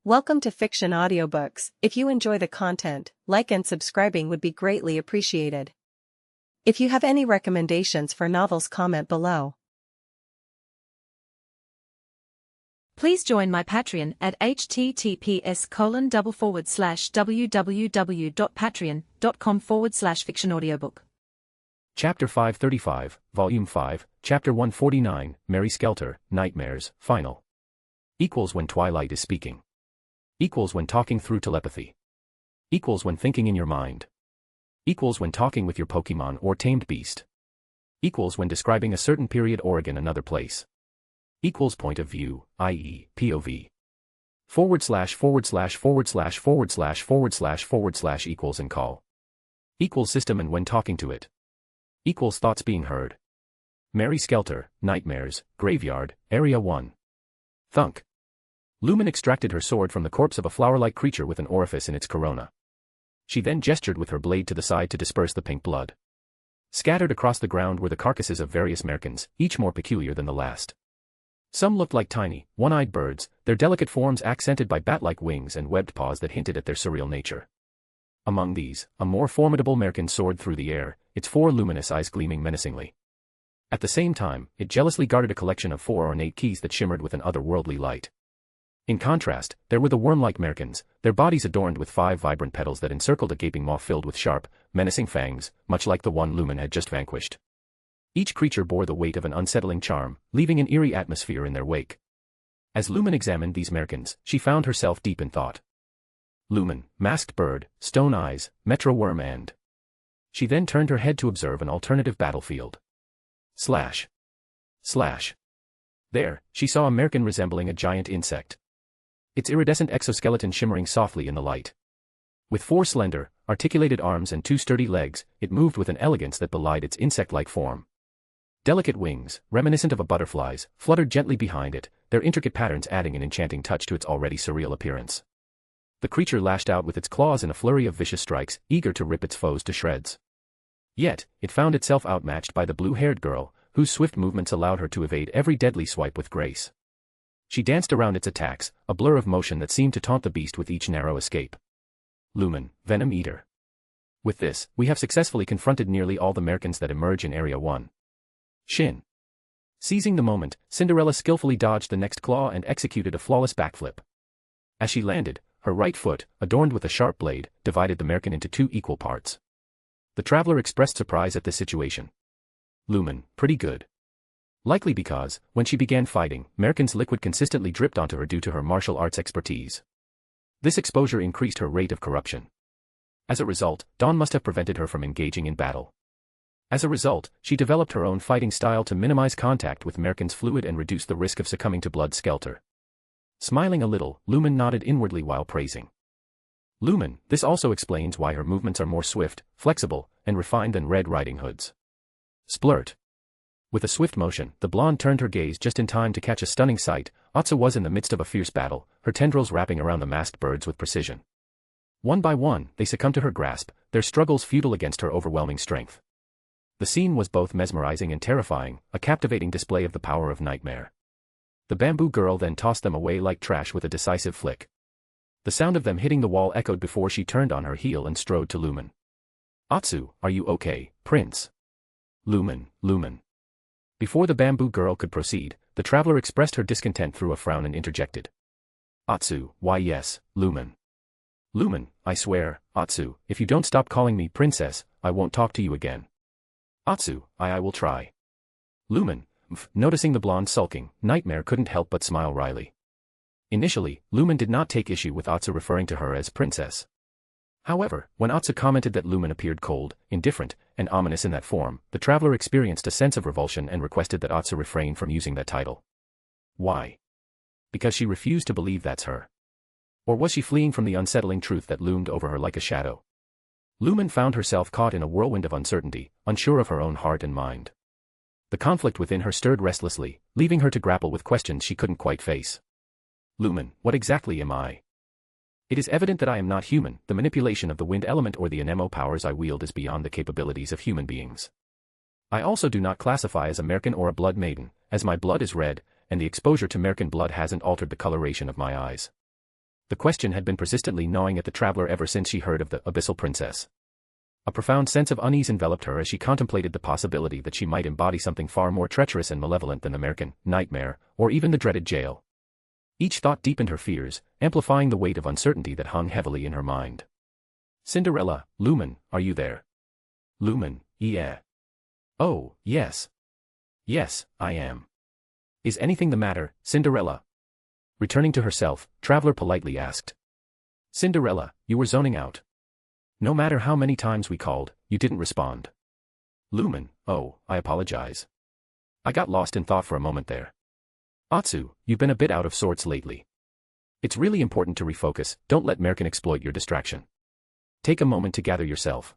Welcome to Fiction Audiobooks. If you enjoy the content, like and subscribing would be greatly appreciated. If you have any recommendations for novels, comment below. Please join my Patreon at https://www.patreon.com/fictionaudiobook. Chapter 535, Volume 5, Chapter 149, Mary Skelter, Nightmares, Final. Equals when Twilight is speaking. Equals when talking through telepathy. Equals when thinking in your mind. Equals when talking with your Pokemon or tamed beast. Equals when describing a certain period or another place. Equals point of view, i.e., POV. // equals and call. Equals system and when talking to it. Equals thoughts being heard. Mary Skelter, Nightmares, Graveyard, Area 1. Thunk. Lumen extracted her sword from the corpse of a flower-like creature with an orifice in its corona. She then gestured with her blade to the side to disperse the pink blood. Scattered across the ground were the carcasses of various merkins, each more peculiar than the last. Some looked like tiny, one-eyed birds, their delicate forms accented by bat-like wings and webbed paws that hinted at their surreal nature. Among these, a more formidable merkin soared through the air, its 4 luminous eyes gleaming menacingly. At the same time, it jealously guarded a collection of 4 ornate keys that shimmered with an otherworldly light. In contrast, there were the worm-like merkins, their bodies adorned with 5 vibrant petals that encircled a gaping maw filled with sharp, menacing fangs, much like the one Lumen had just vanquished. Each creature bore the weight of an unsettling charm, leaving an eerie atmosphere in their wake. As Lumen examined these merkins, she found herself deep in thought. Lumen, masked bird, stone eyes, metro worm and... She then turned her head to observe an alternative battlefield. Slash. There, she saw a merkin resembling a giant insect. Its iridescent exoskeleton shimmering softly in the light. With 4 slender, articulated arms and 2 sturdy legs, it moved with an elegance that belied its insect-like form. Delicate wings, reminiscent of a butterfly's, fluttered gently behind it, their intricate patterns adding an enchanting touch to its already surreal appearance. The creature lashed out with its claws in a flurry of vicious strikes, eager to rip its foes to shreds. Yet, it found itself outmatched by the blue-haired girl, whose swift movements allowed her to evade every deadly swipe with grace. She danced around its attacks, a blur of motion that seemed to taunt the beast with each narrow escape. Lumen, Venom Eater. With this, we have successfully confronted nearly all the merkins that emerge in Area 1. Shin. Seizing the moment, Cinderella skillfully dodged the next claw and executed a flawless backflip. As she landed, her right foot, adorned with a sharp blade, divided the merkin into 2 equal parts. The traveler expressed surprise at this situation. Lumen, pretty good. Likely because, when she began fighting, merkin's liquid consistently dripped onto her due to her martial arts expertise. This exposure increased her rate of corruption. As a result, Dawn must have prevented her from engaging in battle. As a result, she developed her own fighting style to minimize contact with merkin's fluid and reduce the risk of succumbing to blood. Skelter. Smiling a little, Lumen nodded inwardly while praising Lumen. This also explains why her movements are more swift, flexible, and refined than Red Riding Hood's. Splurt. With a swift motion, the blonde turned her gaze just in time to catch a stunning sight. Atsu was in the midst of a fierce battle, her tendrils wrapping around the masked birds with precision. One by one, they succumbed to her grasp, their struggles futile against her overwhelming strength. The scene was both mesmerizing and terrifying, a captivating display of the power of Nightmare. The bamboo girl then tossed them away like trash with a decisive flick. The sound of them hitting the wall echoed before she turned on her heel and strode to Lumen. Atsu, are you okay, Prince? Lumen. Before the bamboo girl could proceed, the traveler expressed her discontent through a frown and interjected. Atsu, why yes, Lumen. Lumen, I swear, Atsu, if you don't stop calling me princess, I won't talk to you again. Atsu, I will try. Lumen, noticing the blonde sulking, Nightmare couldn't help but smile wryly. Initially, Lumen did not take issue with Atsu referring to her as princess. However, when Atsu commented that Lumen appeared cold, indifferent, and ominous in that form, the traveler experienced a sense of revulsion and requested that Atsu refrain from using that title. Why? Because she refused to believe that's her. Or was she fleeing from the unsettling truth that loomed over her like a shadow? Lumen found herself caught in a whirlwind of uncertainty, unsure of her own heart and mind. The conflict within her stirred restlessly, leaving her to grapple with questions she couldn't quite face. Lumen, what exactly am I? It is evident that I am not human. The manipulation of the wind element or the anemo powers I wield is beyond the capabilities of human beings. I also do not classify as a merkin or a blood maiden, as my blood is red, and the exposure to merkin blood hasn't altered the coloration of my eyes. The question had been persistently gnawing at the traveler ever since she heard of the Abyssal Princess. A profound sense of unease enveloped her as she contemplated the possibility that she might embody something far more treacherous and malevolent than American nightmare, or even the dreaded jail. Each thought deepened her fears, amplifying the weight of uncertainty that hung heavily in her mind. Cinderella, Lumen, are you there? Lumen, yeah. Oh, yes. Yes, I am. Is anything the matter, Cinderella? Returning to herself, Traveler politely asked. Cinderella, you were zoning out. No matter how many times we called, you didn't respond. Lumen, oh, I apologize. I got lost in thought for a moment there. Atsu, you've been a bit out of sorts lately. It's really important to refocus, don't let Merkin exploit your distraction. Take a moment to gather yourself.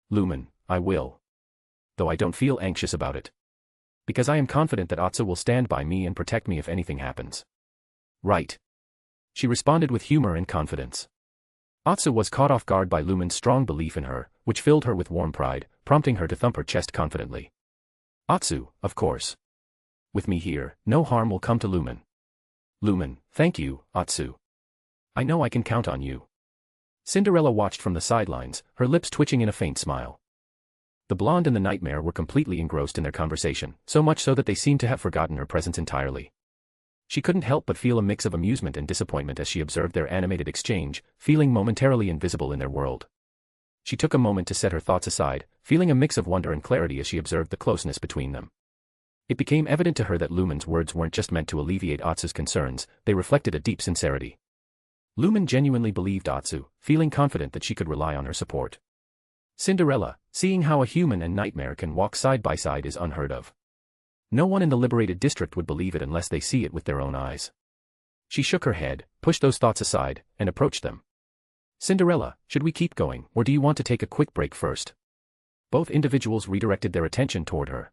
Lumen, I will. Though I don't feel anxious about it. Because I am confident that Atsu will stand by me and protect me if anything happens. Right. She responded with humor and confidence. Atsu was caught off guard by Lumen's strong belief in her, which filled her with warm pride, prompting her to thump her chest confidently. Atsu, of course. With me here, no harm will come to Lumen. Lumen, thank you, Atsu. I know I can count on you. Cinderella watched from the sidelines, her lips twitching in a faint smile. The blonde and the nightmare were completely engrossed in their conversation, so much so that they seemed to have forgotten her presence entirely. She couldn't help but feel a mix of amusement and disappointment as she observed their animated exchange, feeling momentarily invisible in their world. She took a moment to set her thoughts aside, feeling a mix of wonder and clarity as she observed the closeness between them. It became evident to her that Lumen's words weren't just meant to alleviate Atsu's concerns, they reflected a deep sincerity. Lumen genuinely believed Atsu, feeling confident that she could rely on her support. Cinderella, seeing how a human and nightmare can walk side by side is unheard of. No one in the liberated district would believe it unless they see it with their own eyes. She shook her head, pushed those thoughts aside, and approached them. Cinderella, should we keep going, or do you want to take a quick break first? Both individuals redirected their attention toward her.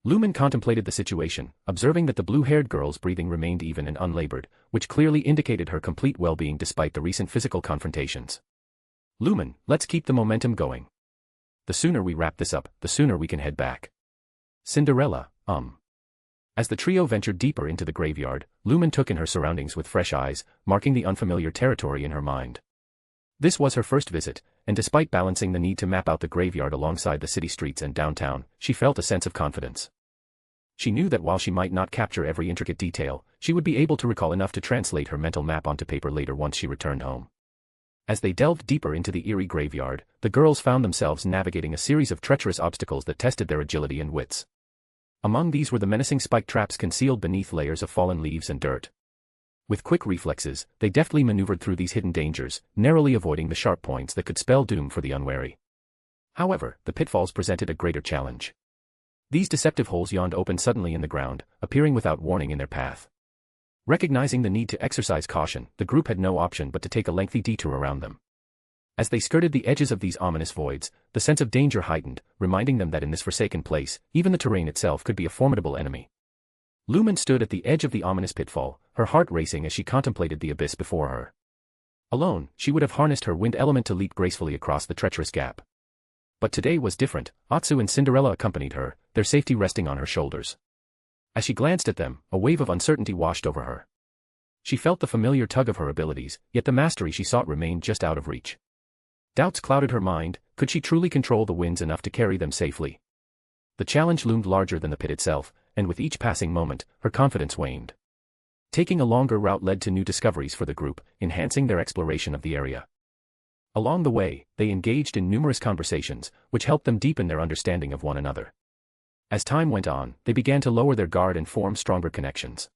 Lumen contemplated the situation, observing that the blue-haired girl's breathing remained even and unlabored, which clearly indicated her complete well-being despite the recent physical confrontations. Lumen, let's keep the momentum going. The sooner we wrap this up, the sooner we can head back. Cinderella, As the trio ventured deeper into the graveyard, Lumen took in her surroundings with fresh eyes, marking the unfamiliar territory in her mind. This was her first visit, and despite balancing the need to map out the graveyard alongside the city streets and downtown, she felt a sense of confidence. She knew that while she might not capture every intricate detail, she would be able to recall enough to translate her mental map onto paper later once she returned home. As they delved deeper into the eerie graveyard, the girls found themselves navigating a series of treacherous obstacles that tested their agility and wits. Among these were the menacing spike traps concealed beneath layers of fallen leaves and dirt. With quick reflexes, they deftly maneuvered through these hidden dangers, narrowly avoiding the sharp points that could spell doom for the unwary. However, the pitfalls presented a greater challenge. These deceptive holes yawned open suddenly in the ground, appearing without warning in their path. Recognizing the need to exercise caution, the group had no option but to take a lengthy detour around them. As they skirted the edges of these ominous voids, the sense of danger heightened, reminding them that in this forsaken place, even the terrain itself could be a formidable enemy. Lumen stood at the edge of the ominous pitfall, her heart racing as she contemplated the abyss before her. Alone, she would have harnessed her wind element to leap gracefully across the treacherous gap. But today was different. Atsu and Cinderella accompanied her, their safety resting on her shoulders. As she glanced at them, a wave of uncertainty washed over her. She felt the familiar tug of her abilities, yet the mastery she sought remained just out of reach. Doubts clouded her mind. Could she truly control the winds enough to carry them safely? The challenge loomed larger than the pit itself, and with each passing moment, her confidence waned. Taking a longer route led to new discoveries for the group, enhancing their exploration of the area. Along the way, they engaged in numerous conversations, which helped them deepen their understanding of one another. As time went on, they began to lower their guard and form stronger connections.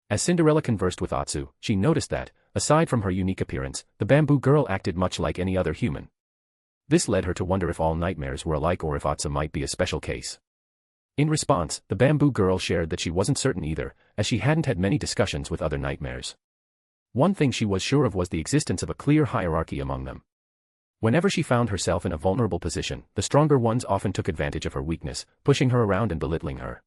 As Cinderella conversed with Atsu, she noticed that, aside from her unique appearance, the bamboo girl acted much like any other human. This led her to wonder if all nightmares were alike or if Atsu might be a special case. In response, the bamboo girl shared that she wasn't certain either, as she hadn't had many discussions with other nightmares. One thing she was sure of was the existence of a clear hierarchy among them. Whenever she found herself in a vulnerable position, the stronger ones often took advantage of her weakness, pushing her around and belittling her.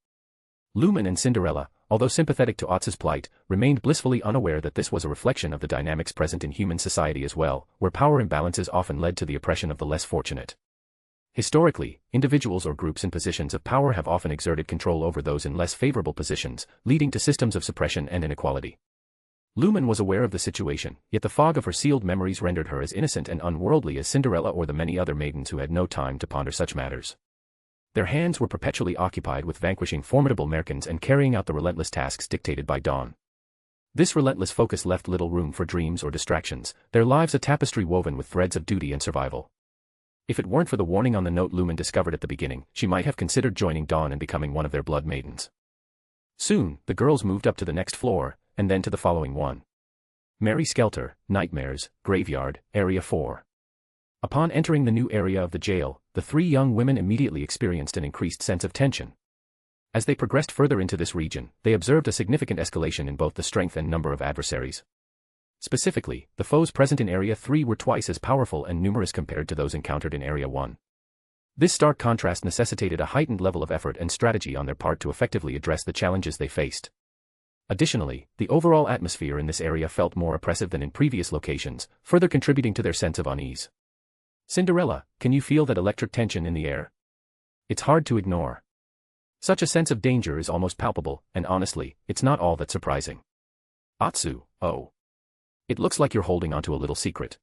Lumen and Cinderella, although sympathetic to Atsu's plight, remained blissfully unaware that this was a reflection of the dynamics present in human society as well, where power imbalances often led to the oppression of the less fortunate. Historically, individuals or groups in positions of power have often exerted control over those in less favorable positions, leading to systems of suppression and inequality. Lumen was aware of the situation, yet the fog of her sealed memories rendered her as innocent and unworldly as Cinderella or the many other maidens who had no time to ponder such matters. Their hands were perpetually occupied with vanquishing formidable merkins and carrying out the relentless tasks dictated by Dawn. This relentless focus left little room for dreams or distractions, their lives a tapestry woven with threads of duty and survival. If it weren't for the warning on the note Lumen discovered at the beginning, she might have considered joining Dawn and becoming one of their blood maidens. Soon, the girls moved up to the next floor, and then to the following one. Mary Skelter, Nightmares, Graveyard, Area 4. Upon entering the new area of the jail, the three young women immediately experienced an increased sense of tension. As they progressed further into this region, they observed a significant escalation in both the strength and number of adversaries. Specifically, the foes present in Area 3 were twice as powerful and numerous compared to those encountered in Area 1. This stark contrast necessitated a heightened level of effort and strategy on their part to effectively address the challenges they faced. Additionally, the overall atmosphere in this area felt more oppressive than in previous locations, further contributing to their sense of unease. Cinderella, can you feel that electric tension in the air? It's hard to ignore. Such a sense of danger is almost palpable, and honestly, it's not all that surprising. Atsu, oh. It looks like you're holding onto a little secret.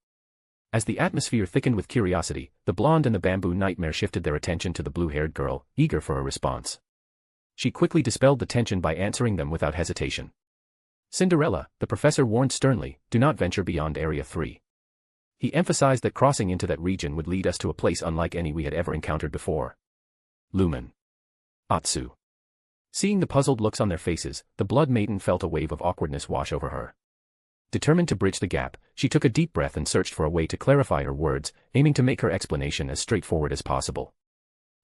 As the atmosphere thickened with curiosity, the blonde and the bamboo nightmare shifted their attention to the blue-haired girl, eager for a response. She quickly dispelled the tension by answering them without hesitation. Cinderella, the professor warned sternly, do not venture beyond Area 3. He emphasized that crossing into that region would lead us to a place unlike any we had ever encountered before. Lumen. Atsu. Seeing the puzzled looks on their faces, the blood maiden felt a wave of awkwardness wash over her. Determined to bridge the gap, she took a deep breath and searched for a way to clarify her words, aiming to make her explanation as straightforward as possible.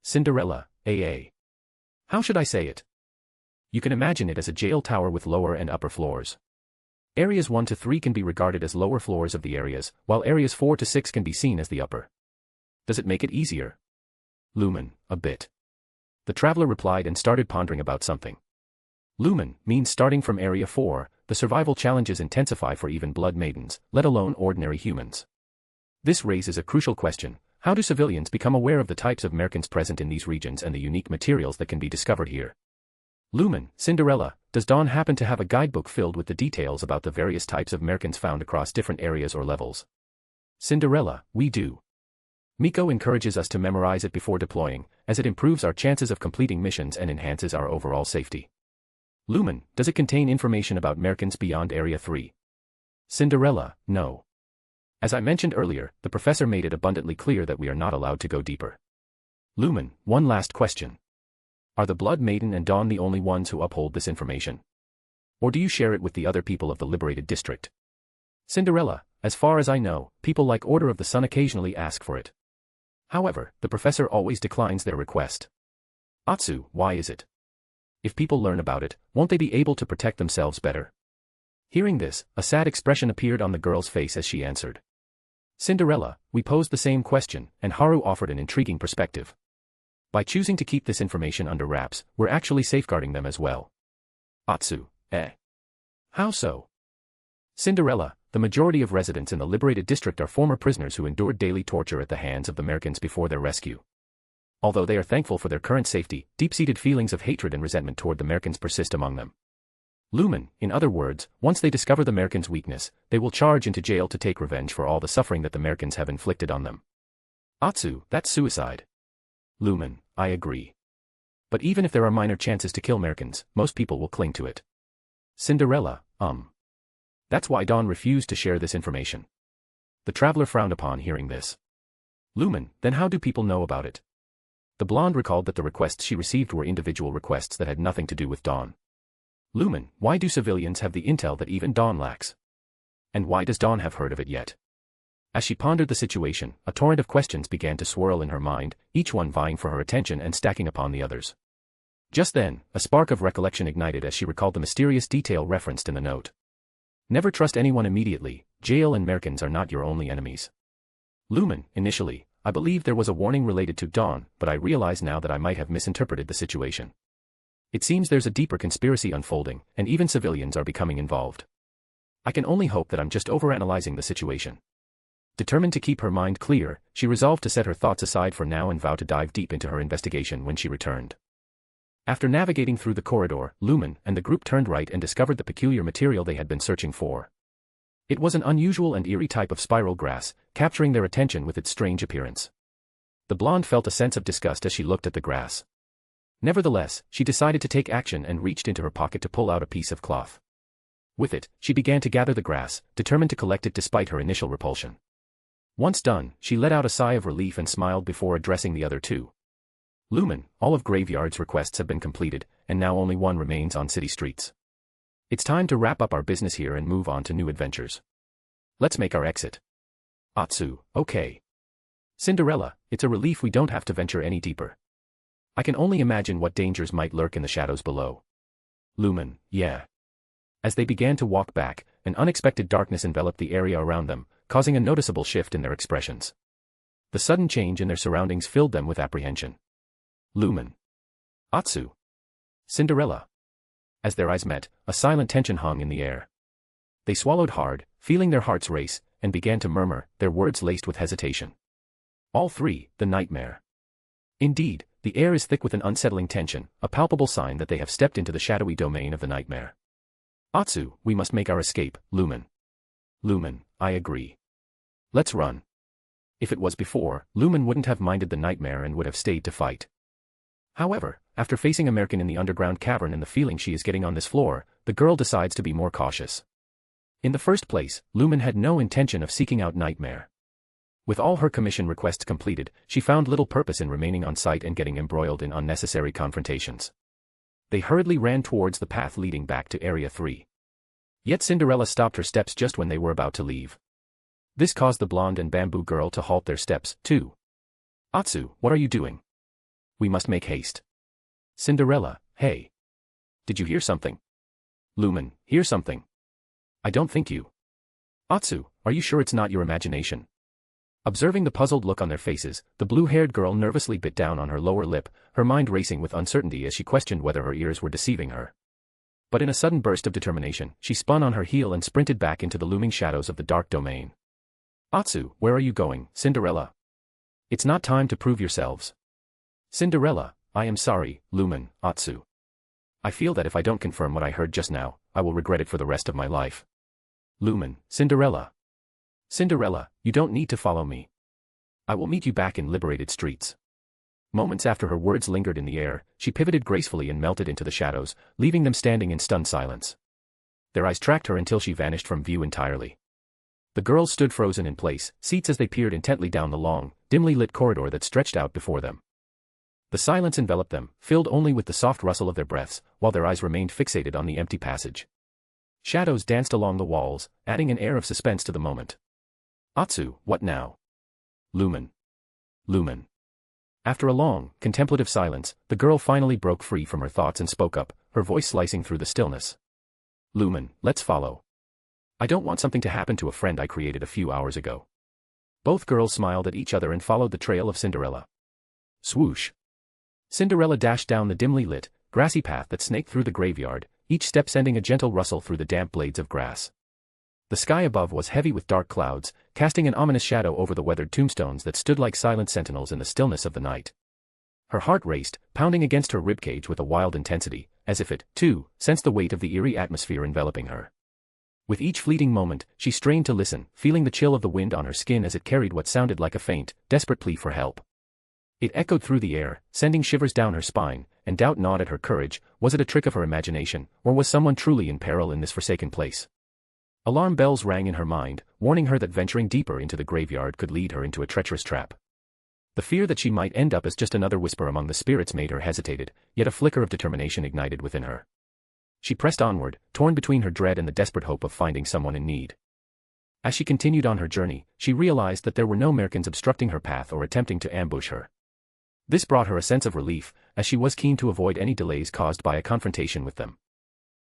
Cinderella, AA. How should I say it? You can imagine it as a jail tower with lower and upper floors. Areas 1 to 3 can be regarded as lower floors of the areas, while areas 4 to 6 can be seen as the upper. Does it make it easier? Lumen, a bit. The traveler replied and started pondering about something. Lumen means starting from Area 4, the survival challenges intensify for even blood maidens, let alone ordinary humans. This raises a crucial question: how do civilians become aware of the types of merkins present in these regions and the unique materials that can be discovered here? Lumen, Cinderella, does Dawn happen to have a guidebook filled with the details about the various types of merkins found across different areas or levels? Cinderella, we do. Miko encourages us to memorize it before deploying, as it improves our chances of completing missions and enhances our overall safety. Lumen, does it contain information about merkins beyond Area 3? Cinderella, no. As I mentioned earlier, the professor made it abundantly clear that we are not allowed to go deeper. Lumen, one last question. Are the Blood Maiden and Dawn the only ones who uphold this information? Or do you share it with the other people of the liberated district? Cinderella, as far as I know, people like Order of the Sun occasionally ask for it. However, the professor always declines their request. Atsu, why is it? If people learn about it, won't they be able to protect themselves better? Hearing this, a sad expression appeared on the girl's face as she answered. Cinderella, we posed the same question, and Haru offered an intriguing perspective. By choosing to keep this information under wraps, we're actually safeguarding them as well. Atsu, eh? How so? Cinderella, the majority of residents in the liberated district are former prisoners who endured daily torture at the hands of the merkins before their rescue. Although they are thankful for their current safety, deep-seated feelings of hatred and resentment toward the merkins persist among them. Lumen, in other words, once they discover the merkins' weakness, they will charge into jail to take revenge for all the suffering that the merkins have inflicted on them. Atsu, that's suicide. Lumen, I agree. But even if there are minor chances to kill merkins, most people will cling to it. Cinderella, That's why Dawn refused to share this information. The traveler frowned upon hearing this. Lumen, then how do people know about it? The blonde recalled that the requests she received were individual requests that had nothing to do with Dawn. Lumen, why do civilians have the intel that even Dawn lacks? And why does Dawn have heard of it yet? As she pondered the situation, a torrent of questions began to swirl in her mind, each one vying for her attention and stacking upon the others. Just then, a spark of recollection ignited as she recalled the mysterious detail referenced in the note. Never trust anyone immediately, jail and merkins are not your only enemies. Lumen, initially, I believed there was a warning related to Dawn, but I realize now that I might have misinterpreted the situation. It seems there's a deeper conspiracy unfolding, and even civilians are becoming involved. I can only hope that I'm just overanalyzing the situation. Determined to keep her mind clear, she resolved to set her thoughts aside for now and vow to dive deep into her investigation when she returned. After navigating through the corridor, Lumen and the group turned right and discovered the peculiar material they had been searching for. It was an unusual and eerie type of spiral grass, capturing their attention with its strange appearance. The blonde felt a sense of disgust as she looked at the grass. Nevertheless, she decided to take action and reached into her pocket to pull out a piece of cloth. With it, she began to gather the grass, determined to collect it despite her initial repulsion. Once done, she let out a sigh of relief and smiled before addressing the other two. Lumen, all of Graveyard's requests have been completed, and now only one remains on city streets. It's time to wrap up our business here and move on to new adventures. Let's make our exit. Atsu, okay. Cinderella, it's a relief we don't have to venture any deeper. I can only imagine what dangers might lurk in the shadows below. Lumen, yeah. As they began to walk back, an unexpected darkness enveloped the area around them, causing a noticeable shift in their expressions. The sudden change in their surroundings filled them with apprehension. Lumen. Atsu. Cinderella. As their eyes met, a silent tension hung in the air. They swallowed hard, feeling their hearts race, and began to murmur, their words laced with hesitation. All three, the nightmare. Indeed, the air is thick with an unsettling tension, a palpable sign that they have stepped into the shadowy domain of the nightmare. Atsu, we must make our escape, Lumen. Lumen, I agree. Let's run. If it was before, Lumen wouldn't have minded the nightmare and would have stayed to fight. However, after facing American in the underground cavern and the feeling she is getting on this floor, the girl decides to be more cautious. In the first place, Lumen had no intention of seeking out Nightmare. With all her commission requests completed, she found little purpose in remaining on site and getting embroiled in unnecessary confrontations. They hurriedly ran towards the path leading back to Area 3. Yet Cinderella stopped her steps just when they were about to leave. This caused the blonde and bamboo girl to halt their steps, too. Atsu, what are you doing? We must make haste. Cinderella, hey. Did you hear something? Lumen, hear something. I don't think you. Atsu, are you sure it's not your imagination? Observing the puzzled look on their faces, the blue-haired girl nervously bit down on her lower lip, her mind racing with uncertainty as she questioned whether her ears were deceiving her. But in a sudden burst of determination, she spun on her heel and sprinted back into the looming shadows of the dark domain. Atsu, where are you going, Cinderella? It's not time to prove yourselves. Cinderella, I am sorry, Lumen, Atsu. I feel that if I don't confirm what I heard just now, I will regret it for the rest of my life. Lumen, Cinderella. Cinderella, you don't need to follow me. I will meet you back in liberated streets. Moments after her words lingered in the air, she pivoted gracefully and melted into the shadows, leaving them standing in stunned silence. Their eyes tracked her until she vanished from view entirely. The girls stood frozen in place, seats as they peered intently down the long, dimly lit corridor that stretched out before them. The silence enveloped them, filled only with the soft rustle of their breaths, while their eyes remained fixated on the empty passage. Shadows danced along the walls, adding an air of suspense to the moment. Atsu, what now? Lumen. Lumen. After a long, contemplative silence, the girl finally broke free from her thoughts and spoke up, her voice slicing through the stillness. Lumen, let's follow. I don't want something to happen to a friend I created a few hours ago. Both girls smiled at each other and followed the trail of Cinderella. Swoosh. Cinderella dashed down the dimly lit, grassy path that snaked through the graveyard, each step sending a gentle rustle through the damp blades of grass. The sky above was heavy with dark clouds, casting an ominous shadow over the weathered tombstones that stood like silent sentinels in the stillness of the night. Her heart raced, pounding against her ribcage with a wild intensity, as if it, too, sensed the weight of the eerie atmosphere enveloping her. With each fleeting moment, she strained to listen, feeling the chill of the wind on her skin as it carried what sounded like a faint, desperate plea for help. It echoed through the air, sending shivers down her spine, and doubt gnawed at her courage. Was it a trick of her imagination, or was someone truly in peril in this forsaken place? Alarm bells rang in her mind, warning her that venturing deeper into the graveyard could lead her into a treacherous trap. The fear that she might end up as just another whisper among the spirits made her hesitated, yet a flicker of determination ignited within her. She pressed onward, torn between her dread and the desperate hope of finding someone in need. As she continued on her journey, she realized that there were no Merkins obstructing her path or attempting to ambush her. This brought her a sense of relief, as she was keen to avoid any delays caused by a confrontation with them.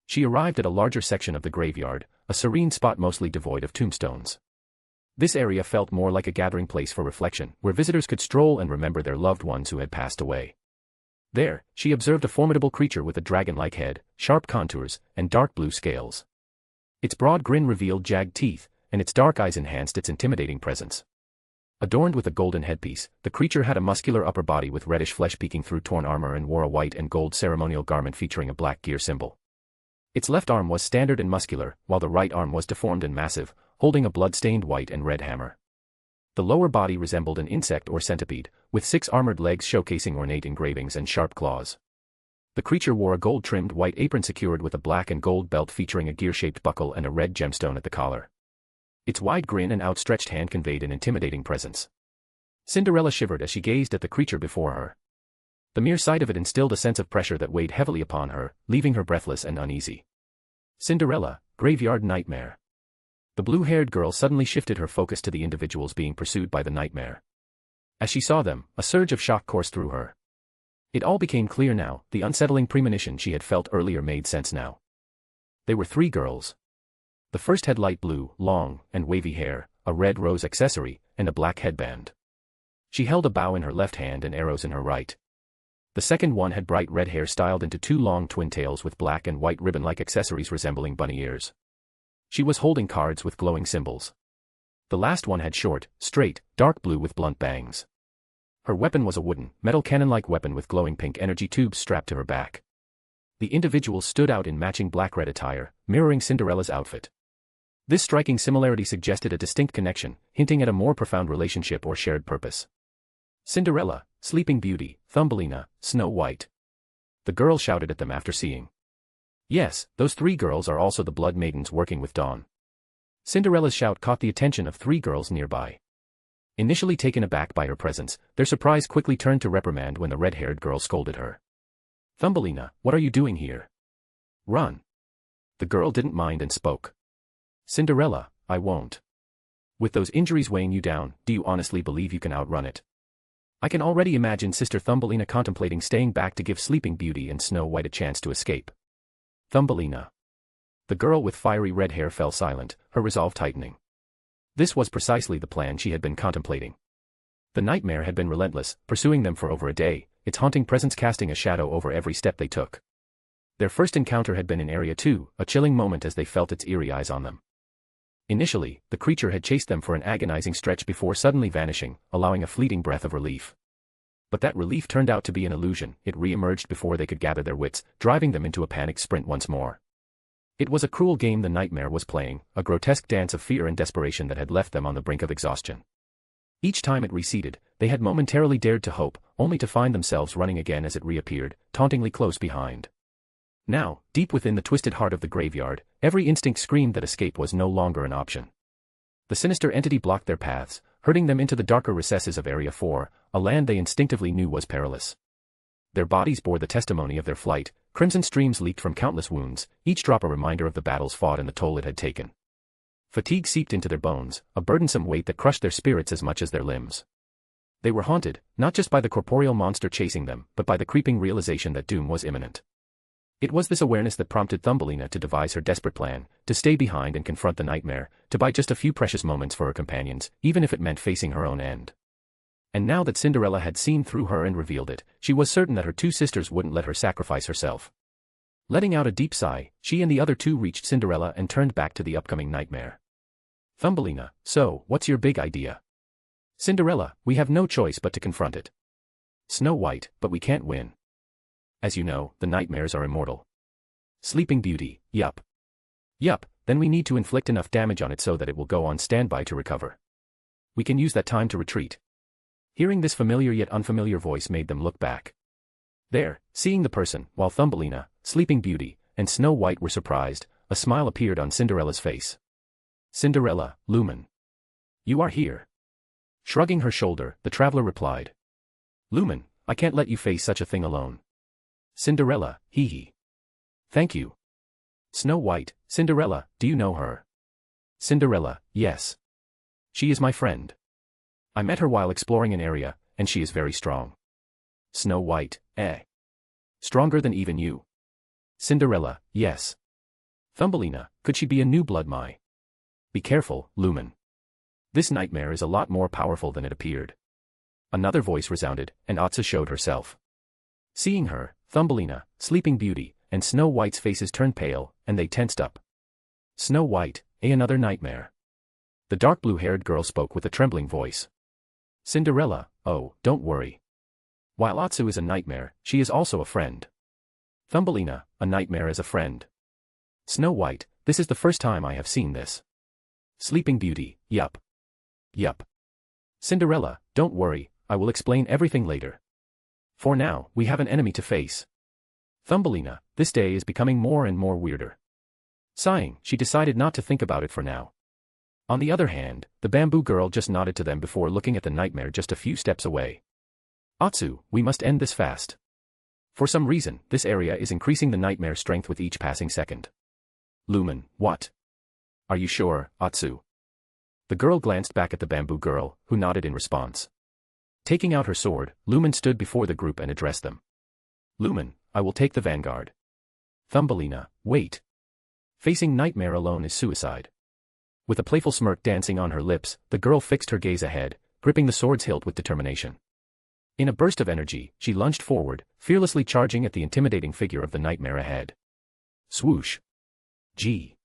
She arrived at a larger section of the graveyard, a serene spot mostly devoid of tombstones. This area felt more like a gathering place for reflection, where visitors could stroll and remember their loved ones who had passed away. There, she observed a formidable creature with a dragon-like head, sharp contours, and dark blue scales. Its broad grin revealed jagged teeth, and its dark eyes enhanced its intimidating presence. Adorned with a golden headpiece, the creature had a muscular upper body with reddish flesh peeking through torn armor and wore a white and gold ceremonial garment featuring a black gear symbol. Its left arm was standard and muscular, while the right arm was deformed and massive, holding a blood-stained white and red hammer. The lower body resembled an insect or centipede, with 6 armored legs showcasing ornate engravings and sharp claws. The creature wore a gold-trimmed white apron secured with a black and gold belt featuring a gear-shaped buckle and a red gemstone at the collar. Its wide grin and outstretched hand conveyed an intimidating presence. Cinderella shivered as she gazed at the creature before her. The mere sight of it instilled a sense of pressure that weighed heavily upon her, leaving her breathless and uneasy. Cinderella, graveyard nightmare. The blue-haired girl suddenly shifted her focus to the individuals being pursued by the nightmare. As she saw them, a surge of shock coursed through her. It all became clear now, the unsettling premonition she had felt earlier made sense now. They were 3 girls. The first had light blue, long, and wavy hair, a red rose accessory, and a black headband. She held a bow in her left hand and arrows in her right. The second one had bright red hair styled into 2 long twin tails with black and white ribbon-like accessories resembling bunny ears. She was holding cards with glowing symbols. The last one had short, straight, dark blue with blunt bangs. Her weapon was a wooden, metal cannon-like weapon with glowing pink energy tubes strapped to her back. The individuals stood out in matching black-red attire, mirroring Cinderella's outfit. This striking similarity suggested a distinct connection, hinting at a more profound relationship or shared purpose. Cinderella, Sleeping Beauty, Thumbelina, Snow White. The girl shouted at them after seeing. Yes, those 3 girls are also the blood maidens working with Dawn. Cinderella's shout caught the attention of 3 girls nearby. Initially taken aback by her presence, their surprise quickly turned to reprimand when the red-haired girl scolded her. Thumbelina, what are you doing here? Run. The girl didn't mind and spoke. Cinderella, I won't. With those injuries weighing you down, do you honestly believe you can outrun it? I can already imagine Sister Thumbelina contemplating staying back to give Sleeping Beauty and Snow White a chance to escape. Thumbelina. The girl with fiery red hair fell silent, her resolve tightening. This was precisely the plan she had been contemplating. The nightmare had been relentless, pursuing them for over a day, its haunting presence casting a shadow over every step they took. Their first encounter had been in Area 2, a chilling moment as they felt its eerie eyes on them. Initially, the creature had chased them for an agonizing stretch before suddenly vanishing, allowing a fleeting breath of relief. But that relief turned out to be an illusion, it re-emerged before they could gather their wits, driving them into a panicked sprint once more. It was a cruel game the nightmare was playing, a grotesque dance of fear and desperation that had left them on the brink of exhaustion. Each time it receded, they had momentarily dared to hope, only to find themselves running again as it reappeared, tauntingly close behind. Now, deep within the twisted heart of the graveyard, every instinct screamed that escape was no longer an option. The sinister entity blocked their paths, herding them into the darker recesses of Area 4, a land they instinctively knew was perilous. Their bodies bore the testimony of their flight, crimson streams leaked from countless wounds, each drop a reminder of the battles fought and the toll it had taken. Fatigue seeped into their bones, a burdensome weight that crushed their spirits as much as their limbs. They were haunted, not just by the corporeal monster chasing them, but by the creeping realization that doom was imminent. It was this awareness that prompted Thumbelina to devise her desperate plan, to stay behind and confront the nightmare, to buy just a few precious moments for her companions, even if it meant facing her own end. And now that Cinderella had seen through her and revealed it, she was certain that her 2 sisters wouldn't let her sacrifice herself. Letting out a deep sigh, she and the other 2 reached Cinderella and turned back to the upcoming nightmare. Thumbelina, so, what's your big idea? Cinderella, we have no choice but to confront it. Snow White, but we can't win. As you know, the nightmares are immortal. Sleeping Beauty, yup. Yup, then we need to inflict enough damage on it so that it will go on standby to recover. We can use that time to retreat. Hearing this familiar yet unfamiliar voice made them look back. There, seeing the person, while Thumbelina, Sleeping Beauty, and Snow White were surprised, a smile appeared on Cinderella's face. Cinderella, Lumen. You are here. Shrugging her shoulder, the traveler replied. Lumen, I can't let you face such a thing alone. Cinderella, hee. Thank you. Snow White, Cinderella, do you know her? Cinderella, yes. She is my friend. I met her while exploring an area, and she is very strong. Snow White, eh? Stronger than even you. Cinderella, yes. Thumbelina, could she be a new blood my? Be careful, Lumen. This nightmare is a lot more powerful than it appeared. Another voice resounded, and Atsa showed herself. Seeing her, Thumbelina, Sleeping Beauty, and Snow White's faces turned pale, and they tensed up. Snow White, another nightmare. The dark blue-haired girl spoke with a trembling voice. Cinderella, oh, don't worry. While Atsu is a nightmare, she is also a friend. Thumbelina, a nightmare as a friend. Snow White, this is the first time I have seen this. Sleeping Beauty, yup. Yup. Cinderella, don't worry, I will explain everything later. For now, we have an enemy to face. Thumbelina, this day is becoming more and more weirder. Sighing, she decided not to think about it for now. On the other hand, the bamboo girl just nodded to them before looking at the nightmare just a few steps away. Atsu, we must end this fast. For some reason, this area is increasing the nightmare strength with each passing second. Lumen, what? Are you sure, Atsu? The girl glanced back at the bamboo girl, who nodded in response. Taking out her sword, Lumen stood before the group and addressed them. Lumen, I will take the vanguard. Thumbelina, wait. Facing nightmare alone is suicide. With a playful smirk dancing on her lips, the girl fixed her gaze ahead, gripping the sword's hilt with determination. In a burst of energy, she lunged forward, fearlessly charging at the intimidating figure of the nightmare ahead. Swoosh. Gee.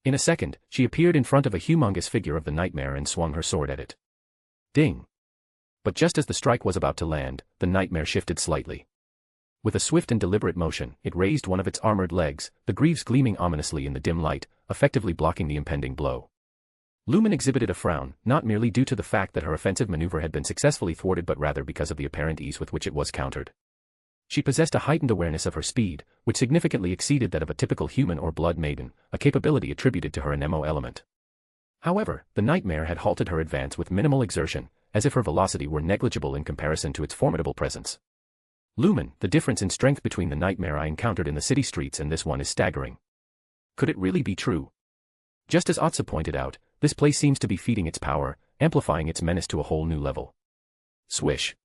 In a second, she appeared in front of a humongous figure of the nightmare and swung her sword at it. Ding. But just as the strike was about to land, the nightmare shifted slightly. With a swift and deliberate motion, it raised one of its armored legs, the greaves gleaming ominously in the dim light, effectively blocking the impending blow. Lumen exhibited a frown, not merely due to the fact that her offensive maneuver had been successfully thwarted but rather because of the apparent ease with which it was countered. She possessed a heightened awareness of her speed, which significantly exceeded that of a typical human or blood maiden, a capability attributed to her anemo element. However, the nightmare had halted her advance with minimal exertion, as if her velocity were negligible in comparison to its formidable presence. Lumen, the difference in strength between the nightmare I encountered in the city streets and this one is staggering. Could it really be true? Just as Atsu pointed out, this place seems to be feeding its power, amplifying its menace to a whole new level. Swish.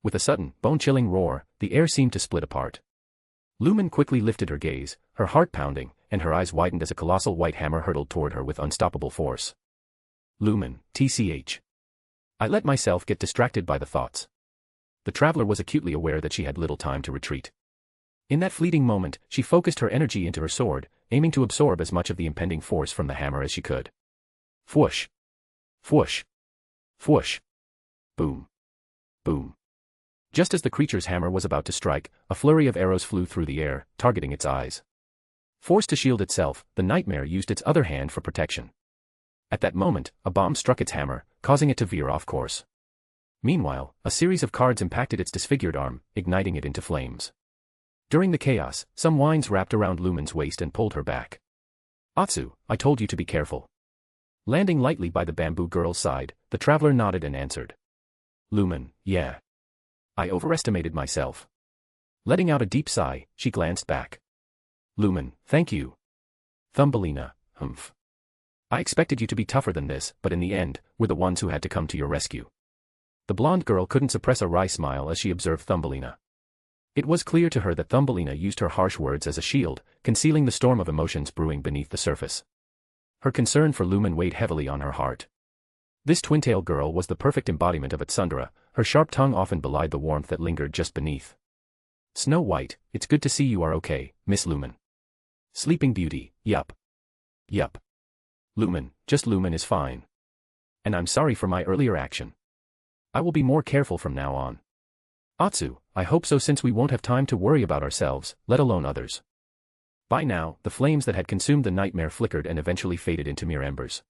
With a sudden, bone-chilling roar, the air seemed to split apart. Lumen quickly lifted her gaze, her heart pounding, and her eyes widened as a colossal white hammer hurtled toward her with unstoppable force. Lumen, TCH. I let myself get distracted by the thoughts. The traveler was acutely aware that she had little time to retreat. In that fleeting moment, she focused her energy into her sword, aiming to absorb as much of the impending force from the hammer as she could. Fwoosh. Fwoosh. Fwoosh. Boom. Boom. Just as the creature's hammer was about to strike, a flurry of arrows flew through the air, targeting its eyes. Forced to shield itself, the nightmare used its other hand for protection. At that moment, a bomb struck its hammer, causing it to veer off course. Meanwhile, a series of cards impacted its disfigured arm, igniting it into flames. During the chaos, some vines wrapped around Lumen's waist and pulled her back. Atsu, I told you to be careful. Landing lightly by the bamboo girl's side, the traveler nodded and answered. Lumen, yeah. I overestimated myself. Letting out a deep sigh, she glanced back. Lumen, thank you. Thumbelina, humph. I expected you to be tougher than this, but in the end, we're the ones who had to come to your rescue. The blonde girl couldn't suppress a wry smile as she observed Thumbelina. It was clear to her that Thumbelina used her harsh words as a shield, concealing the storm of emotions brewing beneath the surface. Her concern for Lumen weighed heavily on her heart. This twin-tail girl was the perfect embodiment of a tsundere, her sharp tongue often belied the warmth that lingered just beneath. Snow White, it's good to see you are okay, Miss Lumen. Sleeping Beauty, yup. Yup. Lumen, just Lumen is fine. And I'm sorry for my earlier action. I will be more careful from now on. Atsu, I hope so since we won't have time to worry about ourselves, let alone others. By now, the flames that had consumed the nightmare flickered and eventually faded into mere embers.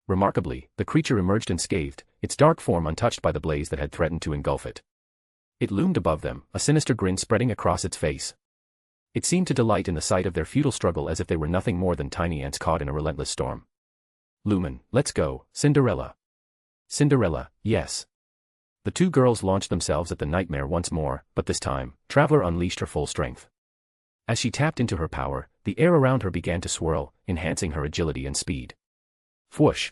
Remarkably, the creature emerged unscathed, its dark form untouched by the blaze that had threatened to engulf it. It loomed above them, a sinister grin spreading across its face. It seemed to delight in the sight of their futile struggle as if they were nothing more than tiny ants caught in a relentless storm. Lumen, let's go, Cinderella. Cinderella, yes. The two girls launched themselves at the nightmare once more, but this time, Traveler unleashed her full strength. As she tapped into her power, the air around her began to swirl, enhancing her agility and speed. Fwoosh.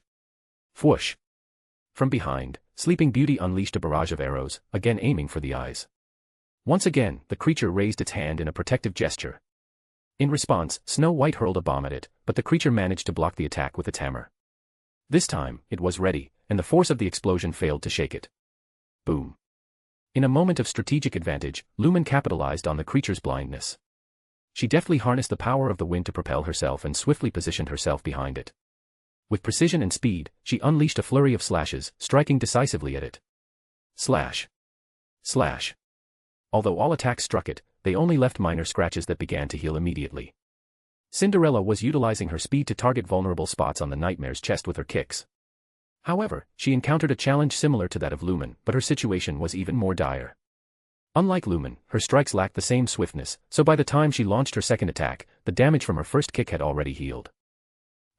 Fwoosh. From behind, Sleeping Beauty unleashed a barrage of arrows, again aiming for the eyes. Once again, the creature raised its hand in a protective gesture. In response, Snow White hurled a bomb at it, but the creature managed to block the attack with its hammer. This time, it was ready, and the force of the explosion failed to shake it. Boom. In a moment of strategic advantage, Lumen capitalized on the creature's blindness. She deftly harnessed the power of the wind to propel herself and swiftly positioned herself behind it. With precision and speed, she unleashed a flurry of slashes, striking decisively at it. Slash. Slash. Although all attacks struck it, they only left minor scratches that began to heal immediately. Cinderella was utilizing her speed to target vulnerable spots on the nightmare's chest with her kicks. However, she encountered a challenge similar to that of Lumen, but her situation was even more dire. Unlike Lumen, her strikes lacked the same swiftness, so by the time she launched her second attack, the damage from her first kick had already healed.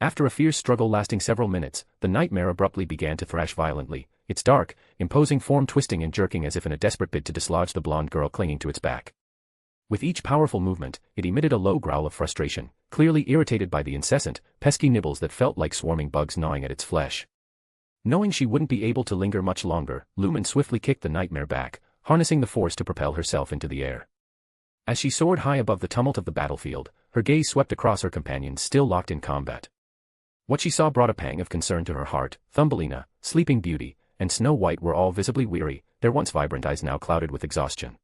After a fierce struggle lasting several minutes, the nightmare abruptly began to thrash violently, its dark, imposing form twisting and jerking as if in a desperate bid to dislodge the blonde girl clinging to its back. With each powerful movement, it emitted a low growl of frustration, clearly irritated by the incessant, pesky nibbles that felt like swarming bugs gnawing at its flesh. Knowing she wouldn't be able to linger much longer, Lumen swiftly kicked the nightmare back, harnessing the force to propel herself into the air. As she soared high above the tumult of the battlefield, her gaze swept across her companions still locked in combat. What she saw brought a pang of concern to her heart. Thumbelina, Sleeping Beauty, and Snow White were all visibly weary, their once vibrant eyes now clouded with exhaustion.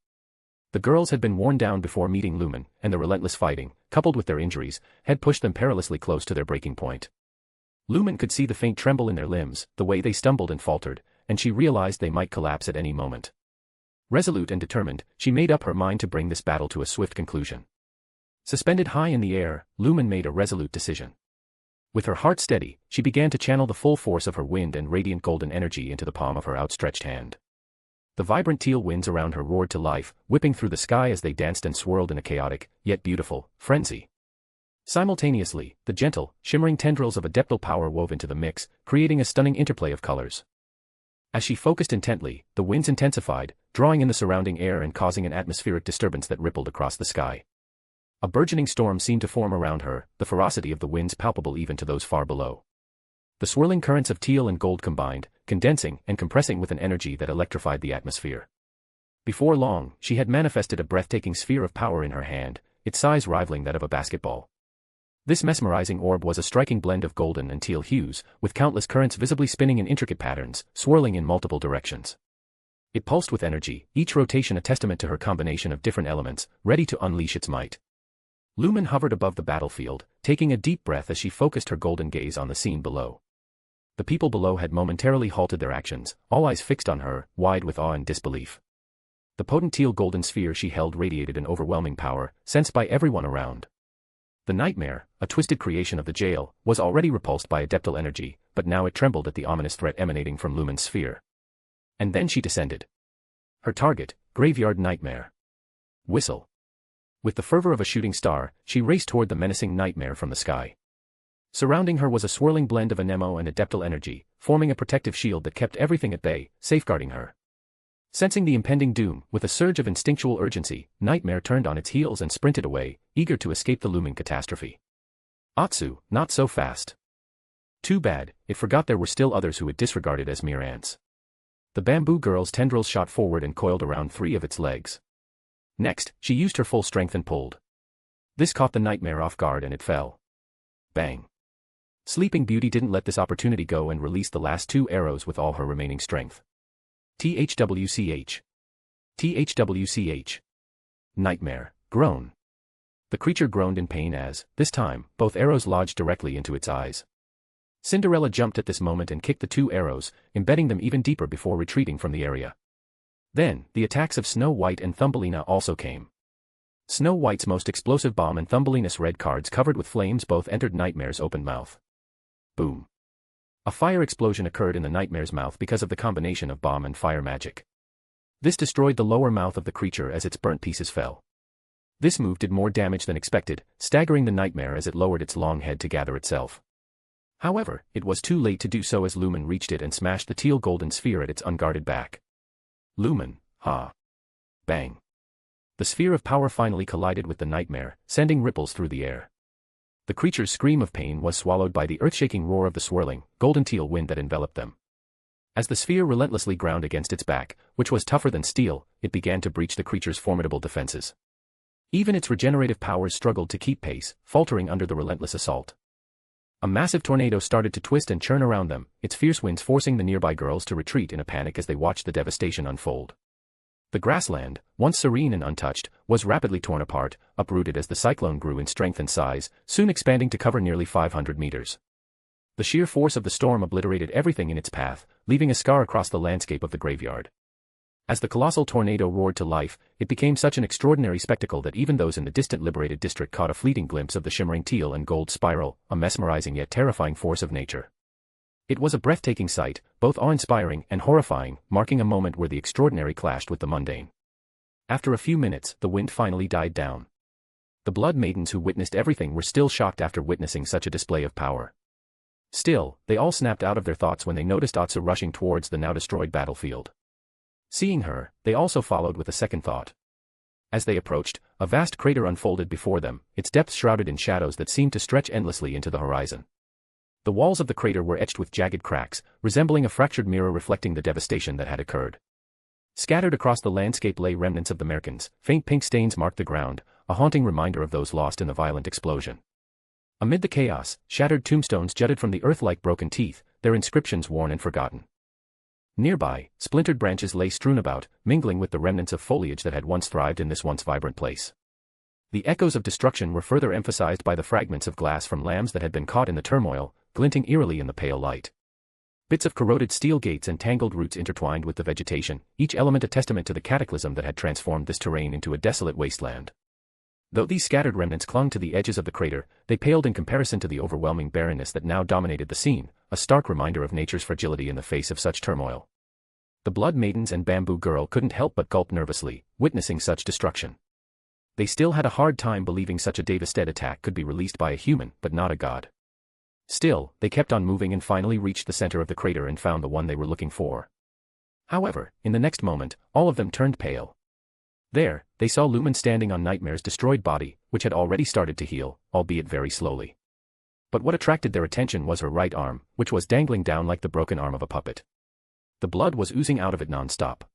The girls had been worn down before meeting Lumen, and the relentless fighting, coupled with their injuries, had pushed them perilously close to their breaking point. Lumen could see the faint tremble in their limbs, the way they stumbled and faltered, and she realized they might collapse at any moment. Resolute and determined, she made up her mind to bring this battle to a swift conclusion. Suspended high in the air, Lumen made a resolute decision. With her heart steady, she began to channel the full force of her wind and radiant golden energy into the palm of her outstretched hand. The vibrant teal winds around her roared to life, whipping through the sky as they danced and swirled in a chaotic, yet beautiful, frenzy. Simultaneously, the gentle, shimmering tendrils of adeptal power wove into the mix, creating a stunning interplay of colors. As she focused intently, the winds intensified, drawing in the surrounding air and causing an atmospheric disturbance that rippled across the sky. A burgeoning storm seemed to form around her, the ferocity of the winds palpable even to those far below. The swirling currents of teal and gold combined, condensing and compressing with an energy that electrified the atmosphere. Before long, she had manifested a breathtaking sphere of power in her hand, its size rivaling that of a basketball. This mesmerizing orb was a striking blend of golden and teal hues, with countless currents visibly spinning in intricate patterns, swirling in multiple directions. It pulsed with energy, each rotation a testament to her combination of different elements, ready to unleash its might. Lumen hovered above the battlefield, taking a deep breath as she focused her golden gaze on the scene below. The people below had momentarily halted their actions, all eyes fixed on her, wide with awe and disbelief. The potent teal golden sphere she held radiated an overwhelming power, sensed by everyone around. The nightmare, a twisted creation of the jail, was already repulsed by adeptal energy, but now it trembled at the ominous threat emanating from Lumen's sphere. And then she descended. Her target, Graveyard Nightmare. Whistle. With the fervor of a shooting star, she raced toward the menacing nightmare from the sky. Surrounding her was a swirling blend of anemo and adeptal energy, forming a protective shield that kept everything at bay, safeguarding her. Sensing the impending doom, with a surge of instinctual urgency, Nightmare turned on its heels and sprinted away, eager to escape the looming catastrophe. Atsu, not so fast. Too bad, it forgot there were still others who it disregarded as mere ants. The bamboo girl's tendrils shot forward and coiled around 3 of its legs. Next, she used her full strength and pulled. This caught the Nightmare off guard and it fell. Bang. Sleeping Beauty didn't let this opportunity go and released the last 2 arrows with all her remaining strength. THWCH. THWCH. Nightmare, groan. The creature groaned in pain as, this time, both arrows lodged directly into its eyes. Cinderella jumped at this moment and kicked the 2 arrows, embedding them even deeper before retreating from the area. Then, the attacks of Snow White and Thumbelina also came. Snow White's most explosive bomb and Thumbelina's red cards covered with flames both entered Nightmare's open mouth. Boom. A fire explosion occurred in the Nightmare's mouth because of the combination of bomb and fire magic. This destroyed the lower mouth of the creature as its burnt pieces fell. This move did more damage than expected, staggering the Nightmare as it lowered its long head to gather itself. However, it was too late to do so as Lumen reached it and smashed the teal golden sphere at its unguarded back. Lumen, ha. Bang. The sphere of power finally collided with the Nightmare, sending ripples through the air. The creature's scream of pain was swallowed by the earth-shaking roar of the swirling, golden-teal wind that enveloped them. As the sphere relentlessly ground against its back, which was tougher than steel, it began to breach the creature's formidable defenses. Even its regenerative powers struggled to keep pace, faltering under the relentless assault. A massive tornado started to twist and churn around them, its fierce winds forcing the nearby girls to retreat in a panic as they watched the devastation unfold. The grassland, once serene and untouched, was rapidly torn apart, uprooted as the cyclone grew in strength and size, soon expanding to cover nearly 500 meters. The sheer force of the storm obliterated everything in its path, leaving a scar across the landscape of the graveyard. As the colossal tornado roared to life, it became such an extraordinary spectacle that even those in the distant liberated district caught a fleeting glimpse of the shimmering teal and gold spiral, a mesmerizing yet terrifying force of nature. It was a breathtaking sight, both awe-inspiring and horrifying, marking a moment where the extraordinary clashed with the mundane. After a few minutes, the wind finally died down. The Blood Maidens who witnessed everything were still shocked after witnessing such a display of power. Still, they all snapped out of their thoughts when they noticed Atsu rushing towards the now destroyed battlefield. Seeing her, they also followed with a second thought. As they approached, a vast crater unfolded before them, its depths shrouded in shadows that seemed to stretch endlessly into the horizon. The walls of the crater were etched with jagged cracks, resembling a fractured mirror reflecting the devastation that had occurred. Scattered across the landscape lay remnants of the Merkins, faint pink stains marked the ground, a haunting reminder of those lost in the violent explosion. Amid the chaos, shattered tombstones jutted from the earth like broken teeth, their inscriptions worn and forgotten. Nearby, splintered branches lay strewn about, mingling with the remnants of foliage that had once thrived in this once vibrant place. The echoes of destruction were further emphasized by the fragments of glass from lamps that had been caught in the turmoil, glinting eerily in the pale light. Bits of corroded steel gates and tangled roots intertwined with the vegetation, each element a testament to the cataclysm that had transformed this terrain into a desolate wasteland. Though these scattered remnants clung to the edges of the crater, they paled in comparison to the overwhelming barrenness that now dominated the scene, a stark reminder of nature's fragility in the face of such turmoil. The Blood Maidens and Bamboo Girl couldn't help but gulp nervously, witnessing such destruction. They still had a hard time believing such a devastating attack could be released by a human, but not a god. Still, they kept on moving and finally reached the center of the crater and found the one they were looking for. However, in the next moment, all of them turned pale. There, they saw Lumen standing on Nightmare's destroyed body, which had already started to heal, albeit very slowly. But what attracted their attention was her right arm, which was dangling down like the broken arm of a puppet. The blood was oozing out of it non-stop.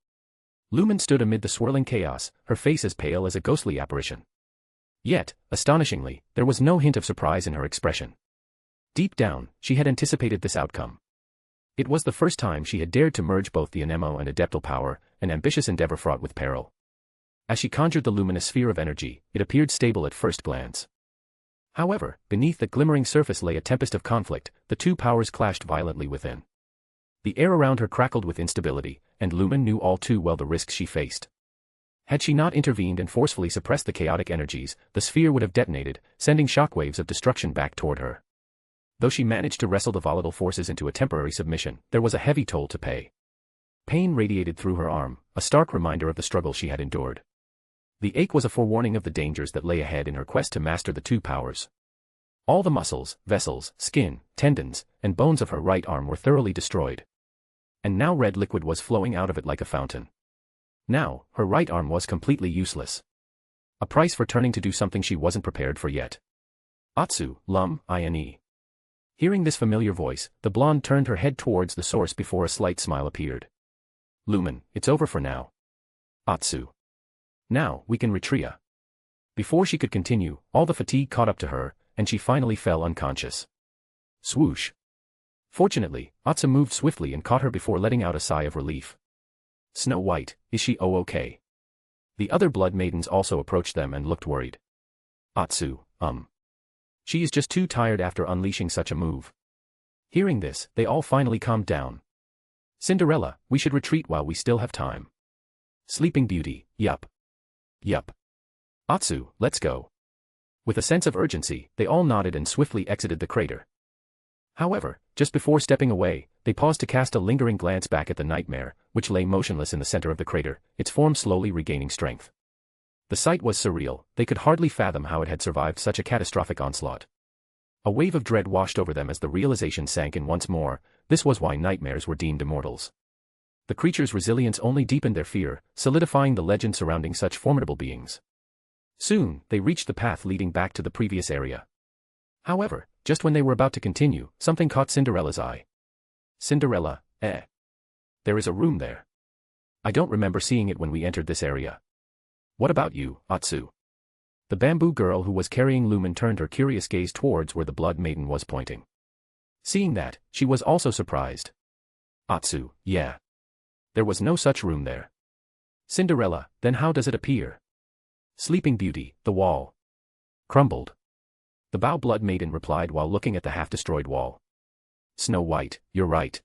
Lumen stood amid the swirling chaos, her face as pale as a ghostly apparition. Yet, astonishingly, there was no hint of surprise in her expression. Deep down, she had anticipated this outcome. It was the first time she had dared to merge both the Anemo and Adeptal power, an ambitious endeavor fraught with peril. As she conjured the luminous sphere of energy, it appeared stable at first glance. However, beneath the glimmering surface lay a tempest of conflict, the two powers clashed violently within. The air around her crackled with instability, and Lumen knew all too well the risks she faced. Had she not intervened and forcefully suppressed the chaotic energies, the sphere would have detonated, sending shockwaves of destruction back toward her. Though she managed to wrestle the volatile forces into a temporary submission, there was a heavy toll to pay. Pain radiated through her arm, a stark reminder of the struggle she had endured. The ache was a forewarning of the dangers that lay ahead in her quest to master the two powers. All the muscles, vessels, skin, tendons, and bones of her right arm were thoroughly destroyed. And now red liquid was flowing out of it like a fountain. Now, her right arm was completely useless. A price for turning to do something she wasn't prepared for yet. Atsu, Lum, Ine. Hearing this familiar voice, the blonde turned her head towards the source before a slight smile appeared. Lumen, it's over for now. Atsu. Now, we can retreat. Before she could continue, all the fatigue caught up to her, and she finally fell unconscious. Swoosh. Fortunately, Atsu moved swiftly and caught her before letting out a sigh of relief. Snow White, is she okay? The other Blood Maidens also approached them and looked worried. Atsu, She is just too tired after unleashing such a move. Hearing this, they all finally calmed down. Cinderella, we should retreat while we still have time. Sleeping Beauty, yup. Yup. Atsu, let's go. With a sense of urgency, they all nodded and swiftly exited the crater. However, just before stepping away, they paused to cast a lingering glance back at the Nightmare, which lay motionless in the center of the crater, its form slowly regaining strength. The sight was surreal, they could hardly fathom how it had survived such a catastrophic onslaught. A wave of dread washed over them as the realization sank in once more, this was why nightmares were deemed immortals. The creature's resilience only deepened their fear, solidifying the legend surrounding such formidable beings. Soon, they reached the path leading back to the previous area. However, just when they were about to continue, something caught Cinderella's eye. Cinderella, There is a room there. I don't remember seeing it when we entered this area. What about you, Atsu? The Bamboo Girl who was carrying Lumen turned her curious gaze towards where the Blood Maiden was pointing. Seeing that, she was also surprised. Atsu, yeah. There was no such room there. Cinderella, then how does it appear? Sleeping Beauty, the wall crumbled. The Bow Blood Maiden replied while looking at the half-destroyed wall. Snow White, you're right.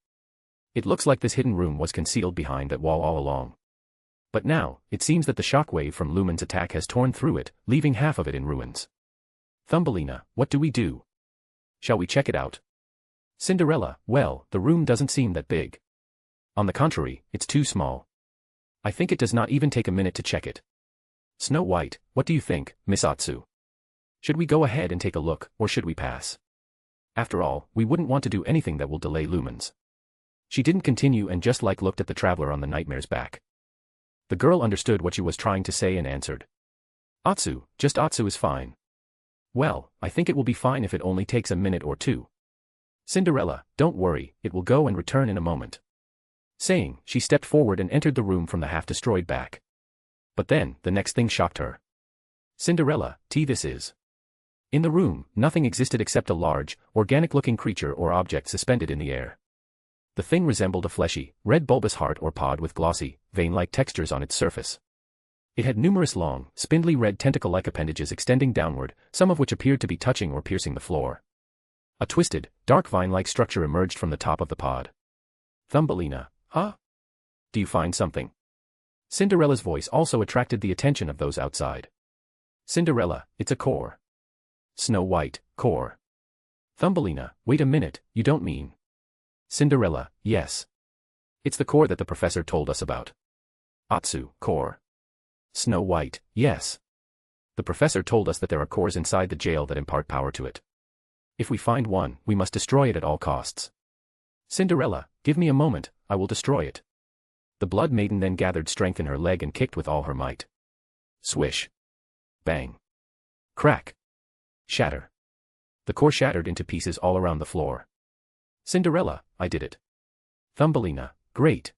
It looks like this hidden room was concealed behind that wall all along. But now, it seems that the shockwave from Lumen's attack has torn through it, leaving half of it in ruins. Thumbelina, what do we do? Shall we check it out? Cinderella, well, the room doesn't seem that big. On the contrary, it's too small. I think it does not even take a minute to check it. Snow White, what do you think, Miss Atsu? Should we go ahead and take a look, or should we pass? After all, we wouldn't want to do anything that will delay Lumens. She didn't continue and just looked at the traveler on the nightmare's back. The girl understood what she was trying to say and answered. Atsu, just Atsu is fine. Well, I think it will be fine if it only takes a minute or two. Cinderella, don't worry, it will go and return in a moment. Saying, she stepped forward and entered the room from the half-destroyed back. But then, the next thing shocked her. Cinderella, this is. In the room, nothing existed except a large, organic-looking creature or object suspended in the air. The thing resembled a fleshy, red bulbous heart or pod with glossy, vein-like textures on its surface. It had numerous long, spindly red tentacle-like appendages extending downward, some of which appeared to be touching or piercing the floor. A twisted, dark vine-like structure emerged from the top of the pod. Thumbelina, huh? Do you find something? Cinderella's voice also attracted the attention of those outside. Cinderella, it's a core. Snow White, core. Thumbelina, wait a minute, you don't mean. Cinderella, yes. It's the core that the professor told us about. Atsu, core. Snow White, yes. The professor told us that there are cores inside the jail that impart power to it. If we find one, we must destroy it at all costs. Cinderella, give me a moment, I will destroy it. The Blood Maiden then gathered strength in her leg and kicked with all her might. Swish. Bang. Crack. Shatter. The core shattered into pieces all around the floor. Cinderella, I did it. Thumbelina, great.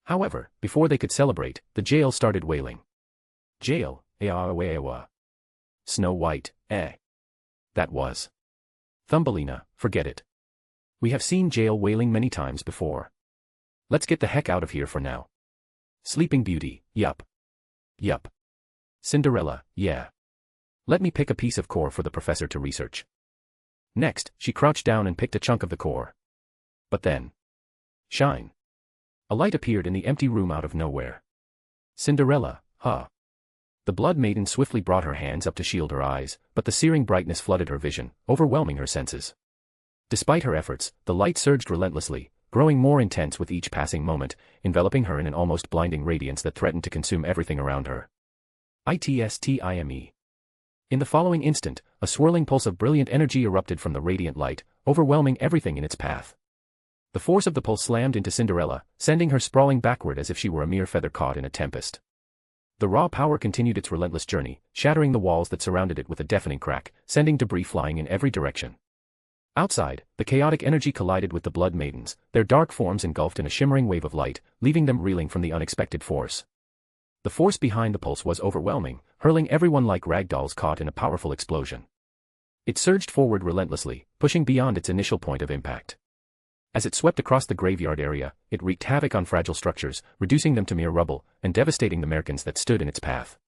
However, before they could celebrate, the jail started wailing. Jail, eawawa. Snow White, eh. That was. Thumbelina, forget it. We have seen jail wailing many times before. Let's get the heck out of here for now. Sleeping Beauty, yup. Yup. Cinderella, yeah. Let me pick a piece of core for the professor to research. Next, she crouched down and picked a chunk of the core. But then. Shine. A light appeared in the empty room out of nowhere. Cinderella, huh? The Blood Maiden swiftly brought her hands up to shield her eyes, but the searing brightness flooded her vision, overwhelming her senses. Despite her efforts, the light surged relentlessly, growing more intense with each passing moment, enveloping her in an almost blinding radiance that threatened to consume everything around her. Itstime. In the following instant, a swirling pulse of brilliant energy erupted from the radiant light, overwhelming everything in its path. The force of the pulse slammed into Cinderella, sending her sprawling backward as if she were a mere feather caught in a tempest. The raw power continued its relentless journey, shattering the walls that surrounded it with a deafening crack, sending debris flying in every direction. Outside, the chaotic energy collided with the Blood Maidens, their dark forms engulfed in a shimmering wave of light, leaving them reeling from the unexpected force. The force behind the pulse was overwhelming, hurling everyone like ragdolls caught in a powerful explosion. It surged forward relentlessly, pushing beyond its initial point of impact. As it swept across the graveyard area, it wreaked havoc on fragile structures, reducing them to mere rubble, and devastating the Merkins that stood in its path.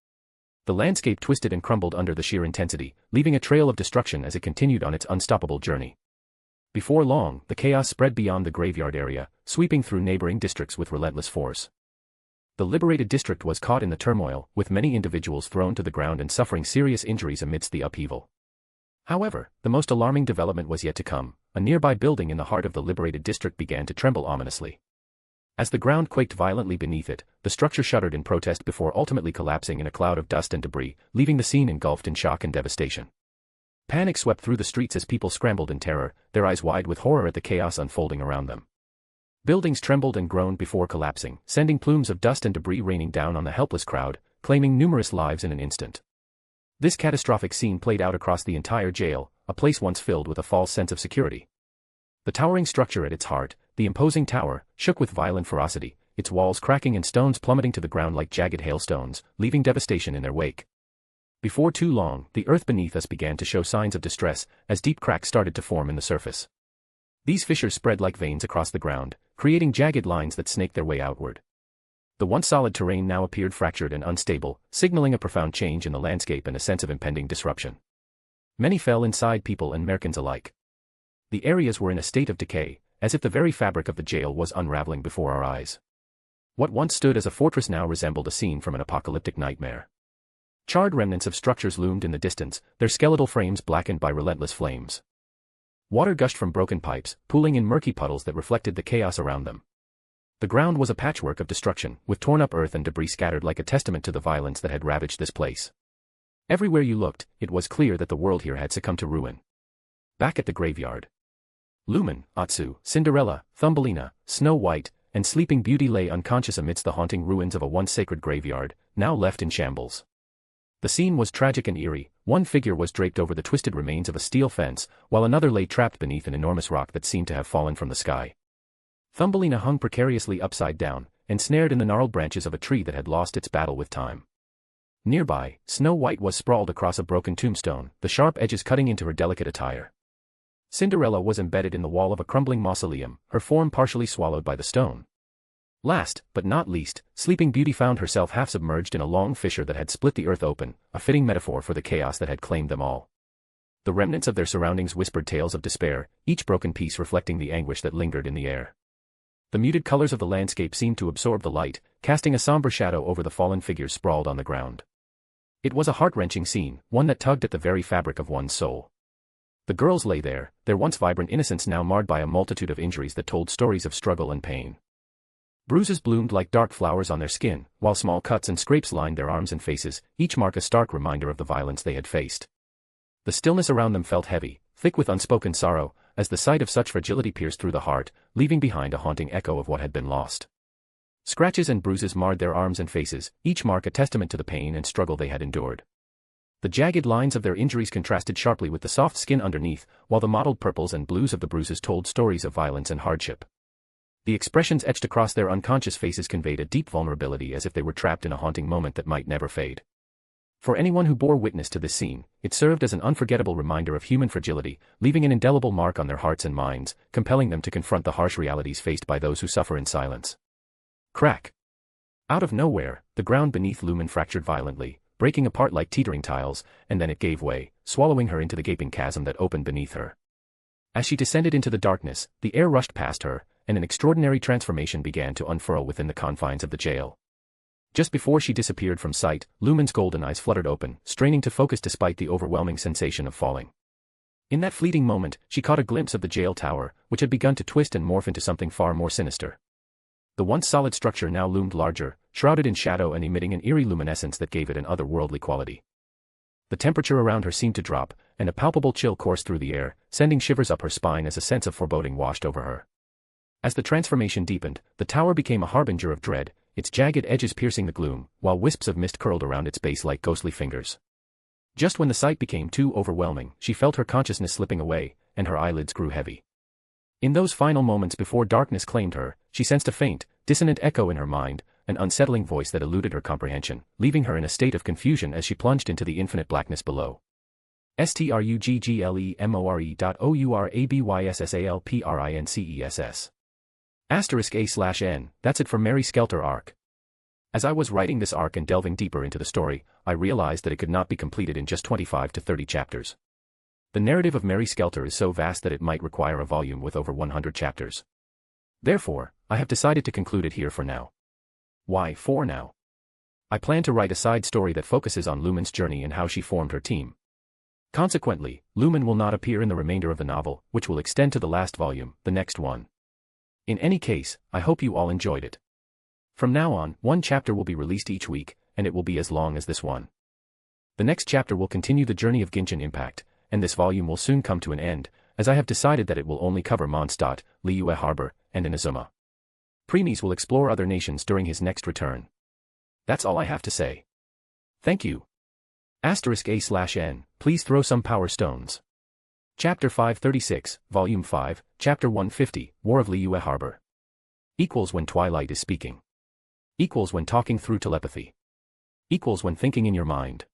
The landscape twisted and crumbled under the sheer intensity, leaving a trail of destruction as it continued on its unstoppable journey. Before long, the chaos spread beyond the graveyard area, sweeping through neighboring districts with relentless force. The liberated district was caught in the turmoil, with many individuals thrown to the ground and suffering serious injuries amidst the upheaval. However, the most alarming development was yet to come. A nearby building in the heart of the liberated district began to tremble ominously. As the ground quaked violently beneath it, the structure shuddered in protest before ultimately collapsing in a cloud of dust and debris, leaving the scene engulfed in shock and devastation. Panic swept through the streets as people scrambled in terror, their eyes wide with horror at the chaos unfolding around them. Buildings trembled and groaned before collapsing, sending plumes of dust and debris raining down on the helpless crowd, claiming numerous lives in an instant. This catastrophic scene played out across the entire jail, a place once filled with a false sense of security. The towering structure at its heart, the imposing tower, shook with violent ferocity, its walls cracking and stones plummeting to the ground like jagged hailstones, leaving devastation in their wake. Before too long, the earth beneath us began to show signs of distress, as deep cracks started to form in the surface. These fissures spread like veins across the ground, creating jagged lines that snaked their way outward. The once solid terrain now appeared fractured and unstable, signaling a profound change in the landscape and a sense of impending disruption. Many fell inside, people and Merkins alike. The areas were in a state of decay, as if the very fabric of the jail was unraveling before our eyes. What once stood as a fortress now resembled a scene from an apocalyptic nightmare. Charred remnants of structures loomed in the distance, their skeletal frames blackened by relentless flames. Water gushed from broken pipes, pooling in murky puddles that reflected the chaos around them. The ground was a patchwork of destruction, with torn-up earth and debris scattered like a testament to the violence that had ravaged this place. Everywhere you looked, it was clear that the world here had succumbed to ruin. Back at the graveyard, Lumen, Atsu, Cinderella, Thumbelina, Snow White, and Sleeping Beauty lay unconscious amidst the haunting ruins of a once sacred graveyard, now left in shambles. The scene was tragic and eerie. One figure was draped over the twisted remains of a steel fence, while another lay trapped beneath an enormous rock that seemed to have fallen from the sky. Thumbelina hung precariously upside down, ensnared in the gnarled branches of a tree that had lost its battle with time. Nearby, Snow White was sprawled across a broken tombstone, the sharp edges cutting into her delicate attire. Cinderella was embedded in the wall of a crumbling mausoleum, her form partially swallowed by the stone. Last, but not least, Sleeping Beauty found herself half submerged in a long fissure that had split the earth open, a fitting metaphor for the chaos that had claimed them all. The remnants of their surroundings whispered tales of despair, each broken piece reflecting the anguish that lingered in the air. The muted colors of the landscape seemed to absorb the light, casting a somber shadow over the fallen figures sprawled on the ground. It was a heart-wrenching scene, one that tugged at the very fabric of one's soul. The girls lay there, their once vibrant innocence now marred by a multitude of injuries that told stories of struggle and pain. Bruises bloomed like dark flowers on their skin, while small cuts and scrapes lined their arms and faces, each mark a stark reminder of the violence they had faced. The stillness around them felt heavy, thick with unspoken sorrow, as the sight of such fragility pierced through the heart, leaving behind a haunting echo of what had been lost. Scratches and bruises marred their arms and faces, each mark a testament to the pain and struggle they had endured. The jagged lines of their injuries contrasted sharply with the soft skin underneath, while the mottled purples and blues of the bruises told stories of violence and hardship. The expressions etched across their unconscious faces conveyed a deep vulnerability, as if they were trapped in a haunting moment that might never fade. For anyone who bore witness to this scene, it served as an unforgettable reminder of human fragility, leaving an indelible mark on their hearts and minds, compelling them to confront the harsh realities faced by those who suffer in silence. Crack! Out of nowhere, the ground beneath Lumen fractured violently, breaking apart like teetering tiles, and then it gave way, swallowing her into the gaping chasm that opened beneath her. As she descended into the darkness, the air rushed past her, and an extraordinary transformation began to unfurl within the confines of the jail. Just before she disappeared from sight, Lumen's golden eyes fluttered open, straining to focus despite the overwhelming sensation of falling. In that fleeting moment, she caught a glimpse of the jail tower, which had begun to twist and morph into something far more sinister. The once solid structure now loomed larger, shrouded in shadow and emitting an eerie luminescence that gave it an otherworldly quality. The temperature around her seemed to drop, and a palpable chill coursed through the air, sending shivers up her spine as a sense of foreboding washed over her. As the transformation deepened, the tower became a harbinger of dread, its jagged edges piercing the gloom, while wisps of mist curled around its base like ghostly fingers. Just when the sight became too overwhelming, she felt her consciousness slipping away, and her eyelids grew heavy. In those final moments before darkness claimed her, she sensed a faint, dissonant echo in her mind, an unsettling voice that eluded her comprehension, leaving her in a state of confusion as she plunged into the infinite blackness below. Strugglemore.ourabyssalprinces. *A/N, that's it for Mary Skelter arc. As I was writing this arc and delving deeper into the story, I realized that it could not be completed in just 25 to 30 chapters. The narrative of Mary Skelter is so vast that it might require a volume with over 100 chapters. Therefore, I have decided to conclude it here for now. Why for now? I plan to write a side story that focuses on Lumen's journey and how she formed her team. Consequently, Lumen will not appear in the remainder of the novel, which will extend to the last volume, the next one. In any case, I hope you all enjoyed it. From now on, one chapter will be released each week, and it will be as long as this one. The next chapter will continue the journey of Genshin Impact, and this volume will soon come to an end, as I have decided that it will only cover Monstat, Liua Harbor, and Inazuma. Premies will explore other nations during his next return. That's all I have to say. Thank you. *A/N, please throw some power stones. Chapter 536, Volume 5, Chapter 150, War of Liua Harbor. Equals when Twilight is speaking. Equals when talking through telepathy. Equals when thinking in your mind.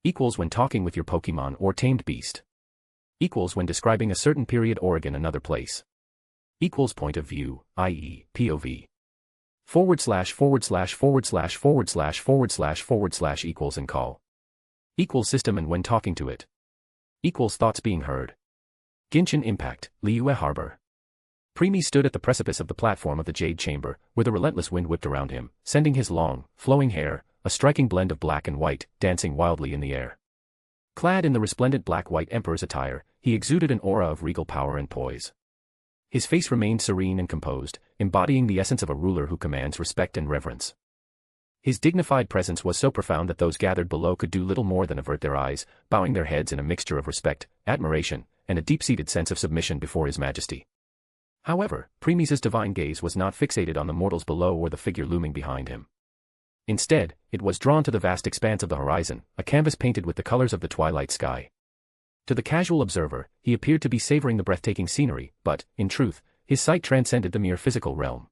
Equals when talking with your Pokemon or tamed beast. Equals when describing a certain period or again another place. Equals point of view, i.e., POV. // equals and call. Equals system and when talking to it. Equals thoughts being heard. Genshin Impact, Liua Harbor. Premi stood at the precipice of the platform of the Jade Chamber, where the relentless wind whipped around him, sending his long, flowing hair, a striking blend of black and white, dancing wildly in the air. Clad in the resplendent black-white emperor's attire, he exuded an aura of regal power and poise. His face remained serene and composed, embodying the essence of a ruler who commands respect and reverence. His dignified presence was so profound that those gathered below could do little more than avert their eyes, bowing their heads in a mixture of respect, admiration, and a deep-seated sense of submission before his majesty. However, Premi's divine gaze was not fixated on the mortals below or the figure looming behind him. Instead, it was drawn to the vast expanse of the horizon, a canvas painted with the colors of the twilight sky. To the casual observer, he appeared to be savoring the breathtaking scenery, but, in truth, his sight transcended the mere physical realm.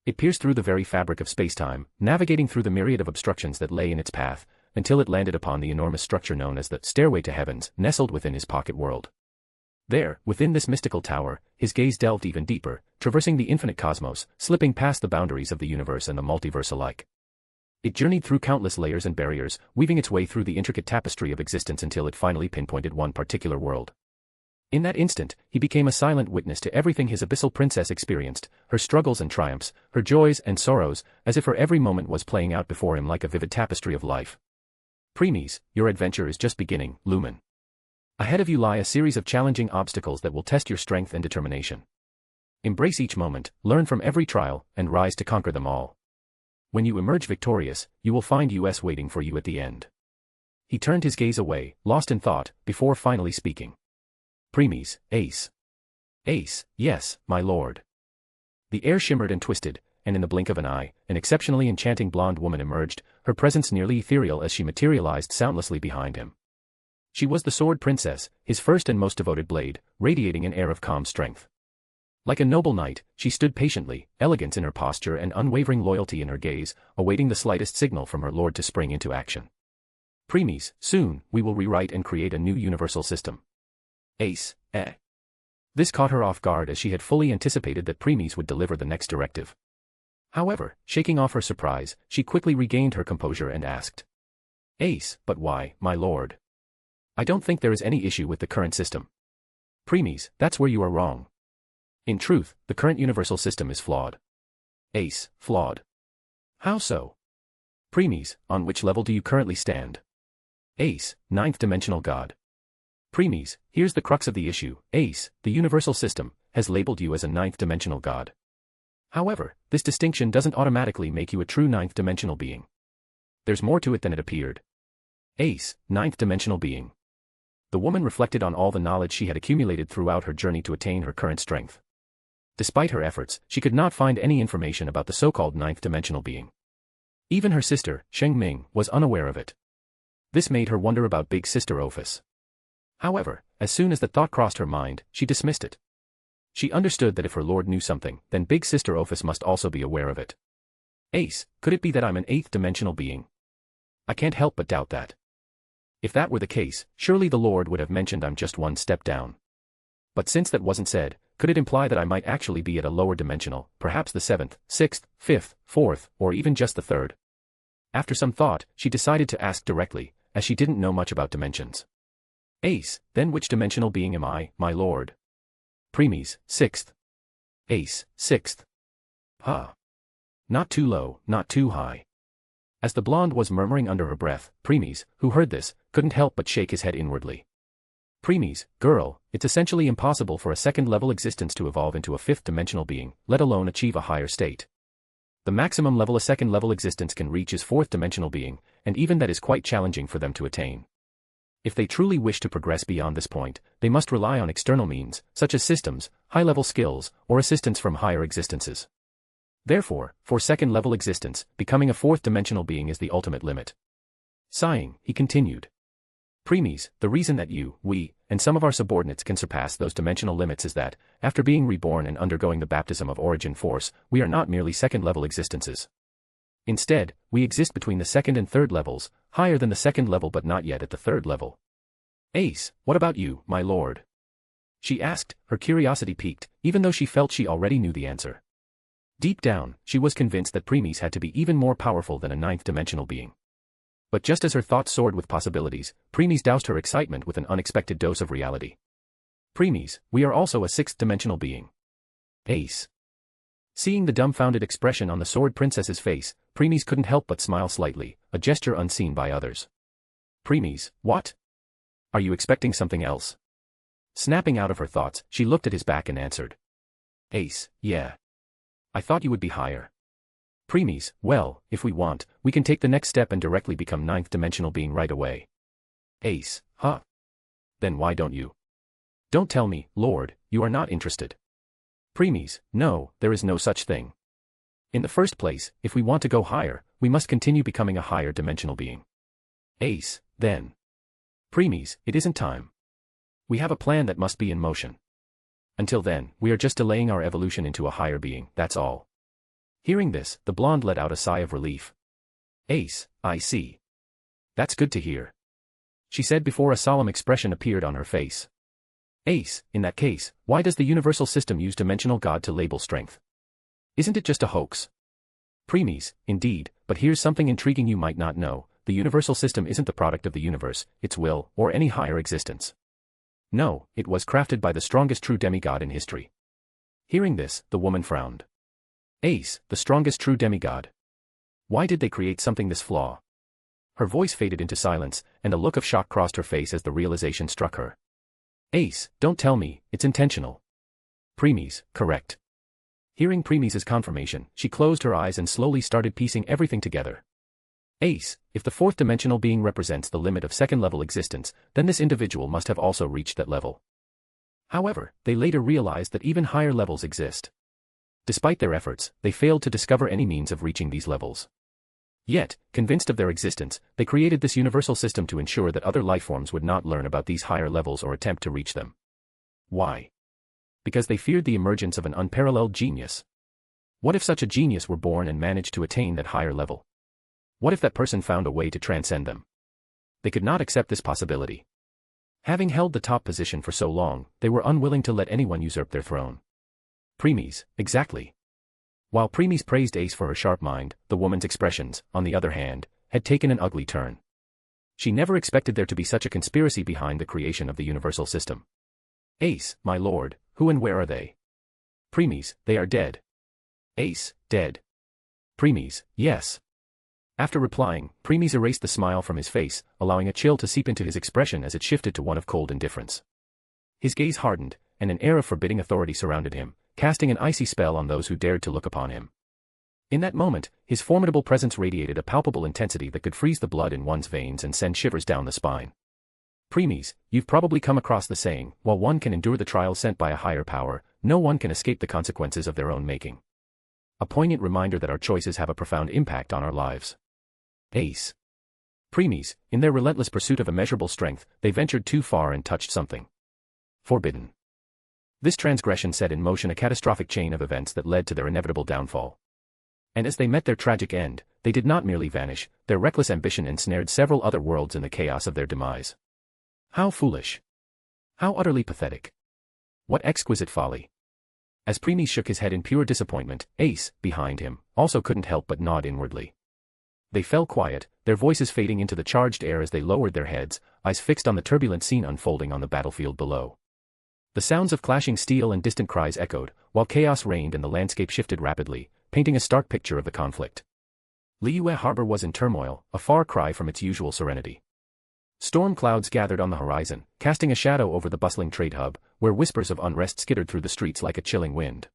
It pierced through the very fabric of space-time, navigating through the myriad of obstructions that lay in its path, until it landed upon the enormous structure known as the Stairway to Heavens, nestled within his pocket world. There, within this mystical tower, his gaze delved even deeper, traversing the infinite cosmos, slipping past the boundaries of the universe and the multiverse alike. It journeyed through countless layers and barriers, weaving its way through the intricate tapestry of existence until it finally pinpointed one particular world. In that instant, he became a silent witness to everything his abyssal princess experienced, her struggles and triumphs, her joys and sorrows, as if her every moment was playing out before him like a vivid tapestry of life. Premies, your adventure is just beginning, Lumen. Ahead of you lie a series of challenging obstacles that will test your strength and determination. Embrace each moment, learn from every trial, and rise to conquer them all. When you emerge victorious, you will find us waiting for you at the end. He turned his gaze away, lost in thought, before finally speaking. Premies, Ace. Ace, yes, my lord. The air shimmered and twisted, and in the blink of an eye, an exceptionally enchanting blonde woman emerged, her presence nearly ethereal as she materialized soundlessly behind him. She was the Sword Princess, his first and most devoted blade, radiating an air of calm strength. Like a noble knight, she stood patiently, elegance in her posture and unwavering loyalty in her gaze, awaiting the slightest signal from her lord to spring into action. Premies, soon, we will rewrite and create a new universal system. Ace, eh. This caught her off guard as she had fully anticipated that Premies would deliver the next directive. However, shaking off her surprise, she quickly regained her composure and asked. Ace, but why, my lord? I don't think there is any issue with the current system. Premies, that's where you are wrong. In truth, the current universal system is flawed. Ace, flawed. How so? Premies, on which level do you currently stand? Ace, 9th dimensional god. Premies, here's the crux of the issue. Ace, the universal system, has labeled you as a 9th dimensional god. However, this distinction doesn't automatically make you a true 9th dimensional being. There's more to it than it appeared. Ace, 9th dimensional being. The woman reflected on all the knowledge she had accumulated throughout her journey to attain her current strength. Despite her efforts, she could not find any information about the so-called 9th dimensional being. Even her sister, Sheng Ming, was unaware of it. This made her wonder about big sister Ophis. However, as soon as the thought crossed her mind, she dismissed it. She understood that if her lord knew something, then big sister Ophis must also be aware of it. Ace, could it be that I'm an 8th dimensional being? I can't help but doubt that. If that were the case, surely the lord would have mentioned I'm just one step down. But since that wasn't said, could it imply that I might actually be at a lower dimensional, perhaps the 7th, 6th, 5th, 4th, or even just the 3rd? After some thought, she decided to ask directly, as she didn't know much about dimensions. Ace, then which dimensional being am I, my lord? Premies, 6th. Ace, 6th. Huh. Not too low, not too high. As the blonde was murmuring under her breath, Premies, who heard this, couldn't help but shake his head inwardly. Premies, girl, it's essentially impossible for a second-level existence to evolve into a 5th dimensional being, let alone achieve a higher state. The maximum level a second-level existence can reach is 4th dimensional being, and even that is quite challenging for them to attain. If they truly wish to progress beyond this point, they must rely on external means, such as systems, high-level skills, or assistance from higher existences. Therefore, for second-level existence, becoming a 4th dimensional being is the ultimate limit. Sighing, he continued. Premies, the reason that we, and some of our subordinates can surpass those dimensional limits is that, after being reborn and undergoing the baptism of origin force, we are not merely second-level existences. Instead, we exist between the 2nd and 3rd levels, higher than the 2nd level but not yet at the 3rd level. Ace, what about you, my lord? She asked, her curiosity piqued, even though she felt she already knew the answer. Deep down, she was convinced that Premies had to be even more powerful than a 9th dimensional being. But just as her thoughts soared with possibilities, Premies doused her excitement with an unexpected dose of reality. Premies, we are also a 6th dimensional being. Ace. Seeing the dumbfounded expression on the sword princess's face, Premies couldn't help but smile slightly, a gesture unseen by others. Premies, what? Are you expecting something else? Snapping out of her thoughts, she looked at his back and answered. Ace, yeah. I thought you would be higher. Premies, well, if we want, we can take the next step and directly become ninth-dimensional being right away. Ace, huh? Then why don't you? Don't tell me, Lord, you are not interested. Premies, no, there is no such thing. In the first place, if we want to go higher, we must continue becoming a higher dimensional being. Ace, then. Premies, it isn't time. We have a plan that must be in motion. Until then, we are just delaying our evolution into a higher being, that's all. Hearing this, the blonde let out a sigh of relief. Ace, I see. That's good to hear. She said before a solemn expression appeared on her face. Ace, in that case, why does the universal system use dimensional God to label strength? Isn't it just a hoax? Premies, indeed, but here's something intriguing you might not know. The universal system isn't the product of the universe, its will, or any higher existence. No, it was crafted by the strongest true demigod in history. Hearing this, the woman frowned. Ace, the strongest true demigod. Why did they create something this flaw? Her voice faded into silence, and a look of shock crossed her face as the realization struck her. Ace, don't tell me, it's intentional. Premies, correct. Hearing Premies' confirmation, she closed her eyes and slowly started piecing everything together. Ace, if the fourth-dimensional being represents the limit of second-level existence, then this individual must have also reached that level. However, they later realized that even higher levels exist. Despite their efforts, they failed to discover any means of reaching these levels. Yet, convinced of their existence, they created this universal system to ensure that other lifeforms would not learn about these higher levels or attempt to reach them. Why? Because they feared the emergence of an unparalleled genius. What if such a genius were born and managed to attain that higher level? What if that person found a way to transcend them? They could not accept this possibility. Having held the top position for so long, they were unwilling to let anyone usurp their throne. Premies, exactly. While Premies praised Ace for her sharp mind, the woman's expressions, on the other hand, had taken an ugly turn. She never expected there to be such a conspiracy behind the creation of the universal system. Ace, my lord, who and where are they? Premies, they are dead. Ace, dead. Premies, yes. After replying, Premies erased the smile from his face, allowing a chill to seep into his expression as it shifted to one of cold indifference. His gaze hardened, and an air of forbidding authority surrounded him, casting an icy spell on those who dared to look upon him. In that moment, his formidable presence radiated a palpable intensity that could freeze the blood in one's veins and send shivers down the spine. Premies, you've probably come across the saying, while one can endure the trials sent by a higher power, no one can escape the consequences of their own making. A poignant reminder that our choices have a profound impact on our lives. Ace. Premies, in their relentless pursuit of immeasurable strength, they ventured too far and touched something forbidden. This transgression set in motion a catastrophic chain of events that led to their inevitable downfall. And as they met their tragic end, they did not merely vanish, their reckless ambition ensnared several other worlds in the chaos of their demise. How foolish. How utterly pathetic. What exquisite folly. As Premies shook his head in pure disappointment, Ace, behind him, also couldn't help but nod inwardly. They fell quiet, their voices fading into the charged air as they lowered their heads, eyes fixed on the turbulent scene unfolding on the battlefield below. The sounds of clashing steel and distant cries echoed, while chaos reigned and the landscape shifted rapidly, painting a stark picture of the conflict. Liua Harbor was in turmoil, a far cry from its usual serenity. Storm clouds gathered on the horizon, casting a shadow over the bustling trade hub, where whispers of unrest skittered through the streets like a chilling wind.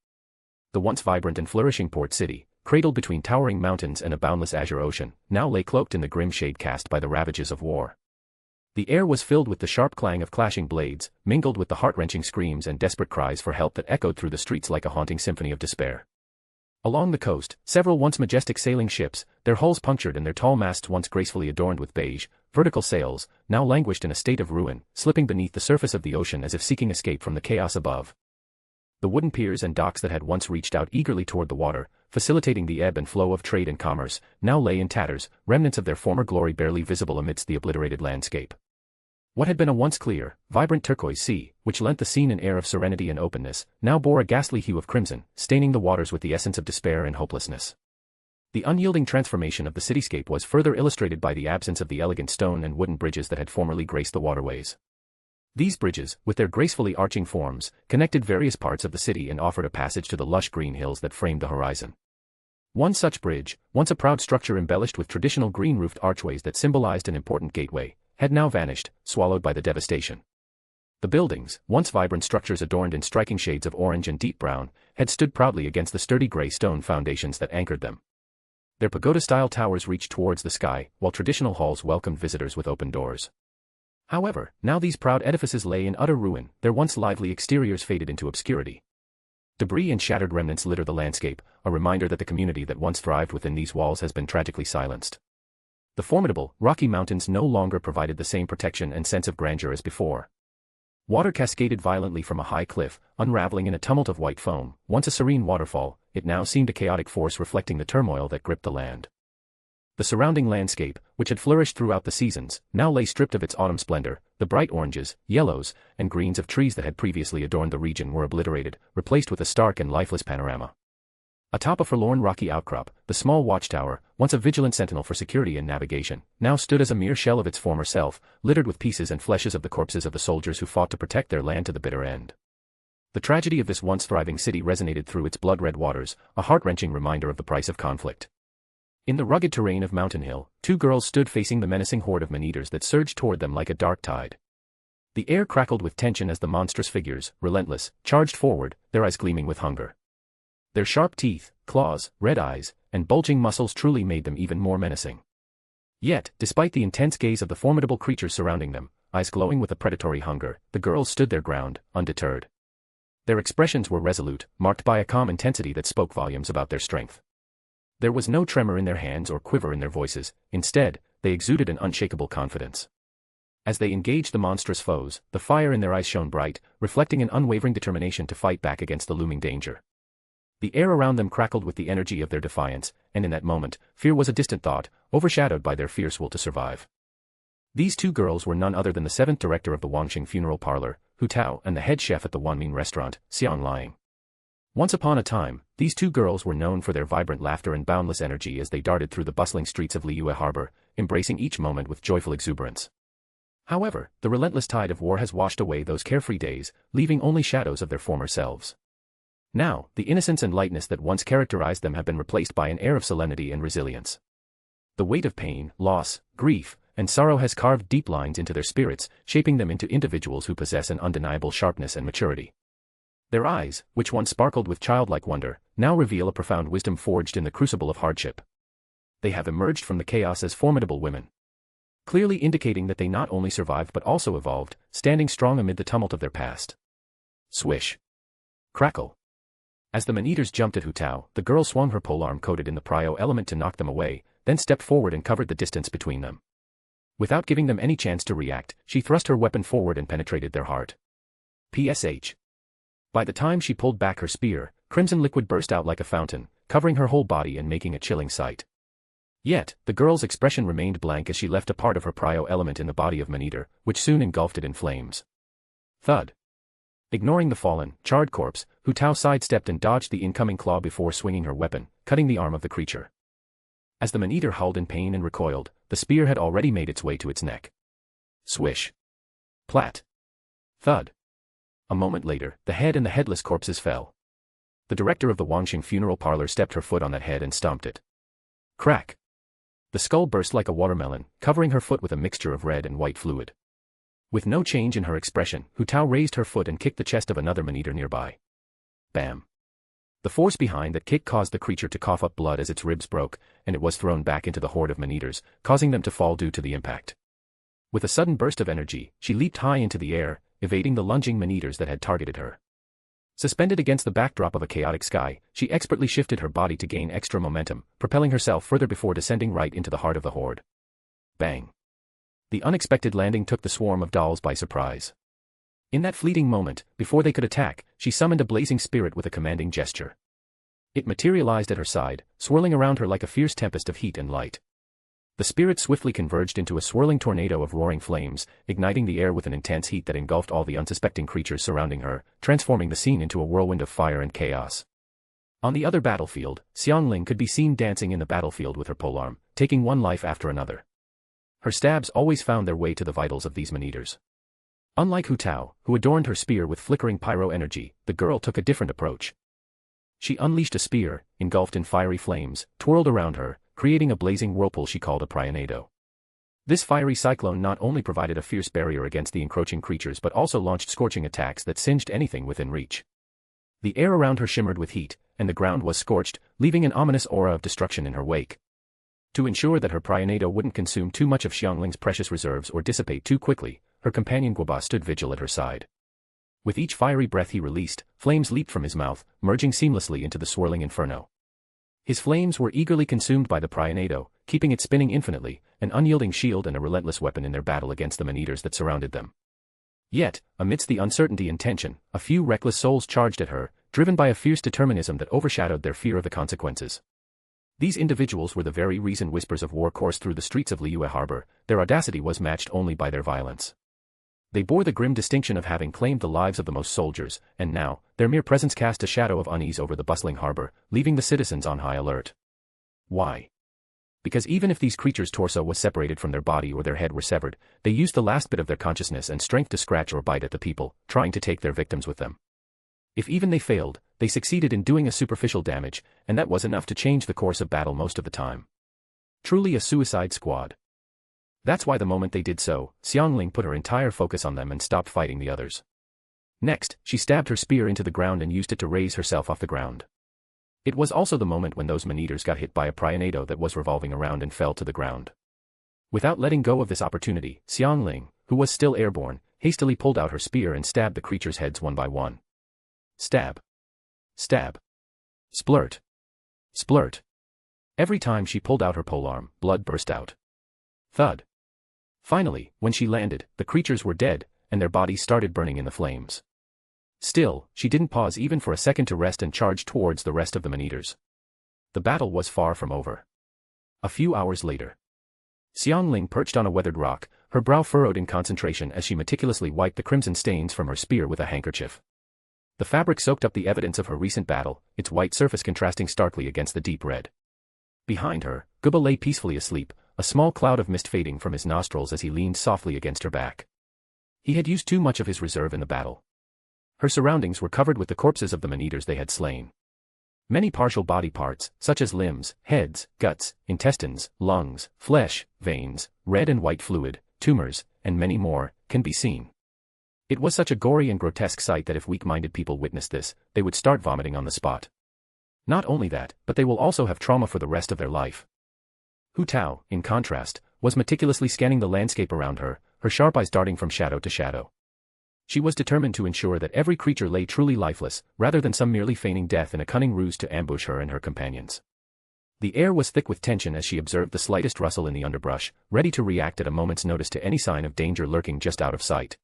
The once vibrant and flourishing port city, cradled between towering mountains and a boundless azure ocean, now lay cloaked in the grim shade cast by the ravages of war. The air was filled with the sharp clang of clashing blades, mingled with the heart-wrenching screams and desperate cries for help that echoed through the streets like a haunting symphony of despair. Along the coast, several once majestic sailing ships, their hulls punctured and their tall masts once gracefully adorned with beige, vertical sails, now languished in a state of ruin, slipping beneath the surface of the ocean as if seeking escape from the chaos above. The wooden piers and docks that had once reached out eagerly toward the water, facilitating the ebb and flow of trade and commerce, now lay in tatters, remnants of their former glory barely visible amidst the obliterated landscape. What had been a once clear, vibrant turquoise sea, which lent the scene an air of serenity and openness, now bore a ghastly hue of crimson, staining the waters with the essence of despair and hopelessness. The unyielding transformation of the cityscape was further illustrated by the absence of the elegant stone and wooden bridges that had formerly graced the waterways. These bridges, with their gracefully arching forms, connected various parts of the city and offered a passage to the lush green hills that framed the horizon. One such bridge, once a proud structure embellished with traditional green-roofed archways that symbolized an important gateway, had now vanished, swallowed by the devastation. The buildings, once vibrant structures adorned in striking shades of orange and deep brown, had stood proudly against the sturdy gray stone foundations that anchored them. Their pagoda-style towers reached towards the sky, while traditional halls welcomed visitors with open doors. However, now these proud edifices lay in utter ruin, their once lively exteriors faded into obscurity. Debris and shattered remnants litter the landscape, a reminder that the community that once thrived within these walls has been tragically silenced. The formidable, rocky mountains no longer provided the same protection and sense of grandeur as before. Water cascaded violently from a high cliff, unraveling in a tumult of white foam. Once a serene waterfall, it now seemed a chaotic force reflecting the turmoil that gripped the land. The surrounding landscape, which had flourished throughout the seasons, now lay stripped of its autumn splendor. The bright oranges, yellows, and greens of trees that had previously adorned the region were obliterated, replaced with a stark and lifeless panorama. Atop a forlorn rocky outcrop, the small watchtower, once a vigilant sentinel for security and navigation, now stood as a mere shell of its former self, littered with pieces and fleshes of the corpses of the soldiers who fought to protect their land to the bitter end. The tragedy of this once thriving city resonated through its blood-red waters, a heart-wrenching reminder of the price of conflict. In the rugged terrain of Mountain Hill, two girls stood facing the menacing horde of man-eaters that surged toward them like a dark tide. The air crackled with tension as the monstrous figures, relentless, charged forward, their eyes gleaming with hunger. Their sharp teeth, claws, red eyes, and bulging muscles truly made them even more menacing. Yet, despite the intense gaze of the formidable creatures surrounding them, eyes glowing with a predatory hunger, the girls stood their ground, undeterred. Their expressions were resolute, marked by a calm intensity that spoke volumes about their strength. There was no tremor in their hands or quiver in their voices, instead, they exuded an unshakable confidence. As they engaged the monstrous foes, the fire in their eyes shone bright, reflecting an unwavering determination to fight back against the looming danger. The air around them crackled with the energy of their defiance, and in that moment, fear was a distant thought, overshadowed by their fierce will to survive. These two girls were none other than the seventh director of the Wangxing funeral parlor, Hu Tao, and the head chef at the Wanmin restaurant, Xiang Liang. Once upon a time, these two girls were known for their vibrant laughter and boundless energy as they darted through the bustling streets of Liua Harbor, embracing each moment with joyful exuberance. However, the relentless tide of war has washed away those carefree days, leaving only shadows of their former selves. Now, the innocence and lightness that once characterized them have been replaced by an air of solemnity and resilience. The weight of pain, loss, grief, and sorrow has carved deep lines into their spirits, shaping them into individuals who possess an undeniable sharpness and maturity. Their eyes, which once sparkled with childlike wonder, now reveal a profound wisdom forged in the crucible of hardship. They have emerged from the chaos as formidable women, clearly indicating that they not only survived but also evolved, standing strong amid the tumult of their past. Swish. Crackle. As the man-eaters jumped at Hu Tao, the girl swung her polearm coated in the prio element to knock them away, then stepped forward and covered the distance between them. Without giving them any chance to react, she thrust her weapon forward and penetrated their heart. PSH. By the time she pulled back her spear, crimson liquid burst out like a fountain, covering her whole body and making a chilling sight. Yet, the girl's expression remained blank as she left a part of her prio element in the body of man-eater, which soon engulfed it in flames. Thud. Ignoring the fallen, charred corpse, Hu Tao sidestepped and dodged the incoming claw before swinging her weapon, cutting the arm of the creature. As the man-eater howled in pain and recoiled, the spear had already made its way to its neck. Swish. Plat. Thud. A moment later, the head and the headless corpses fell. The director of the Wangxing funeral parlor stepped her foot on that head and stomped it. Crack. The skull burst like a watermelon, covering her foot with a mixture of red and white fluid. With no change in her expression, Hu Tao raised her foot and kicked the chest of another man-eater nearby. Bam. The force behind that kick caused the creature to cough up blood as its ribs broke, and it was thrown back into the horde of man-eaters, causing them to fall due to the impact. With a sudden burst of energy, she leaped high into the air, evading the lunging man-eaters that had targeted her. Suspended against the backdrop of a chaotic sky, she expertly shifted her body to gain extra momentum, propelling herself further before descending right into the heart of the horde. Bang. The unexpected landing took the swarm of dolls by surprise. In that fleeting moment, before they could attack, she summoned a blazing spirit with a commanding gesture. It materialized at her side, swirling around her like a fierce tempest of heat and light. The spirit swiftly converged into a swirling tornado of roaring flames, igniting the air with an intense heat that engulfed all the unsuspecting creatures surrounding her, transforming the scene into a whirlwind of fire and chaos. On the other battlefield, Xiangling could be seen dancing in the battlefield with her polearm, taking one life after another. Her stabs always found their way to the vitals of these man-eaters. Unlike Hu Tao, who adorned her spear with flickering pyro energy, the girl took a different approach. She unleashed a spear, engulfed in fiery flames, twirled around her, creating a blazing whirlpool she called a prionado. This fiery cyclone not only provided a fierce barrier against the encroaching creatures but also launched scorching attacks that singed anything within reach. The air around her shimmered with heat, and the ground was scorched, leaving an ominous aura of destruction in her wake. To ensure that her prionado wouldn't consume too much of Xiangling's precious reserves or dissipate too quickly, her companion Guoba stood vigil at her side. With each fiery breath he released, flames leaped from his mouth, merging seamlessly into the swirling inferno. His flames were eagerly consumed by the prionado, keeping it spinning infinitely, an unyielding shield and a relentless weapon in their battle against the man-eaters that surrounded them. Yet, amidst the uncertainty and tension, a few reckless souls charged at her, driven by a fierce determinism that overshadowed their fear of the consequences. These individuals were the very reason whispers of war coursed through the streets of Liua Harbor. Their audacity was matched only by their violence. They bore the grim distinction of having claimed the lives of the most soldiers, and now, their mere presence cast a shadow of unease over the bustling harbor, leaving the citizens on high alert. Why? Because even if these creatures' torso was separated from their body or their head were severed, they used the last bit of their consciousness and strength to scratch or bite at the people, trying to take their victims with them. If even they failed, they succeeded in doing a superficial damage, and that was enough to change the course of battle most of the time. Truly a suicide squad. That's why the moment they did so, Xiangling put her entire focus on them and stopped fighting the others. Next, she stabbed her spear into the ground and used it to raise herself off the ground. It was also the moment when those man-eaters got hit by a prionado that was revolving around and fell to the ground. Without letting go of this opportunity, Xiangling, who was still airborne, hastily pulled out her spear and stabbed the creatures' heads one by one. Stab. Stab. Splurt. Splurt. Every time she pulled out her polearm, blood burst out. Thud. Finally, when she landed, the creatures were dead, and their bodies started burning in the flames. Still, she didn't pause even for a second to rest and charged towards the rest of the man-eaters. The battle was far from over. A few hours later. Xiangling perched on a weathered rock, her brow furrowed in concentration as she meticulously wiped the crimson stains from her spear with a handkerchief. The fabric soaked up the evidence of her recent battle, its white surface contrasting starkly against the deep red. Behind her, Guoba lay peacefully asleep, a small cloud of mist fading from his nostrils as he leaned softly against her back. He had used too much of his reserve in the battle. Her surroundings were covered with the corpses of the man-eaters they had slain. Many partial body parts, such as limbs, heads, guts, intestines, lungs, flesh, veins, red and white fluid, tumors, and many more, can be seen. It was such a gory and grotesque sight that if weak-minded people witnessed this, they would start vomiting on the spot. Not only that, but they will also have trauma for the rest of their life. Hu Tao, in contrast, was meticulously scanning the landscape around her, her sharp eyes darting from shadow to shadow. She was determined to ensure that every creature lay truly lifeless, rather than some merely feigning death in a cunning ruse to ambush her and her companions. The air was thick with tension as she observed the slightest rustle in the underbrush, ready to react at a moment's notice to any sign of danger lurking just out of sight.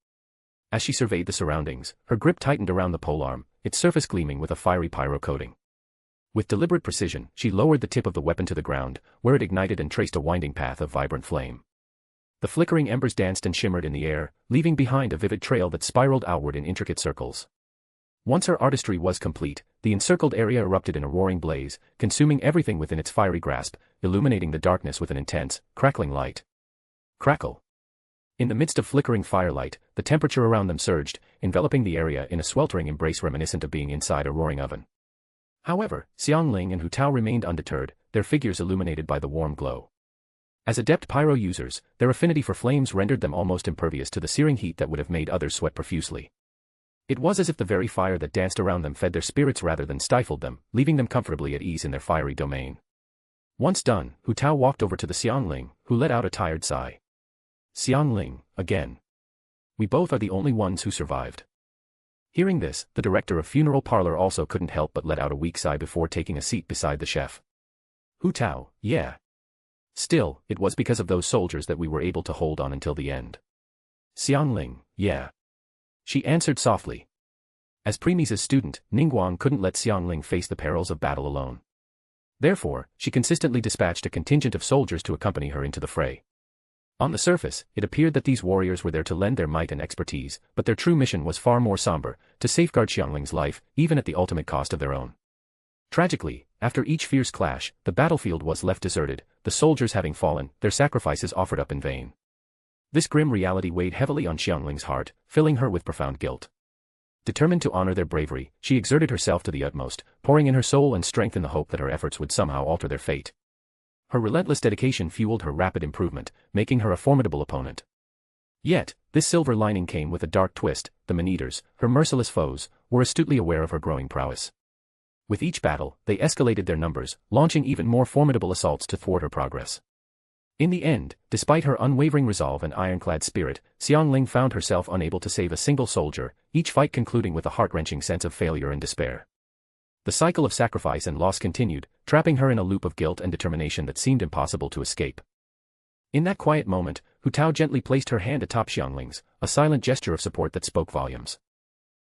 As she surveyed the surroundings, her grip tightened around the polearm, its surface gleaming with a fiery pyro coating. With deliberate precision, she lowered the tip of the weapon to the ground, where it ignited and traced a winding path of vibrant flame. The flickering embers danced and shimmered in the air, leaving behind a vivid trail that spiraled outward in intricate circles. Once her artistry was complete, the encircled area erupted in a roaring blaze, consuming everything within its fiery grasp, illuminating the darkness with an intense, crackling light. Crackle. In the midst of flickering firelight, the temperature around them surged, enveloping the area in a sweltering embrace reminiscent of being inside a roaring oven. However, Xiangling and Hu Tao remained undeterred, their figures illuminated by the warm glow. As adept pyro users, their affinity for flames rendered them almost impervious to the searing heat that would have made others sweat profusely. It was as if the very fire that danced around them fed their spirits rather than stifled them, leaving them comfortably at ease in their fiery domain. Once done, Hu Tao walked over to the Xiangling, who let out a tired sigh. Xiangling, again. We both are the only ones who survived. Hearing this, the director of funeral parlor also couldn't help but let out a weak sigh before taking a seat beside the chef. Hu Tao, yeah. Still, it was because of those soldiers that we were able to hold on until the end. Xiangling, yeah. She answered softly. As Premise's student, Ningguang couldn't let Xiangling face the perils of battle alone. Therefore, she consistently dispatched a contingent of soldiers to accompany her into the fray. On the surface, it appeared that these warriors were there to lend their might and expertise, but their true mission was far more somber, to safeguard Xiangling's life, even at the ultimate cost of their own. Tragically, after each fierce clash, the battlefield was left deserted, the soldiers having fallen, their sacrifices offered up in vain. This grim reality weighed heavily on Xiangling's heart, filling her with profound guilt. Determined to honor their bravery, she exerted herself to the utmost, pouring in her soul and strength in the hope that her efforts would somehow alter their fate. Her relentless dedication fueled her rapid improvement, making her a formidable opponent. Yet, this silver lining came with a dark twist. The man-eaters, her merciless foes, were astutely aware of her growing prowess. With each battle, they escalated their numbers, launching even more formidable assaults to thwart her progress. In the end, despite her unwavering resolve and ironclad spirit, Xiangling found herself unable to save a single soldier, each fight concluding with a heart-wrenching sense of failure and despair. The cycle of sacrifice and loss continued, trapping her in a loop of guilt and determination that seemed impossible to escape. In that quiet moment, Hu Tao gently placed her hand atop Xiangling's, a silent gesture of support that spoke volumes.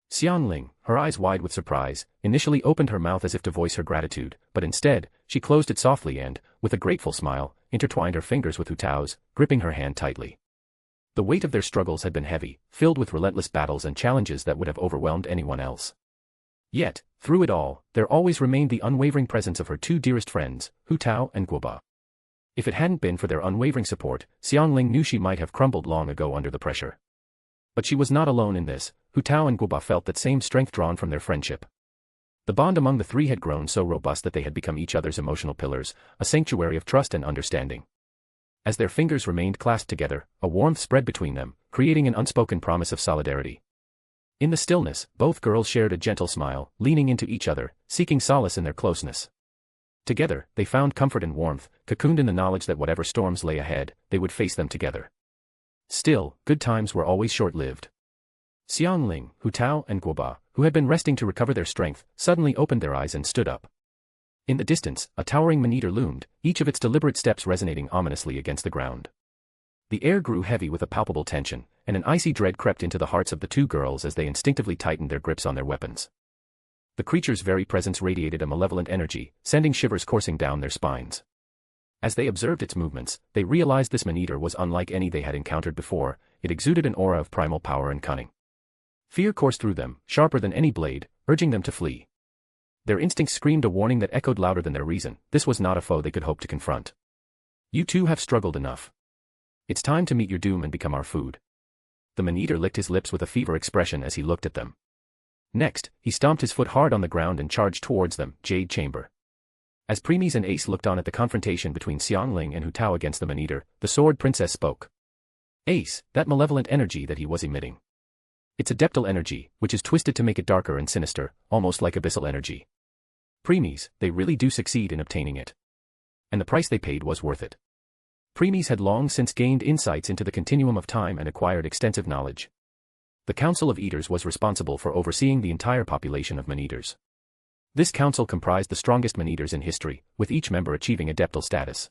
Xiangling, her eyes wide with surprise, initially opened her mouth as if to voice her gratitude, but instead, she closed it softly and, with a grateful smile, intertwined her fingers with Hu Tao's, gripping her hand tightly. The weight of their struggles had been heavy, filled with relentless battles and challenges that would have overwhelmed anyone else. Yet, through it all, there always remained the unwavering presence of her two dearest friends, Hu Tao and Guoba. If it hadn't been for their unwavering support, Xiangling knew she might have crumbled long ago under the pressure. But she was not alone in this. Hu Tao and Guoba felt that same strength drawn from their friendship. The bond among the three had grown so robust that they had become each other's emotional pillars, a sanctuary of trust and understanding. As their fingers remained clasped together, a warmth spread between them, creating an unspoken promise of solidarity. In the stillness, both girls shared a gentle smile, leaning into each other, seeking solace in their closeness. Together, they found comfort and warmth, cocooned in the knowledge that whatever storms lay ahead, they would face them together. Still, good times were always short-lived. Xiangling, Hu Tao and Guoba, who had been resting to recover their strength, suddenly opened their eyes and stood up. In the distance, a towering man-eater loomed, each of its deliberate steps resonating ominously against the ground. The air grew heavy with a palpable tension, and an icy dread crept into the hearts of the two girls as they instinctively tightened their grips on their weapons. The creature's very presence radiated a malevolent energy, sending shivers coursing down their spines. As they observed its movements, they realized this man-eater was unlike any they had encountered before. It exuded an aura of primal power and cunning. Fear coursed through them, sharper than any blade, urging them to flee. Their instincts screamed a warning that echoed louder than their reason. This was not a foe they could hope to confront. You two have struggled enough. It's time to meet your doom and become our food. The man-eater licked his lips with a fever expression as he looked at them. Next, he stomped his foot hard on the ground and charged towards them, Jade Chamber. As Premies and Ace looked on at the confrontation between Xiangling and Hu Tao against the man-eater, the Sword Princess spoke. Ace, that malevolent energy that he was emitting. It's adeptal energy, which is twisted to make it darker and sinister, almost like abyssal energy. Premies, they really do succeed in obtaining it. And the price they paid was worth it. Premies had long since gained insights into the continuum of time and acquired extensive knowledge. The Council of Eaters was responsible for overseeing the entire population of man-eaters. This council comprised the strongest man-eaters in history, with each member achieving adeptal status.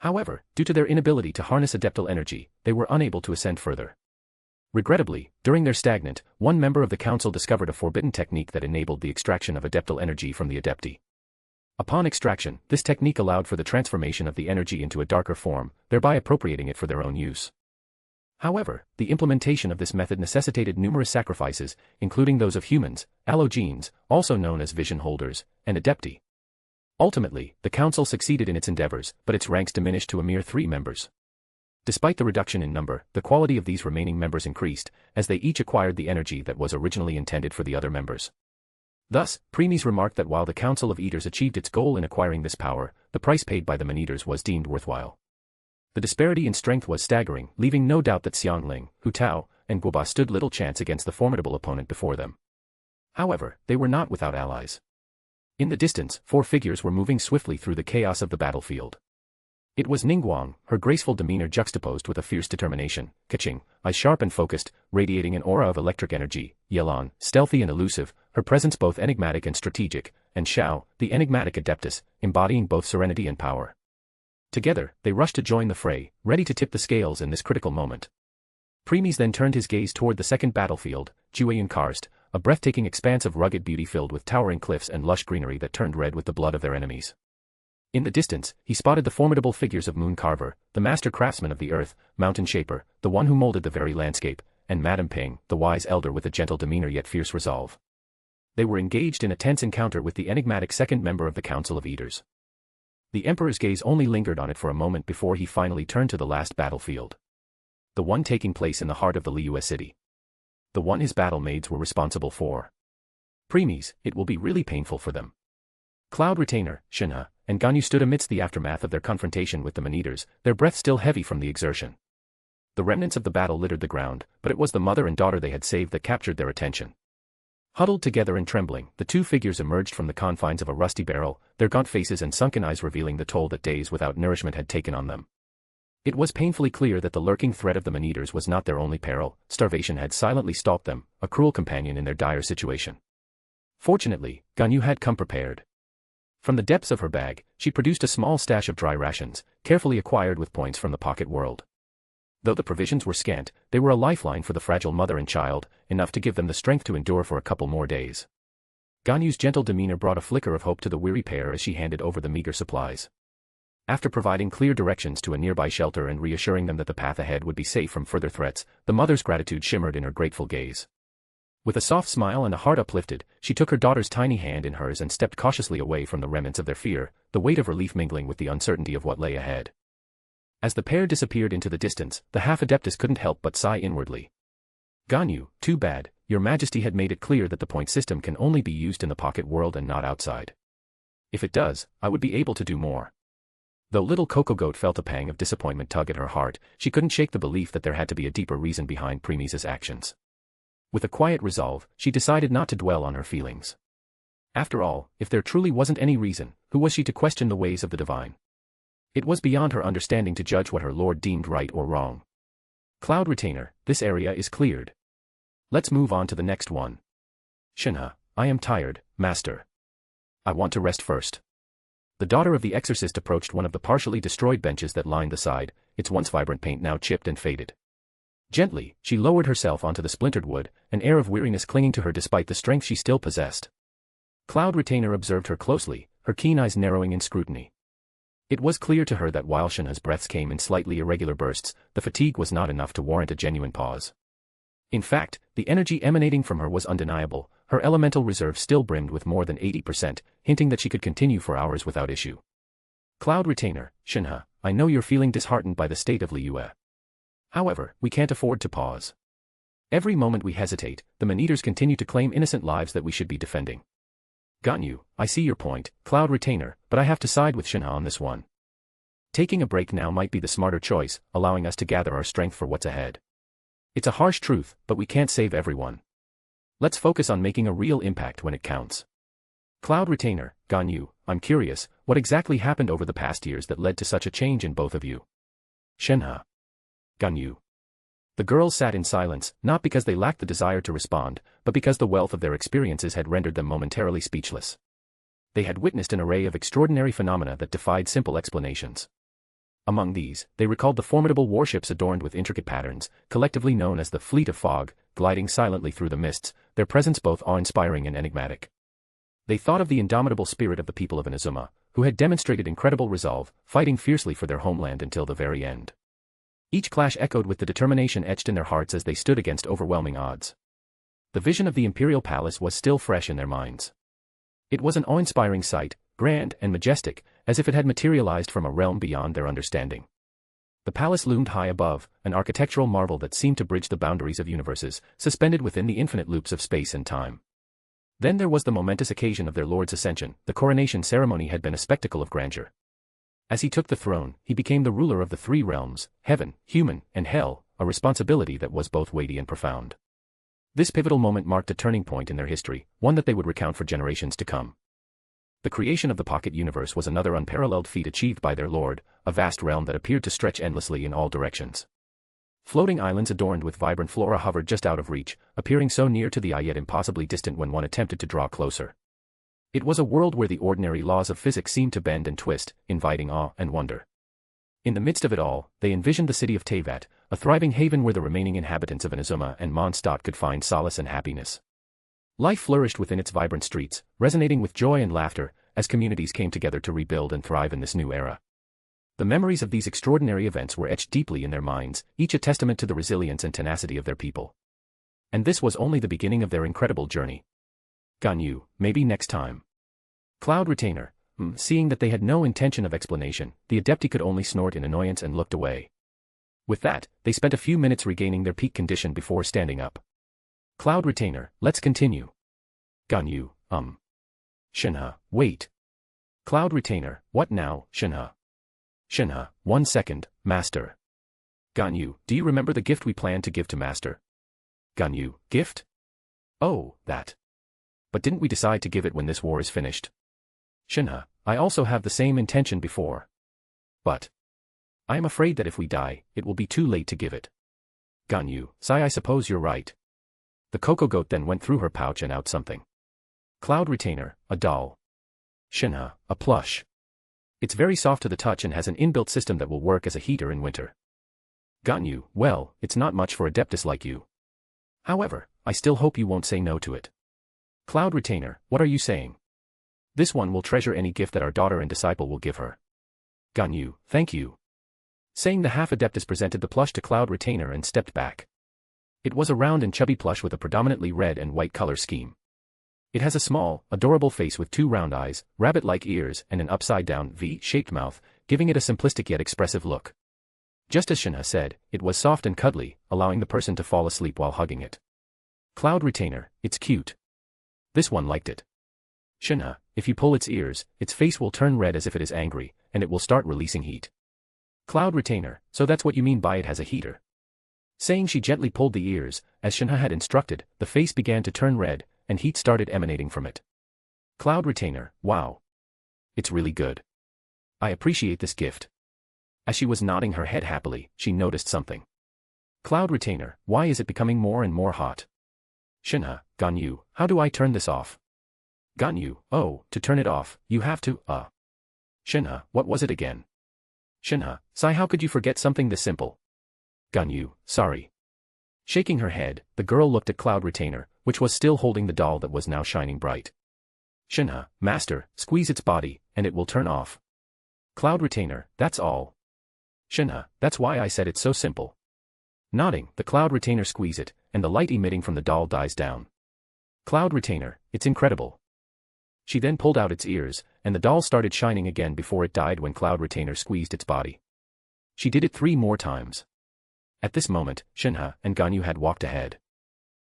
However, due to their inability to harness adeptal energy, they were unable to ascend further. Regrettably, during their stagnant, one member of the council discovered a forbidden technique that enabled the extraction of adeptal energy from the adepti. Upon extraction, this technique allowed for the transformation of the energy into a darker form, thereby appropriating it for their own use. However, the implementation of this method necessitated numerous sacrifices, including those of humans, allogenes, also known as vision holders, and adepti. Ultimately, the council succeeded in its endeavors, but its ranks diminished to a mere 3 members. Despite the reduction in number, the quality of these remaining members increased, as they each acquired the energy that was originally intended for the other members. Thus, Premies remarked that while the Council of Eaters achieved its goal in acquiring this power, the price paid by the man-eaters was deemed worthwhile. The disparity in strength was staggering, leaving no doubt that Xiangling, Hu Tao, and Guoba stood little chance against the formidable opponent before them. However, they were not without allies. In the distance, 4 figures were moving swiftly through the chaos of the battlefield. It was Ningguang, her graceful demeanor juxtaposed with a fierce determination, Keqing, eyes sharp and focused, radiating an aura of electric energy, Yelan, stealthy and elusive, her presence both enigmatic and strategic, and Xiao, the enigmatic adeptus, embodying both serenity and power. Together, they rushed to join the fray, ready to tip the scales in this critical moment. Premies then turned his gaze toward the second battlefield, Jueyun Karst, a breathtaking expanse of rugged beauty filled with towering cliffs and lush greenery that turned red with the blood of their enemies. In the distance, he spotted the formidable figures of Moon Carver, the master craftsman of the earth, Mountain Shaper, the one who molded the very landscape, and Madame Ping, the wise elder with a gentle demeanor yet fierce resolve. They were engaged in a tense encounter with the enigmatic second member of the Council of Eaters. The Emperor's gaze only lingered on it for a moment before he finally turned to the last battlefield. The one taking place in the heart of the Liua city. The one his battle maids were responsible for. Premies, it will be really painful for them. Cloud Retainer, Shinha, and Ganyu stood amidst the aftermath of their confrontation with the man-eaters, their breath still heavy from the exertion. The remnants of the battle littered the ground, but it was the mother and daughter they had saved that captured their attention. Huddled together and trembling, the two figures emerged from the confines of a rusty barrel, their gaunt faces and sunken eyes revealing the toll that days without nourishment had taken on them. It was painfully clear that the lurking threat of the man-eaters was not their only peril. Starvation had silently stalked them, a cruel companion in their dire situation. Fortunately, Ganyu had come prepared. From the depths of her bag, she produced a small stash of dry rations, carefully acquired with points from the pocket world. Though the provisions were scant, they were a lifeline for the fragile mother and child, enough to give them the strength to endure for a couple more days. Ganyu's gentle demeanor brought a flicker of hope to the weary pair as she handed over the meager supplies. After providing clear directions to a nearby shelter and reassuring them that the path ahead would be safe from further threats, the mother's gratitude shimmered in her grateful gaze. With a soft smile and a heart uplifted, she took her daughter's tiny hand in hers and stepped cautiously away from the remnants of their fear, the weight of relief mingling with the uncertainty of what lay ahead. As the pair disappeared into the distance, the half-adeptus couldn't help but sigh inwardly. Ganyu, too bad, your majesty had made it clear that the point system can only be used in the pocket world and not outside. If it does, I would be able to do more. Though little Coco Goat felt a pang of disappointment tug at her heart, she couldn't shake the belief that there had to be a deeper reason behind Premies' actions. With a quiet resolve, she decided not to dwell on her feelings. After all, if there truly wasn't any reason, who was she to question the ways of the divine? It was beyond her understanding to judge what her lord deemed right or wrong. Cloud Retainer, this area is cleared. Let's move on to the next one. Shinha, I am tired, master. I want to rest first. The daughter of the exorcist approached one of the partially destroyed benches that lined the side, its once vibrant paint now chipped and faded. Gently, she lowered herself onto the splintered wood, an air of weariness clinging to her despite the strength she still possessed. Cloud Retainer observed her closely, her keen eyes narrowing in scrutiny. It was clear to her that while Shinha's breaths came in slightly irregular bursts, the fatigue was not enough to warrant a genuine pause. In fact, the energy emanating from her was undeniable, her elemental reserve still brimmed with more than 80%, hinting that she could continue for hours without issue. Cloud Retainer, Shinha, I know you're feeling disheartened by the state of Liua. However, we can't afford to pause. Every moment we hesitate, the man-eaters continue to claim innocent lives that we should be defending. Ganyu, I see your point, Cloud Retainer, but I have to side with Shinha on this one. Taking a break now might be the smarter choice, allowing us to gather our strength for what's ahead. It's a harsh truth, but we can't save everyone. Let's focus on making a real impact when it counts. Cloud Retainer, Ganyu, I'm curious, what exactly happened over the past years that led to such a change in both of you? Shinha. Ganyu. The girls sat in silence, not because they lacked the desire to respond, but because the wealth of their experiences had rendered them momentarily speechless. They had witnessed an array of extraordinary phenomena that defied simple explanations. Among these, they recalled the formidable warships adorned with intricate patterns, collectively known as the Fleet of Fog, gliding silently through the mists, their presence both awe-inspiring and enigmatic. They thought of the indomitable spirit of the people of Inazuma, who had demonstrated incredible resolve, fighting fiercely for their homeland until the very end. Each clash echoed with the determination etched in their hearts as they stood against overwhelming odds. The vision of the Imperial Palace was still fresh in their minds. It was an awe-inspiring sight, grand and majestic, as if it had materialized from a realm beyond their understanding. The palace loomed high above, an architectural marvel that seemed to bridge the boundaries of universes, suspended within the infinite loops of space and time. Then there was the momentous occasion of their lord's ascension. The coronation ceremony had been a spectacle of grandeur. As he took the throne, he became the ruler of the three realms, heaven, human, and hell, a responsibility that was both weighty and profound. This pivotal moment marked a turning point in their history, one that they would recount for generations to come. The creation of the Pocket Universe was another unparalleled feat achieved by their lord, a vast realm that appeared to stretch endlessly in all directions. Floating islands adorned with vibrant flora hovered just out of reach, appearing so near to the eye yet impossibly distant when one attempted to draw closer. It was a world where the ordinary laws of physics seemed to bend and twist, inviting awe and wonder. In the midst of it all, they envisioned the city of Teyvat, a thriving haven where the remaining inhabitants of Inazuma and Monstat could find solace and happiness. Life flourished within its vibrant streets, resonating with joy and laughter, as communities came together to rebuild and thrive in this new era. The memories of these extraordinary events were etched deeply in their minds, each a testament to the resilience and tenacity of their people. And this was only the beginning of their incredible journey. Ganyu, maybe next time. Cloud Retainer, seeing that they had no intention of explanation, the Adepti could only snort in annoyance and looked away. With that, they spent a few minutes regaining their peak condition before standing up. Cloud Retainer, let's continue. Ganyu, Shinha, wait. Cloud Retainer, what now, Shinha? Shinha, 1 second, Master. Ganyu, do you remember the gift we planned to give to Master? Ganyu, gift? Oh, that. But didn't we decide to give it when this war is finished? Shinha, I also have the same intention before. But I am afraid that if we die, it will be too late to give it. Ganyu, Sai, I suppose you're right. The Coco Goat then went through her pouch and out something. Cloud Retainer, a doll. Shinha, a plush. It's very soft to the touch and has an inbuilt system that will work as a heater in winter. Ganyu, well, it's not much for Adeptus like you. However, I still hope you won't say no to it. Cloud Retainer, what are you saying? This one will treasure any gift that our daughter and disciple will give her. Ganyu, thank you. Saying, the half-Adeptus presented the plush to Cloud Retainer and stepped back. It was a round and chubby plush with a predominantly red and white color scheme. It has a small, adorable face with 2 round eyes, rabbit-like ears, and an upside-down V-shaped mouth, giving it a simplistic yet expressive look. Just as Shinha said, it was soft and cuddly, allowing the person to fall asleep while hugging it. Cloud Retainer, it's cute. This one liked it. Shinha, if you pull its ears, its face will turn red as if it is angry, and it will start releasing heat. Cloud Retainer, so that's what you mean by it has a heater. Saying, she gently pulled the ears, as Shinha had instructed, the face began to turn red, and heat started emanating from it. Cloud Retainer, wow. It's really good. I appreciate this gift. As she was nodding her head happily, she noticed something. Cloud Retainer, why is it becoming more and more hot? Shinha, Ganyu, how do I turn this off? Ganyu, oh, to turn it off, you have to, Shinha, what was it again? Shinha, Sai, how could you forget something this simple? Ganyu, sorry. Shaking her head, the girl looked at Cloud Retainer, which was still holding the doll that was now shining bright. Shinha, Master, squeeze its body, and it will turn off. Cloud Retainer, that's all. Shinha, that's why I said it's so simple. Nodding, the Cloud Retainer squeeze it, and the light emitting from the doll dies down. Cloud Retainer, it's incredible. She then pulled out its ears, and the doll started shining again before it died when Cloud Retainer squeezed its body. She did it 3 more times. At this moment, Shinha and Ganyu had walked ahead.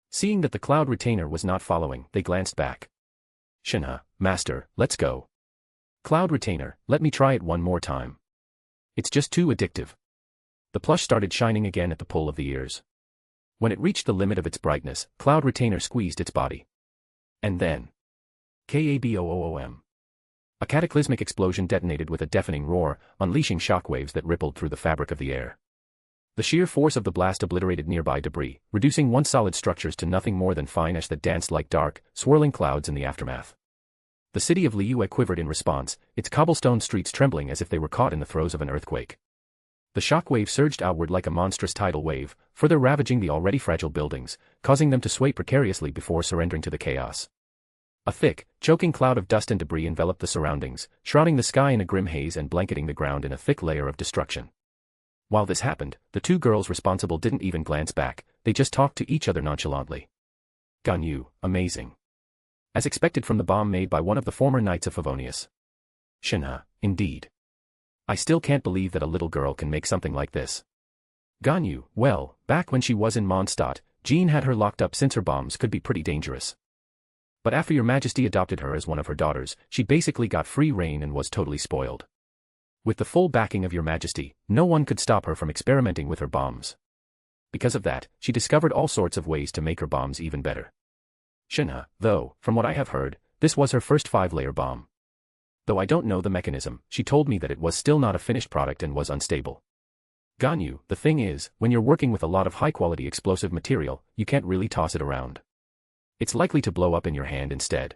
Seeing that the Cloud Retainer was not following, they glanced back. Shinha, Master, let's go. Cloud Retainer, let me try it one more time. It's just too addictive. The plush started shining again at the pull of the ears. When it reached the limit of its brightness, Cloud Retainer squeezed its body. And then KABOOOM. A cataclysmic explosion detonated with a deafening roar, unleashing shockwaves that rippled through the fabric of the air. The sheer force of the blast obliterated nearby debris, reducing once solid structures to nothing more than fine ash that danced like dark, swirling clouds in the aftermath. The city of Liua quivered in response, its cobblestone streets trembling as if they were caught in the throes of an earthquake. The shockwave surged outward like a monstrous tidal wave, further ravaging the already fragile buildings, causing them to sway precariously before surrendering to the chaos. A thick, choking cloud of dust and debris enveloped the surroundings, shrouding the sky in a grim haze and blanketing the ground in a thick layer of destruction. While this happened, the 2 girls responsible didn't even glance back, they just talked to each other nonchalantly. Ganyu, amazing. As expected from the bomb made by one of the former knights of Favonius. Shinha, indeed. I still can't believe that a little girl can make something like this. Ganyu, well, back when she was in Monstat, Jean had her locked up since her bombs could be pretty dangerous. But after your majesty adopted her as one of her daughters, she basically got free reign and was totally spoiled. With the full backing of your majesty, no one could stop her from experimenting with her bombs. Because of that, she discovered all sorts of ways to make her bombs even better. Shinha, though, from what I have heard, this was her first 5-layer bomb. Though I don't know the mechanism, she told me that it was still not a finished product and was unstable. Ganyu, the thing is, when you're working with a lot of high-quality explosive material, you can't really toss it around. It's likely to blow up in your hand instead.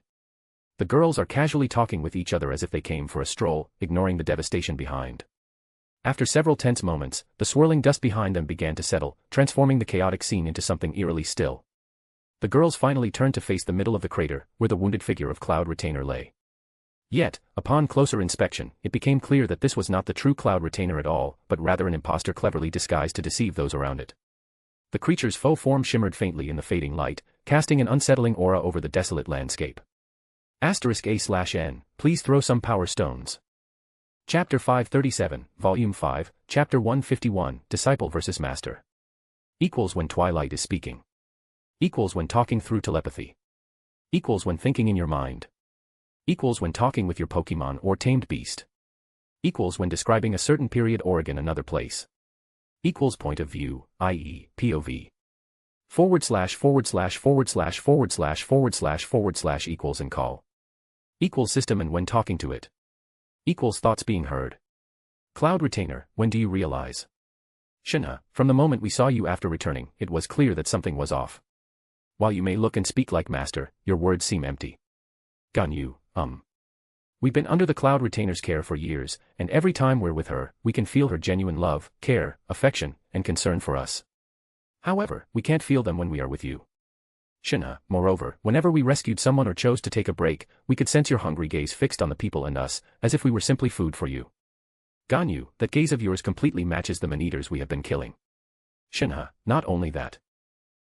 The girls are casually talking with each other as if they came for a stroll, ignoring the devastation behind. After several tense moments, the swirling dust behind them began to settle, transforming the chaotic scene into something eerily still. The girls finally turned to face the middle of the crater, where the wounded figure of Cloud Retainer lay. Yet, upon closer inspection, it became clear that this was not the true Cloud Retainer at all, but rather an impostor cleverly disguised to deceive those around it. The creature's faux form shimmered faintly in the fading light, casting an unsettling aura over the desolate landscape. *A/N, please throw some power stones. Chapter 537, Volume 5, Chapter 151, Disciple vs. Master. Equals when Twilight is speaking. Equals when talking through telepathy. Equals when thinking in your mind. Equals when talking with your Pokemon or tamed beast. Equals when describing a certain period or another place. Equals point of view, i.e., POV. / / equals and call. Equals system and when talking to it. Equals thoughts being heard. Cloud Retainer, when do you realize? Shinha, from the moment we saw you after returning, it was clear that something was off. While you may look and speak like master, your words seem empty. Ganyu, We've been under the Cloud Retainer's care for years, and every time we're with her, we can feel her genuine love, care, affection, and concern for us. However, we can't feel them when we are with you. Shinha, moreover, whenever we rescued someone or chose to take a break, we could sense your hungry gaze fixed on the people and us, as if we were simply food for you. Ganyu, that gaze of yours completely matches the man-eaters we have been killing. Shinha, not only that.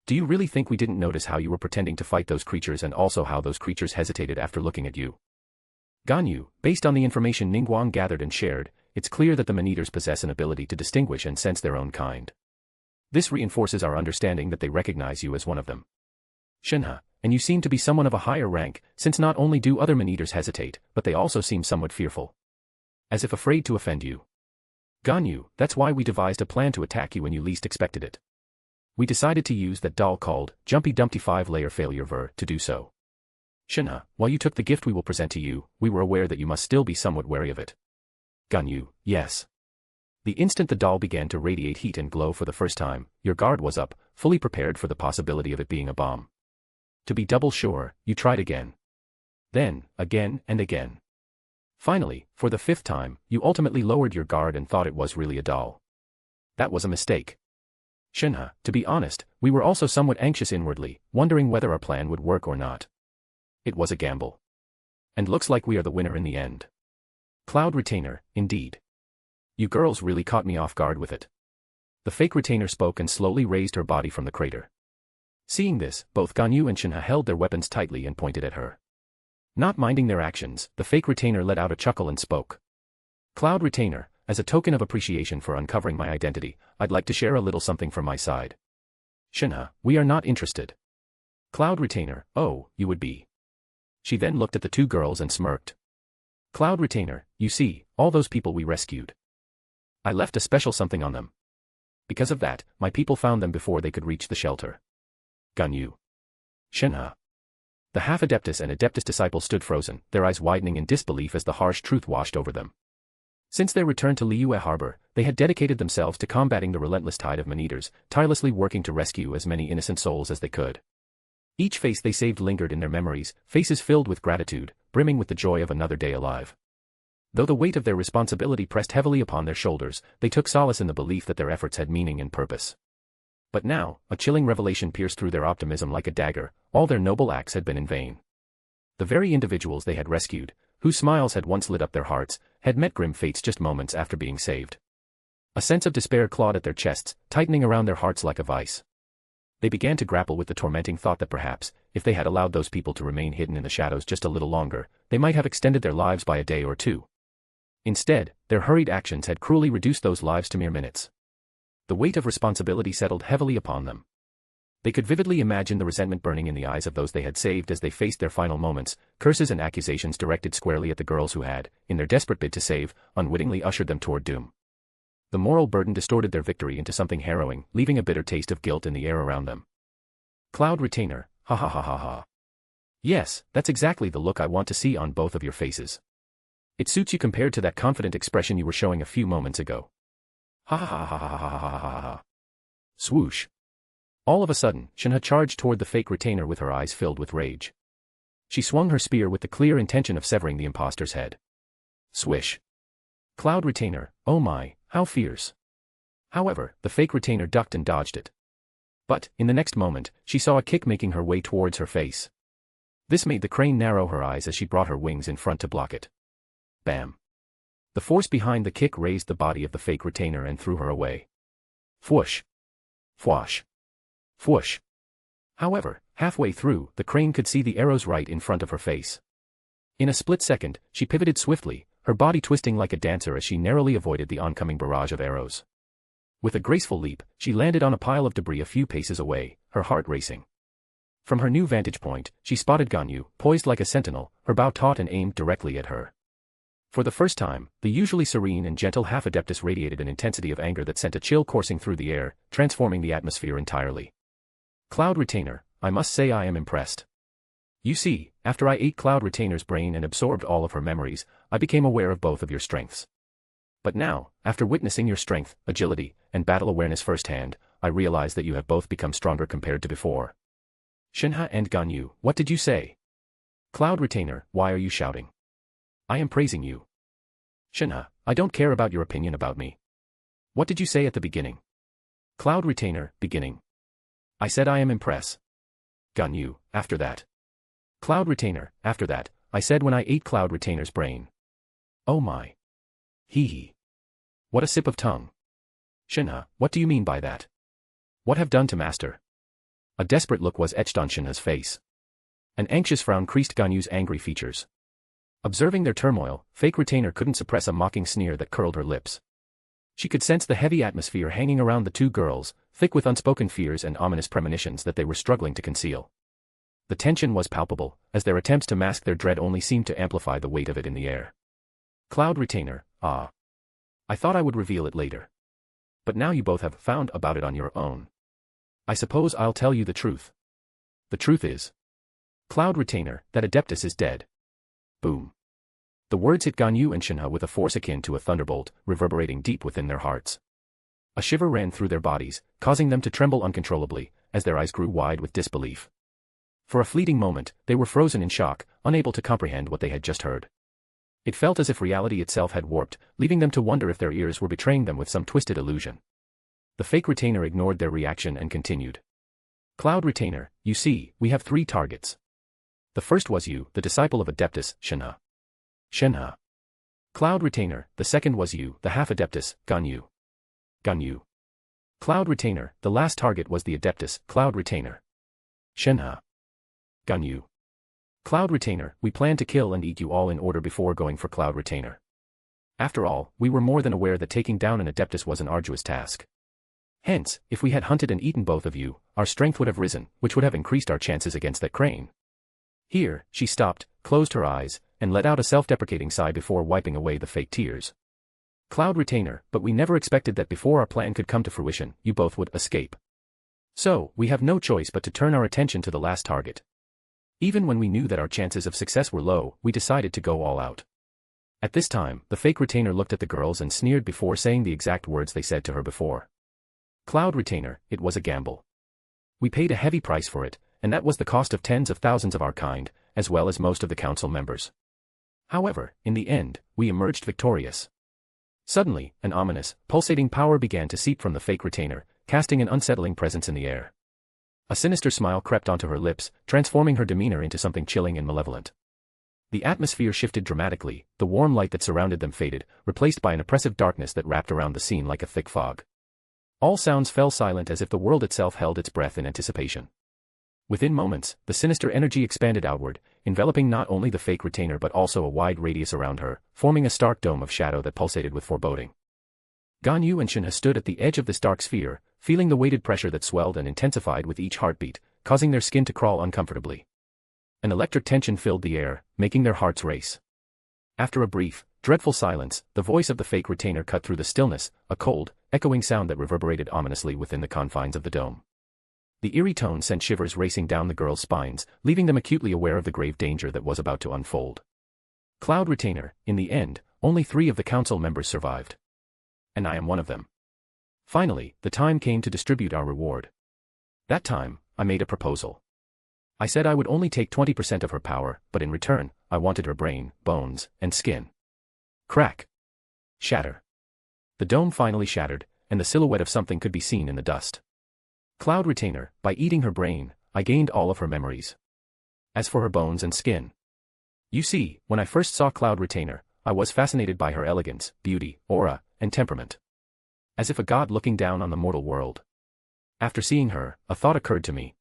Do you really think we didn't notice how you were pretending to fight those creatures and also how those creatures hesitated after looking at you? Ganyu, based on the information Ningguang gathered and shared, it's clear that the man-eaters possess an ability to distinguish and sense their own kind. This reinforces our understanding that they recognize you as one of them. Shinha, and you seem to be someone of a higher rank, since not only do other man-eaters hesitate, but they also seem somewhat fearful. As if afraid to offend you. Ganyu, that's why we devised a plan to attack you when you least expected it. We decided to use that doll called Jumpy Dumpty 5-layer failure ver to do so. Shinha, while you took the gift we will present to you, we were aware that you must still be somewhat wary of it. Ganyu, yes. The instant the doll began to radiate heat and glow for the first time, your guard was up, fully prepared for the possibility of it being a bomb. To be double sure, you tried again. Then, again and again. Finally, for the 5th time, you ultimately lowered your guard and thought it was really a doll. That was a mistake. Shinha, to be honest, we were also somewhat anxious inwardly, wondering whether our plan would work or not. It was a gamble. And looks like we are the winner in the end. Cloud Retainer, indeed. You girls really caught me off guard with it. The fake retainer spoke and slowly raised her body from the crater. Seeing this, both Ganyu and Shinha held their weapons tightly and pointed at her. Not minding their actions, the fake retainer let out a chuckle and spoke. Cloud Retainer, as a token of appreciation for uncovering my identity, I'd like to share a little something from my side. Shinha, we are not interested. Cloud Retainer, oh, you would be. She then looked at the two girls and smirked. Cloud Retainer, you see, all those people we rescued. I left a special something on them. Because of that, my people found them before they could reach the shelter. Ganyu. Shinha. The half-Adeptus and Adeptus disciples stood frozen, their eyes widening in disbelief as the harsh truth washed over them. Since their return to Liua Harbor, they had dedicated themselves to combating the relentless tide of man-eaters, tirelessly working to rescue as many innocent souls as they could. Each face they saved lingered in their memories, faces filled with gratitude, brimming with the joy of another day alive. Though the weight of their responsibility pressed heavily upon their shoulders, they took solace in the belief that their efforts had meaning and purpose. But now, a chilling revelation pierced through their optimism like a dagger: all their noble acts had been in vain. The very individuals they had rescued, whose smiles had once lit up their hearts, had met grim fates just moments after being saved. A sense of despair clawed at their chests, tightening around their hearts like a vice. They began to grapple with the tormenting thought that perhaps, if they had allowed those people to remain hidden in the shadows just a little longer, they might have extended their lives by a day or two. Instead, their hurried actions had cruelly reduced those lives to mere minutes. The weight of responsibility settled heavily upon them. They could vividly imagine the resentment burning in the eyes of those they had saved as they faced their final moments, curses and accusations directed squarely at the girls who had, in their desperate bid to save, unwittingly ushered them toward doom. The moral burden distorted their victory into something harrowing, leaving a bitter taste of guilt in the air around them. Cloud Retainer, ha ha ha ha ha. Yes, that's exactly the look I want to see on both of your faces. It suits you compared to that confident expression you were showing a few moments ago. Ha ha ha ha ha ha ha ha ha. Swoosh. All of a sudden, Shinha charged toward the fake retainer with her eyes filled with rage. She swung her spear with the clear intention of severing the imposter's head. Swish. Cloud Retainer, oh my, how fierce. However, the fake retainer ducked and dodged it. But, in the next moment, she saw a kick making her way towards her face. This made the crane narrow her eyes as she brought her wings in front to block it. Bam. The force behind the kick raised the body of the fake retainer and threw her away. Fwoosh. Fwash. Fwoosh. However, halfway through, the crane could see the arrows right in front of her face. In a split second, she pivoted swiftly, her body twisting like a dancer as she narrowly avoided the oncoming barrage of arrows. With a graceful leap, she landed on a pile of debris a few paces away, her heart racing. From her new vantage point, she spotted Ganyu, poised like a sentinel, her bow taut and aimed directly at her. For the first time, the usually serene and gentle half-adeptus radiated an intensity of anger that sent a chill coursing through the air, transforming the atmosphere entirely. Cloud Retainer, I must say I am impressed. You see, after I ate Cloud Retainer's brain and absorbed all of her memories, I became aware of both of your strengths. But now, after witnessing your strength, agility, and battle awareness firsthand, I realize that you have both become stronger compared to before. Shinha and Ganyu, what did you say? Cloud Retainer, why are you shouting? I am praising you. Shinha, I don't care about your opinion about me. What did you say at the beginning? Cloud Retainer, beginning. I said I am impressed. Ganyu, after that. Cloud Retainer, after that, I said when I ate Cloud Retainer's brain. Oh my. Hee hee. What a sip of tongue. Shinha, what do you mean by that? What have done to Master? A desperate look was etched on Shinha's face. An anxious frown creased Ganyu's angry features. Observing their turmoil, fake Retainer couldn't suppress a mocking sneer that curled her lips. She could sense the heavy atmosphere hanging around the two girls, thick with unspoken fears and ominous premonitions that they were struggling to conceal. The tension was palpable, as their attempts to mask their dread only seemed to amplify the weight of it in the air. Cloud Retainer, ah. I thought I would reveal it later. But now you both have found about it on your own. I suppose I'll tell you the truth. The truth is. Cloud Retainer, that Adeptus is dead. Boom. The words hit Ganyu and Shinha with a force akin to a thunderbolt, reverberating deep within their hearts. A shiver ran through their bodies, causing them to tremble uncontrollably, as their eyes grew wide with disbelief. For a fleeting moment, they were frozen in shock, unable to comprehend what they had just heard. It felt as if reality itself had warped, leaving them to wonder if their ears were betraying them with some twisted illusion. The fake Retainer ignored their reaction and continued. Cloud Retainer, you see, we have 3 targets. The first was you, the disciple of Adeptus, Shinha. Shinha. Cloud Retainer, the second was you, the half-Adeptus, Ganyu. Ganyu. Cloud Retainer, the last target was the Adeptus, Cloud Retainer. Shinha. Ganyu. Cloud Retainer, we planned to kill and eat you all in order before going for Cloud Retainer. After all, we were more than aware that taking down an Adeptus was an arduous task. Hence, if we had hunted and eaten both of you, our strength would have risen, which would have increased our chances against that crane. Here, she stopped, closed her eyes, and let out a self-deprecating sigh before wiping away the fake tears. Cloud Retainer, but we never expected that before our plan could come to fruition, you both would escape. So, we have no choice but to turn our attention to the last target. Even when we knew that our chances of success were low, we decided to go all out. At this time, the fake Retainer looked at the girls and sneered before saying the exact words they said to her before. Cloud Retainer, it was a gamble. We paid a heavy price for it, and that was the cost of tens of thousands of our kind, as well as most of the council members. However, in the end, we emerged victorious. Suddenly, an ominous, pulsating power began to seep from the fake Retainer, casting an unsettling presence in the air. A sinister smile crept onto her lips, transforming her demeanor into something chilling and malevolent. The atmosphere shifted dramatically, the warm light that surrounded them faded, replaced by an oppressive darkness that wrapped around the scene like a thick fog. All sounds fell silent as if the world itself held its breath in anticipation. Within moments, the sinister energy expanded outward, enveloping not only the fake Retainer but also a wide radius around her, forming a stark dome of shadow that pulsated with foreboding. Ganyu and Shinha stood at the edge of this dark sphere, feeling the weighted pressure that swelled and intensified with each heartbeat, causing their skin to crawl uncomfortably. An electric tension filled the air, making their hearts race. After a brief, dreadful silence, the voice of the fake Retainer cut through the stillness, a cold, echoing sound that reverberated ominously within the confines of the dome. The eerie tone sent shivers racing down the girls' spines, leaving them acutely aware of the grave danger that was about to unfold. Cloud Retainer, in the end, only 3 of the council members survived. And I am one of them. Finally, the time came to distribute our reward. That time, I made a proposal. I said I would only take 20% of her power, but in return, I wanted her brain, bones, and skin. Crack. Shatter. The dome finally shattered, and the silhouette of something could be seen in the dust. Cloud Retainer, by eating her brain, I gained all of her memories. As for her bones and skin. You see, when I first saw Cloud Retainer, I was fascinated by her elegance, beauty, aura, and temperament. As if a god looking down on the mortal world. After seeing her, a thought occurred to me.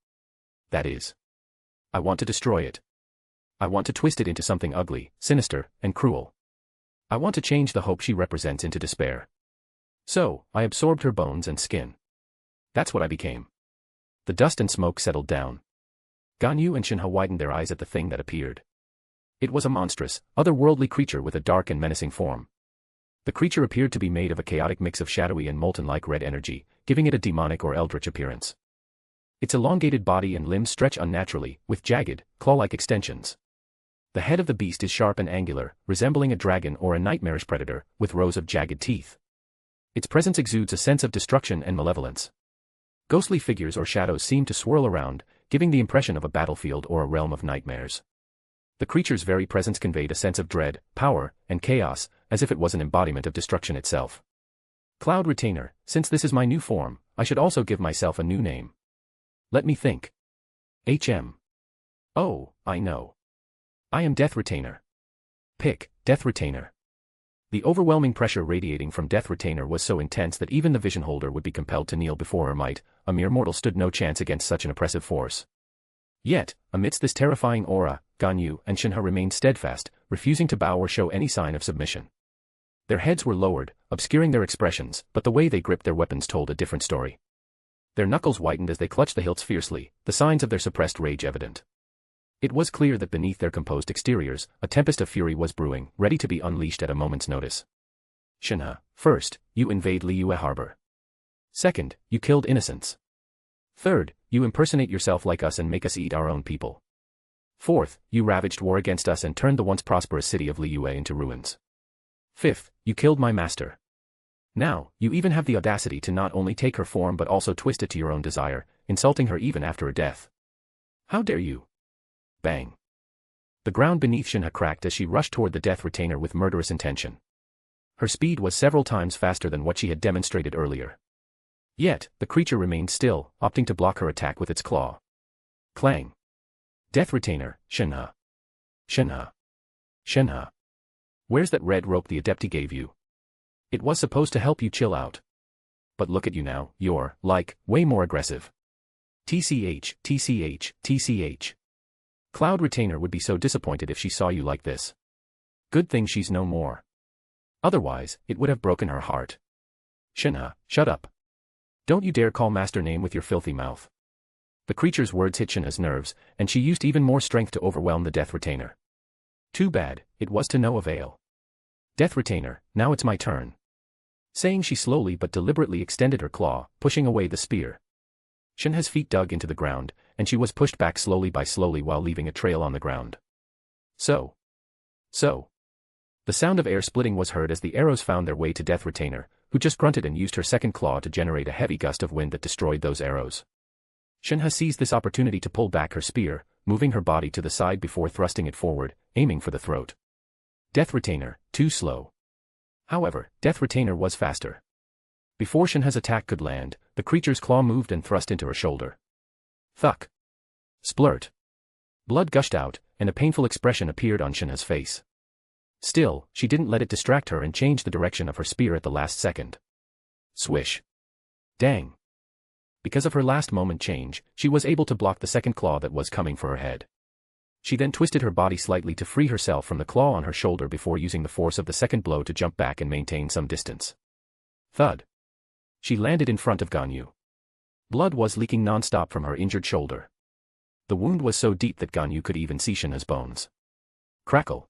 That is. I want to destroy it. I want to twist it into something ugly, sinister, and cruel. I want to change the hope she represents into despair. So, I absorbed her bones and skin. That's what I became. The dust and smoke settled down. Ganyu and Shinha widened their eyes at the thing that appeared. It was a monstrous, otherworldly creature with a dark and menacing form. The creature appeared to be made of a chaotic mix of shadowy and molten-like red energy, giving it a demonic or eldritch appearance. Its elongated body and limbs stretch unnaturally, with jagged, claw-like extensions. The head of the beast is sharp and angular, resembling a dragon or a nightmarish predator, with rows of jagged teeth. Its presence exudes a sense of destruction and malevolence. Ghostly figures or shadows seem to swirl around, giving the impression of a battlefield or a realm of nightmares. The creature's very presence conveyed a sense of dread, power, and chaos, as if it was an embodiment of destruction itself. Cloud Retainer, since this is my new form, I should also give myself a new name. Let me think. Oh, I know. I am Death Retainer. Pick, Death Retainer. The overwhelming pressure radiating from Death Retainer was so intense that even the vision holder would be compelled to kneel before her might. A mere mortal stood no chance against such an oppressive force. Yet, amidst this terrifying aura, Ganyu and Shinha remained steadfast, refusing to bow or show any sign of submission. Their heads were lowered, obscuring their expressions, but the way they gripped their weapons told a different story. Their knuckles whitened as they clutched the hilts fiercely, the signs of their suppressed rage evident. It was clear that beneath their composed exteriors, a tempest of fury was brewing, ready to be unleashed at a moment's notice. Shinha, first, you invade Liua Harbor. Second, you killed innocents. Third, you impersonate yourself like us and make us eat our own people. Fourth, you ravaged war against us and turned the once prosperous city of Liua into ruins. Fifth, you killed my master. Now, you even have the audacity to not only take her form but also twist it to your own desire, insulting her even after her death. How dare you? Bang. The ground beneath Shinha cracked as she rushed toward the Death Retainer with murderous intention. Her speed was several times faster than what she had demonstrated earlier. Yet, the creature remained still, opting to block her attack with its claw. Clang. Death Retainer, Shinha. Shinha. Shinha. Where's that red rope the Adepti gave you? It was supposed to help you chill out. But look at you now, you're, way more aggressive. TCH, TCH, TCH. Cloud Retainer would be so disappointed if she saw you like this. Good thing she's no more. Otherwise, it would have broken her heart. Shinha, shut up. Don't you dare call master name with your filthy mouth. The creature's words hit Shinha's nerves, and she used even more strength to overwhelm the Death Retainer. Too bad, it was to no avail. Death Retainer, now it's my turn. Saying, she slowly but deliberately extended her claw, pushing away the spear. Shinha's feet dug into the ground, and she was pushed back slowly while leaving a trail on the ground. So. The sound of air splitting was heard as the arrows found their way to Death Retainer, who just grunted and used her second claw to generate a heavy gust of wind that destroyed those arrows. Shinha seized this opportunity to pull back her spear, moving her body to the side before thrusting it forward, aiming for the throat. Death Retainer, too slow. However, Death Retainer was faster. Before Shinha's attack could land, the creature's claw moved and thrust into her shoulder. Thuck. Splurt. Blood gushed out, and a painful expression appeared on Shinha's face. Still, she didn't let it distract her and changed the direction of her spear at the last second. Swish. Dang. Because of her last moment change, she was able to block the second claw that was coming for her head. She then twisted her body slightly to free herself from the claw on her shoulder before using the force of the second blow to jump back and maintain some distance. Thud. She landed in front of Ganyu. Blood was leaking non-stop from her injured shoulder. The wound was so deep that Ganyu could even see Shinha's bones. Crackle.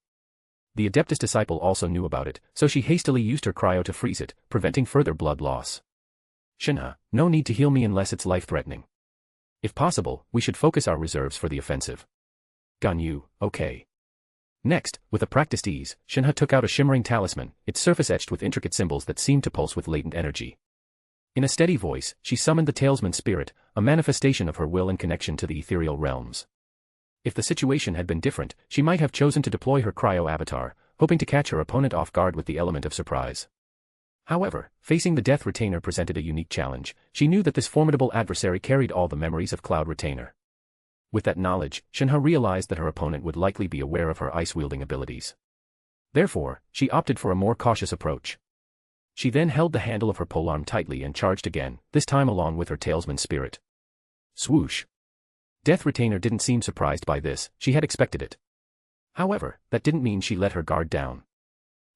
The Adeptus disciple also knew about it, so she hastily used her cryo to freeze it, preventing further blood loss. Shinha, no need to heal me unless it's life-threatening. If possible, we should focus our reserves for the offensive. Ganyu, okay. Next, with a practiced ease, Shinha took out a shimmering talisman, its surface etched with intricate symbols that seemed to pulse with latent energy. In a steady voice, she summoned the Talisman Spirit, a manifestation of her will and connection to the ethereal realms. If the situation had been different, she might have chosen to deploy her cryo avatar, hoping to catch her opponent off guard with the element of surprise. However, facing the Death Retainer presented a unique challenge. She knew that this formidable adversary carried all the memories of Cloud Retainer. With that knowledge, Shinha realized that her opponent would likely be aware of her ice-wielding abilities. Therefore, she opted for a more cautious approach. She then held the handle of her polearm tightly and charged again, this time along with her Talisman Spirit. Swoosh. Death Retainer didn't seem surprised by this, she had expected it. However, that didn't mean she let her guard down.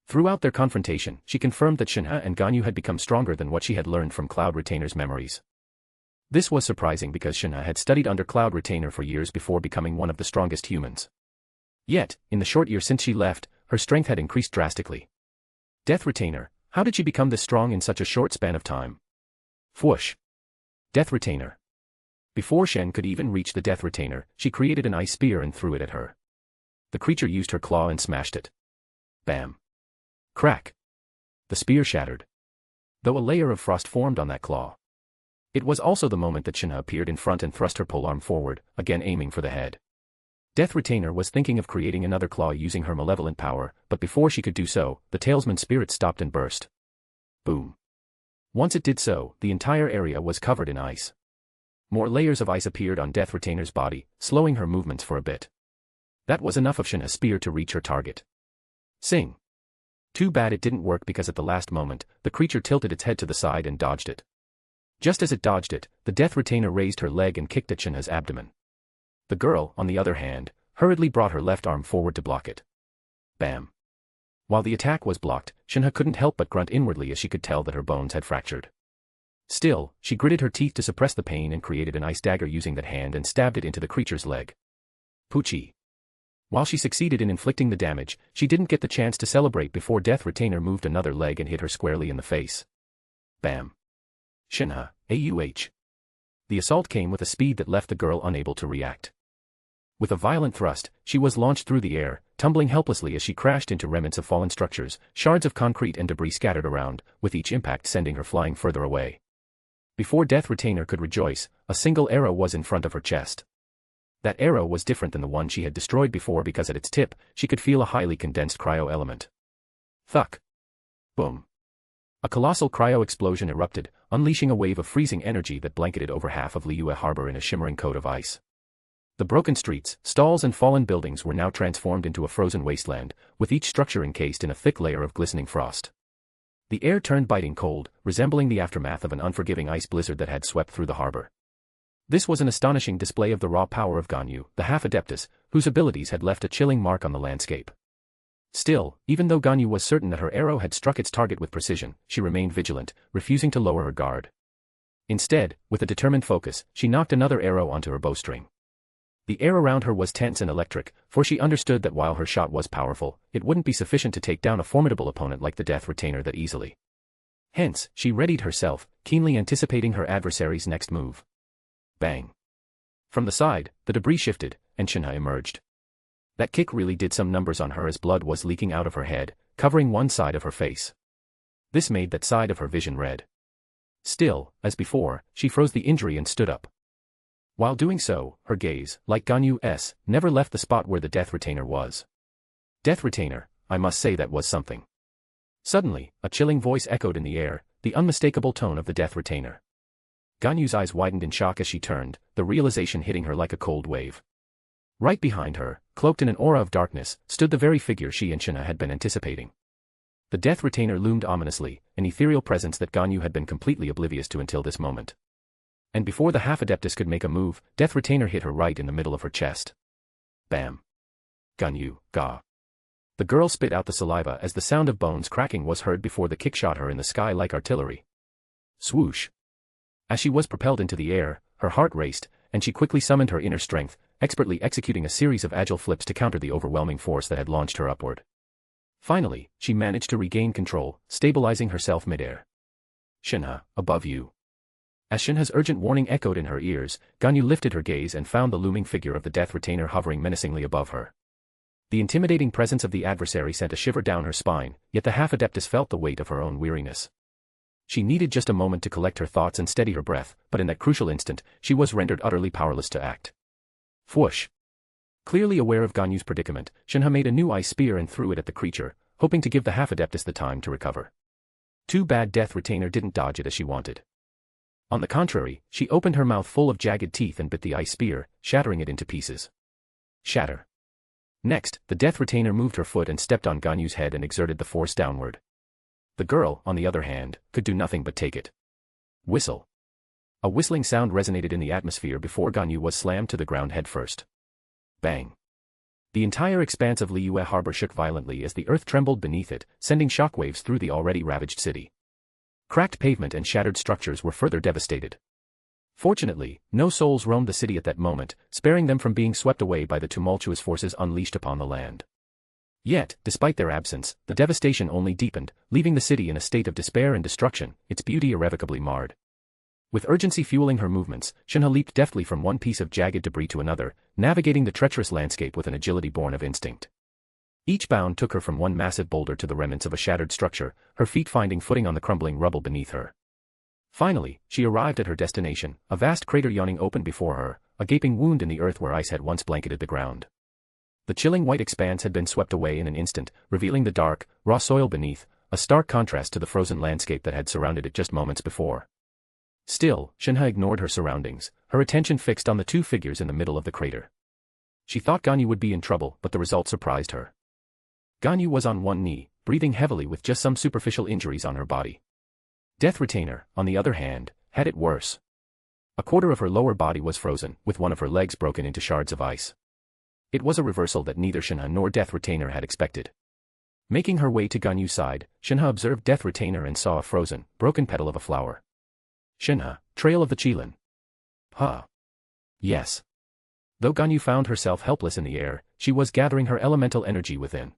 Throughout their confrontation, she confirmed that Shinha and Ganyu had become stronger than what she had learned from Cloud Retainer's memories. This was surprising because Shinha had studied under Cloud Retainer for years before becoming one of the strongest humans. Yet, in the short year since she left, her strength had increased drastically. Death Retainer, how did she become this strong in such a short span of time? Whoosh! Death Retainer. Before Shen could even reach the Death Retainer, she created an ice spear and threw it at her. The creature used her claw and smashed it. Bam! Crack! The spear shattered. Though a layer of frost formed on that claw. It was also the moment that Shinha appeared in front and thrust her polearm forward, again aiming for the head. Death Retainer was thinking of creating another claw using her malevolent power, but before she could do so, the Talesman's spirit stopped and burst. Boom. Once it did so, the entire area was covered in ice. More layers of ice appeared on Death Retainer's body, slowing her movements for a bit. That was enough of Shinha's spear to reach her target. Sing. Too bad it didn't work because at the last moment, the creature tilted its head to the side and dodged it. Just as it dodged it, the Death Retainer raised her leg and kicked at Shinha's abdomen. The girl, on the other hand, hurriedly brought her left arm forward to block it. Bam. While the attack was blocked, Shinha couldn't help but grunt inwardly as she could tell that her bones had fractured. Still, she gritted her teeth to suppress the pain and created an ice dagger using that hand and stabbed it into the creature's leg. Poochie. While she succeeded in inflicting the damage, she didn't get the chance to celebrate before Death Retainer moved another leg and hit her squarely in the face. Bam. Shinha, AUH. The assault came with a speed that left the girl unable to react. With a violent thrust, she was launched through the air, tumbling helplessly as she crashed into remnants of fallen structures, shards of concrete and debris scattered around, with each impact sending her flying further away. Before Death Retainer could rejoice, a single arrow was in front of her chest. That arrow was different than the one she had destroyed before because at its tip, she could feel a highly condensed cryo element. Thuck. Boom. A colossal cryo explosion erupted, unleashing a wave of freezing energy that blanketed over half of Liua Harbor in a shimmering coat of ice. The broken streets, stalls and fallen buildings were now transformed into a frozen wasteland, with each structure encased in a thick layer of glistening frost. The air turned biting cold, resembling the aftermath of an unforgiving ice blizzard that had swept through the harbor. This was an astonishing display of the raw power of Ganyu, the half-adeptus, whose abilities had left a chilling mark on the landscape. Still, even though Ganyu was certain that her arrow had struck its target with precision, she remained vigilant, refusing to lower her guard. Instead, with a determined focus, she knocked another arrow onto her bowstring. The air around her was tense and electric, for she understood that while her shot was powerful, it wouldn't be sufficient to take down a formidable opponent like the Death Retainer that easily. Hence, she readied herself, keenly anticipating her adversary's next move. Bang. From the side, the debris shifted, and Shinha emerged. That kick really did some numbers on her as blood was leaking out of her head, covering one side of her face. This made that side of her vision red. Still, as before, she froze the injury and stood up. While doing so, her gaze, like Ganyu's, never left the spot where the Death Retainer was. Death Retainer, I must say that was something. Suddenly, a chilling voice echoed in the air, the unmistakable tone of the Death Retainer. Ganyu's eyes widened in shock as she turned, the realization hitting her like a cold wave. Right behind her, cloaked in an aura of darkness, stood the very figure she and Shinha had been anticipating. The Death Retainer loomed ominously, an ethereal presence that Ganyu had been completely oblivious to until this moment. And before the half-adeptus could make a move, Death Retainer hit her right in the middle of her chest. Bam. Ganyu, ga. The girl spit out the saliva as the sound of bones cracking was heard before the kick shot her in the sky like artillery. Swoosh. As she was propelled into the air, her heart raced, and she quickly summoned her inner strength, expertly executing a series of agile flips to counter the overwhelming force that had launched her upward. Finally, she managed to regain control, stabilizing herself midair. Shinha, above you. As Shinha's urgent warning echoed in her ears, Ganyu lifted her gaze and found the looming figure of the Death Retainer hovering menacingly above her. The intimidating presence of the adversary sent a shiver down her spine, yet the half-adeptus felt the weight of her own weariness. She needed just a moment to collect her thoughts and steady her breath, but in that crucial instant, she was rendered utterly powerless to act. Whoosh. Clearly aware of Ganyu's predicament, Shinha made a new ice spear and threw it at the creature, hoping to give the half-adeptus the time to recover. Too bad Death Retainer didn't dodge it as she wanted. On the contrary, she opened her mouth full of jagged teeth and bit the ice spear, shattering it into pieces. Shatter. Next, the Death Retainer moved her foot and stepped on Ganyu's head and exerted the force downward. The girl, on the other hand, could do nothing but take it. Whistle. A whistling sound resonated in the atmosphere before Ganyu was slammed to the ground headfirst. Bang. The entire expanse of Liua Harbor shook violently as the earth trembled beneath it, sending shockwaves through the already ravaged city. Cracked pavement and shattered structures were further devastated. Fortunately, no souls roamed the city at that moment, sparing them from being swept away by the tumultuous forces unleashed upon the land. Yet, despite their absence, the devastation only deepened, leaving the city in a state of despair and destruction, its beauty irrevocably marred. With urgency fueling her movements, Shinha leaped deftly from one piece of jagged debris to another, navigating the treacherous landscape with an agility born of instinct. Each bound took her from one massive boulder to the remnants of a shattered structure, her feet finding footing on the crumbling rubble beneath her. Finally, she arrived at her destination, a vast crater yawning open before her, a gaping wound in the earth where ice had once blanketed the ground. The chilling white expanse had been swept away in an instant, revealing the dark, raw soil beneath, a stark contrast to the frozen landscape that had surrounded it just moments before. Still, Shinha ignored her surroundings, her attention fixed on the two figures in the middle of the crater. She thought Ganyu would be in trouble, but the result surprised her. Ganyu was on one knee, breathing heavily with just some superficial injuries on her body. Death Retainer, on the other hand, had it worse. A quarter of her lower body was frozen, with one of her legs broken into shards of ice. It was a reversal that neither Shinha nor Death Retainer had expected. Making her way to Ganyu's side, Shinha observed Death Retainer and saw a frozen, broken petal of a flower. Shinha, Trail of the Qilin. Huh. Yes. Though Ganyu found herself helpless in the air, she was gathering her elemental energy within.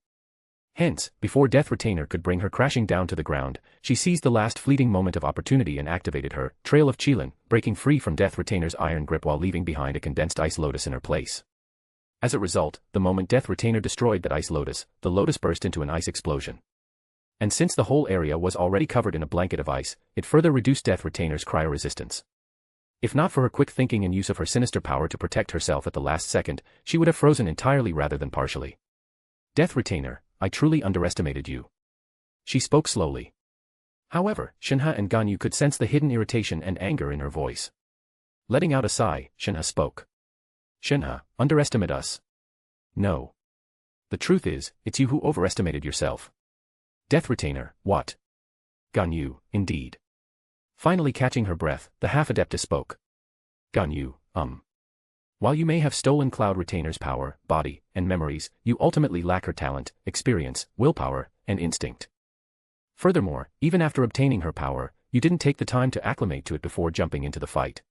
Hence, before Death Retainer could bring her crashing down to the ground, she seized the last fleeting moment of opportunity and activated her Trail of Qilin, breaking free from Death Retainer's iron grip while leaving behind a condensed ice lotus in her place. As a result, the moment Death Retainer destroyed that ice lotus, the lotus burst into an ice explosion. And since the whole area was already covered in a blanket of ice, it further reduced Death Retainer's cryo-resistance. If not for her quick thinking and use of her sinister power to protect herself at the last second, she would have frozen entirely rather than partially. Death Retainer, I truly underestimated you. She spoke slowly. However, Shinha and Ganyu could sense the hidden irritation and anger in her voice. Letting out a sigh, Shinha spoke. Shinha, underestimate us. No. The truth is, it's you who overestimated yourself. Death Retainer, what? Ganyu, indeed. Finally catching her breath, the half-adeptus spoke. Ganyu, While you may have stolen Cloud Retainer's power, body, and memories, you ultimately lack her talent, experience, willpower, and instinct. Furthermore, even after obtaining her power, you didn't take the time to acclimate to it before jumping into the fight.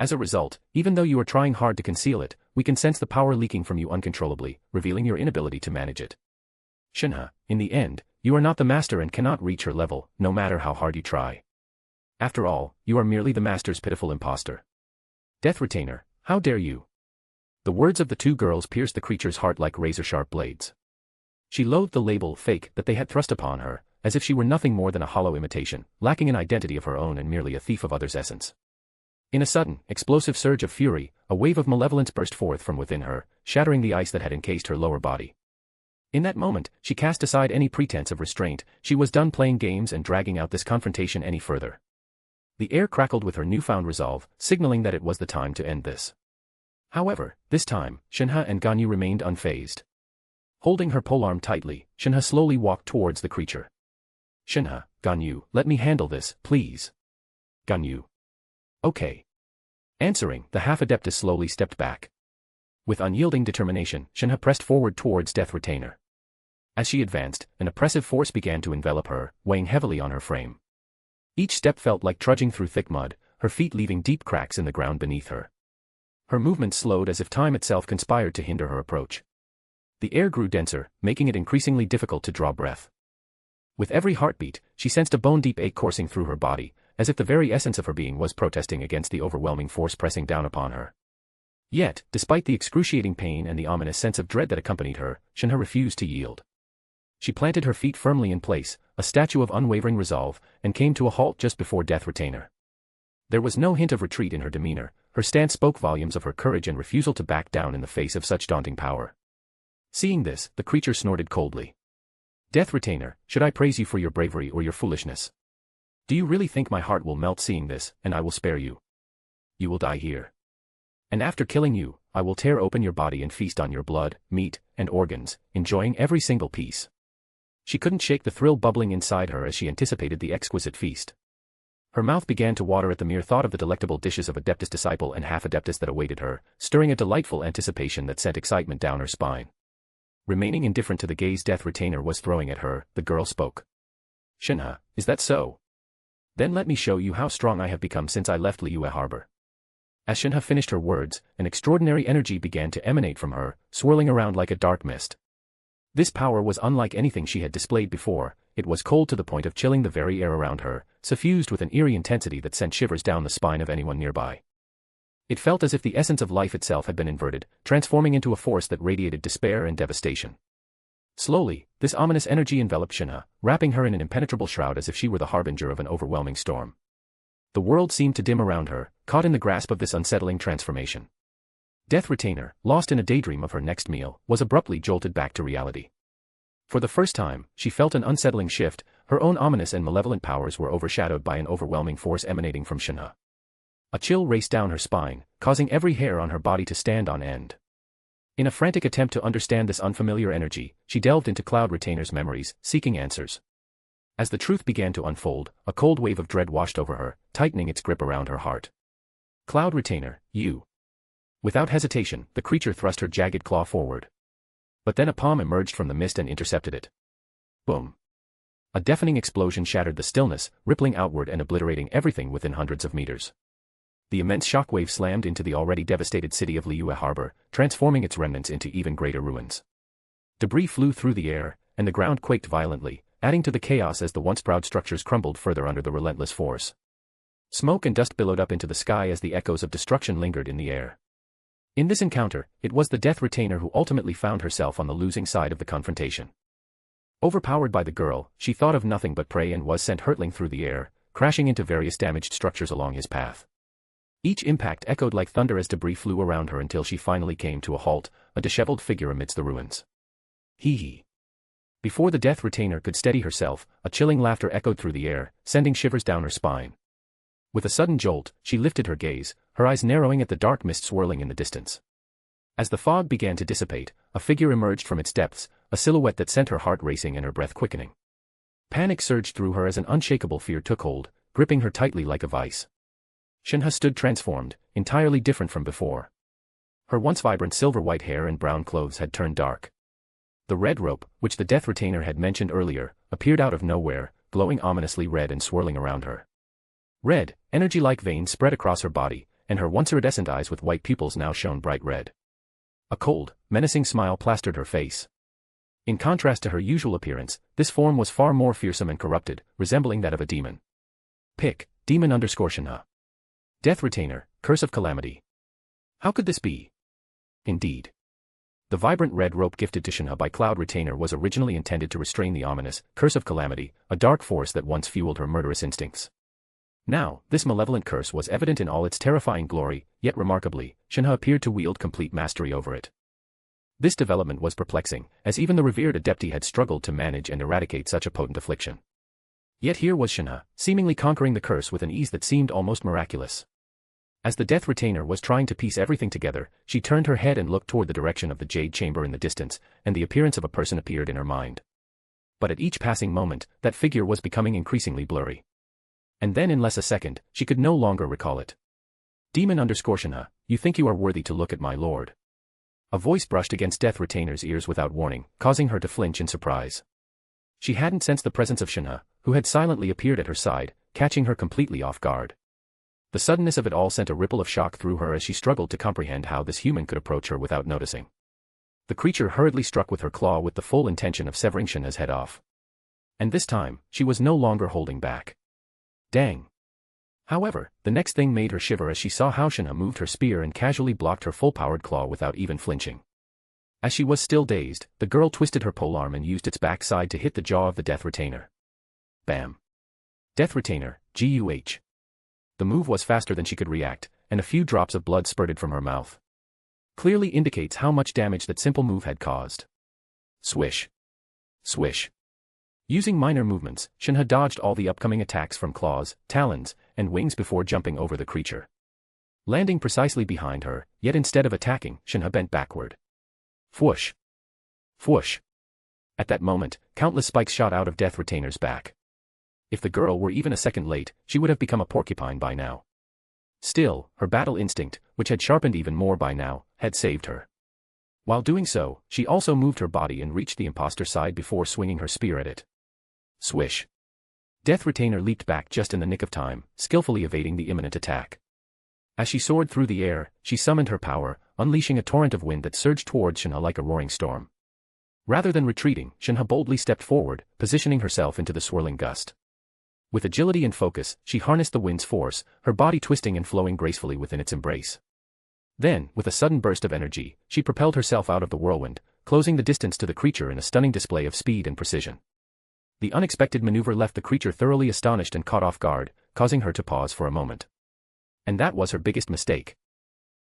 As a result, even though you are trying hard to conceal it, we can sense the power leaking from you uncontrollably, revealing your inability to manage it. Shinha, in the end, you are not the master and cannot reach her level, no matter how hard you try. After all, you are merely the master's pitiful imposter. Death Retainer, how dare you? The words of the two girls pierced the creature's heart like razor-sharp blades. She loathed the label fake that they had thrust upon her, as if she were nothing more than a hollow imitation, lacking an identity of her own and merely a thief of others' essence. In a sudden, explosive surge of fury, a wave of malevolence burst forth from within her, shattering the ice that had encased her lower body. In that moment, she cast aside any pretense of restraint, she was done playing games and dragging out this confrontation any further. The air crackled with her newfound resolve, signaling that it was the time to end this. However, this time, Shinha and Ganyu remained unfazed. Holding her polearm tightly, Shinha slowly walked towards the creature. Shinha, Ganyu, let me handle this, please. Ganyu. Okay. Answering, the half-adeptus slowly stepped back. With unyielding determination, Shinha pressed forward towards Death Retainer. As she advanced, an oppressive force began to envelop her, weighing heavily on her frame. Each step felt like trudging through thick mud, her feet leaving deep cracks in the ground beneath her. Her movements slowed as if time itself conspired to hinder her approach. The air grew denser, making it increasingly difficult to draw breath. With every heartbeat, she sensed a bone-deep ache coursing through her body, as if the very essence of her being was protesting against the overwhelming force pressing down upon her. Yet, despite the excruciating pain and the ominous sense of dread that accompanied her, Shinha refused to yield. She planted her feet firmly in place, a statue of unwavering resolve, and came to a halt just before Death Retainer. There was no hint of retreat in her demeanor, her stance spoke volumes of her courage and refusal to back down in the face of such daunting power. Seeing this, the creature snorted coldly. Death Retainer, should I praise you for your bravery or your foolishness? Do you really think my heart will melt seeing this, and I will spare you? You will die here. And after killing you, I will tear open your body and feast on your blood, meat, and organs, enjoying every single piece. She couldn't shake the thrill bubbling inside her as she anticipated the exquisite feast. Her mouth began to water at the mere thought of the delectable dishes of Adeptus Disciple and half-Adeptus that awaited her, stirring a delightful anticipation that sent excitement down her spine. Remaining indifferent to the gaze Death Retainer was throwing at her, the girl spoke. Shinha, is that so? Then let me show you how strong I have become since I left Liua Harbor. As Shinha finished her words, an extraordinary energy began to emanate from her, swirling around like a dark mist. This power was unlike anything she had displayed before. It was cold to the point of chilling the very air around her, suffused with an eerie intensity that sent shivers down the spine of anyone nearby. It felt as if the essence of life itself had been inverted, transforming into a force that radiated despair and devastation. Slowly, this ominous energy enveloped Shinha, wrapping her in an impenetrable shroud as if she were the harbinger of an overwhelming storm. The world seemed to dim around her, caught in the grasp of this unsettling transformation. Death Retainer, lost in a daydream of her next meal, was abruptly jolted back to reality. For the first time, she felt an unsettling shift. Her own ominous and malevolent powers were overshadowed by an overwhelming force emanating from Shinha. A chill raced down her spine, causing every hair on her body to stand on end. In a frantic attempt to understand this unfamiliar energy, she delved into Cloud Retainer's memories, seeking answers. As the truth began to unfold, a cold wave of dread washed over her, tightening its grip around her heart. Cloud Retainer, you. Without hesitation, the creature thrust her jagged claw forward. But then a palm emerged from the mist and intercepted it. Boom. A deafening explosion shattered the stillness, rippling outward and obliterating everything within hundreds of meters. The immense shockwave slammed into the already devastated city of Liua Harbor, transforming its remnants into even greater ruins. Debris flew through the air, and the ground quaked violently, adding to the chaos as the once proud structures crumbled further under the relentless force. Smoke and dust billowed up into the sky as the echoes of destruction lingered in the air. In this encounter, it was the Death Retainer who ultimately found herself on the losing side of the confrontation. Overpowered by the girl, she thought of nothing but prey and was sent hurtling through the air, crashing into various damaged structures along his path. Each impact echoed like thunder as debris flew around her until she finally came to a halt, a disheveled figure amidst the ruins. Hee. Before the Death Retainer could steady herself, a chilling laughter echoed through the air, sending shivers down her spine. With a sudden jolt, she lifted her gaze, her eyes narrowing at the dark mist swirling in the distance. As the fog began to dissipate, a figure emerged from its depths, a silhouette that sent her heart racing and her breath quickening. Panic surged through her as an unshakable fear took hold, gripping her tightly like a vice. Shinha stood transformed, entirely different from before. Her once vibrant silver-white hair and brown clothes had turned dark. The red rope, which the Death Retainer had mentioned earlier, appeared out of nowhere, glowing ominously red and swirling around her. Red, energy-like veins spread across her body, and her once iridescent eyes with white pupils now shone bright red. A cold, menacing smile plastered her face. In contrast to her usual appearance, this form was far more fearsome and corrupted, resembling that of a demon. Pick, Demon_Shinha. Death Retainer, Curse of Calamity. How could this be? Indeed. The vibrant red rope gifted to Shinha by Cloud Retainer was originally intended to restrain the ominous Curse of Calamity, a dark force that once fueled her murderous instincts. Now, this malevolent curse was evident in all its terrifying glory, yet remarkably, Shinha appeared to wield complete mastery over it. This development was perplexing, as even the revered Adepti had struggled to manage and eradicate such a potent affliction. Yet here was Shinha, seemingly conquering the curse with an ease that seemed almost miraculous. As the Death Retainer was trying to piece everything together, she turned her head and looked toward the direction of the Jade Chamber in the distance, and the appearance of a person appeared in her mind. But at each passing moment, that figure was becoming increasingly blurry. And then in less a second, she could no longer recall it. Demon_Shinha, you think you are worthy to look at my lord. A voice brushed against Death Retainer's ears without warning, causing her to flinch in surprise. She hadn't sensed the presence of Shinha, who had silently appeared at her side, catching her completely off guard. The suddenness of it all sent a ripple of shock through her as she struggled to comprehend how this human could approach her without noticing. The creature hurriedly struck with her claw with the full intention of severing Shinha's head off. And this time, she was no longer holding back. Dang. However, the next thing made her shiver as she saw how Shinha moved her spear and casually blocked her full-powered claw without even flinching. As she was still dazed, the girl twisted her polearm and used its backside to hit the jaw of the Death Retainer. Bam. Death Retainer, GUH. The move was faster than she could react, and a few drops of blood spurted from her mouth. Clearly indicates how much damage that simple move had caused. Swish. Swish. Using minor movements, Shinha dodged all the upcoming attacks from claws, talons, and wings before jumping over the creature. Landing precisely behind her, yet instead of attacking, Shinha bent backward. Fwoosh. Fwoosh. At that moment, countless spikes shot out of Death Retainer's back. If the girl were even a second late, she would have become a porcupine by now. Still, her battle instinct, which had sharpened even more by now, had saved her. While doing so, she also moved her body and reached the imposter side before swinging her spear at it. Swish. Death Retainer leaped back just in the nick of time, skillfully evading the imminent attack. As she soared through the air, she summoned her power, unleashing a torrent of wind that surged towards Shinha like a roaring storm. Rather than retreating, Shinha boldly stepped forward, positioning herself into the swirling gust. With agility and focus, she harnessed the wind's force, her body twisting and flowing gracefully within its embrace. Then, with a sudden burst of energy, she propelled herself out of the whirlwind, closing the distance to the creature in a stunning display of speed and precision. The unexpected maneuver left the creature thoroughly astonished and caught off guard, causing her to pause for a moment. And that was her biggest mistake.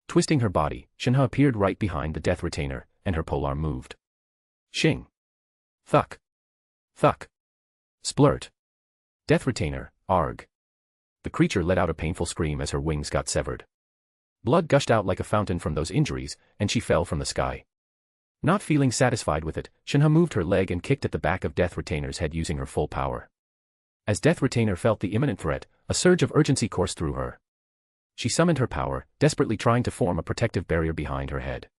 Twisting her body, Shinha appeared right behind the Death Retainer, and her polearm moved. Shing. Thuck. Thuck. Splurt. Death Retainer, arg. The creature let out a painful scream as her wings got severed. Blood gushed out like a fountain from those injuries, and she fell from the sky. Not feeling satisfied with it, Shinha moved her leg and kicked at the back of Death Retainer's head using her full power. As Death Retainer felt the imminent threat, a surge of urgency coursed through her. She summoned her power, desperately trying to form a protective barrier behind her head.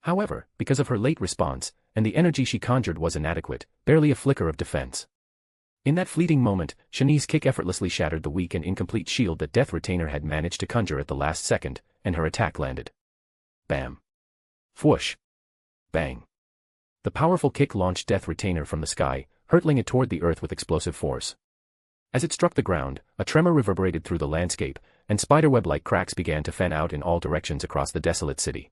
However, because of her late response, and the energy she conjured was inadequate, barely a flicker of defense. In that fleeting moment, Shani's kick effortlessly shattered the weak and incomplete shield that Death Retainer had managed to conjure at the last second, and her attack landed. Bam. Whoosh. Bang. The powerful kick launched Death Retainer from the sky, hurtling it toward the earth with explosive force. As it struck the ground, a tremor reverberated through the landscape, and spiderweb-like cracks began to fan out in all directions across the desolate city.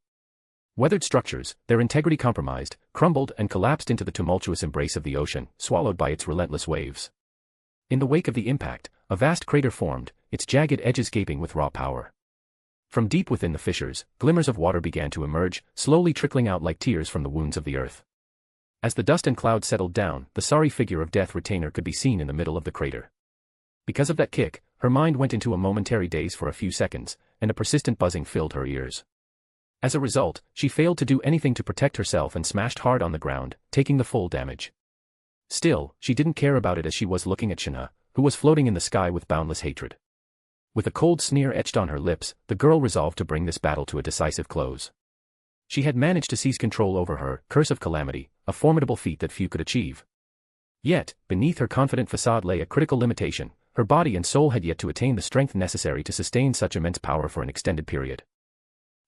Weathered structures, their integrity compromised, crumbled and collapsed into the tumultuous embrace of the ocean, swallowed by its relentless waves. In the wake of the impact, a vast crater formed, its jagged edges gaping with raw power. From deep within the fissures, glimmers of water began to emerge, slowly trickling out like tears from the wounds of the earth. As the dust and clouds settled down, the sorry figure of Death Retainer could be seen in the middle of the crater. Because of that kick, her mind went into a momentary daze for a few seconds, and a persistent buzzing filled her ears. As a result, she failed to do anything to protect herself and smashed hard on the ground, taking the full damage. Still, she didn't care about it as she was looking at Shinha, who was floating in the sky with boundless hatred. With a cold sneer etched on her lips, the girl resolved to bring this battle to a decisive close. She had managed to seize control over her Curse of Calamity, a formidable feat that few could achieve. Yet, beneath her confident facade lay a critical limitation: her body and soul had yet to attain the strength necessary to sustain such immense power for an extended period.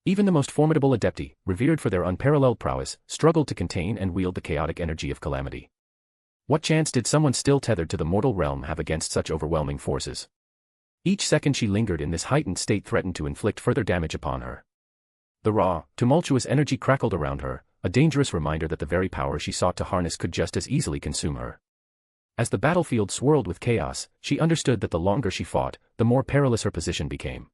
Even the most formidable adepti, revered for their unparalleled prowess, struggled to contain and wield the chaotic energy of Calamity. What chance did someone still tethered to the mortal realm have against such overwhelming forces? Each second she lingered in this heightened state threatened to inflict further damage upon her. The raw, tumultuous energy crackled around her, a dangerous reminder that the very power she sought to harness could just as easily consume her. As the battlefield swirled with chaos, she understood that the longer she fought, the more perilous her position became.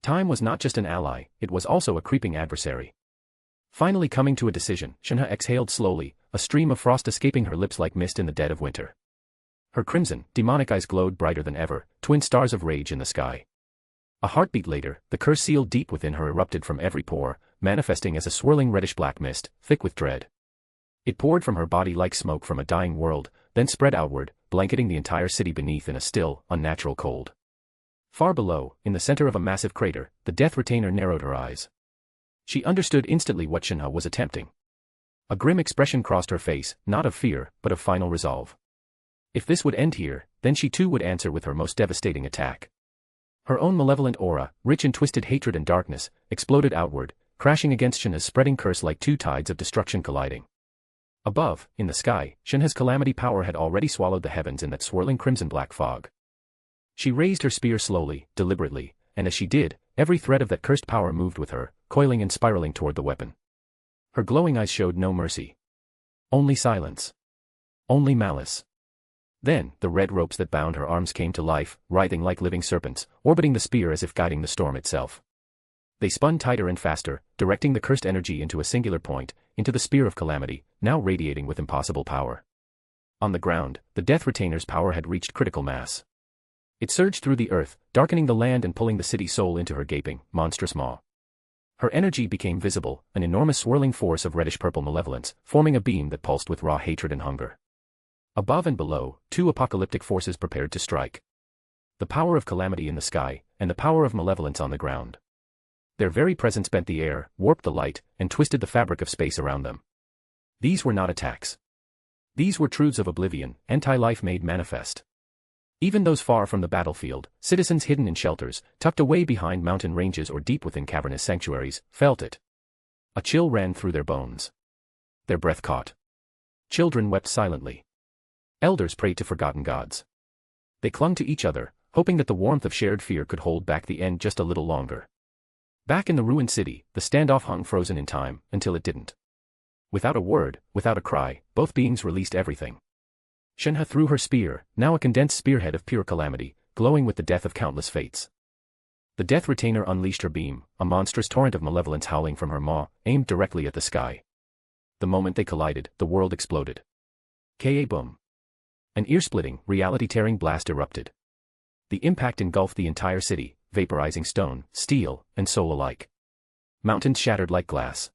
Time was not just an ally, it was also a creeping adversary. Finally coming to a decision, Shinha exhaled slowly, a stream of frost escaping her lips like mist in the dead of winter. Her crimson, demonic eyes glowed brighter than ever, twin stars of rage in the sky. A heartbeat later, the curse sealed deep within her erupted from every pore, manifesting as a swirling reddish-black mist, thick with dread. It poured from her body like smoke from a dying world, then spread outward, blanketing the entire city beneath in a still, unnatural cold. Far below, in the center of a massive crater, the Death Retainer narrowed her eyes. She understood instantly what Shinha was attempting. A grim expression crossed her face, not of fear, but of final resolve. If this would end here, then she too would answer with her most devastating attack. Her own malevolent aura, rich in twisted hatred and darkness, exploded outward, crashing against Shinha's spreading curse like two tides of destruction colliding. Above, in the sky, Shinha's Calamity power had already swallowed the heavens in that swirling crimson-black fog. She raised her spear slowly, deliberately, and as she did, every thread of that cursed power moved with her, coiling and spiraling toward the weapon. Her glowing eyes showed no mercy. Only silence. Only malice. Then, the red ropes that bound her arms came to life, writhing like living serpents, orbiting the spear as if guiding the storm itself. They spun tighter and faster, directing the cursed energy into a singular point, into the Spear of Calamity, now radiating with impossible power. On the ground, the Death Retainer's power had reached critical mass. It surged through the earth, darkening the land and pulling the city soul into her gaping, monstrous maw. Her energy became visible, an enormous swirling force of reddish-purple malevolence, forming a beam that pulsed with raw hatred and hunger. Above and below, two apocalyptic forces prepared to strike. The power of Calamity in the sky, and the power of malevolence on the ground. Their very presence bent the air, warped the light, and twisted the fabric of space around them. These were not attacks. These were truths of oblivion, anti-life made manifest. Even those far from the battlefield, citizens hidden in shelters, tucked away behind mountain ranges or deep within cavernous sanctuaries, felt it. A chill ran through their bones. Their breath caught. Children wept silently. Elders prayed to forgotten gods. They clung to each other, hoping that the warmth of shared fear could hold back the end just a little longer. Back in the ruined city, the standoff hung frozen in time, until it didn't. Without a word, without a cry, both beings released everything. Shenhe threw her spear, now a condensed spearhead of pure calamity, glowing with the death of countless fates. The Death Retainer unleashed her beam, a monstrous torrent of malevolence howling from her maw, aimed directly at the sky. The moment they collided, the world exploded. Ka-boom. An ear-splitting, reality-tearing blast erupted. The impact engulfed the entire city, vaporizing stone, steel, and soul alike. Mountains shattered like glass.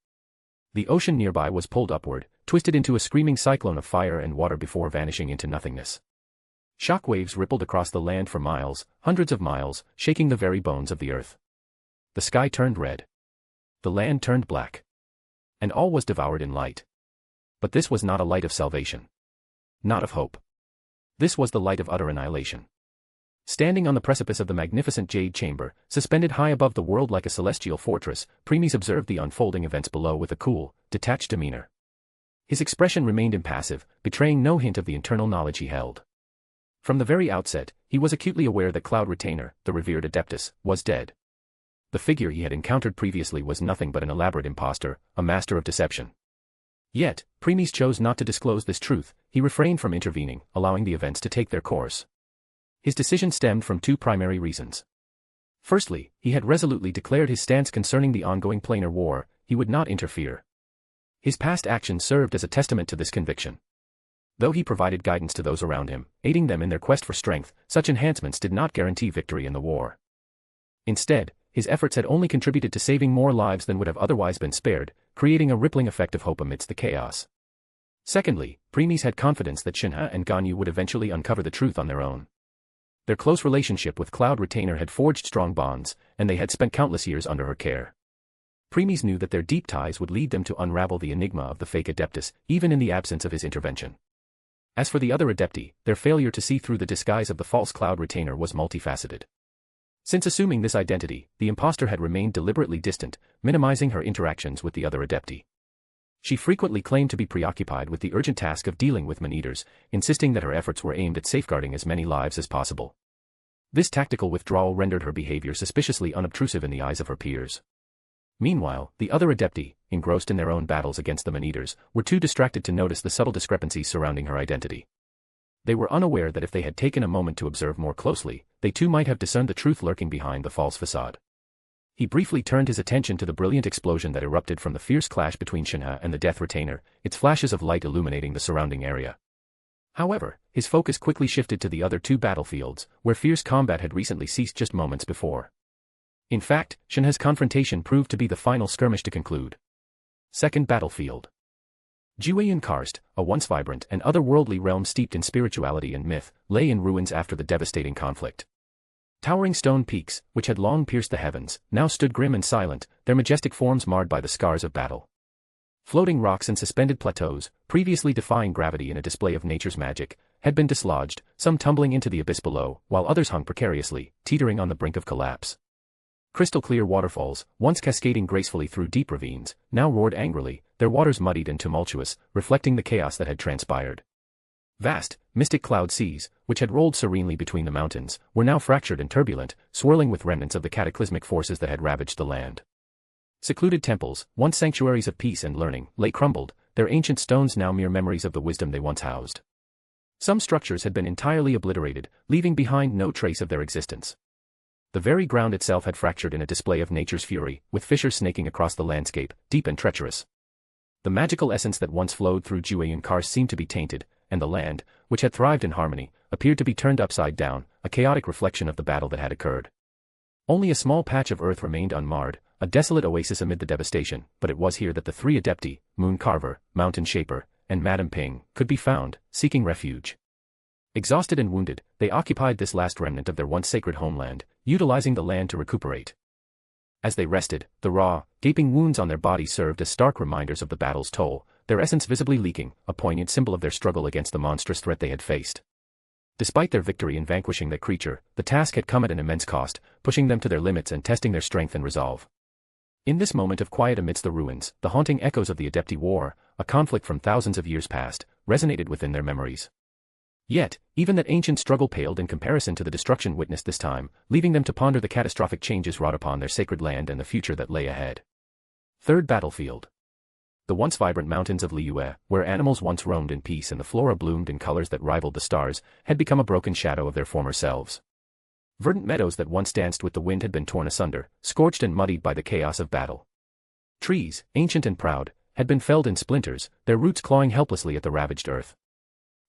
The ocean nearby was pulled upward, twisted into a screaming cyclone of fire and water before vanishing into nothingness. Shock waves rippled across the land for miles, hundreds of miles, shaking the very bones of the earth. The sky turned red. The land turned black. And all was devoured in light. But this was not a light of salvation. Not of hope. This was the light of utter annihilation. Standing on the precipice of the magnificent Jade Chamber, suspended high above the world like a celestial fortress, Premies observed the unfolding events below with a cool, detached demeanor. His expression remained impassive, betraying no hint of the internal knowledge he held. From the very outset, he was acutely aware that Cloud Retainer, the revered Adeptus, was dead. The figure he had encountered previously was nothing but an elaborate impostor, a master of deception. Yet, Premies chose not to disclose this truth. He refrained from intervening, allowing the events to take their course. His decision stemmed from two primary reasons. Firstly, he had resolutely declared his stance concerning the ongoing planar war. He would not interfere. His past actions served as a testament to this conviction. Though he provided guidance to those around him, aiding them in their quest for strength, such enhancements did not guarantee victory in the war. Instead, his efforts had only contributed to saving more lives than would have otherwise been spared, creating a rippling effect of hope amidst the chaos. Secondly, Premies had confidence that Shenhe and Ganyu would eventually uncover the truth on their own. Their close relationship with Cloud Retainer had forged strong bonds, and they had spent countless years under her care. Premies knew that their deep ties would lead them to unravel the enigma of the fake Adeptus, even in the absence of his intervention. As for the other Adepti, their failure to see through the disguise of the false Cloud Retainer was multifaceted. Since assuming this identity, the impostor had remained deliberately distant, minimizing her interactions with the other Adepti. She frequently claimed to be preoccupied with the urgent task of dealing with man-eaters, insisting that her efforts were aimed at safeguarding as many lives as possible. This tactical withdrawal rendered her behavior suspiciously unobtrusive in the eyes of her peers. Meanwhile, the other Adepti, engrossed in their own battles against the man-eaters, were too distracted to notice the subtle discrepancies surrounding her identity. They were unaware that if they had taken a moment to observe more closely, they too might have discerned the truth lurking behind the false facade. He briefly turned his attention to the brilliant explosion that erupted from the fierce clash between Shenhe and the Death Retainer, its flashes of light illuminating the surrounding area. However, his focus quickly shifted to the other two battlefields, where fierce combat had recently ceased just moments before. In fact, Shenhe's confrontation proved to be the final skirmish to conclude. Second battlefield. Jiwayun Karst, a once vibrant and otherworldly realm steeped in spirituality and myth, lay in ruins after the devastating conflict. Towering stone peaks, which had long pierced the heavens, now stood grim and silent, their majestic forms marred by the scars of battle. Floating rocks and suspended plateaus, previously defying gravity in a display of nature's magic, had been dislodged, some tumbling into the abyss below, while others hung precariously, teetering on the brink of collapse. Crystal-clear waterfalls, once cascading gracefully through deep ravines, now roared angrily, their waters muddied and tumultuous, reflecting the chaos that had transpired. Vast, mystic cloud seas, which had rolled serenely between the mountains, were now fractured and turbulent, swirling with remnants of the cataclysmic forces that had ravaged the land. Secluded temples, once sanctuaries of peace and learning, lay crumbled, their ancient stones now mere memories of the wisdom they once housed. Some structures had been entirely obliterated, leaving behind no trace of their existence. The very ground itself had fractured in a display of nature's fury, with fissures snaking across the landscape, deep and treacherous. The magical essence that once flowed through Jiwayun Karst seemed to be tainted, and the land, which had thrived in harmony, appeared to be turned upside down, a chaotic reflection of the battle that had occurred. Only a small patch of earth remained unmarred, a desolate oasis amid the devastation, but it was here that the three Adepti, Moon Carver, Mountain Shaper, and Madame Ping, could be found, seeking refuge. Exhausted and wounded, they occupied this last remnant of their once sacred homeland, utilizing the land to recuperate. As they rested, the raw, gaping wounds on their bodies served as stark reminders of the battle's toll, their essence visibly leaking, a poignant symbol of their struggle against the monstrous threat they had faced. Despite their victory in vanquishing that creature, the task had come at an immense cost, pushing them to their limits and testing their strength and resolve. In this moment of quiet amidst the ruins, the haunting echoes of the Adepti War, a conflict from thousands of years past, resonated within their memories. Yet, even that ancient struggle paled in comparison to the destruction witnessed this time, leaving them to ponder the catastrophic changes wrought upon their sacred land and the future that lay ahead. Third battlefield. The once vibrant mountains of Liua, where animals once roamed in peace and the flora bloomed in colors that rivaled the stars, had become a broken shadow of their former selves. Verdant meadows that once danced with the wind had been torn asunder, scorched and muddied by the chaos of battle. Trees, ancient and proud, had been felled in splinters, their roots clawing helplessly at the ravaged earth.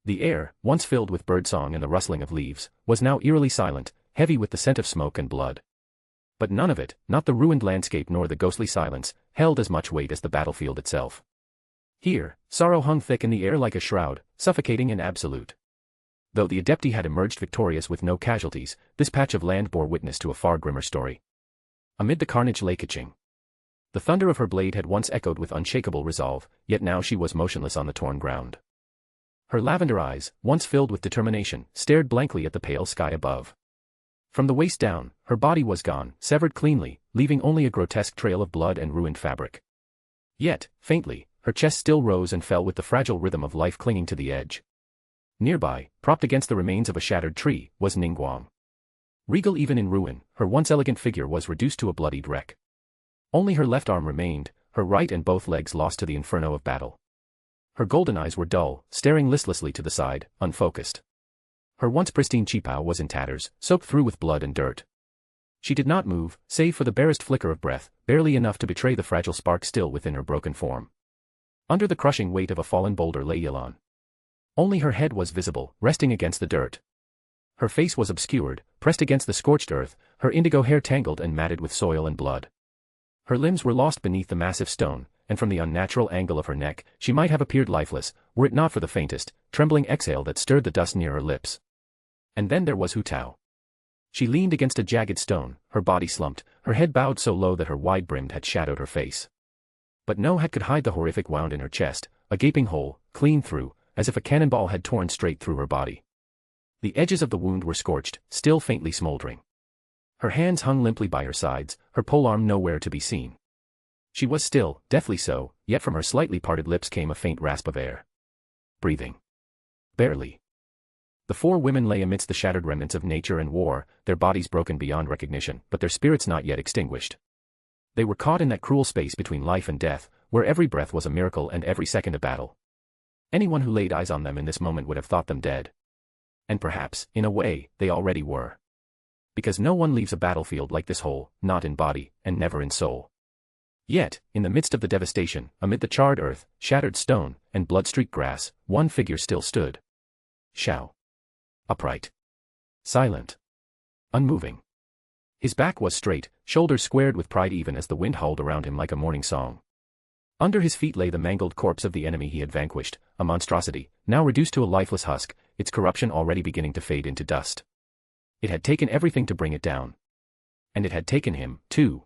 The air, once filled with birdsong and the rustling of leaves, was now eerily silent, heavy with the scent of smoke and blood. But none of it, not the ruined landscape nor the ghostly silence, held as much weight as the battlefield itself. Here, sorrow hung thick in the air like a shroud, suffocating and absolute. Though the Adepti had emerged victorious with no casualties, this patch of land bore witness to a far grimmer story. Amid the carnage lay Keqing. The thunder of her blade had once echoed with unshakable resolve, yet now she was motionless on the torn ground. Her lavender eyes, once filled with determination, stared blankly at the pale sky above. From the waist down, her body was gone, severed cleanly, leaving only a grotesque trail of blood and ruined fabric. Yet, faintly, her chest still rose and fell with the fragile rhythm of life clinging to the edge. Nearby, propped against the remains of a shattered tree, was Ningguang. Regal even in ruin, her once elegant figure was reduced to a bloodied wreck. Only her left arm remained, her right and both legs lost to the inferno of battle. Her golden eyes were dull, staring listlessly to the side, unfocused. Her once pristine qipao was in tatters, soaked through with blood and dirt. She did not move, save for the barest flicker of breath, barely enough to betray the fragile spark still within her broken form. Under the crushing weight of a fallen boulder lay Yilan. Only her head was visible, resting against the dirt. Her face was obscured, pressed against the scorched earth, her indigo hair tangled and matted with soil and blood. Her limbs were lost beneath the massive stone, and from the unnatural angle of her neck, she might have appeared lifeless, were it not for the faintest, trembling exhale that stirred the dust near her lips. And then there was Hu Tao. She leaned against a jagged stone, her body slumped, her head bowed so low that her wide-brimmed hat shadowed her face. But no hat could hide the horrific wound in her chest, a gaping hole, clean through, as if a cannonball had torn straight through her body. The edges of the wound were scorched, still faintly smoldering. Her hands hung limply by her sides, her polearm nowhere to be seen. She was still, deathly so, yet from her slightly parted lips came a faint rasp of air. Breathing. Barely. The four women lay amidst the shattered remnants of nature and war, their bodies broken beyond recognition, but their spirits not yet extinguished. They were caught in that cruel space between life and death, where every breath was a miracle and every second a battle. Anyone who laid eyes on them in this moment would have thought them dead. And perhaps, in a way, they already were. Because no one leaves a battlefield like this whole, not in body, and never in soul. Yet, in the midst of the devastation, amid the charred earth, shattered stone, and blood-streaked grass, one figure still stood. Xiao. Upright. Silent. Unmoving. His back was straight, shoulders squared with pride even as the wind howled around him like a morning song. Under his feet lay the mangled corpse of the enemy he had vanquished, a monstrosity, now reduced to a lifeless husk, its corruption already beginning to fade into dust. It had taken everything to bring it down. And it had taken him, too.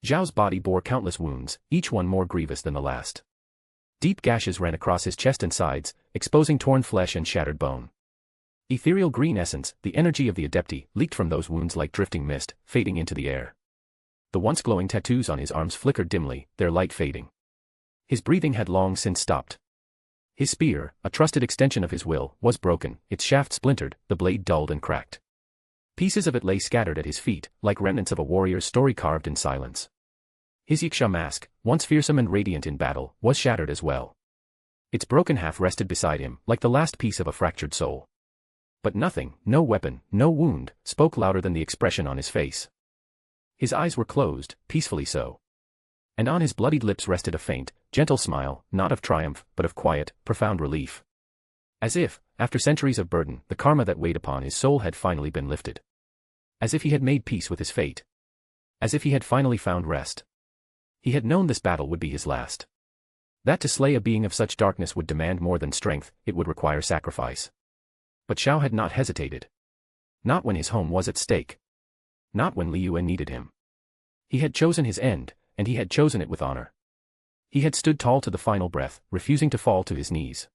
Zhao's body bore countless wounds, each one more grievous than the last. Deep gashes ran across his chest and sides, exposing torn flesh and shattered bone. Ethereal green essence, the energy of the Adepti, leaked from those wounds like drifting mist, fading into the air. The once glowing tattoos on his arms flickered dimly, their light fading. His breathing had long since stopped. His spear, a trusted extension of his will, was broken, its shaft splintered, the blade dulled and cracked. Pieces of it lay scattered at his feet, like remnants of a warrior's story carved in silence. His Yaksha mask, once fearsome and radiant in battle, was shattered as well. Its broken half rested beside him, like the last piece of a fractured soul. But nothing, no weapon, no wound, spoke louder than the expression on his face. His eyes were closed, peacefully so. And on his bloodied lips rested a faint, gentle smile, not of triumph, but of quiet, profound relief. As if, after centuries of burden, the karma that weighed upon his soul had finally been lifted. As if he had made peace with his fate. As if he had finally found rest. He had known this battle would be his last. That to slay a being of such darkness would demand more than strength, it would require sacrifice. But Xiao had not hesitated. Not when his home was at stake. Not when Liua needed him. He had chosen his end, and he had chosen it with honor. He had stood tall to the final breath, refusing to fall to his knees.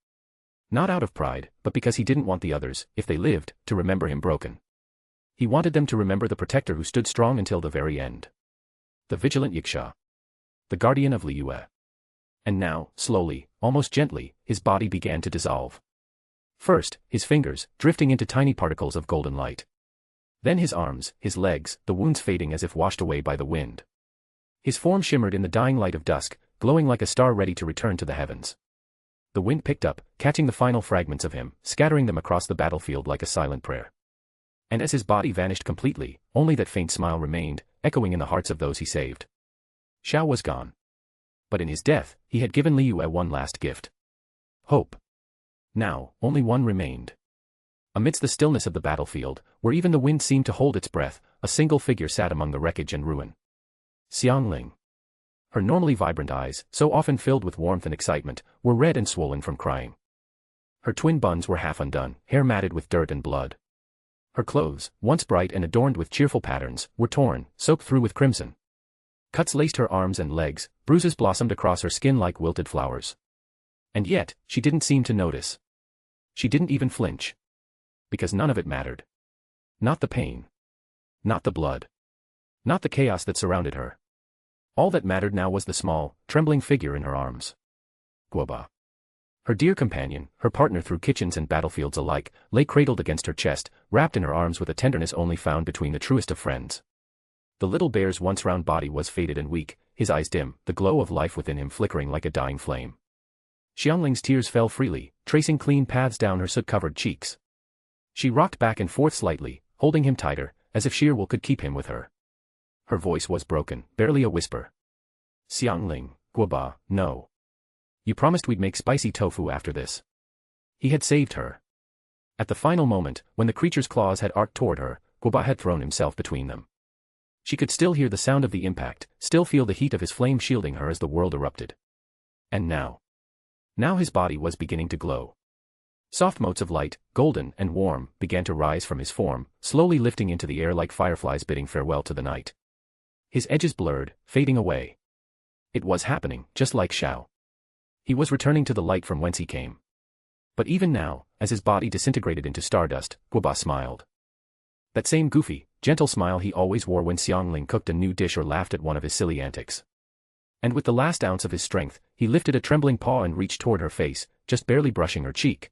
Not out of pride, but because he didn't want the others, if they lived, to remember him broken. He wanted them to remember the protector who stood strong until the very end. The vigilant Yaksha. The guardian of Liua. And now, slowly, almost gently, his body began to dissolve. First, his fingers, drifting into tiny particles of golden light. Then his arms, his legs, the wounds fading as if washed away by the wind. His form shimmered in the dying light of dusk, glowing like a star ready to return to the heavens. The wind picked up, catching the final fragments of him, scattering them across the battlefield like a silent prayer. And as his body vanished completely, only that faint smile remained, echoing in the hearts of those he saved. Xiao was gone. But in his death, he had given Liua one last gift. Hope. Now, only one remained. Amidst the stillness of the battlefield, where even the wind seemed to hold its breath, a single figure sat among the wreckage and ruin. Xiangling. Her normally vibrant eyes, so often filled with warmth and excitement, were red and swollen from crying. Her twin buns were half undone, hair matted with dirt and blood. Her clothes, once bright and adorned with cheerful patterns, were torn, soaked through with crimson. Cuts laced her arms and legs, bruises blossomed across her skin like wilted flowers. And yet, she didn't seem to notice. She didn't even flinch. Because none of it mattered. Not the pain. Not the blood. Not the chaos that surrounded her. All that mattered now was the small, trembling figure in her arms. Guoba. Her dear companion, her partner through kitchens and battlefields alike, lay cradled against her chest, wrapped in her arms with a tenderness only found between the truest of friends. The little bear's once round body was faded and weak, his eyes dim, the glow of life within him flickering like a dying flame. Xiangling's tears fell freely, tracing clean paths down her soot-covered cheeks. She rocked back and forth slightly, holding him tighter, as if sheer will could keep him with her. Her voice was broken, barely a whisper. Xiangling, Guoba, no. You promised we'd make spicy tofu after this. He had saved her. At the final moment, when the creature's claws had arced toward her, Guoba had thrown himself between them. She could still hear the sound of the impact, still feel the heat of his flame shielding her as the world erupted. And now. Now his body was beginning to glow. Soft motes of light, golden and warm, began to rise from his form, slowly lifting into the air like fireflies bidding farewell to the night. His edges blurred, fading away. It was happening, just like Xiao. He was returning to the light from whence he came. But even now, as his body disintegrated into stardust, Guoba smiled. That same goofy, gentle smile he always wore when Xiangling cooked a new dish or laughed at one of his silly antics. And with the last ounce of his strength, he lifted a trembling paw and reached toward her face, just barely brushing her cheek.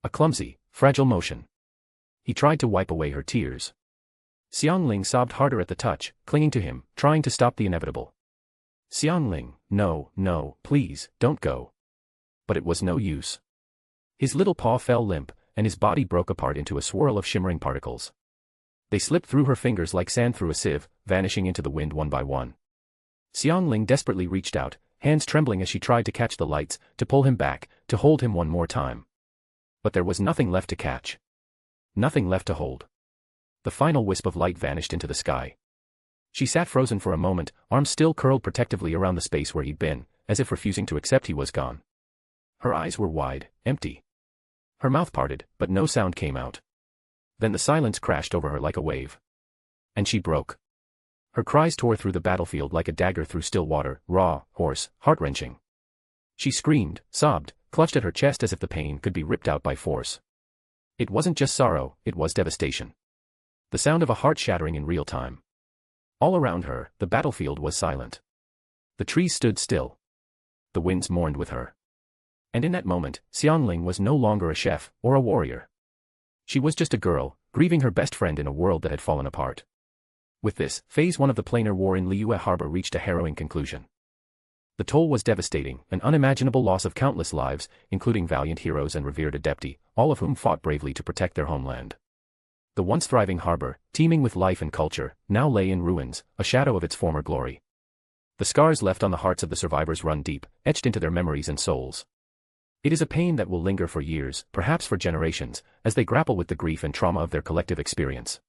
A clumsy, fragile motion. He tried to wipe away her tears. Xiangling sobbed harder at the touch, clinging to him, trying to stop the inevitable. Xiangling, no, no, please, don't go. But it was no use. His little paw fell limp, and his body broke apart into a swirl of shimmering particles. They slipped through her fingers like sand through a sieve, vanishing into the wind one by one. Xiangling desperately reached out, hands trembling as she tried to catch the lights, to pull him back, to hold him one more time. But there was nothing left to catch. Nothing left to hold. The final wisp of light vanished into the sky. She sat frozen for a moment, arms still curled protectively around the space where he'd been, as if refusing to accept he was gone. Her eyes were wide, empty. Her mouth parted, but no sound came out. Then the silence crashed over her like a wave. And she broke. Her cries tore through the battlefield like a dagger through still water, raw, hoarse, heart-wrenching. She screamed, sobbed, clutched at her chest as if the pain could be ripped out by force. It wasn't just sorrow, it was devastation. The sound of a heart shattering in real time. All around her, the battlefield was silent. The trees stood still. The winds mourned with her. And in that moment, Xiangling was no longer a chef, or a warrior. She was just a girl, grieving her best friend in a world that had fallen apart. With this, Phase 1 of the planar war in Liua Harbor reached a harrowing conclusion. The toll was devastating, an unimaginable loss of countless lives, including valiant heroes and revered adepti, all of whom fought bravely to protect their homeland. The once thriving harbor, teeming with life and culture, now lay in ruins, a shadow of its former glory. The scars left on the hearts of the survivors run deep, etched into their memories and souls. It is a pain that will linger for years, perhaps for generations, as they grapple with the grief and trauma of their collective experience.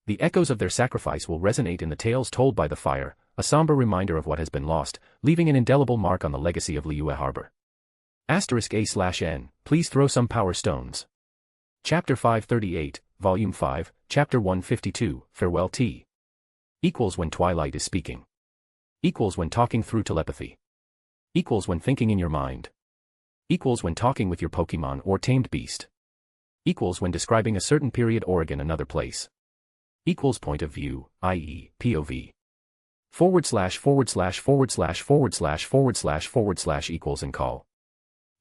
The echoes of their sacrifice will resonate in the tales told by the fire, a somber reminder of what has been lost, leaving an indelible mark on the legacy of Liua Harbor. *A/N, please throw some power stones. Chapter 538, Volume 5, Chapter 152, Farewell Tea. Equals when twilight is speaking. Equals when talking through telepathy. Equals when thinking in your mind. Equals when talking with your Pokemon or tamed beast. Equals when describing a certain period or again another place. Equals point of view, i.e., POV. // equals and call.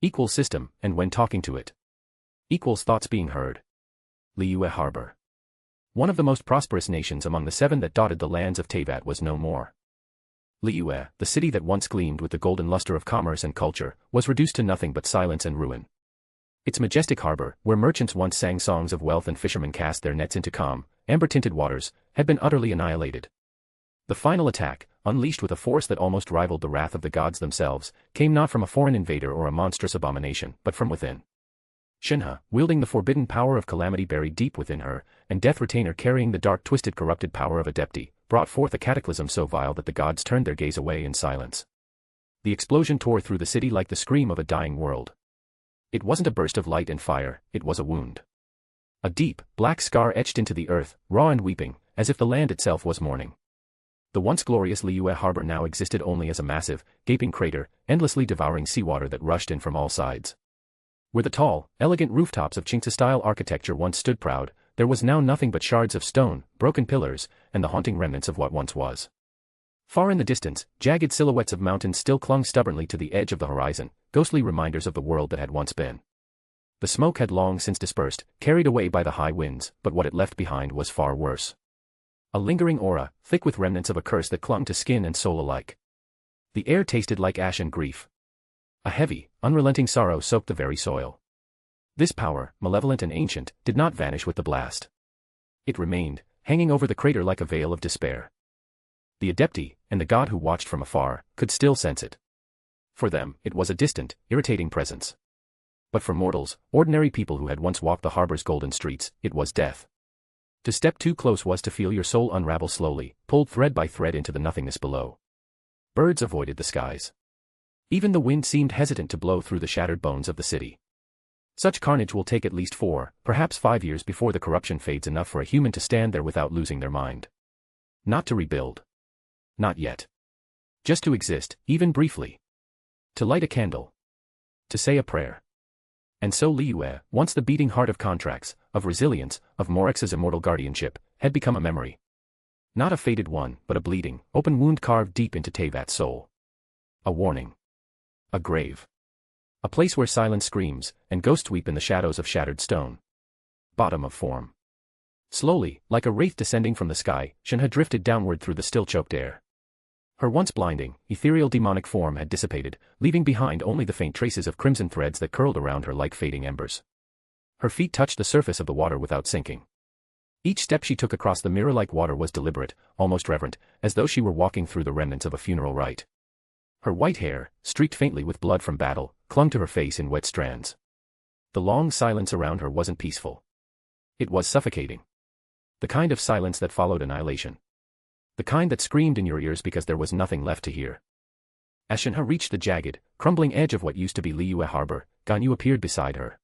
Equals system, and when talking to it. Equals thoughts being heard. Liua Harbor. One of the most prosperous nations among the 7 that dotted the lands of Teyvat was no more. Liua, the city that once gleamed with the golden luster of commerce and culture, was reduced to nothing but silence and ruin. Its majestic harbor, where merchants once sang songs of wealth and fishermen cast their nets into calm, amber-tinted waters, had been utterly annihilated. The final attack, unleashed with a force that almost rivaled the wrath of the gods themselves, came not from a foreign invader or a monstrous abomination, but from within. Shinha, wielding the forbidden power of Calamity buried deep within her, and Death Retainer carrying the dark twisted corrupted power of Adepti, brought forth a cataclysm so vile that the gods turned their gaze away in silence. The explosion tore through the city like the scream of a dying world. It wasn't a burst of light and fire, it was a wound. A deep, black scar etched into the earth, raw and weeping, as if the land itself was mourning. The once glorious Liua Harbor now existed only as a massive, gaping crater, endlessly devouring seawater that rushed in from all sides. Where the tall, elegant rooftops of Qingzi-style architecture once stood proud, there was now nothing but shards of stone, broken pillars, and the haunting remnants of what once was. Far in the distance, jagged silhouettes of mountains still clung stubbornly to the edge of the horizon, ghostly reminders of the world that had once been. The smoke had long since dispersed, carried away by the high winds, but what it left behind was far worse. A lingering aura, thick with remnants of a curse that clung to skin and soul alike. The air tasted like ash and grief. A heavy, unrelenting sorrow soaked the very soil. This power, malevolent and ancient, did not vanish with the blast. It remained, hanging over the crater like a veil of despair. The Adepti, and the god who watched from afar, could still sense it. For them, it was a distant, irritating presence. But for mortals, ordinary people who had once walked the harbor's golden streets, it was death. To step too close was to feel your soul unravel slowly, pulled thread by thread into the nothingness below. Birds avoided the skies. Even the wind seemed hesitant to blow through the shattered bones of the city. Such carnage will take at least 4, perhaps 5 years before the corruption fades enough for a human to stand there without losing their mind. Not to rebuild. Not yet. Just to exist, even briefly. To light a candle. To say a prayer. And so Liua, once the beating heart of contracts, of resilience, of Morax's immortal guardianship, had become a memory. Not a faded one, but a bleeding, open wound carved deep into Teyvat's soul. A warning. A grave. A place where silence screams, and ghosts weep in the shadows of shattered stone. Bottom of form. Slowly, like a wraith descending from the sky, Shinha drifted downward through the still-choked air. Her once blinding, ethereal demonic form had dissipated, leaving behind only the faint traces of crimson threads that curled around her like fading embers. Her feet touched the surface of the water without sinking. Each step she took across the mirror-like water was deliberate, almost reverent, as though she were walking through the remnants of a funeral rite. Her white hair, streaked faintly with blood from battle, clung to her face in wet strands. The long silence around her wasn't peaceful. It was suffocating. The kind of silence that followed annihilation. The kind that screamed in your ears because there was nothing left to hear. As Shinha reached the jagged, crumbling edge of what used to be Liua Harbor, Ganyu appeared beside her.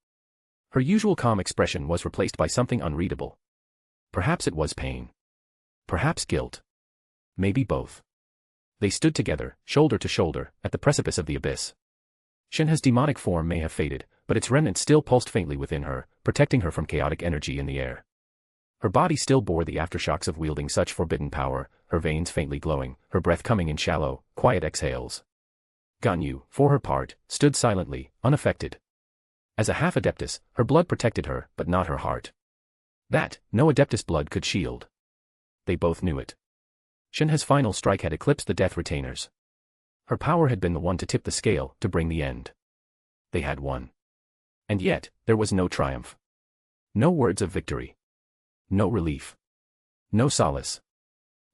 Her usual calm expression was replaced by something unreadable. Perhaps it was pain. Perhaps guilt. Maybe both. They stood together, shoulder to shoulder, at the precipice of the abyss. Shinha's demonic form may have faded, but its remnants still pulsed faintly within her, protecting her from chaotic energy in the air. Her body still bore the aftershocks of wielding such forbidden power, her veins faintly glowing, her breath coming in shallow, quiet exhales. Ganyu, for her part, stood silently, unaffected. As a half-adeptus, her blood protected her, but not her heart. That, no adeptus blood could shield. They both knew it. Shinha's final strike had eclipsed the Death Retainers. Her power had been the one to tip the scale, to bring the end. They had won. And yet, there was no triumph. No words of victory. No relief. No solace.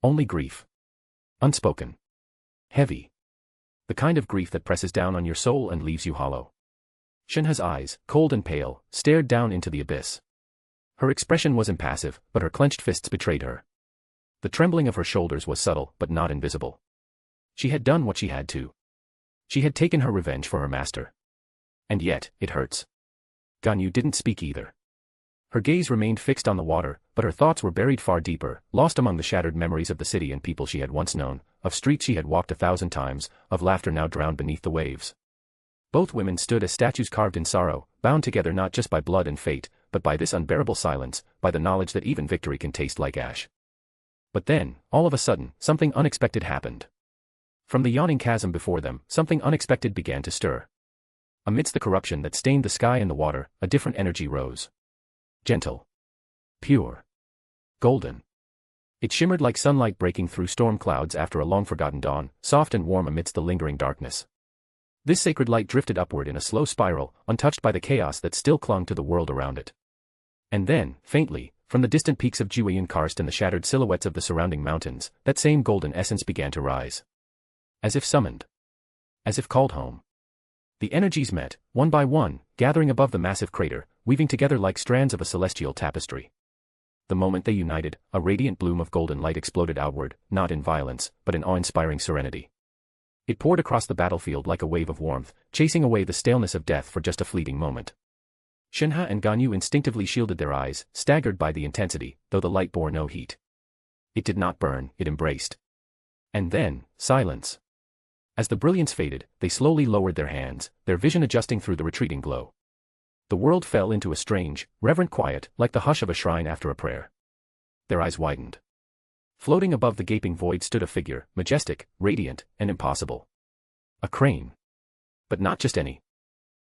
Only grief. Unspoken. Heavy. The kind of grief that presses down on your soul and leaves you hollow. Shinha's eyes, cold and pale, stared down into the abyss. Her expression was impassive, but her clenched fists betrayed her. The trembling of her shoulders was subtle, but not invisible. She had done what she had to. She had taken her revenge for her master. And yet, it hurts. Ganyu didn't speak either. Her gaze remained fixed on the water, but her thoughts were buried far deeper, lost among the shattered memories of the city and people she had once known, of streets she had walked 1,000 times, of laughter now drowned beneath the waves. Both women stood as statues carved in sorrow, bound together not just by blood and fate, but by this unbearable silence, by the knowledge that even victory can taste like ash. But then, all of a sudden, something unexpected happened. From the yawning chasm before them, something unexpected began to stir. Amidst the corruption that stained the sky and the water, a different energy rose. Gentle. Pure. Golden. It shimmered like sunlight breaking through storm clouds after a long-forgotten dawn, soft and warm amidst the lingering darkness. This sacred light drifted upward in a slow spiral, untouched by the chaos that still clung to the world around it. And then, faintly, from the distant peaks of Julian Karst and the shattered silhouettes of the surrounding mountains, that same golden essence began to rise. As if summoned. As if called home. The energies met, one by one, gathering above the massive crater, weaving together like strands of a celestial tapestry. The moment they united, a radiant bloom of golden light exploded outward, not in violence, but in awe-inspiring serenity. It poured across the battlefield like a wave of warmth, chasing away the staleness of death for just a fleeting moment. Shinha and Ganyu instinctively shielded their eyes, staggered by the intensity, though the light bore no heat. It did not burn, it embraced. And then, silence. As the brilliance faded, they slowly lowered their hands, their vision adjusting through the retreating glow. The world fell into a strange, reverent quiet, like the hush of a shrine after a prayer. Their eyes widened. Floating above the gaping void stood a figure, majestic, radiant, and impossible. A crane. But not just any.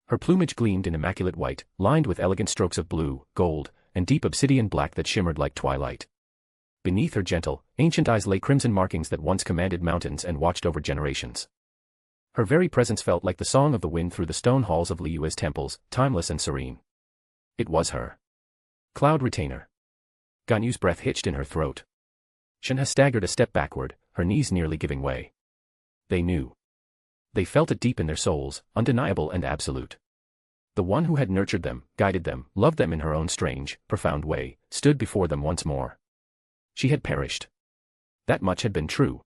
Her plumage gleamed in immaculate white, lined with elegant strokes of blue, gold, and deep obsidian black that shimmered like twilight. Beneath her gentle, ancient eyes lay crimson markings that once commanded mountains and watched over generations. Her very presence felt like the song of the wind through the stone halls of Liua's temples, timeless and serene. It was her. Cloud Retainer. Ganyu's breath hitched in her throat. Shinha staggered a step backward, her knees nearly giving way. They knew. They felt it deep in their souls, undeniable and absolute. The one who had nurtured them, guided them, loved them in her own strange, profound way, stood before them once more. She had perished. That much had been true.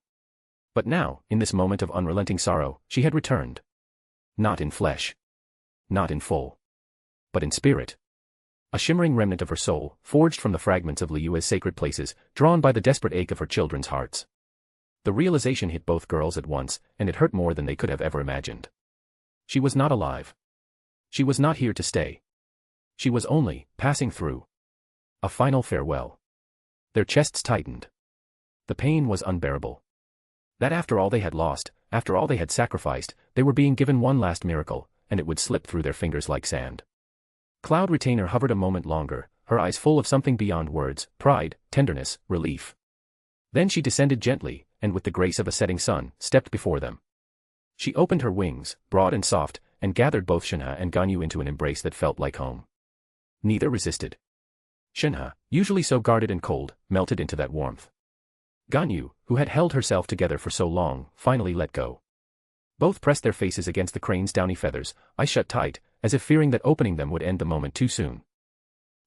But now, in this moment of unrelenting sorrow, she had returned. Not in flesh. Not in full. But in spirit. A shimmering remnant of her soul, forged from the fragments of Liua's sacred places, drawn by the desperate ache of her children's hearts. The realization hit both girls at once, and it hurt more than they could have ever imagined. She was not alive. She was not here to stay. She was only passing through. A final farewell. Their chests tightened. The pain was unbearable. That after all they had lost, after all they had sacrificed, they were being given one last miracle, and it would slip through their fingers like sand. Cloud Retainer hovered a moment longer, her eyes full of something beyond words, pride, tenderness, relief. Then she descended gently, and with the grace of a setting sun, stepped before them. She opened her wings, broad and soft, and gathered both Shinha and Ganyu into an embrace that felt like home. Neither resisted. Shinha, usually so guarded and cold, melted into that warmth. Ganyu, who had held herself together for so long, finally let go. Both pressed their faces against the crane's downy feathers, eyes shut tight, as if fearing that opening them would end the moment too soon.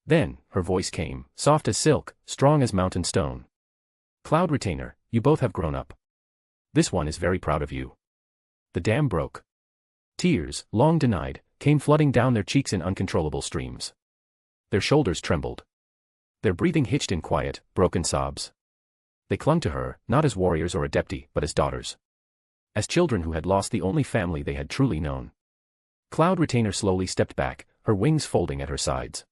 Then, her voice came, soft as silk, strong as mountain stone. Cloud Retainer, you both have grown up. This one is very proud of you. The dam broke. Tears, long denied, came flooding down their cheeks in uncontrollable streams. Their shoulders trembled. Their breathing hitched in quiet, broken sobs. They clung to her, not as warriors or adepti, but as daughters. As children who had lost the only family they had truly known. Cloud Retainer slowly stepped back, her wings folding at her sides.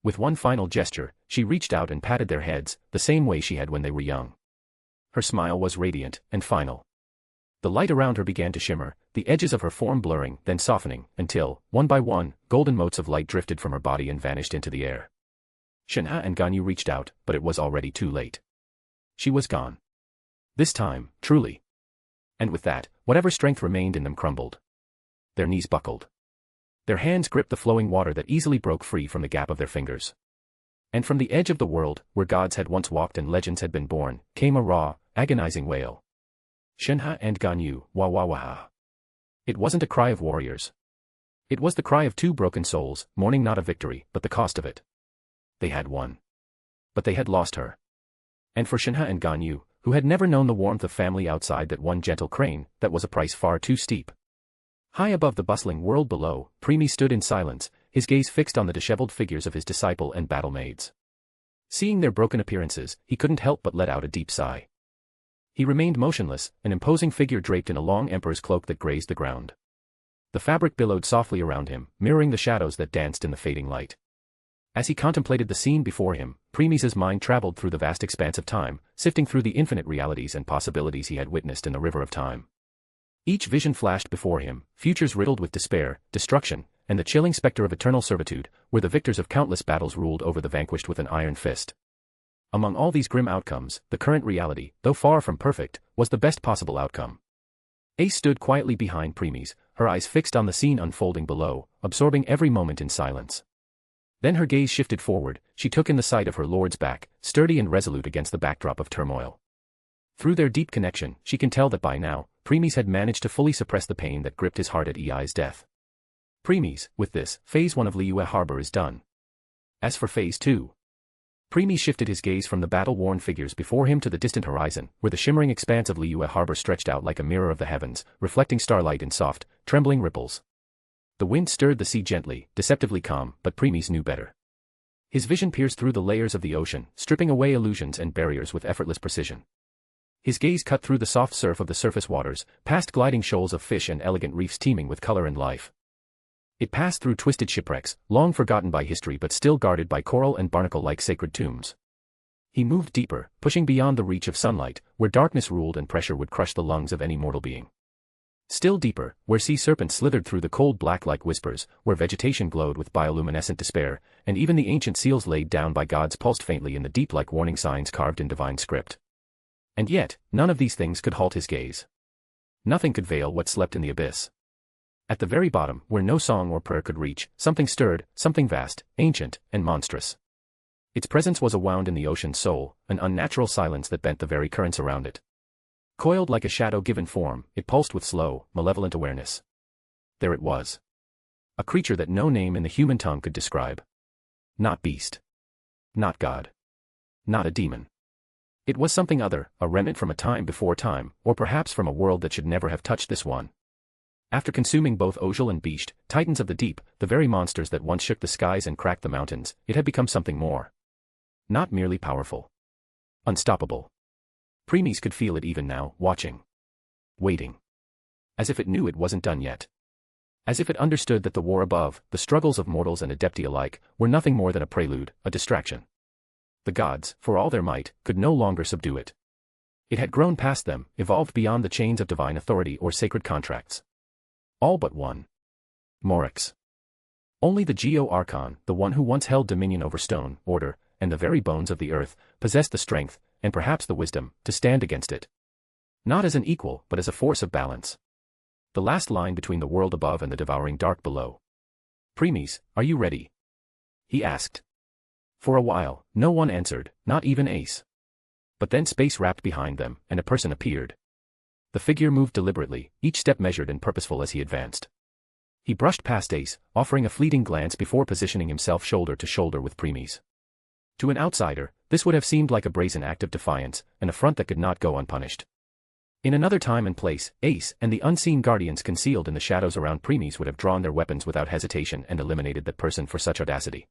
With one final gesture, she reached out and patted their heads, the same way she had when they were young. Her smile was radiant and final. The light around her began to shimmer, the edges of her form blurring, then softening, until, one by one, golden motes of light drifted from her body and vanished into the air. Shinha and Ganyu reached out, but it was already too late. She was gone. This time, truly. And with that, whatever strength remained in them crumbled. Their knees buckled. Their hands gripped the flowing water that easily broke free from the gap of their fingers. And from the edge of the world, where gods had once walked and legends had been born, came a raw, agonizing wail. Shinha and Ganyu, wah wah wah. It wasn't a cry of warriors. It was the cry of two broken souls, mourning not a victory, but the cost of it. They had won. But they had lost her. And for Shinha and Ganyu, who had never known the warmth of family outside that one gentle crane, that was a price far too steep. High above the bustling world below, Premi stood in silence, his gaze fixed on the disheveled figures of his disciple and battle maids. Seeing their broken appearances, he couldn't help but let out a deep sigh. He remained motionless, an imposing figure draped in a long emperor's cloak that grazed the ground. The fabric billowed softly around him, mirroring the shadows that danced in the fading light. As he contemplated the scene before him, Premis's mind traveled through the vast expanse of time, sifting through the infinite realities and possibilities he had witnessed in the river of time. Each vision flashed before him, futures riddled with despair, destruction, and the chilling specter of eternal servitude, where the victors of countless battles ruled over the vanquished with an iron fist. Among all these grim outcomes, the current reality, though far from perfect, was the best possible outcome. Ace stood quietly behind Premis, her eyes fixed on the scene unfolding below, absorbing every moment in silence. Then her gaze shifted forward, she took in the sight of her lord's back, sturdy and resolute against the backdrop of turmoil. Through their deep connection, she can tell that by now, Premis had managed to fully suppress the pain that gripped his heart at Ei's death. Premis, with this, Phase 1 of Liua Harbor is done. As for Phase 2, Premis shifted his gaze from the battle-worn figures before him to the distant horizon, where the shimmering expanse of Liua Harbor stretched out like a mirror of the heavens, reflecting starlight in soft, trembling ripples. The wind stirred the sea gently, deceptively calm, but Premis knew better. His vision pierced through the layers of the ocean, stripping away illusions and barriers with effortless precision. His gaze cut through the soft surf of the surface waters, past gliding shoals of fish and elegant reefs teeming with color and life. It passed through twisted shipwrecks, long forgotten by history but still guarded by coral and barnacle-like sacred tombs. He moved deeper, pushing beyond the reach of sunlight, where darkness ruled and pressure would crush the lungs of any mortal being. Still deeper, where sea serpents slithered through the cold black like whispers, where vegetation glowed with bioluminescent despair, and even the ancient seals laid down by gods pulsed faintly in the deep like warning signs carved in divine script. And yet, none of these things could halt his gaze. Nothing could veil what slept in the abyss. At the very bottom, where no song or prayer could reach, something stirred, something vast, ancient, and monstrous. Its presence was a wound in the ocean's soul, an unnatural silence that bent the very currents around it. Coiled like a shadow-given form, it pulsed with slow, malevolent awareness. There it was. A creature that no name in the human tongue could describe. Not beast. Not god. Not a demon. It was something other, a remnant from a time before time, or perhaps from a world that should never have touched this one. After consuming both Ojal and Beast, titans of the deep, the very monsters that once shook the skies and cracked the mountains, it had become something more. Not merely powerful. Unstoppable. Premis could feel it even now, watching. Waiting. As if it knew it wasn't done yet. As if it understood that the war above, the struggles of mortals and adepti alike, were nothing more than a prelude, a distraction. The gods, for all their might, could no longer subdue it. It had grown past them, evolved beyond the chains of divine authority or sacred contracts. All but one. Morax. Only the Archon, the one who once held dominion over stone, order, and the very bones of the earth, possessed the strength, and perhaps the wisdom, to stand against it. Not as an equal, but as a force of balance. The last line between the world above and the devouring dark below. Premis, are you ready? He asked. For a while, no one answered, not even Ace. But then space wrapped behind them, and a person appeared. The figure moved deliberately, each step measured and purposeful as he advanced. He brushed past Ace, offering a fleeting glance before positioning himself shoulder to shoulder with Premis. To an outsider, this would have seemed like a brazen act of defiance, an affront that could not go unpunished. In another time and place, Ace and the unseen guardians concealed in the shadows around Premis would have drawn their weapons without hesitation and eliminated that person for such audacity.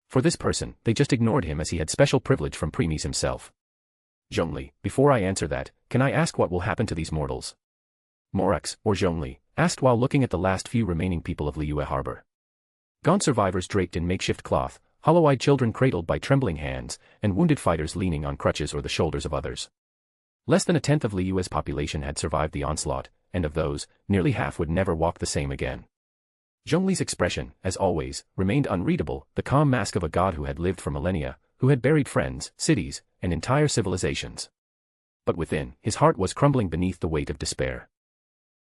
For this person, they just ignored him as he had special privilege from Premis himself. Zhongli, before I answer that, can I ask what will happen to these mortals? Morax, or Zhongli, asked while looking at the last few remaining people of Liua Harbor. Gaunt survivors draped in makeshift cloth, hollow-eyed children cradled by trembling hands, and wounded fighters leaning on crutches or the shoulders of others. Less than a tenth of Liua's population had survived the onslaught, and of those, nearly half would never walk the same again. Zhongli's expression, as always, remained unreadable, the calm mask of a god who had lived for millennia, who had buried friends, cities, and entire civilizations. But within, his heart was crumbling beneath the weight of despair.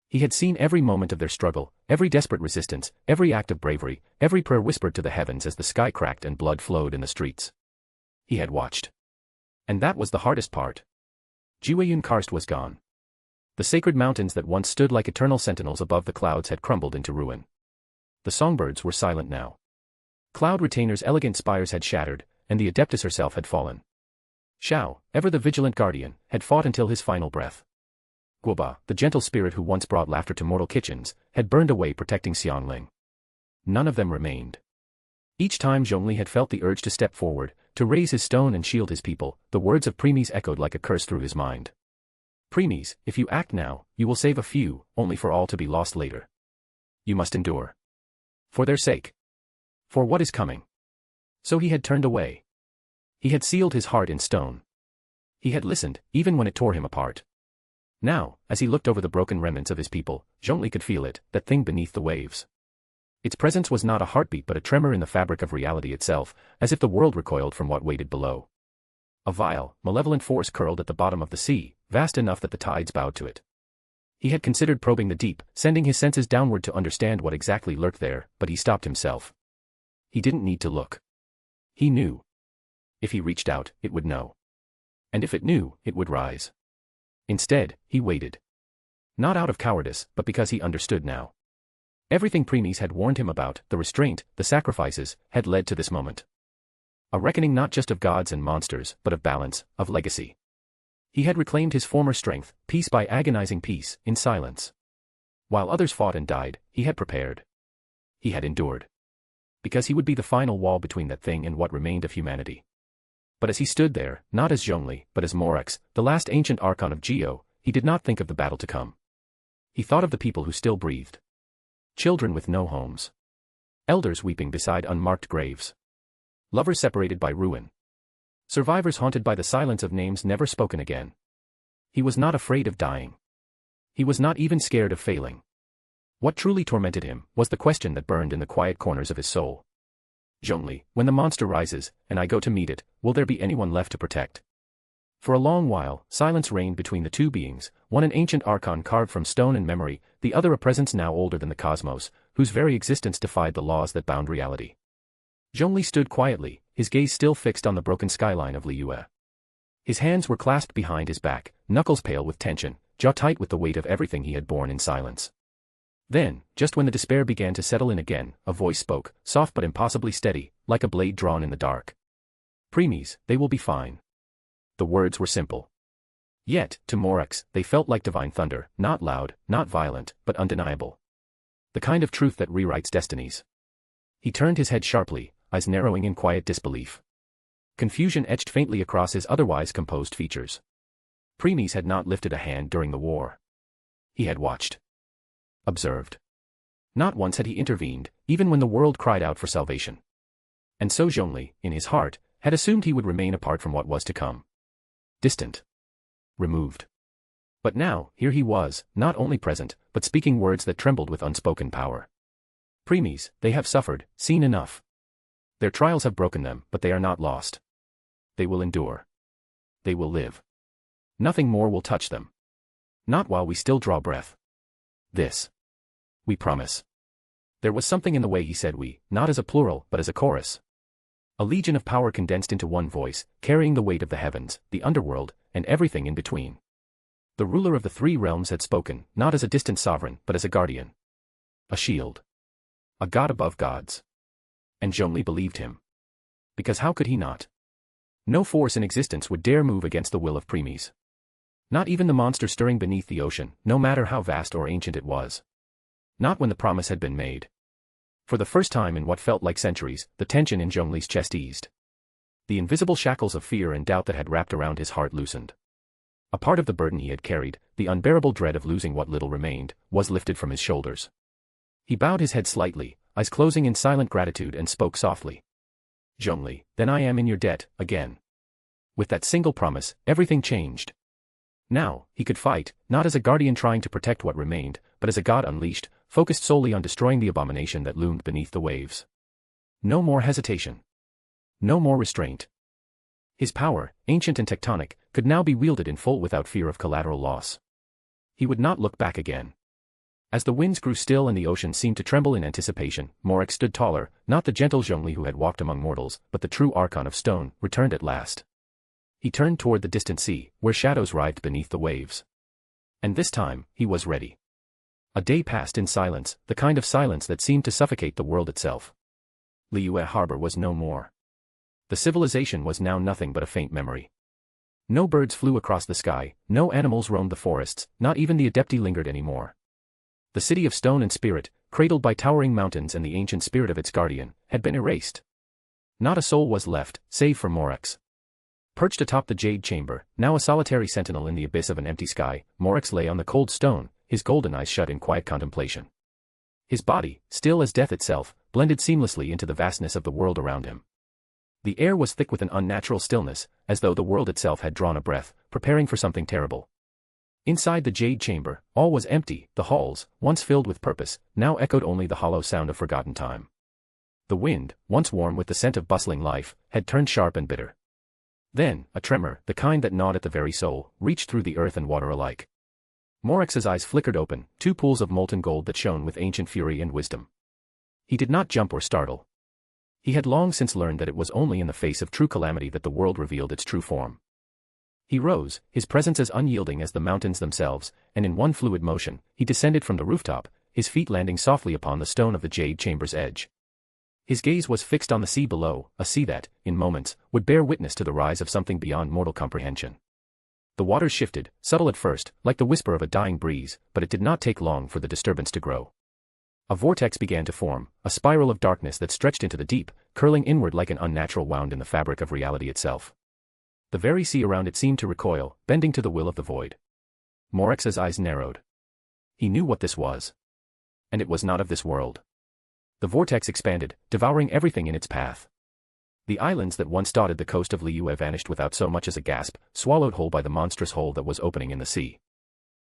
He had seen every moment of their struggle, every desperate resistance, every act of bravery, every prayer whispered to the heavens as the sky cracked and blood flowed in the streets. He had watched. And that was the hardest part. Jiwayun Karst was gone. The sacred mountains that once stood like eternal sentinels above the clouds had crumbled into ruin. The songbirds were silent now. Cloud Retainer's elegant spires had shattered, and the Adeptus herself had fallen. Xiao, ever the vigilant guardian, had fought until his final breath. Guoba, the gentle spirit who once brought laughter to mortal kitchens, had burned away protecting Xiangling. None of them remained. Each time Zhongli had felt the urge to step forward, to raise his stone and shield his people, the words of Premies echoed like a curse through his mind. Premies, if you act now, you will save a few, only for all to be lost later. You must endure. For their sake. For what is coming. So he had turned away. He had sealed his heart in stone. He had listened, even when it tore him apart. Now, as he looked over the broken remnants of his people, Zhongli could feel it, that thing beneath the waves. Its presence was not a heartbeat but a tremor in the fabric of reality itself, as if the world recoiled from what waited below. A vile, malevolent force curled at the bottom of the sea, vast enough that the tides bowed to it. He had considered probing the deep, sending his senses downward to understand what exactly lurked there, but he stopped himself. He didn't need to look. He knew. If he reached out, it would know. And if it knew, it would rise. Instead, he waited. Not out of cowardice, but because he understood now. Everything Premies had warned him about, the restraint, the sacrifices, had led to this moment. A reckoning not just of gods and monsters, but of balance, of legacy. He had reclaimed his former strength, piece by agonizing piece, in silence. While others fought and died, he had prepared. He had endured. Because he would be the final wall between that thing and what remained of humanity. But as he stood there, not as Zhongli, but as Morax, the last ancient archon of Geo, he did not think of the battle to come. He thought of the people who still breathed. Children with no homes. Elders weeping beside unmarked graves. Lovers separated by ruin. Survivors haunted by the silence of names never spoken again. He was not afraid of dying. He was not even scared of failing. What truly tormented him was the question that burned in the quiet corners of his soul. Zhongli, when the monster rises, and I go to meet it, will there be anyone left to protect? For a long while, silence reigned between the two beings, one an ancient archon carved from stone and memory, the other a presence now older than the cosmos, whose very existence defied the laws that bound reality. Zhongli stood quietly, his gaze still fixed on the broken skyline of Liua. His hands were clasped behind his back, knuckles pale with tension, jaw tight with the weight of everything he had borne in silence. Then, just when the despair began to settle in again, a voice spoke, soft but impossibly steady, like a blade drawn in the dark. Premies, they will be fine. The words were simple. Yet, to Morax, they felt like divine thunder, not loud, not violent, but undeniable. The kind of truth that rewrites destinies. He turned his head sharply, eyes narrowing in quiet disbelief. Confusion etched faintly across his otherwise composed features. Premies had not lifted a hand during the war. He had watched. Observed. Not once had he intervened, even when the world cried out for salvation. And so Zhongli, in his heart, had assumed he would remain apart from what was to come. Distant. Removed. But now, here he was, not only present, but speaking words that trembled with unspoken power. Premies, they have suffered, seen enough. Their trials have broken them, but they are not lost. They will endure. They will live. Nothing more will touch them. Not while we still draw breath. This. We promise. There was something in the way he said we, not as a plural, but as a chorus. A legion of power condensed into one voice, carrying the weight of the heavens, the underworld, and everything in between. The ruler of the three realms had spoken, not as a distant sovereign, but as a guardian. A shield. A god above gods. And Zhongli believed him. Because how could he not? No force in existence would dare move against the will of Premies. Not even the monster stirring beneath the ocean, no matter how vast or ancient it was. Not when the promise had been made. For the first time in what felt like centuries, the tension in Zhongli's chest eased. The invisible shackles of fear and doubt that had wrapped around his heart loosened. A part of the burden he had carried, the unbearable dread of losing what little remained, was lifted from his shoulders. He bowed his head slightly, eyes closing in silent gratitude, and spoke softly. Zhongli, then I am in your debt, again. With that single promise, everything changed. Now, he could fight, not as a guardian trying to protect what remained, but as a god unleashed, focused solely on destroying the abomination that loomed beneath the waves. No more hesitation. No more restraint. His power, ancient and tectonic, could now be wielded in full without fear of collateral loss. He would not look back again. As the winds grew still and the ocean seemed to tremble in anticipation, Morax stood taller, not the gentle Zhongli who had walked among mortals, but the true archon of stone, returned at last. He turned toward the distant sea, where shadows writhed beneath the waves. And this time, he was ready. A day passed in silence, the kind of silence that seemed to suffocate the world itself. Liua Harbor was no more. The civilization was now nothing but a faint memory. No birds flew across the sky, no animals roamed the forests, not even the Adepti lingered anymore. The city of stone and spirit, cradled by towering mountains and the ancient spirit of its guardian, had been erased. Not a soul was left, save for Morax. Perched atop the Jade Chamber, now a solitary sentinel in the abyss of an empty sky, Morax lay on the cold stone, his golden eyes shut in quiet contemplation. His body, still as death itself, blended seamlessly into the vastness of the world around him. The air was thick with an unnatural stillness, as though the world itself had drawn a breath, preparing for something terrible. Inside the Jade Chamber, all was empty. The halls, once filled with purpose, now echoed only the hollow sound of forgotten time. The wind, once warm with the scent of bustling life, had turned sharp and bitter. Then, a tremor, the kind that gnawed at the very soul, reached through the earth and water alike. Morax's eyes flickered open, two pools of molten gold that shone with ancient fury and wisdom. He did not jump or startle. He had long since learned that it was only in the face of true calamity that the world revealed its true form. He rose, his presence as unyielding as the mountains themselves, and in one fluid motion, he descended from the rooftop, his feet landing softly upon the stone of the Jade Chamber's edge. His gaze was fixed on the sea below, a sea that, in moments, would bear witness to the rise of something beyond mortal comprehension. The waters shifted, subtle at first, like the whisper of a dying breeze, but it did not take long for the disturbance to grow. A vortex began to form, a spiral of darkness that stretched into the deep, curling inward like an unnatural wound in the fabric of reality itself. The very sea around it seemed to recoil, bending to the will of the void. Morax's eyes narrowed. He knew what this was. And it was not of this world. The vortex expanded, devouring everything in its path. The islands that once dotted the coast of Liua vanished without so much as a gasp, swallowed whole by the monstrous hole that was opening in the sea.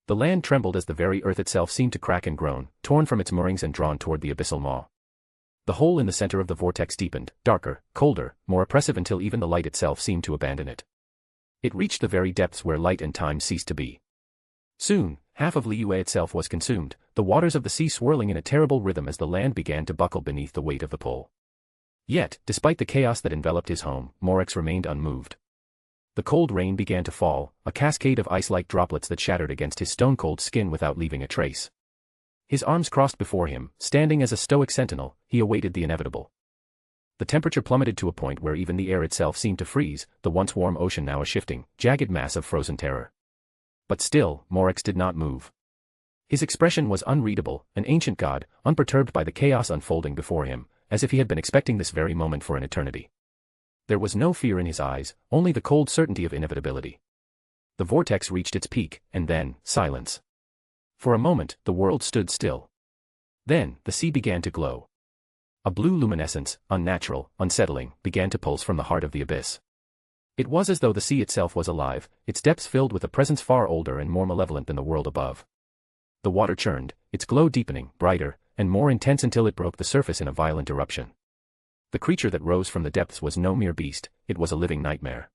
The land trembled as the very earth itself seemed to crack and groan, torn from its moorings and drawn toward the abyssal maw. The hole in the center of the vortex deepened, darker, colder, more oppressive until even the light itself seemed to abandon it. It reached the very depths where light and time ceased to be. Soon, half of Liua itself was consumed, the waters of the sea swirling in a terrible rhythm as the land began to buckle beneath the weight of the pull. Yet, despite the chaos that enveloped his home, Morax remained unmoved. The cold rain began to fall, a cascade of ice-like droplets that shattered against his stone-cold skin without leaving a trace. His arms crossed before him, standing as a stoic sentinel, he awaited the inevitable. The temperature plummeted to a point where even the air itself seemed to freeze, the once warm ocean now a shifting, jagged mass of frozen terror. But still, Morax did not move. His expression was unreadable, an ancient god, unperturbed by the chaos unfolding before him, as if he had been expecting this very moment for an eternity. There was no fear in his eyes, only the cold certainty of inevitability. The vortex reached its peak, and then, silence. For a moment, the world stood still. Then, the sea began to glow. A blue luminescence, unnatural, unsettling, began to pulse from the heart of the abyss. It was as though the sea itself was alive, its depths filled with a presence far older and more malevolent than the world above. The water churned, its glow deepening, brighter, and more intense until it broke the surface in a violent eruption. The creature that rose from the depths was no mere beast, it was a living nightmare.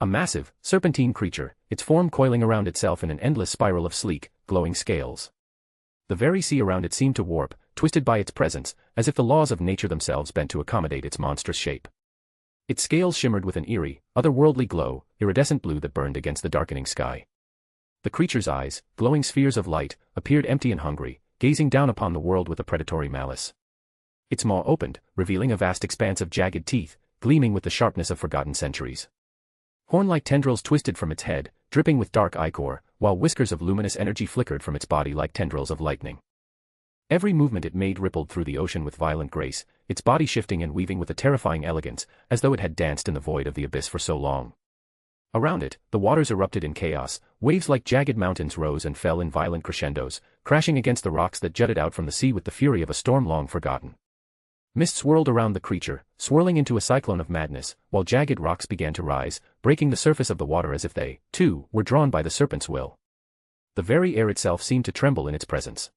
A massive, serpentine creature, its form coiling around itself in an endless spiral of sleek, glowing scales. The very sea around it seemed to warp, twisted by its presence, as if the laws of nature themselves bent to accommodate its monstrous shape. Its scales shimmered with an eerie, otherworldly glow, iridescent blue that burned against the darkening sky. The creature's eyes, glowing spheres of light, appeared empty and hungry, gazing down upon the world with a predatory malice. Its maw opened, revealing a vast expanse of jagged teeth, gleaming with the sharpness of forgotten centuries. Horn-like tendrils twisted from its head, dripping with dark ichor, while whiskers of luminous energy flickered from its body like tendrils of lightning. Every movement it made rippled through the ocean with violent grace, its body shifting and weaving with a terrifying elegance, as though it had danced in the void of the abyss for so long. Around it, the waters erupted in chaos, waves like jagged mountains rose and fell in violent crescendos, crashing against the rocks that jutted out from the sea with the fury of a storm long forgotten. Mist swirled around the creature, swirling into a cyclone of madness, while jagged rocks began to rise, breaking the surface of the water as if they, too, were drawn by the serpent's will. The very air itself seemed to tremble in its presence.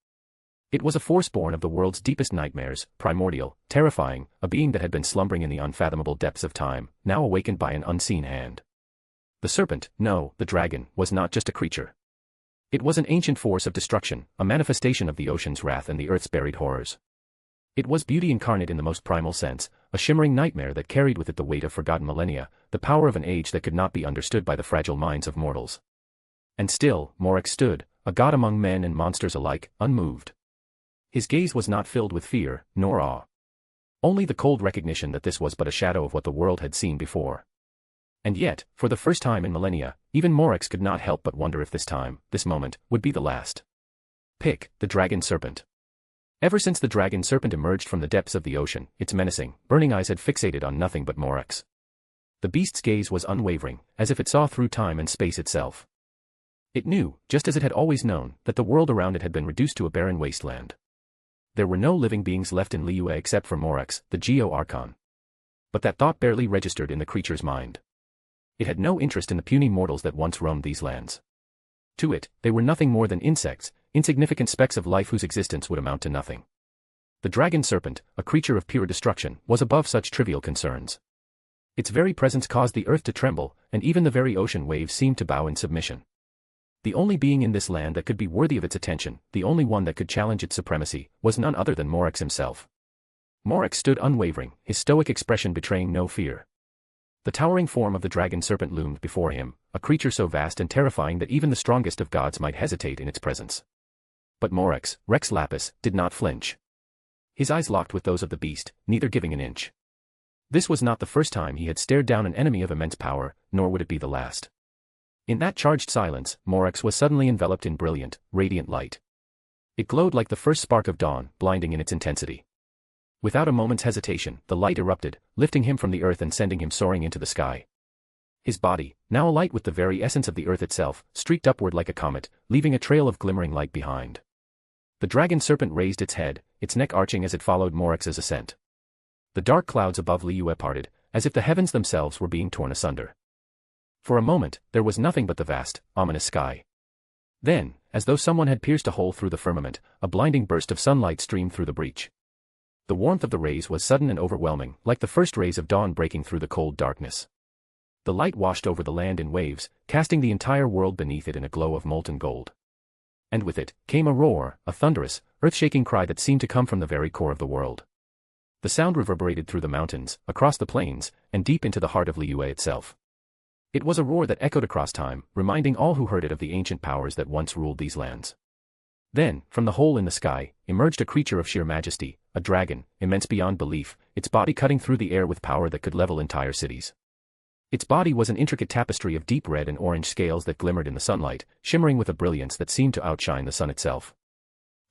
It was a force born of the world's deepest nightmares, primordial, terrifying, a being that had been slumbering in the unfathomable depths of time, now awakened by an unseen hand. The serpent, no, the dragon, was not just a creature. It was an ancient force of destruction, a manifestation of the ocean's wrath and the earth's buried horrors. It was beauty incarnate in the most primal sense, a shimmering nightmare that carried with it the weight of forgotten millennia, the power of an age that could not be understood by the fragile minds of mortals. And still, Morax stood, a god among men and monsters alike, unmoved. His gaze was not filled with fear, nor awe. Only the cold recognition that this was but a shadow of what the world had seen before. And yet, for the first time in millennia, even Morax could not help but wonder if this time, this moment, would be the last. Pick, the dragon serpent. Ever since the dragon serpent emerged from the depths of the ocean, its menacing, burning eyes had fixated on nothing but Morax. The beast's gaze was unwavering, as if it saw through time and space itself. It knew, just as it had always known, that the world around it had been reduced to a barren wasteland. There were no living beings left in Liua except for Morax, the Geo-Archon. But that thought barely registered in the creature's mind. It had no interest in the puny mortals that once roamed these lands. To it, they were nothing more than insects, insignificant specks of life whose existence would amount to nothing. The dragon serpent, a creature of pure destruction, was above such trivial concerns. Its very presence caused the earth to tremble, and even the very ocean waves seemed to bow in submission. The only being in this land that could be worthy of its attention, the only one that could challenge its supremacy, was none other than Morax himself. Morax stood unwavering, his stoic expression betraying no fear. The towering form of the dragon serpent loomed before him, a creature so vast and terrifying that even the strongest of gods might hesitate in its presence. But Morax, Rex Lapis, did not flinch. His eyes locked with those of the beast, neither giving an inch. This was not the first time he had stared down an enemy of immense power, nor would it be the last. In that charged silence, Morax was suddenly enveloped in brilliant, radiant light. It glowed like the first spark of dawn, blinding in its intensity. Without a moment's hesitation, the light erupted, lifting him from the earth and sending him soaring into the sky. His body, now alight with the very essence of the earth itself, streaked upward like a comet, leaving a trail of glimmering light behind. The dragon serpent raised its head, its neck arching as it followed Morax's ascent. The dark clouds above Liua parted, as if the heavens themselves were being torn asunder. For a moment, there was nothing but the vast, ominous sky. Then, as though someone had pierced a hole through the firmament, a blinding burst of sunlight streamed through the breach. The warmth of the rays was sudden and overwhelming, like the first rays of dawn breaking through the cold darkness. The light washed over the land in waves, casting the entire world beneath it in a glow of molten gold. And with it, came a roar, a thunderous, earth-shaking cry that seemed to come from the very core of the world. The sound reverberated through the mountains, across the plains, and deep into the heart of Liua itself. It was a roar that echoed across time, reminding all who heard it of the ancient powers that once ruled these lands. Then, from the hole in the sky, emerged a creature of sheer majesty, a dragon, immense beyond belief, its body cutting through the air with power that could level entire cities. Its body was an intricate tapestry of deep red and orange scales that glimmered in the sunlight, shimmering with a brilliance that seemed to outshine the sun itself.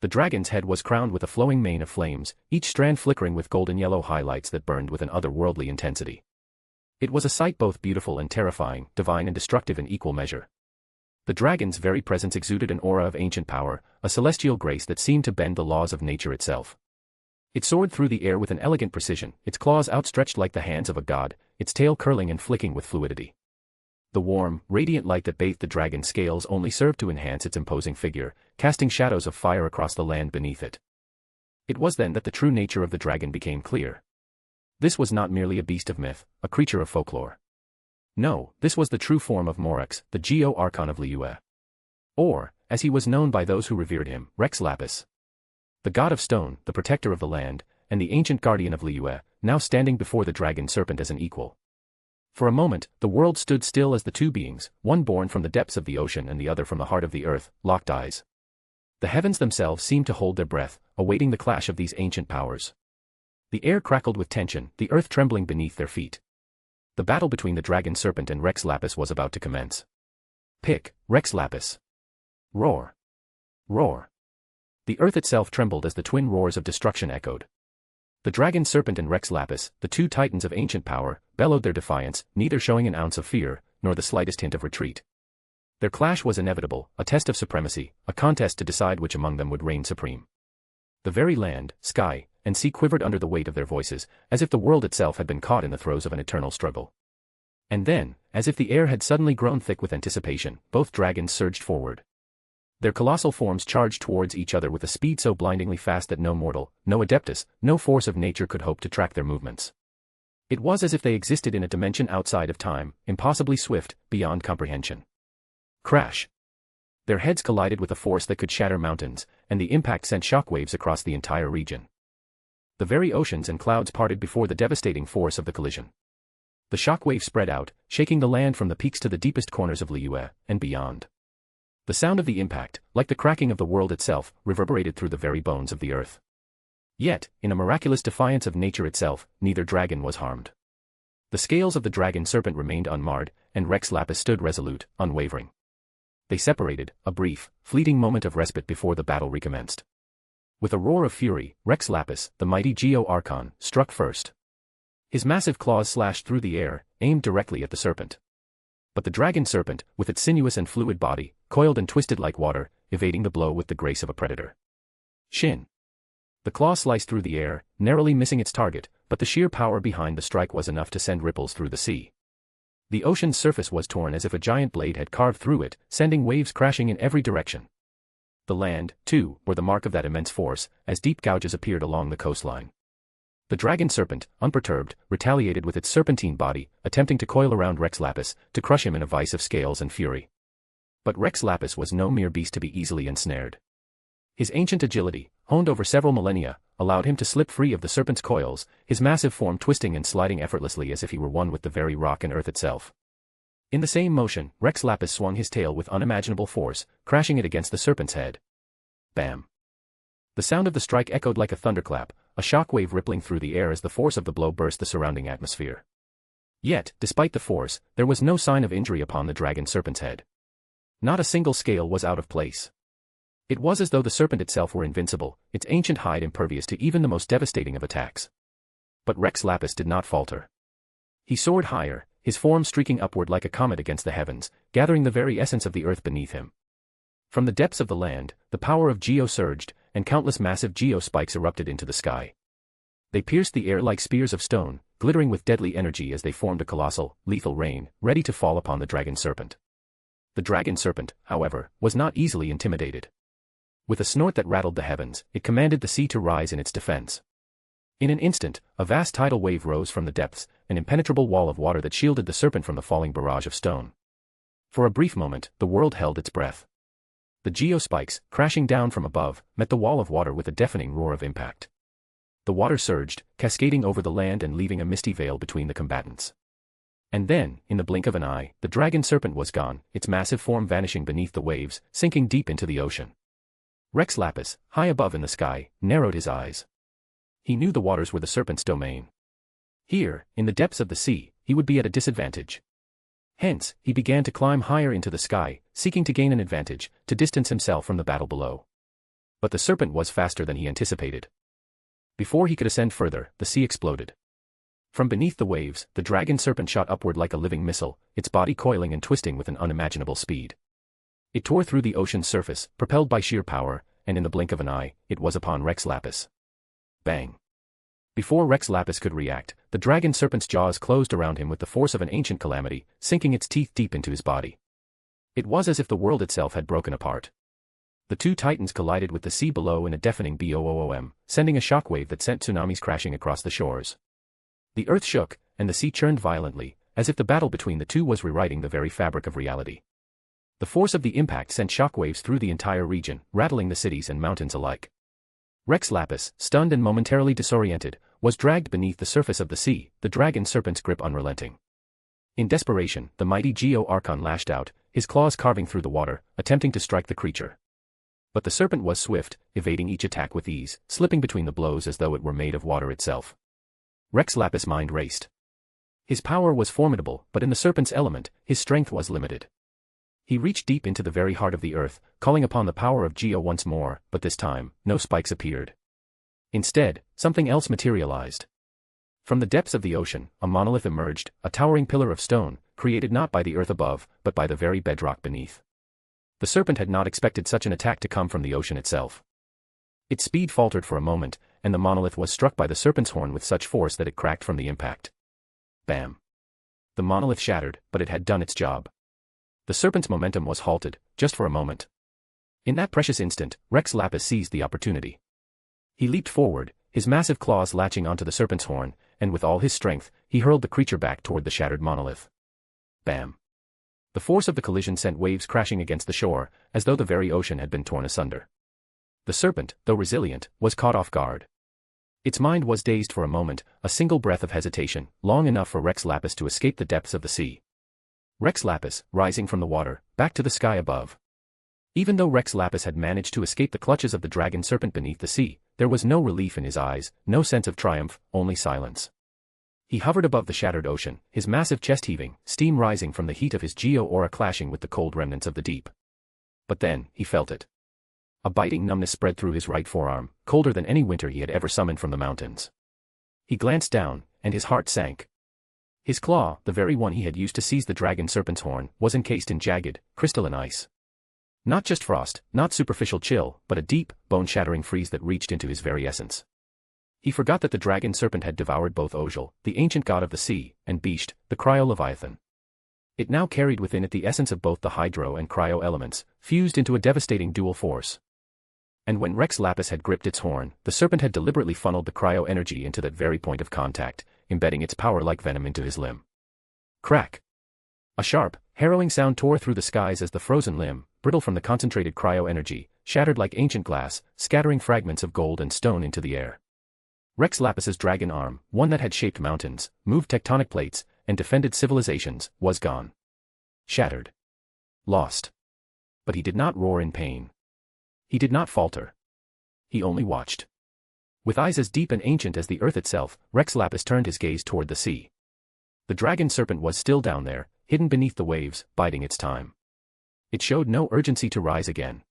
The dragon's head was crowned with a flowing mane of flames, each strand flickering with golden yellow highlights that burned with an otherworldly intensity. It was a sight both beautiful and terrifying, divine and destructive in equal measure. The dragon's very presence exuded an aura of ancient power, a celestial grace that seemed to bend the laws of nature itself. It soared through the air with an elegant precision, its claws outstretched like the hands of a god, its tail curling and flicking with fluidity. The warm, radiant light that bathed the dragon's scales only served to enhance its imposing figure, casting shadows of fire across the land beneath it. It was then that the true nature of the dragon became clear. This was not merely a beast of myth, a creature of folklore. No, this was the true form of Morax, the Geo-Archon of Liua. Or, as he was known by those who revered him, Rex Lapis. The god of stone, the protector of the land, and the ancient guardian of Liua, now standing before the dragon serpent as an equal. For a moment, the world stood still as the two beings, one born from the depths of the ocean and the other from the heart of the earth, locked eyes. The heavens themselves seemed to hold their breath, awaiting the clash of these ancient powers. The air crackled with tension, the earth trembling beneath their feet. The battle between the dragon serpent and Rex Lapis was about to commence. Pick, Rex Lapis. Roar. Roar. The earth itself trembled as the twin roars of destruction echoed. The dragon serpent and Rex Lapis, the two titans of ancient power, bellowed their defiance, neither showing an ounce of fear, nor the slightest hint of retreat. Their clash was inevitable, a test of supremacy, a contest to decide which among them would reign supreme. The very land, sky, and sea quivered under the weight of their voices, as if the world itself had been caught in the throes of an eternal struggle. And then, as if the air had suddenly grown thick with anticipation, both dragons surged forward. Their colossal forms charged towards each other with a speed so blindingly fast that no mortal, no adeptus, no force of nature could hope to track their movements. It was as if they existed in a dimension outside of time, impossibly swift, beyond comprehension. Crash. Their heads collided with a force that could shatter mountains, and the impact sent shockwaves across the entire region. The very oceans and clouds parted before the devastating force of the collision. The shockwave spread out, shaking the land from the peaks to the deepest corners of Liua, and beyond. The sound of the impact, like the cracking of the world itself, reverberated through the very bones of the earth. Yet, in a miraculous defiance of nature itself, neither dragon was harmed. The scales of the dragon serpent remained unmarred, and Rex Lapis stood resolute, unwavering. They separated, a brief, fleeting moment of respite before the battle recommenced. With a roar of fury, Rex Lapis, the mighty Archon, struck first. His massive claws slashed through the air, aimed directly at the serpent. But the dragon serpent, with its sinuous and fluid body, coiled and twisted like water, evading the blow with the grace of a predator. Shin. The claw sliced through the air, narrowly missing its target, but the sheer power behind the strike was enough to send ripples through the sea. The ocean's surface was torn as if a giant blade had carved through it, sending waves crashing in every direction. The land, too, bore the mark of that immense force, as deep gouges appeared along the coastline. The dragon serpent, unperturbed, retaliated with its serpentine body, attempting to coil around Rex Lapis, to crush him in a vice of scales and fury. But Rex Lapis was no mere beast to be easily ensnared. His ancient agility, honed over several millennia, allowed him to slip free of the serpent's coils, his massive form twisting and sliding effortlessly as if he were one with the very rock and earth itself. In the same motion, Rex Lapis swung his tail with unimaginable force, crashing it against the serpent's head. Bam! The sound of the strike echoed like a thunderclap, a shockwave rippling through the air as the force of the blow burst the surrounding atmosphere. Yet, despite the force, there was no sign of injury upon the dragon serpent's head. Not a single scale was out of place. It was as though the serpent itself were invincible, its ancient hide impervious to even the most devastating of attacks. But Rex Lapis did not falter. He soared higher, his form streaking upward like a comet against the heavens, gathering the very essence of the earth beneath him. From the depths of the land, the power of Geo surged, and countless massive Geo spikes erupted into the sky. They pierced the air like spears of stone, glittering with deadly energy as they formed a colossal, lethal rain, ready to fall upon the dragon serpent. The dragon serpent, however, was not easily intimidated. With a snort that rattled the heavens, it commanded the sea to rise in its defense. In an instant, a vast tidal wave rose from the depths, an impenetrable wall of water that shielded the serpent from the falling barrage of stone. For a brief moment, the world held its breath. The geospikes, crashing down from above, met the wall of water with a deafening roar of impact. The water surged, cascading over the land and leaving a misty veil between the combatants. And then, in the blink of an eye, the dragon serpent was gone, its massive form vanishing beneath the waves, sinking deep into the ocean. Rex Lapis, high above in the sky, narrowed his eyes. He knew the waters were the serpent's domain. Here, in the depths of the sea, he would be at a disadvantage. Hence, he began to climb higher into the sky, seeking to gain an advantage, to distance himself from the battle below. But the serpent was faster than he anticipated. Before he could ascend further, the sea exploded. From beneath the waves, the dragon serpent shot upward like a living missile, its body coiling and twisting with an unimaginable speed. It tore through the ocean's surface, propelled by sheer power, and in the blink of an eye, it was upon Rex Lapis. Bang! Before Rex Lapis could react, the dragon serpent's jaws closed around him with the force of an ancient calamity, sinking its teeth deep into his body. It was as if the world itself had broken apart. The two titans collided with the sea below in a deafening boom, sending a shockwave that sent tsunamis crashing across the shores. The earth shook, and the sea churned violently, as if the battle between the two was rewriting the very fabric of reality. The force of the impact sent shockwaves through the entire region, rattling the cities and mountains alike. Rex Lapis, stunned and momentarily disoriented, was dragged beneath the surface of the sea, the dragon serpent's grip unrelenting. In desperation, the mighty Archon lashed out, his claws carving through the water, attempting to strike the creature. But the serpent was swift, evading each attack with ease, slipping between the blows as though it were made of water itself. Rex Lapis' mind raced. His power was formidable, but in the serpent's element, his strength was limited. He reached deep into the very heart of the earth, calling upon the power of Geo once more, but this time, no spikes appeared. Instead, something else materialized. From the depths of the ocean, a monolith emerged, a towering pillar of stone, created not by the earth above, but by the very bedrock beneath. The serpent had not expected such an attack to come from the ocean itself. Its speed faltered for a moment, and the monolith was struck by the serpent's horn with such force that it cracked from the impact. Bam! The monolith shattered, but it had done its job. The serpent's momentum was halted, just for a moment. In that precious instant, Rex Lapis seized the opportunity. He leaped forward, his massive claws latching onto the serpent's horn, and with all his strength, he hurled the creature back toward the shattered monolith. Bam! The force of the collision sent waves crashing against the shore, as though the very ocean had been torn asunder. The serpent, though resilient, was caught off guard. Its mind was dazed for a moment, a single breath of hesitation, long enough for Rex Lapis to escape the depths of the sea. Rex Lapis, rising from the water, back to the sky above. Even though Rex Lapis had managed to escape the clutches of the dragon serpent beneath the sea, there was no relief in his eyes, no sense of triumph, only silence. He hovered above the shattered ocean, his massive chest heaving, steam rising from the heat of his geo aura clashing with the cold remnants of the deep. But then, he felt it. A biting numbness spread through his right forearm, colder than any winter he had ever summoned from the mountains. He glanced down, and his heart sank. His claw, the very one he had used to seize the dragon serpent's horn, was encased in jagged, crystalline ice. Not just frost, not superficial chill, but a deep, bone-shattering freeze that reached into his very essence. He forgot that the dragon serpent had devoured both Ojal, the ancient god of the sea, and Bisht, the cryo-leviathan. It now carried within it the essence of both the hydro and cryo elements, fused into a devastating dual force. And when Rex Lapis had gripped its horn, the serpent had deliberately funneled the cryo energy into that very point of contact, embedding its power like venom into his limb. Crack! A sharp, harrowing sound tore through the skies as the frozen limb, brittle from the concentrated cryo energy, shattered like ancient glass, scattering fragments of gold and stone into the air. Rex Lapis's dragon arm, one that had shaped mountains, moved tectonic plates, and defended civilizations, was gone. Shattered. Lost. But he did not roar in pain. He did not falter. He only watched. With eyes as deep and ancient as the earth itself, Rex Lapis turned his gaze toward the sea. The dragon serpent was still down there, hidden beneath the waves, biding its time. It showed no urgency to rise again.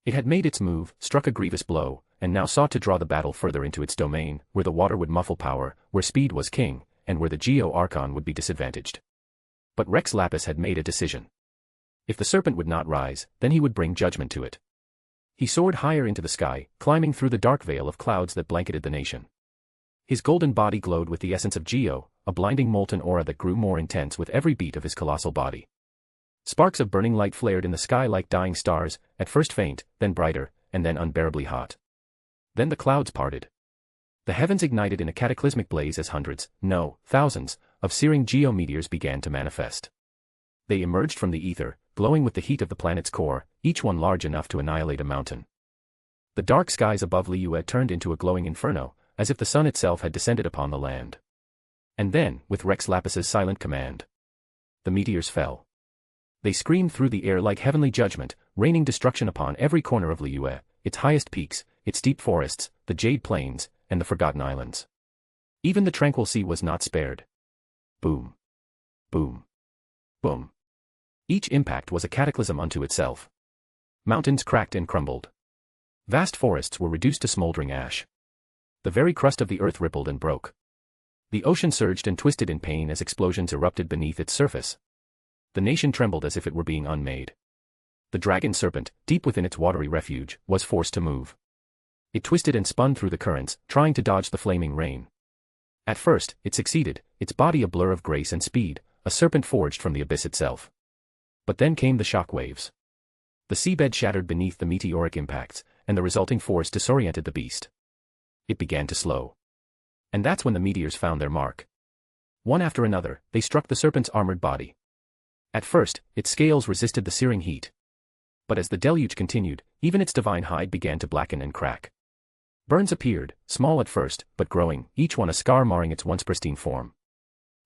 It had made its move, struck a grievous blow, and now sought to draw the battle further into its domain, where the water would muffle power, where speed was king, and where the Geo-Archon would be disadvantaged. But Rex Lapis had made a decision. If the serpent would not rise, then he would bring judgment to it. He soared higher into the sky, climbing through the dark veil of clouds that blanketed the nation. His golden body glowed with the essence of Geo, a blinding molten aura that grew more intense with every beat of his colossal body. Sparks of burning light flared in the sky like dying stars, at first faint, then brighter, and then unbearably hot. Then the clouds parted. The heavens ignited in a cataclysmic blaze as hundreds, no, thousands, of searing geometeors began to manifest. They emerged from the ether, glowing with the heat of the planet's core, each one large enough to annihilate a mountain. The dark skies above Liua turned into a glowing inferno, as if the sun itself had descended upon the land. And then, with Rex Lapis's silent command, the meteors fell. They screamed through the air like heavenly judgment, raining destruction upon every corner of Liua, its highest peaks, its deep forests, the jade plains, and the forgotten islands. Even the tranquil sea was not spared. Boom. Boom. Boom. Each impact was a cataclysm unto itself. Mountains cracked and crumbled. Vast forests were reduced to smoldering ash. The very crust of the earth rippled and broke. The ocean surged and twisted in pain as explosions erupted beneath its surface. The nation trembled as if it were being unmade. The dragon serpent, deep within its watery refuge, was forced to move. It twisted and spun through the currents, trying to dodge the flaming rain. At first, it succeeded, its body a blur of grace and speed, a serpent forged from the abyss itself. But then came the shock waves. The seabed shattered beneath the meteoric impacts, and the resulting force disoriented the beast. It began to slow. And that's when the meteors found their mark. One after another, they struck the serpent's armored body. At first, its scales resisted the searing heat. But as the deluge continued, even its divine hide began to blacken and crack. Burns appeared, small at first, but growing, each one a scar marring its once pristine form.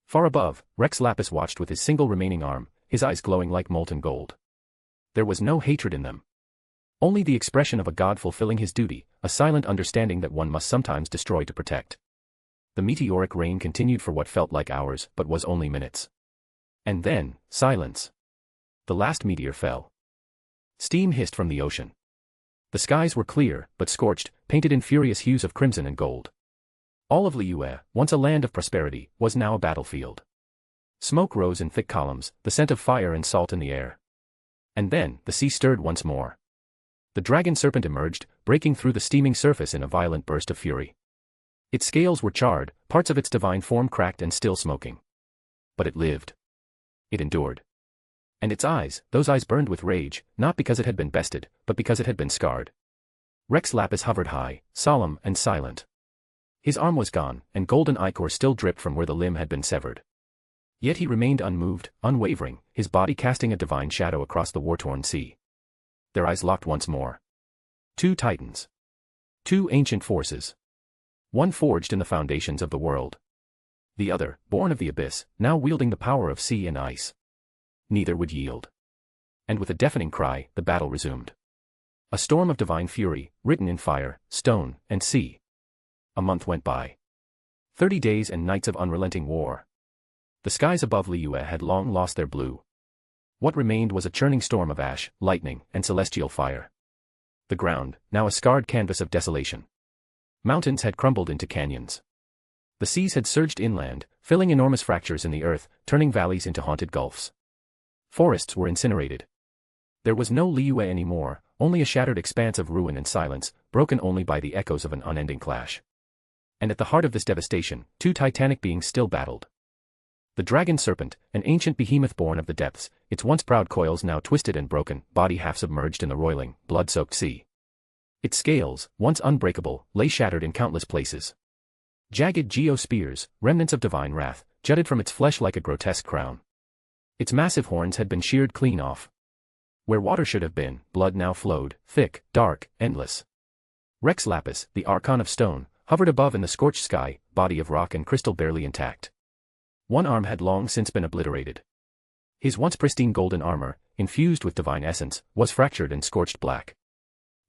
Far above, Rex Lapis watched with his single remaining arm, his eyes glowing like molten gold. There was no hatred in them. Only the expression of a god fulfilling his duty, a silent understanding that one must sometimes destroy to protect. The meteoric rain continued for what felt like hours but was only minutes. And then, silence. The last meteor fell. Steam hissed from the ocean. The skies were clear, but scorched, painted in furious hues of crimson and gold. All of Liua, once a land of prosperity, was now a battlefield. Smoke rose in thick columns, the scent of fire and salt in the air. And then, the sea stirred once more. The dragon serpent emerged, breaking through the steaming surface in a violent burst of fury. Its scales were charred, parts of its divine form cracked and still smoking. But it lived. It endured. And its eyes, those eyes burned with rage, not because it had been bested, but because it had been scarred. Rex Lapis hovered high, solemn and silent. His arm was gone, and golden ichor still dripped from where the limb had been severed. Yet he remained unmoved, unwavering, his body casting a divine shadow across the war-torn sea. Their eyes locked once more. Two titans. Two ancient forces. One forged in the foundations of the world. The other, born of the abyss, now wielding the power of sea and ice. Neither would yield. And with a deafening cry, the battle resumed. A storm of divine fury, written in fire, stone, and sea. A month went by. 30 days and nights of unrelenting war. The skies above Liua had long lost their blue. What remained was a churning storm of ash, lightning, and celestial fire. The ground, now a scarred canvas of desolation. Mountains had crumbled into canyons. The seas had surged inland, filling enormous fractures in the earth, turning valleys into haunted gulfs. Forests were incinerated. There was no Liua anymore, only a shattered expanse of ruin and silence, broken only by the echoes of an unending clash. And at the heart of this devastation, two titanic beings still battled. The dragon serpent, an ancient behemoth born of the depths, its once proud coils now twisted and broken, body half submerged in the roiling, blood-soaked sea. Its scales, once unbreakable, lay shattered in countless places. Jagged geo-spears, remnants of divine wrath, jutted from its flesh like a grotesque crown. Its massive horns had been sheared clean off. Where water should have been, blood now flowed, thick, dark, endless. Rex Lapis, the archon of stone, hovered above in the scorched sky, body of rock and crystal barely intact. One arm had long since been obliterated. His once pristine golden armor, infused with divine essence, was fractured and scorched black.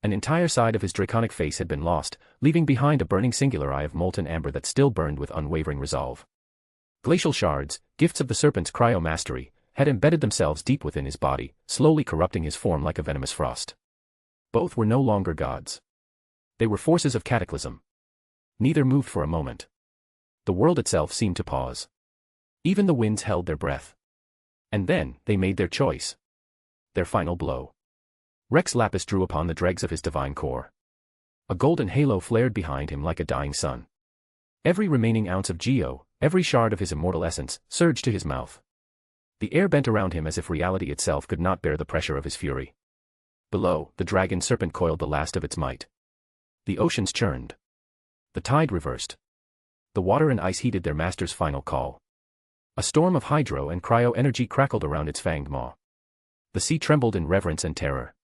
An entire side of his draconic face had been lost, leaving behind a burning singular eye of molten amber that still burned with unwavering resolve. Glacial shards, gifts of the serpent's cryo-mastery, had embedded themselves deep within his body, slowly corrupting his form like a venomous frost. Both were no longer gods. They were forces of cataclysm. Neither moved for a moment. The world itself seemed to pause. Even the winds held their breath. And then, they made their choice. Their final blow. Rex Lapis drew upon the dregs of his divine core. A golden halo flared behind him like a dying sun. Every remaining ounce of geo, every shard of his immortal essence, surged to his mouth. The air bent around him as if reality itself could not bear the pressure of his fury. Below, the dragon serpent coiled the last of its might. The oceans churned. The tide reversed. The water and ice heeded their master's final call. A storm of hydro and cryo energy crackled around its fanged maw. The sea trembled in reverence and terror.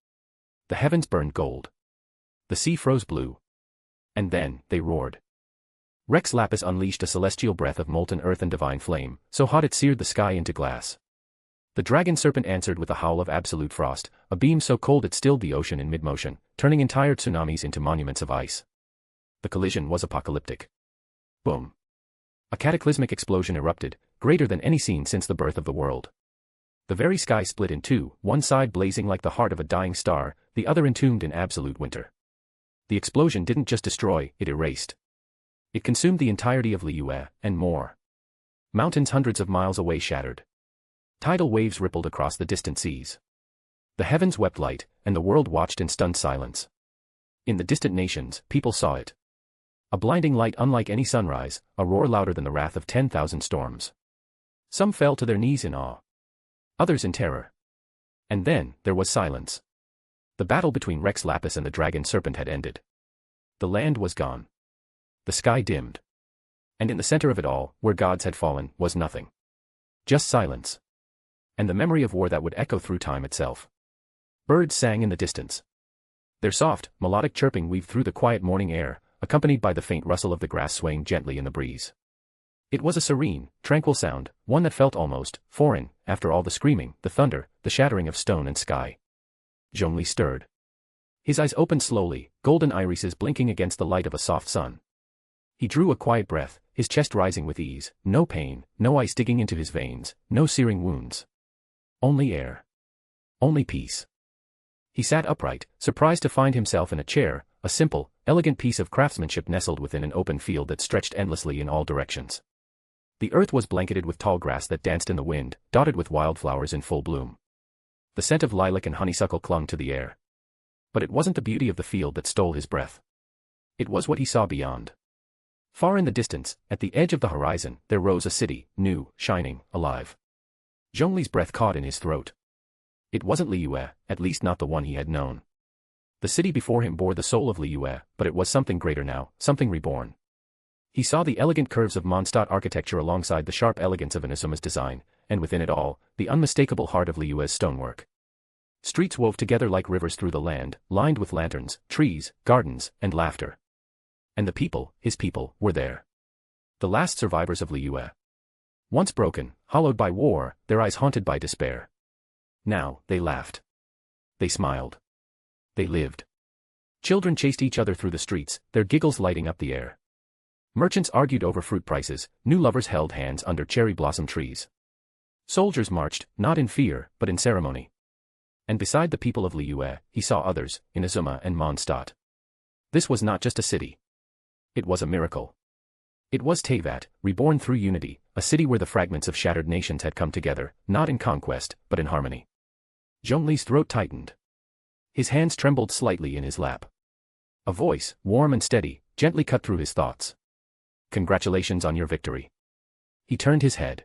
The heavens burned gold. The sea froze blue. And then, they roared. Rex Lapis unleashed a celestial breath of molten earth and divine flame, so hot it seared the sky into glass. The dragon serpent answered with a howl of absolute frost, a beam so cold it stilled the ocean in mid-motion, turning entire tsunamis into monuments of ice. The collision was apocalyptic. Boom. A cataclysmic explosion erupted, greater than any seen since the birth of the world. The very sky split in two, one side blazing like the heart of a dying star, the other entombed in absolute winter. The explosion didn't just destroy, it erased. It consumed the entirety of Liua, and more. Mountains hundreds of miles away shattered. Tidal waves rippled across the distant seas. The heavens wept light, and the world watched in stunned silence. In the distant nations, people saw it. A blinding light unlike any sunrise, a roar louder than the wrath of 10,000 storms. Some fell to their knees in awe. Others in terror. And then, there was silence. The battle between Rex Lapis and the dragon serpent had ended. The land was gone. The sky dimmed. And in the center of it all, where gods had fallen, was nothing. Just silence. And the memory of war that would echo through time itself. Birds sang in the distance. Their soft, melodic chirping weaved through the quiet morning air, accompanied by the faint rustle of the grass swaying gently in the breeze. It was a serene, tranquil sound, one that felt almost foreign, after all the screaming, the thunder, the shattering of stone and sky. Zhongli stirred. His eyes opened slowly, golden irises blinking against the light of a soft sun. He drew a quiet breath, his chest rising with ease, no pain, no ice digging into his veins, no searing wounds. Only air. Only peace. He sat upright, surprised to find himself in a chair, a simple, elegant piece of craftsmanship nestled within an open field that stretched endlessly in all directions. The earth was blanketed with tall grass that danced in the wind, dotted with wildflowers in full bloom. The scent of lilac and honeysuckle clung to the air. But it wasn't the beauty of the field that stole his breath. It was what he saw beyond. Far in the distance, at the edge of the horizon, there rose a city, new, shining, alive. Zhongli's breath caught in his throat. It wasn't Liua, at least not the one he had known. The city before him bore the soul of Liua, but it was something greater now, something reborn. He saw the elegant curves of Monstat architecture alongside the sharp elegance of Inasuma's design, and within it all, the unmistakable heart of Liua's stonework. Streets wove together like rivers through the land, lined with lanterns, trees, gardens, and laughter. And the people, his people, were there. The last survivors of Liua. Once broken, hollowed by war, their eyes haunted by despair. Now, they laughed. They smiled. They lived. Children chased each other through the streets, their giggles lighting up the air. Merchants argued over fruit prices, new lovers held hands under cherry blossom trees. Soldiers marched, not in fear, but in ceremony. And beside the people of Liua, he saw others, in Azuma and Monstat. This was not just a city. It was a miracle. It was Teyvat, reborn through unity, a city where the fragments of shattered nations had come together, not in conquest, but in harmony. Zhongli's throat tightened. His hands trembled slightly in his lap. A voice, warm and steady, gently cut through his thoughts. Congratulations on your victory. He turned his head.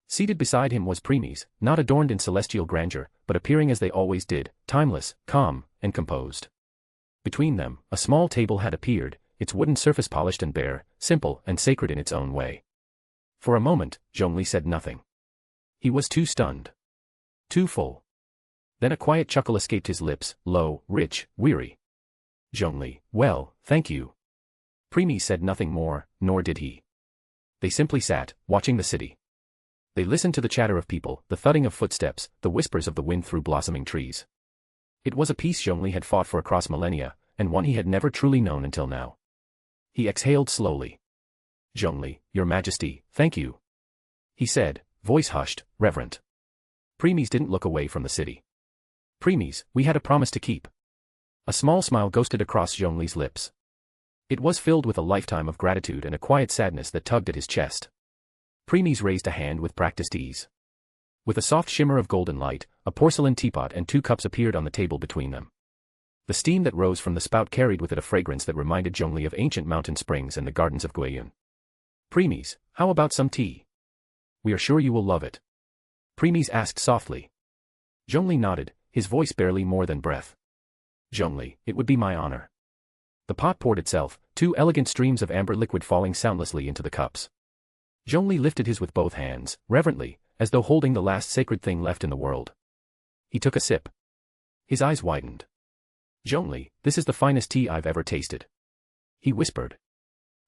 Seated beside him was Premies, not adorned in celestial grandeur, but appearing as they always did, timeless, calm, and composed. Between them, a small table had appeared, its wooden surface polished and bare, simple and sacred in its own way. For a moment, Zhongli said nothing. He was too stunned. Too full. Then a quiet chuckle escaped his lips, low, rich, weary. Zhongli, well, thank you. Premies said nothing more, nor did he. They simply sat, watching the city. They listened to the chatter of people, the thudding of footsteps, the whispers of the wind through blossoming trees. It was a peace Zhongli had fought for across millennia, and one he had never truly known until now. He exhaled slowly. Zhongli, Your Majesty, thank you. He said, voice hushed, reverent. Premies didn't look away from the city. Premies, we had a promise to keep. A small smile ghosted across Zhongli's lips. It was filled with a lifetime of gratitude and a quiet sadness that tugged at his chest. Premies raised a hand with practiced ease. With a soft shimmer of golden light, a porcelain teapot and 2 cups appeared on the table between them. The steam that rose from the spout carried with it a fragrance that reminded Zhongli of ancient mountain springs and the gardens of Guiyun. Premies, how about some tea? We are sure you will love it. Premies asked softly. Zhongli nodded, his voice barely more than breath. Zhongli, it would be my honor. The pot poured itself, 2 elegant streams of amber liquid falling soundlessly into the cups. Zhongli lifted his with both hands, reverently, as though holding the last sacred thing left in the world. He took a sip. His eyes widened. Zhongli, this is the finest tea I've ever tasted. He whispered.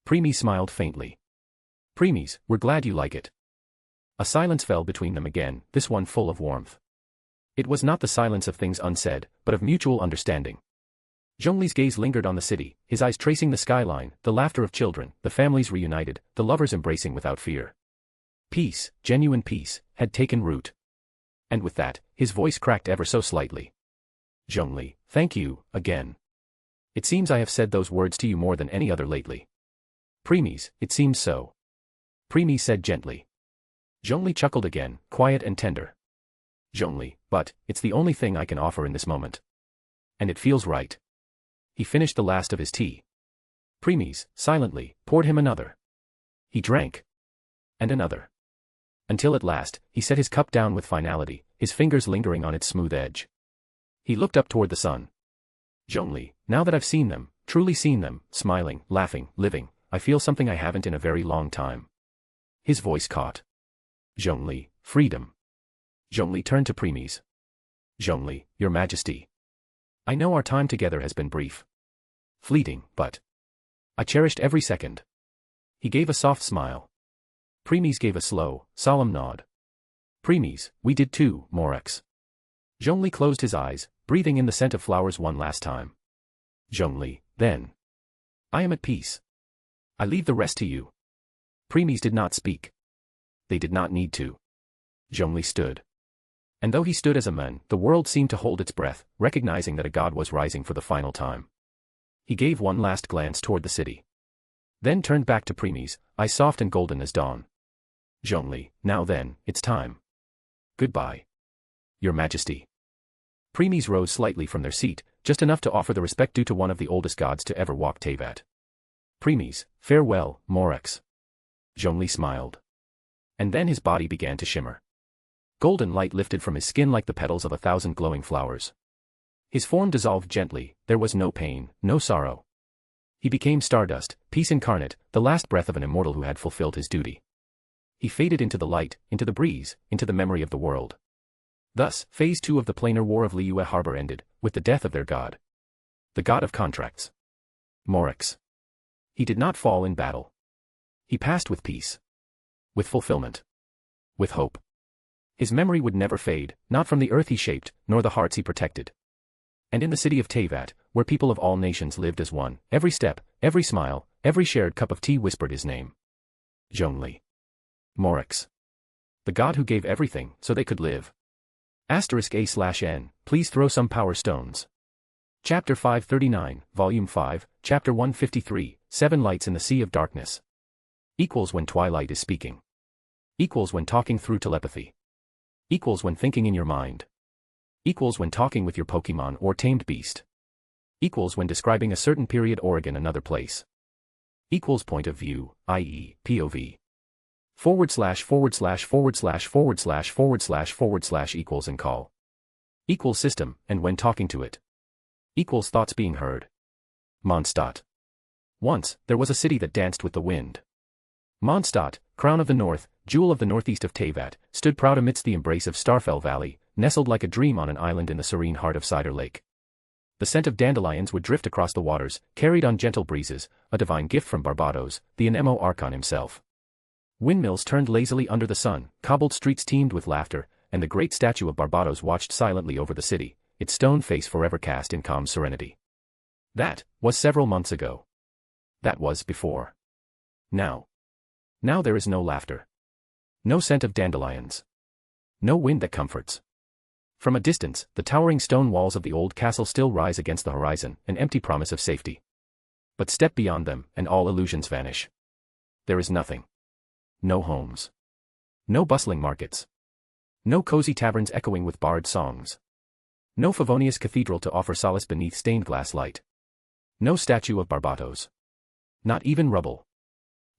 Premies smiled faintly. Premies, we're glad you like it. A silence fell between them again, this one full of warmth. It was not the silence of things unsaid, but of mutual understanding. Zhongli's gaze lingered on the city, his eyes tracing the skyline, the laughter of children, the families reunited, the lovers embracing without fear. Peace, genuine peace, had taken root. And with that, his voice cracked ever so slightly. Zhongli, thank you, again. It seems I have said those words to you more than any other lately. Premies, it seems so. Premies said gently. Zhongli chuckled again, quiet and tender. Zhongli, but, it's the only thing I can offer in this moment. And it feels right. He finished the last of his tea. Premies, silently, poured him another. He drank. And another. Until at last, he set his cup down with finality, his fingers lingering on its smooth edge. He looked up toward the sun. Zhongli, now that I've seen them, truly seen them, smiling, laughing, living, I feel something I haven't in a very long time. His voice caught. Zhongli, freedom. Zhongli turned to Premies. Zhongli, Your Majesty. I know our time together has been brief. Fleeting, but I cherished every second. He gave a soft smile. Premies gave a slow, solemn nod. Premies, we did too, Morax. Zhongli closed his eyes, breathing in the scent of flowers one last time. Zhongli, then. I am at peace. I leave the rest to you. Premies did not speak. They did not need to. Zhongli stood. And though he stood as a man, the world seemed to hold its breath, recognizing that a god was rising for the final time. He gave one last glance toward the city. Then turned back to Premies, eyes soft and golden as dawn. Zhongli, now then, it's time. Goodbye. Your Majesty. Premies rose slightly from their seat, just enough to offer the respect due to one of the oldest gods to ever walk Teyvat. Premies, farewell, Morax. Zhongli smiled. And then his body began to shimmer. Golden light lifted from his skin like the petals of 1,000 glowing flowers. His form dissolved gently, there was no pain, no sorrow. He became stardust, peace incarnate, the last breath of an immortal who had fulfilled his duty. He faded into the light, into the breeze, into the memory of the world. Thus, Phase 2 of the planar war of Liua Harbor ended, with the death of their god. The god of contracts. Morax. He did not fall in battle. He passed with peace. With fulfillment. With hope. His memory would never fade, not from the earth he shaped, nor the hearts he protected. And in the city of Teyvat, where people of all nations lived as one, every step, every smile, every shared cup of tea whispered his name. Zhongli. Morax. The god who gave everything, so they could live. *A/N, please throw some power stones. Chapter 539, Volume 5, Chapter 153, 7 Lights in the Sea of Darkness. Equals when Twilight is speaking. Equals when talking through telepathy. Equals when thinking in your mind. Equals when talking with your Pokemon or tamed beast. Equals when describing a certain period or another place. Equals point of view, i.e., POV. // equals and call. Equals system, and when talking to it. Equals thoughts being heard. Monstat. Once, there was a city that danced with the wind. Monstat, crown of the north, jewel of the northeast of Teyvat, stood proud amidst the embrace of Starfell Valley, nestled like a dream on an island in the serene heart of Cider Lake. The scent of dandelions would drift across the waters, carried on gentle breezes, a divine gift from Barbados, the Anemo Archon himself. Windmills turned lazily under the sun, cobbled streets teemed with laughter, and the great statue of Barbados watched silently over the city, its stone face forever cast in calm serenity. That was several months ago. That was before. Now there is no laughter. No scent of dandelions. No wind that comforts. From a distance, the towering stone walls of the old castle still rise against the horizon, an empty promise of safety. But step beyond them, and all illusions vanish. There is nothing. No homes. No bustling markets. No cozy taverns echoing with bard songs. No Favonius cathedral to offer solace beneath stained glass light. No statue of Barbados. Not even rubble.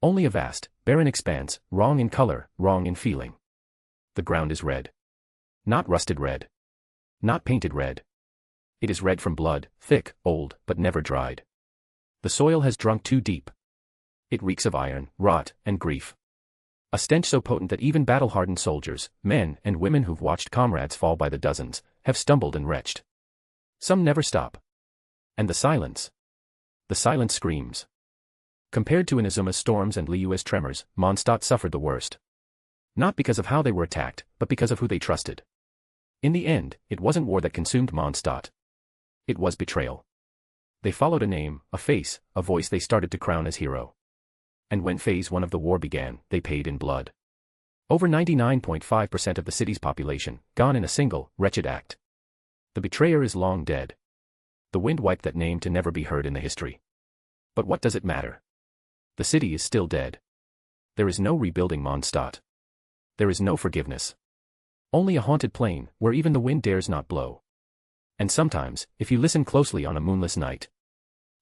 Only a vast, barren expanse, wrong in color, wrong in feeling. The ground is red. Not rusted red. Not painted red. It is red from blood, thick, old, but never dried. The soil has drunk too deep. It reeks of iron, rot, and grief. A stench so potent that even battle-hardened soldiers, men and women who've watched comrades fall by the dozens, have stumbled and retched. Some never stop. And the silence. The silence screams. Compared to Inazuma's storms and Liua's tremors, Monstat suffered the worst. Not because of how they were attacked, but because of who they trusted. In the end, it wasn't war that consumed Monstat. It was betrayal. They followed a name, a face, a voice they started to crown as hero. And when phase 1 of the war began, they paid in blood. Over 99.5% of the city's population, gone in a single, wretched act. The betrayer is long dead. The wind wiped that name to never be heard in the history. But what does it matter? The city is still dead. There is no rebuilding Monstat. There is no forgiveness. Only a haunted plain, where even the wind dares not blow. And sometimes, if you listen closely on a moonless night,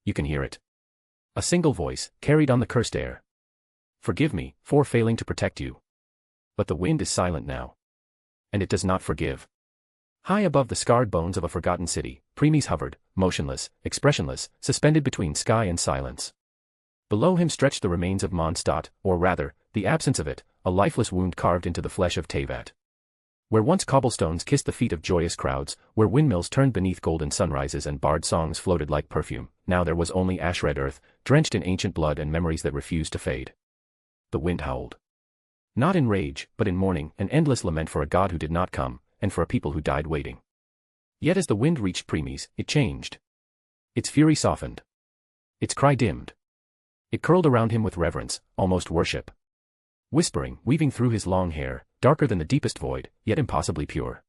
you can hear it. A single voice, carried on the cursed air. Forgive me, for failing to protect you. But the wind is silent now. And it does not forgive. High above the scarred bones of a forgotten city, Premies hovered, motionless, expressionless, suspended between sky and silence. Below him stretched the remains of Monstat, or rather, the absence of it, a lifeless wound carved into the flesh of Teyvat. Where once cobblestones kissed the feet of joyous crowds, where windmills turned beneath golden sunrises and bard songs floated like perfume, now there was only ash-red earth, drenched in ancient blood and memories that refused to fade. The wind howled. Not in rage, but in mourning, an endless lament for a god who did not come, and for a people who died waiting. Yet as the wind reached Premies, it changed. Its fury softened. Its cry dimmed. It curled around him with reverence, almost worship. Whispering, weaving through his long hair, darker than the deepest void, yet impossibly pure.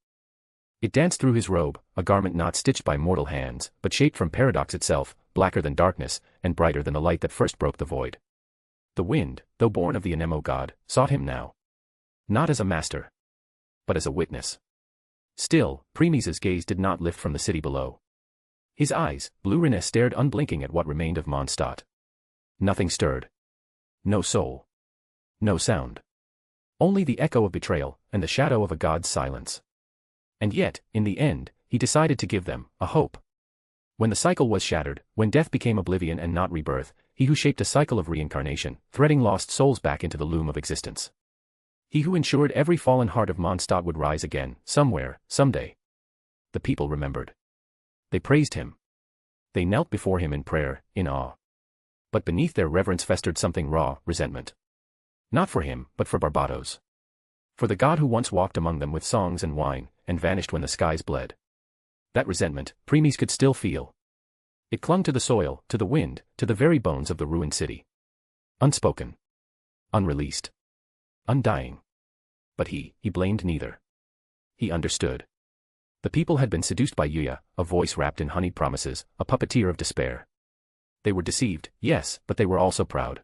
It danced through his robe, a garment not stitched by mortal hands, but shaped from paradox itself, blacker than darkness, and brighter than the light that first broke the void. The wind, though born of the Anemo god, sought him now. Not as a master, but as a witness. Still, Premies' gaze did not lift from the city below. His eyes, blue-rinne, stared unblinking at what remained of Monstat. Nothing stirred. No soul. No sound. Only the echo of betrayal, and the shadow of a god's silence. And yet, in the end, he decided to give them a hope. When the cycle was shattered, when death became oblivion and not rebirth, he who shaped a cycle of reincarnation, threading lost souls back into the loom of existence. He who ensured every fallen heart of Monstat would rise again, somewhere, someday. The people remembered. They praised him. They knelt before him in prayer, in awe. But beneath their reverence festered something raw, resentment. Not for him, but for Barbados. For the god who once walked among them with songs and wine, and vanished when the skies bled. That resentment, Premies could still feel. It clung to the soil, to the wind, to the very bones of the ruined city. Unspoken. Unreleased. Undying. But he blamed neither. He understood. The people had been seduced by Yula, a voice wrapped in honeyed promises, a puppeteer of despair. They were deceived, yes, but they were also proud.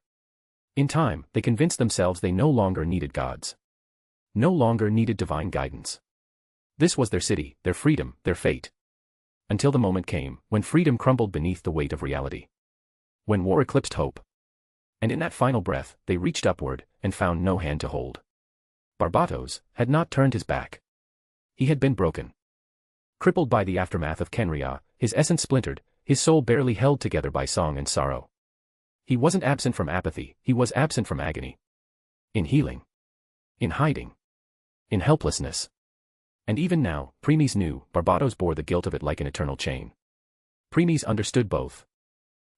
In time, they convinced themselves they no longer needed gods. No longer needed divine guidance. This was their city, their freedom, their fate. Until the moment came, when freedom crumbled beneath the weight of reality. When war eclipsed hope. And in that final breath, they reached upward, and found no hand to hold. Barbatos had not turned his back. He had been broken. Crippled by the aftermath of Kenria, his essence splintered, his soul barely held together by song and sorrow. He wasn't absent from apathy, he was absent from agony. In healing. In hiding. In helplessness. And even now, Premies knew, Barbatos bore the guilt of it like an eternal chain. Premies understood both.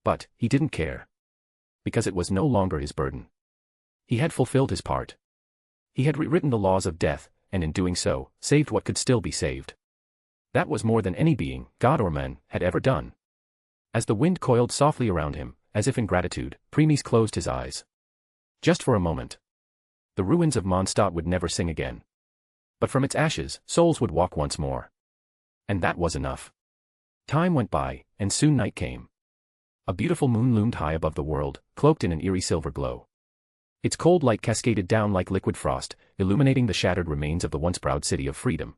But, he didn't care. Because it was no longer his burden. He had fulfilled his part. He had rewritten the laws of death, and in doing so, saved what could still be saved. That was more than any being, god or man, had ever done. As the wind coiled softly around him, as if in gratitude, Premies closed his eyes. Just for a moment. The ruins of Monstat would never sing again. But from its ashes, souls would walk once more. And that was enough. Time went by, and soon night came. A beautiful moon loomed high above the world, cloaked in an eerie silver glow. Its cold light cascaded down like liquid frost, illuminating the shattered remains of the once proud city of freedom.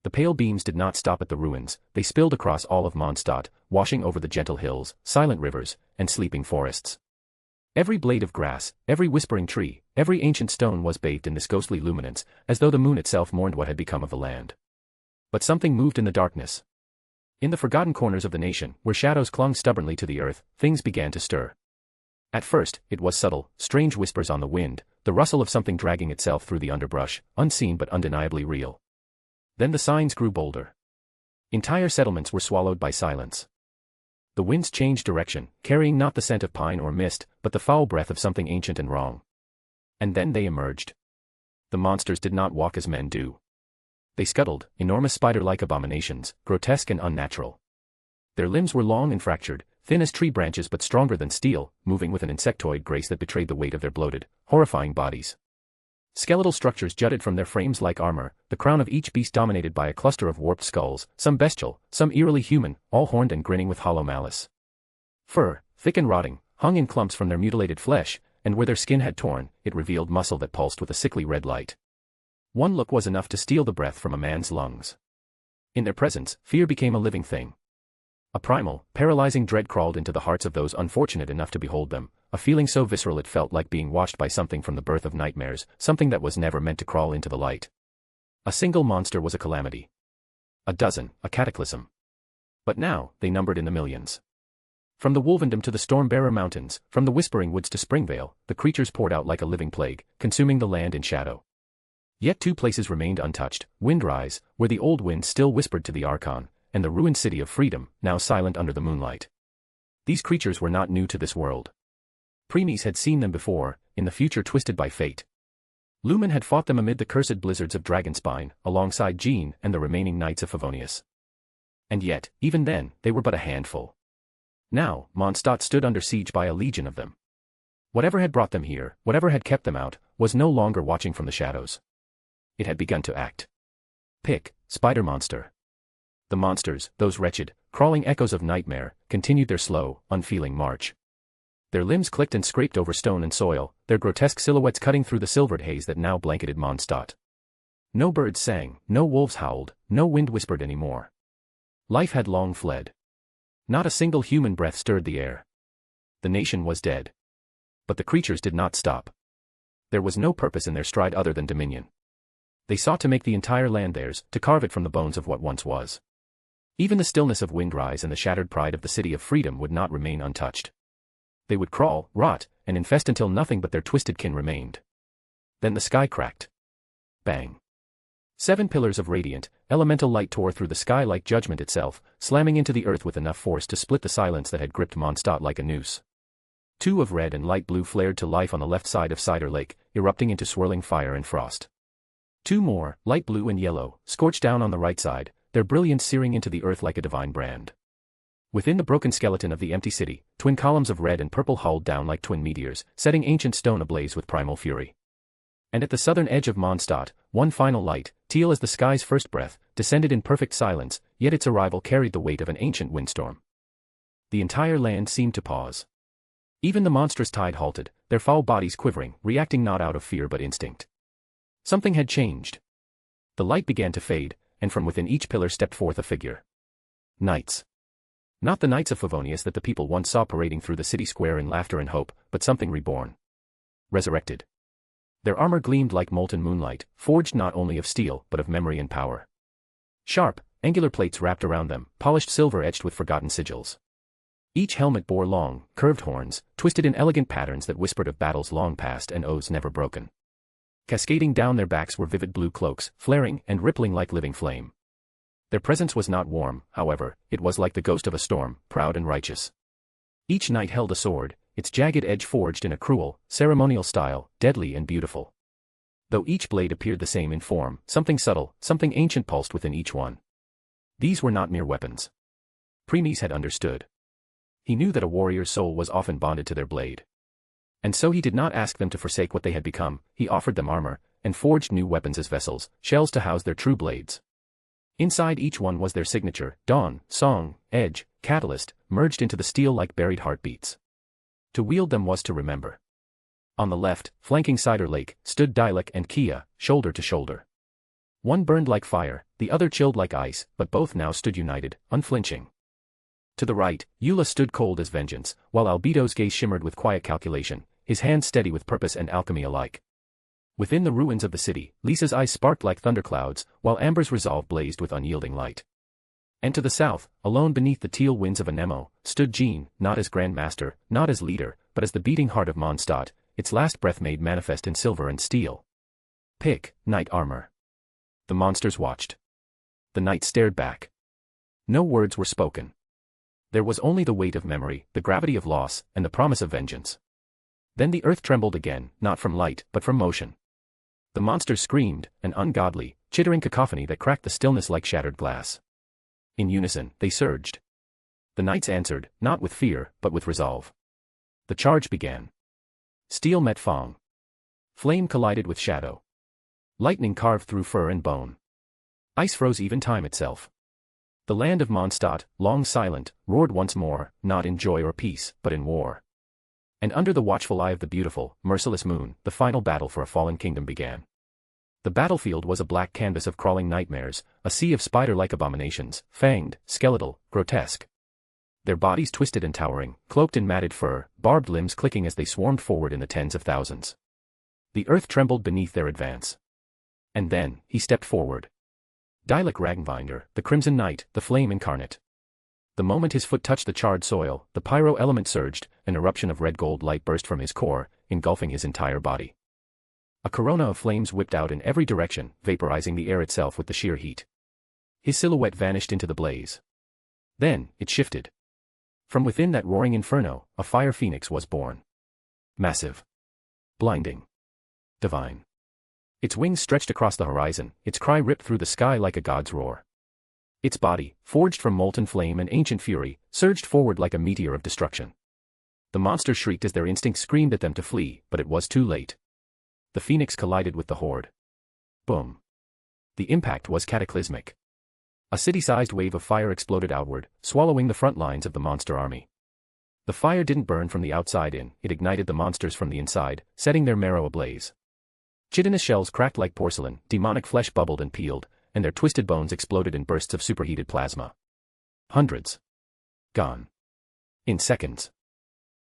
The pale beams did not stop at the ruins, they spilled across all of Monstat, washing over the gentle hills, silent rivers, and sleeping forests. Every blade of grass, every whispering tree, every ancient stone was bathed in this ghostly luminance, as though the moon itself mourned what had become of the land. But something moved in the darkness. In the forgotten corners of the nation, where shadows clung stubbornly to the earth, things began to stir. At first, it was subtle, strange whispers on the wind, the rustle of something dragging itself through the underbrush, unseen but undeniably real. Then the signs grew bolder. Entire settlements were swallowed by silence. The winds changed direction, carrying not the scent of pine or mist, but the foul breath of something ancient and wrong. And then they emerged. The monsters did not walk as men do. They scuttled, enormous spider-like abominations, grotesque and unnatural. Their limbs were long and fractured, thin as tree branches but stronger than steel, moving with an insectoid grace that betrayed the weight of their bloated, horrifying bodies. Skeletal structures jutted from their frames like armor, the crown of each beast dominated by a cluster of warped skulls, some bestial, some eerily human, all horned and grinning with hollow malice. Fur, thick and rotting, hung in clumps from their mutilated flesh, and where their skin had torn, it revealed muscle that pulsed with a sickly red light. One look was enough to steal the breath from a man's lungs. In their presence, fear became a living thing. A primal, paralyzing dread crawled into the hearts of those unfortunate enough to behold them, a feeling so visceral it felt like being watched by something from the birth of nightmares, something that was never meant to crawl into the light. A single monster was a calamity. A dozen, a cataclysm. But now, they numbered in the millions. From the Wolvendom to the Stormbearer Mountains, from the Whispering Woods to Springvale, the creatures poured out like a living plague, consuming the land in shadow. Yet two places remained untouched, Windrise, where the old wind still whispered to the Archon, and the ruined city of freedom, now silent under the moonlight. These creatures were not new to this world. Premies had seen them before, in the future twisted by fate. Lumen had fought them amid the cursed blizzards of Dragonspine, alongside Jean and the remaining knights of Favonius. And yet, even then, they were but a handful. Now, Monstat stood under siege by a legion of them. Whatever had brought them here, whatever had kept them out, was no longer watching from the shadows. It had begun to act. Pick, spider monster. The monsters, those wretched, crawling echoes of nightmare, continued their slow, unfeeling march. Their limbs clicked and scraped over stone and soil, their grotesque silhouettes cutting through the silvered haze that now blanketed Monstat. No birds sang, no wolves howled, no wind whispered anymore. Life had long fled. Not a single human breath stirred the air. The nation was dead. But the creatures did not stop. There was no purpose in their stride other than dominion. They sought to make the entire land theirs, to carve it from the bones of what once was. Even the stillness of Windrise and the shattered pride of the city of freedom would not remain untouched. They would crawl, rot, and infest until nothing but their twisted kin remained. Then the sky cracked. Bang. 7 pillars of radiant, elemental light tore through the sky like judgment itself, slamming into the earth with enough force to split the silence that had gripped Monstat like a noose. 2 of red and light blue flared to life on the left side of Cider Lake, erupting into swirling fire and frost. 2 more, light blue and yellow, scorched down on the right side, their brilliance searing into the earth like a divine brand. Within the broken skeleton of the empty city, twin columns of red and purple hauled down like twin meteors, setting ancient stone ablaze with primal fury. And at the southern edge of Monstat, one final light, teal as the sky's first breath, descended in perfect silence, yet its arrival carried the weight of an ancient windstorm. The entire land seemed to pause. Even the monstrous tide halted, their foul bodies quivering, reacting not out of fear but instinct. Something had changed. The light began to fade, and from within each pillar stepped forth a figure. Knights. Not the knights of Favonius that the people once saw parading through the city square in laughter and hope, but something reborn. Resurrected. Their armor gleamed like molten moonlight, forged not only of steel but of memory and power. Sharp, angular plates wrapped around them, polished silver etched with forgotten sigils. Each helmet bore long, curved horns, twisted in elegant patterns that whispered of battles long past and oaths never broken. Cascading down their backs were vivid blue cloaks, flaring and rippling like living flame. Their presence was not warm, however, it was like the ghost of a storm, proud and righteous. Each knight held a sword, its jagged edge forged in a cruel, ceremonial style, deadly and beautiful. Though each blade appeared the same in form, something subtle, something ancient pulsed within each one. These were not mere weapons. Premies had understood. He knew that a warrior's soul was often bonded to their blade. And so he did not ask them to forsake what they had become, he offered them armor, and forged new weapons as vessels, shells to house their true blades. Inside each one was their signature, dawn, song, edge, catalyst, merged into the steel like buried heartbeats. To wield them was to remember. On the left, flanking Cider Lake, stood Dalek and Kia, shoulder to shoulder. One burned like fire, the other chilled like ice, but both now stood united, unflinching. To the right, Yula stood cold as vengeance, while Albido's gaze shimmered with quiet calculation, his hands steady with purpose and alchemy alike. Within the ruins of the city, Lisa's eyes sparked like thunderclouds, while Amber's resolve blazed with unyielding light. And to the south, alone beneath the teal winds of Anemo, stood Jean, not as Grand Master, not as leader, but as the beating heart of Monstat, its last breath made manifest in silver and steel. Pick, knight armor. The monsters watched. The knights stared back. No words were spoken. There was only the weight of memory, the gravity of loss, and the promise of vengeance. Then the earth trembled again, not from light, but from motion. The monsters screamed, an ungodly, chittering cacophony that cracked the stillness like shattered glass. In unison, they surged. The knights answered, not with fear, but with resolve. The charge began. Steel met fang. Flame collided with shadow. Lightning carved through fur and bone. Ice froze even time itself. The land of Monstat, long silent, roared once more, not in joy or peace, but in war. And under the watchful eye of the beautiful, merciless moon, the final battle for a fallen kingdom began. The battlefield was a black canvas of crawling nightmares, a sea of spider-like abominations, fanged, skeletal, grotesque. Their bodies twisted and towering, cloaked in matted fur, barbed limbs clicking as they swarmed forward in the tens of thousands. The earth trembled beneath their advance. And then, he stepped forward. Dalek Ragnavinder, the Crimson Knight, the Flame Incarnate. The moment his foot touched the charred soil, the pyro element surged, an eruption of red-gold light burst from his core, engulfing his entire body. A corona of flames whipped out in every direction, vaporizing the air itself with the sheer heat. His silhouette vanished into the blaze. Then, it shifted. From within that roaring inferno, a fire phoenix was born. Massive. Blinding. Divine. Its wings stretched across the horizon, its cry ripped through the sky like a god's roar. Its body, forged from molten flame and ancient fury, surged forward like a meteor of destruction. The monsters shrieked as their instincts screamed at them to flee, but it was too late. The phoenix collided with the horde. Boom. The impact was cataclysmic. A city-sized wave of fire exploded outward, swallowing the front lines of the monster army. The fire didn't burn from the outside in, it ignited the monsters from the inside, setting their marrow ablaze. Chitinous shells cracked like porcelain, demonic flesh bubbled and peeled, and their twisted bones exploded in bursts of superheated plasma. Hundreds. Gone. In seconds.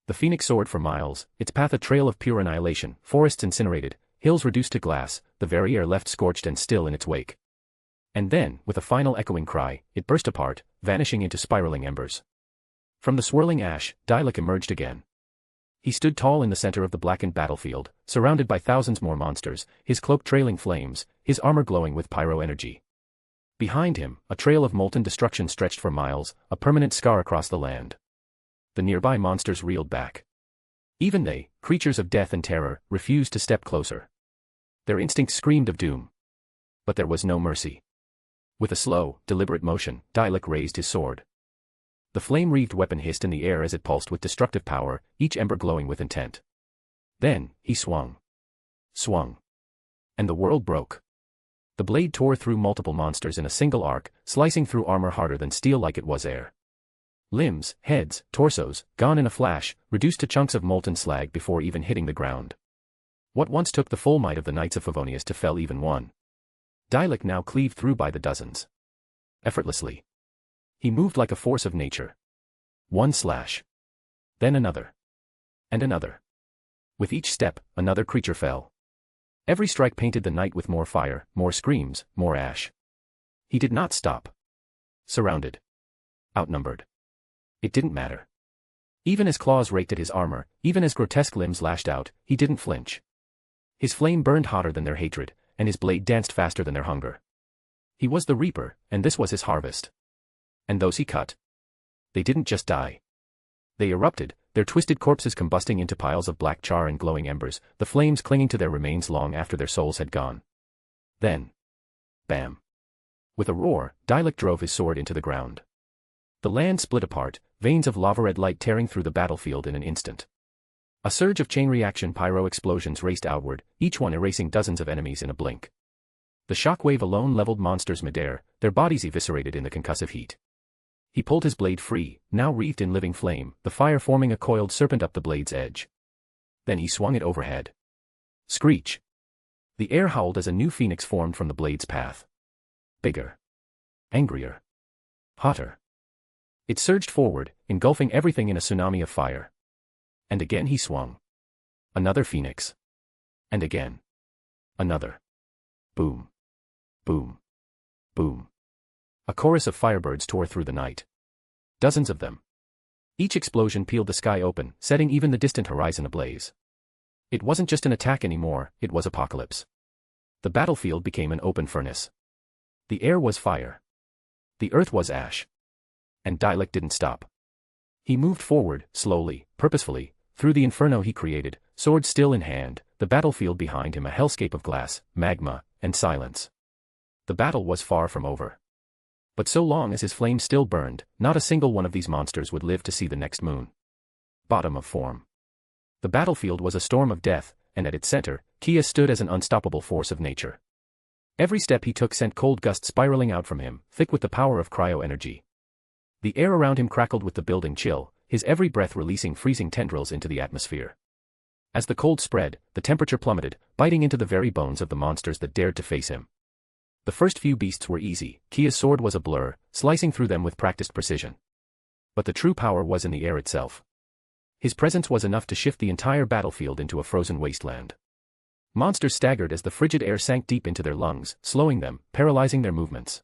The phoenix soared for miles, its path a trail of pure annihilation, forests incinerated, hills reduced to glass, the very air left scorched and still in its wake. And then, with a final echoing cry, it burst apart, vanishing into spiraling embers. From the swirling ash, Dalek emerged again. He stood tall in the center of the blackened battlefield, surrounded by thousands more monsters, his cloak trailing flames, his armor glowing with pyro energy. Behind him, a trail of molten destruction stretched for miles, a permanent scar across the land. The nearby monsters reeled back. Even they, creatures of death and terror, refused to step closer. Their instincts screamed of doom. But there was no mercy. With a slow, deliberate motion, Dalek raised his sword. The flame-wreathed weapon hissed in the air as it pulsed with destructive power, each ember glowing with intent. Then, he swung. Swung. And the world broke. The blade tore through multiple monsters in a single arc, slicing through armor harder than steel like it was air. Limbs, heads, torsos, gone in a flash, reduced to chunks of molten slag before even hitting the ground. What once took the full might of the Knights of Favonius to fell even one. Dalek now cleaved through by the dozens. Effortlessly. He moved like a force of nature. One slash. Then another. And another. With each step, another creature fell. Every strike painted the night with more fire, more screams, more ash. He did not stop. Surrounded. Outnumbered. It didn't matter. Even as claws raked at his armor, even as grotesque limbs lashed out, he didn't flinch. His flame burned hotter than their hatred, and his blade danced faster than their hunger. He was the Reaper, and this was his harvest. And those he cut. They didn't just die. They erupted, their twisted corpses combusting into piles of black char and glowing embers, the flames clinging to their remains long after their souls had gone. Then. Bam. With a roar, Dalek drove his sword into the ground. The land split apart, veins of lava-red light tearing through the battlefield in an instant. A surge of chain reaction pyro explosions raced outward, each one erasing dozens of enemies in a blink. The shockwave alone leveled monsters midair, their bodies eviscerated in the concussive heat. He pulled his blade free, now wreathed in living flame, the fire forming a coiled serpent up the blade's edge. Then he swung it overhead. Screech. The air howled as a new phoenix formed from the blade's path. Bigger. Angrier. Hotter. It surged forward, engulfing everything in a tsunami of fire. And again he swung. Another phoenix. And again. Another. Boom. Boom. Boom. A chorus of firebirds tore through the night. Dozens of them. Each explosion peeled the sky open, setting even the distant horizon ablaze. It wasn't just an attack anymore, it was apocalypse. The battlefield became an open furnace. The air was fire. The earth was ash. And Dalek didn't stop. He moved forward, slowly, purposefully, through the inferno he created, sword still in hand, the battlefield behind him a hellscape of glass, magma, and silence. The battle was far from over. But so long as his flame still burned, not a single one of these monsters would live to see the next moon. Bottom of form. The battlefield was a storm of death, and at its center, Kia stood as an unstoppable force of nature. Every step he took sent cold gusts spiraling out from him, thick with the power of cryo-energy. The air around him crackled with the building chill, his every breath releasing freezing tendrils into the atmosphere. As the cold spread, the temperature plummeted, biting into the very bones of the monsters that dared to face him. The first few beasts were easy, Kia's sword was a blur, slicing through them with practiced precision. But the true power was in the air itself. His presence was enough to shift the entire battlefield into a frozen wasteland. Monsters staggered as the frigid air sank deep into their lungs, slowing them, paralyzing their movements.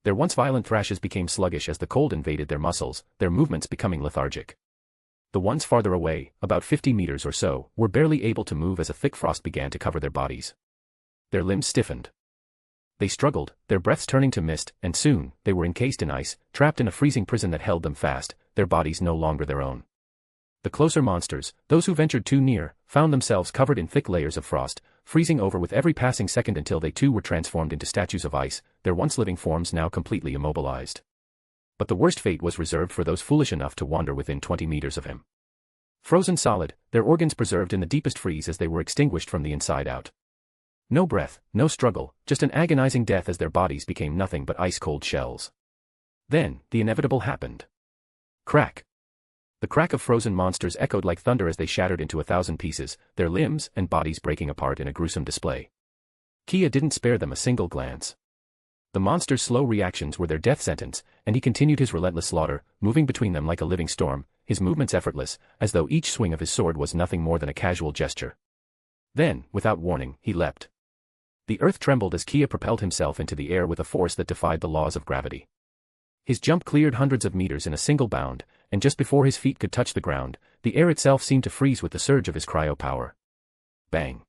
Their once violent thrashes became sluggish as the cold invaded their muscles, their movements becoming lethargic. The ones farther away, about 50 meters or so, were barely able to move as a thick frost began to cover their bodies. Their limbs stiffened. They struggled, their breaths turning to mist, and soon, they were encased in ice, trapped in a freezing prison that held them fast, their bodies no longer their own. The closer monsters, those who ventured too near, found themselves covered in thick layers of frost, freezing over with every passing second until they too were transformed into statues of ice, their once living forms now completely immobilized. But the worst fate was reserved for those foolish enough to wander within 20 meters of him. Frozen solid, their organs preserved in the deepest freeze as they were extinguished from the inside out. No breath, no struggle, just an agonizing death as their bodies became nothing but ice-cold shells. Then, the inevitable happened. Crack. The crack of frozen monsters echoed like thunder as they shattered into 1,000 pieces, their limbs and bodies breaking apart in a gruesome display. Kia didn't spare them a single glance. The monsters' slow reactions were their death sentence, and he continued his relentless slaughter, moving between them like a living storm, his movements effortless, as though each swing of his sword was nothing more than a casual gesture. Then, without warning, he leapt. The earth trembled as Kia propelled himself into the air with a force that defied the laws of gravity. His jump cleared hundreds of meters in a single bound, and just before his feet could touch the ground, the air itself seemed to freeze with the surge of his cryo power. Bang.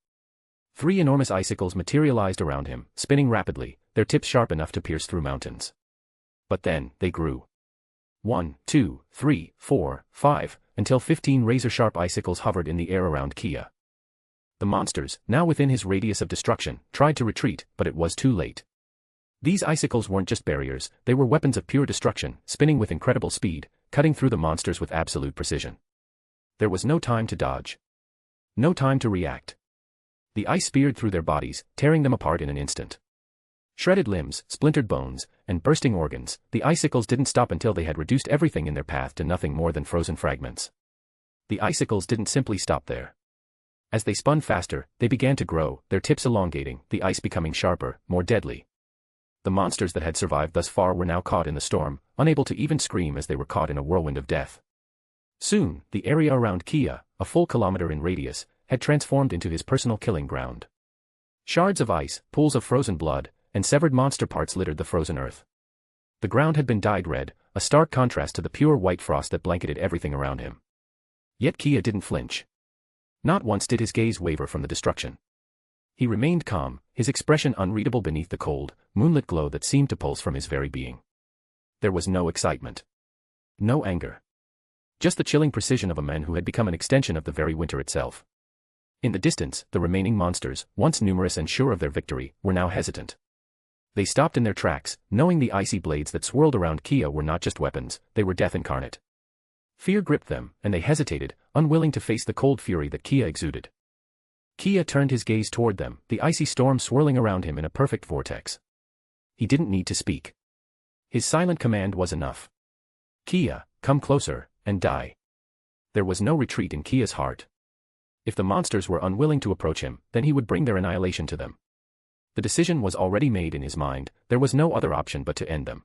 3 enormous icicles materialized around him, spinning rapidly, their tips sharp enough to pierce through mountains. But then, they grew. 1, 2, 3, 4, 5, until 15 razor-sharp icicles hovered in the air around Kia. The monsters, now within his radius of destruction, tried to retreat, but it was too late. These icicles weren't just barriers, they were weapons of pure destruction, spinning with incredible speed, cutting through the monsters with absolute precision. There was no time to dodge. No time to react. The ice speared through their bodies, tearing them apart in an instant. Shredded limbs, splintered bones, and bursting organs, the icicles didn't stop until they had reduced everything in their path to nothing more than frozen fragments. The icicles didn't simply stop there. As they spun faster, they began to grow, their tips elongating, the ice becoming sharper, more deadly. The monsters that had survived thus far were now caught in the storm, unable to even scream as they were caught in a whirlwind of death. Soon, the area around Kia, a full kilometer in radius, had transformed into his personal killing ground. Shards of ice, pools of frozen blood, and severed monster parts littered the frozen earth. The ground had been dyed red, a stark contrast to the pure white frost that blanketed everything around him. Yet Kia didn't flinch. Not once did his gaze waver from the destruction. He remained calm, his expression unreadable beneath the cold, moonlit glow that seemed to pulse from his very being. There was no excitement. No anger. Just the chilling precision of a man who had become an extension of the very winter itself. In the distance, the remaining monsters, once numerous and sure of their victory, were now hesitant. They stopped in their tracks, knowing the icy blades that swirled around Kia were not just weapons, they were death incarnate. Fear gripped them, and they hesitated, unwilling to face the cold fury that Kia exuded. Kia turned his gaze toward them, the icy storm swirling around him in a perfect vortex. He didn't need to speak. His silent command was enough. Kia, come closer, and die. There was no retreat in Kia's heart. If the monsters were unwilling to approach him, then he would bring their annihilation to them. The decision was already made in his mind, there was no other option but to end them.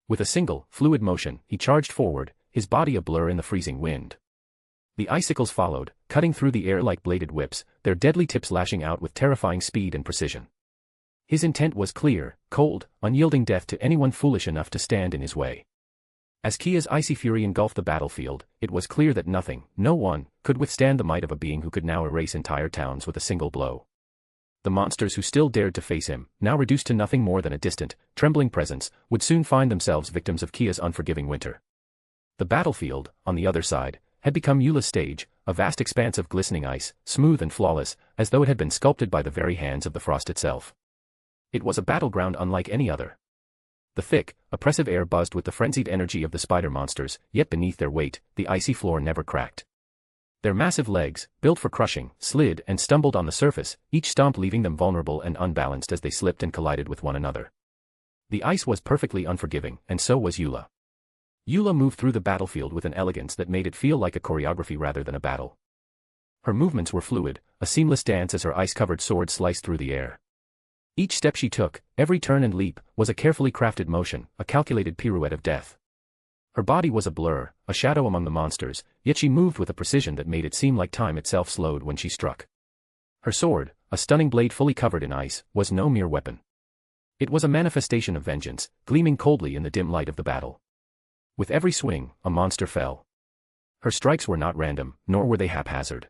With a single, fluid motion, he charged forward, his body a blur in the freezing wind. The icicles followed, cutting through the air like bladed whips, their deadly tips lashing out with terrifying speed and precision. His intent was clear, cold, unyielding death to anyone foolish enough to stand in his way. As Kia's icy fury engulfed the battlefield, it was clear that nothing, no one, could withstand the might of a being who could now erase entire towns with a single blow. The monsters who still dared to face him, now reduced to nothing more than a distant, trembling presence, would soon find themselves victims of Kia's unforgiving winter. The battlefield, on the other side, had become Yula's stage, a vast expanse of glistening ice, smooth and flawless, as though it had been sculpted by the very hands of the frost itself. It was a battleground unlike any other. The thick, oppressive air buzzed with the frenzied energy of the spider monsters, yet beneath their weight, the icy floor never cracked. Their massive legs, built for crushing, slid and stumbled on the surface, each stomp leaving them vulnerable and unbalanced as they slipped and collided with one another. The ice was perfectly unforgiving, and so was Yula. Yula moved through the battlefield with an elegance that made it feel like a choreography rather than a battle. Her movements were fluid, a seamless dance as her ice-covered sword sliced through the air. Each step she took, every turn and leap, was a carefully crafted motion, a calculated pirouette of death. Her body was a blur, a shadow among the monsters, yet she moved with a precision that made it seem like time itself slowed when she struck. Her sword, a stunning blade fully covered in ice, was no mere weapon. It was a manifestation of vengeance, gleaming coldly in the dim light of the battle. With every swing, a monster fell. Her strikes were not random, nor were they haphazard.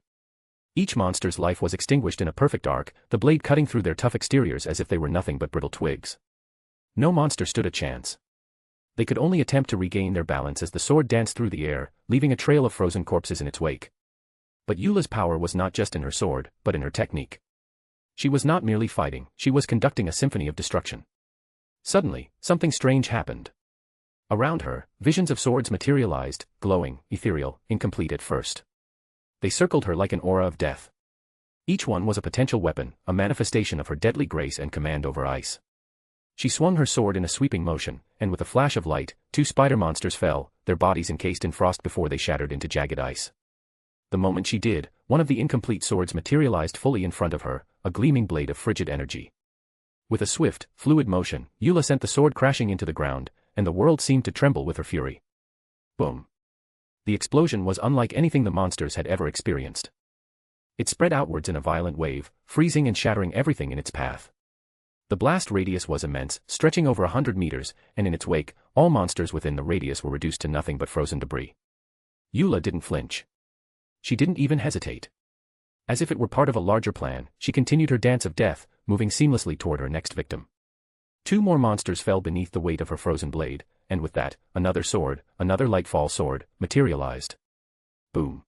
Each monster's life was extinguished in a perfect arc, the blade cutting through their tough exteriors as if they were nothing but brittle twigs. No monster stood a chance. They could only attempt to regain their balance as the sword danced through the air, leaving a trail of frozen corpses in its wake. But Yula's power was not just in her sword, but in her technique. She was not merely fighting, she was conducting a symphony of destruction. Suddenly, something strange happened. Around her, visions of swords materialized, glowing, ethereal, incomplete at first. They circled her like an aura of death. Each one was a potential weapon, a manifestation of her deadly grace and command over ice. She swung her sword in a sweeping motion, and with a flash of light, two spider monsters fell, their bodies encased in frost before they shattered into jagged ice. The moment she did, one of the incomplete swords materialized fully in front of her, a gleaming blade of frigid energy. With a swift, fluid motion, Yula sent the sword crashing into the ground, and the world seemed to tremble with her fury. Boom. The explosion was unlike anything the monsters had ever experienced. It spread outwards in a violent wave, freezing and shattering everything in its path. The blast radius was immense, stretching over 100 meters, and in its wake, all monsters within the radius were reduced to nothing but frozen debris. Yula didn't flinch. She didn't even hesitate. As if it were part of a larger plan, she continued her dance of death, moving seamlessly toward her next victim. Two more monsters fell beneath the weight of her frozen blade, and with that, another sword, another lightfall sword, materialized. Boom.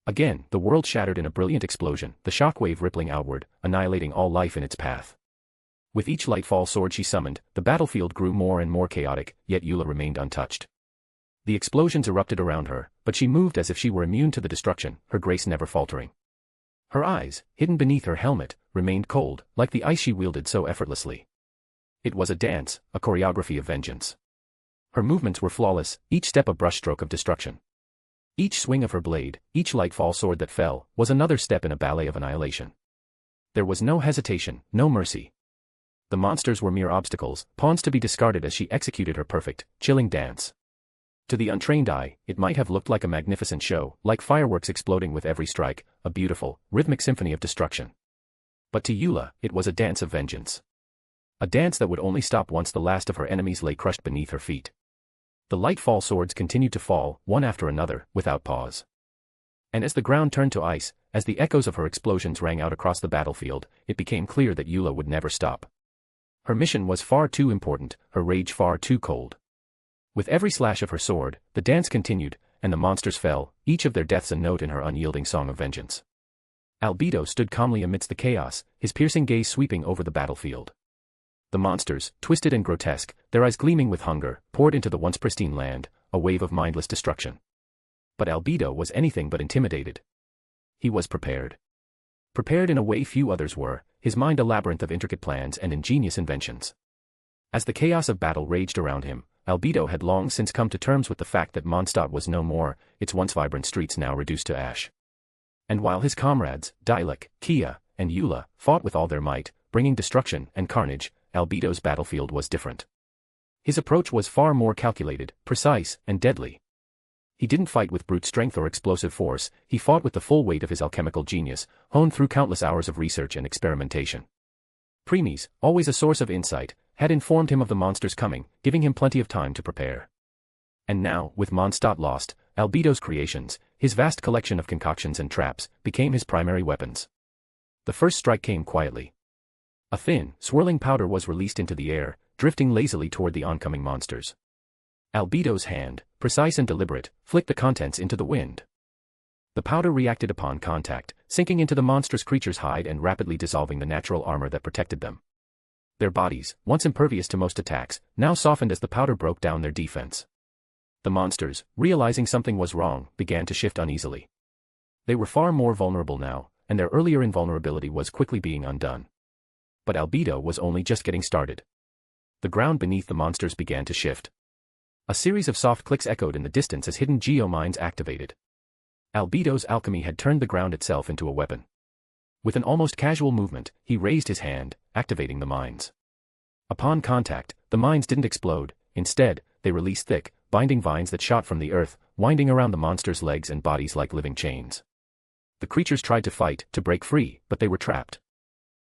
Again, the world shattered in a brilliant explosion, the shockwave rippling outward, annihilating all life in its path. With each lightfall sword she summoned, the battlefield grew more and more chaotic, yet Yula remained untouched. The explosions erupted around her, but she moved as if she were immune to the destruction, her grace never faltering. Her eyes, hidden beneath her helmet, remained cold, like the ice she wielded so effortlessly. It was a dance, a choreography of vengeance. Her movements were flawless, each step a brushstroke of destruction. Each swing of her blade, each light-fall sword that fell, was another step in a ballet of annihilation. There was no hesitation, no mercy. The monsters were mere obstacles, pawns to be discarded as she executed her perfect, chilling dance. To the untrained eye, it might have looked like a magnificent show, like fireworks exploding with every strike, a beautiful, rhythmic symphony of destruction. But to Yula, it was a dance of vengeance. A dance that would only stop once the last of her enemies lay crushed beneath her feet. The light-fall swords continued to fall, one after another, without pause. And as the ground turned to ice, as the echoes of her explosions rang out across the battlefield, it became clear that Yula would never stop. Her mission was far too important, her rage far too cold. With every slash of her sword, the dance continued, and the monsters fell, each of their deaths a note in her unyielding song of vengeance. Albido stood calmly amidst the chaos, his piercing gaze sweeping over the battlefield. The monsters, twisted and grotesque, their eyes gleaming with hunger, poured into the once pristine land, a wave of mindless destruction. But Albido was anything but intimidated. He was prepared. Prepared in a way few others were, his mind a labyrinth of intricate plans and ingenious inventions. As the chaos of battle raged around him, Albido had long since come to terms with the fact that Monstat was no more, its once vibrant streets now reduced to ash. And while his comrades, Dalek, Kia, and Yula, fought with all their might, bringing destruction and carnage, Albido's battlefield was different. His approach was far more calculated, precise, and deadly. He didn't fight with brute strength or explosive force, he fought with the full weight of his alchemical genius, honed through countless hours of research and experimentation. Premies, always a source of insight, had informed him of the monster's coming, giving him plenty of time to prepare. And now, with Monstat lost, Albido's creations, his vast collection of concoctions and traps, became his primary weapons. The first strike came quietly. A thin, swirling powder was released into the air, drifting lazily toward the oncoming monsters. Albido's hand, precise and deliberate, flicked the contents into the wind. The powder reacted upon contact, sinking into the monstrous creature's hide and rapidly dissolving the natural armor that protected them. Their bodies, once impervious to most attacks, now softened as the powder broke down their defense. The monsters, realizing something was wrong, began to shift uneasily. They were far more vulnerable now, and their earlier invulnerability was quickly being undone. But Albido was only just getting started. The ground beneath the monsters began to shift. A series of soft clicks echoed in the distance as hidden geomines activated. Albido's alchemy had turned the ground itself into a weapon. With an almost casual movement, he raised his hand, activating the mines. Upon contact, the mines didn't explode, instead, they released thick, binding vines that shot from the earth, winding around the monster's legs and bodies like living chains. The creatures tried to fight, to break free, but they were trapped.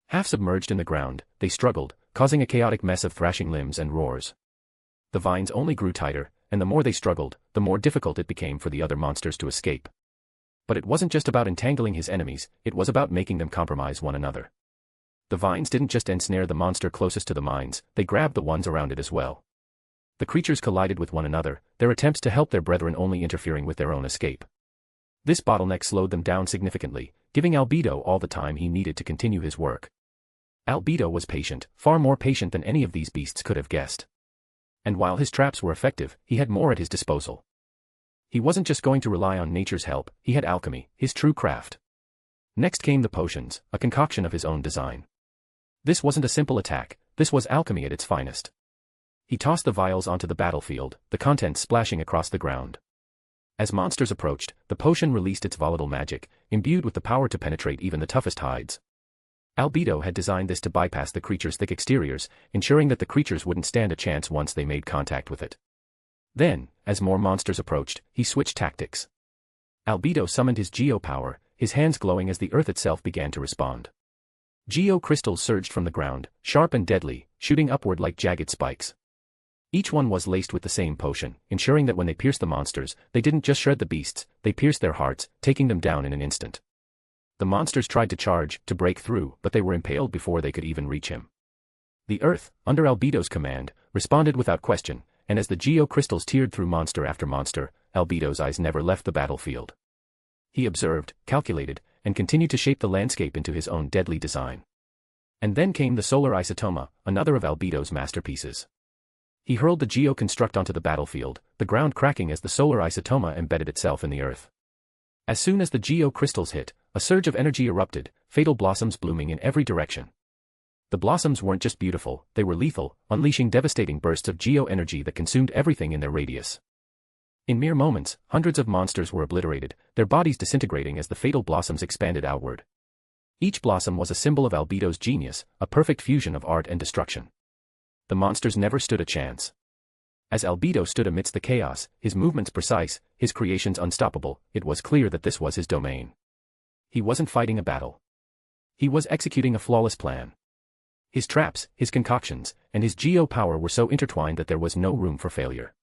Half submerged in the ground, they struggled, causing a chaotic mess of thrashing limbs and roars. The vines only grew tighter, and the more they struggled, the more difficult it became for the other monsters to escape. But it wasn't just about entangling his enemies, it was about making them compromise one another. The vines didn't just ensnare the monster closest to the mines, they grabbed the ones around it as well. The creatures collided with one another, their attempts to help their brethren only interfering with their own escape. This bottleneck slowed them down significantly, giving Albido all the time he needed to continue his work. Albido was patient, far more patient than any of these beasts could have guessed. And while his traps were effective, he had more at his disposal. He wasn't just going to rely on nature's help, he had alchemy, his true craft. Next came the potions, a concoction of his own design. This wasn't a simple attack, this was alchemy at its finest. He tossed the vials onto the battlefield, the contents splashing across the ground. As monsters approached, the potion released its volatile magic, imbued with the power to penetrate even the toughest hides. Albido had designed this to bypass the creature's thick exteriors, ensuring that the creatures wouldn't stand a chance once they made contact with it. Then, as more monsters approached, he switched tactics. Albido summoned his geo power, his hands glowing as the earth itself began to respond. Geo crystals surged from the ground, sharp and deadly, shooting upward like jagged spikes. Each one was laced with the same potion, ensuring that when they pierced the monsters, they didn't just shred the beasts, they pierced their hearts, taking them down in an instant. The monsters tried to charge, to break through, but they were impaled before they could even reach him. The earth, under Albido's command, responded without question, and as the geo crystals teared through monster after monster, Albido's eyes never left the battlefield. He observed, calculated, and continued to shape the landscape into his own deadly design. And then came the solar isotoma, another of Albido's masterpieces. He hurled the geo construct onto the battlefield, the ground cracking as the solar isotoma embedded itself in the earth. As soon as the geo crystals hit, a surge of energy erupted, fatal blossoms blooming in every direction. The blossoms weren't just beautiful, they were lethal, unleashing devastating bursts of geo-energy that consumed everything in their radius. In mere moments, hundreds of monsters were obliterated, their bodies disintegrating as the fatal blossoms expanded outward. Each blossom was a symbol of Albido's genius, a perfect fusion of art and destruction. The monsters never stood a chance. As Albido stood amidst the chaos, his movements precise, his creations unstoppable, it was clear that this was his domain. He wasn't fighting a battle. He was executing a flawless plan. His traps, his concoctions, and his geo-power were so intertwined that there was no room for failure.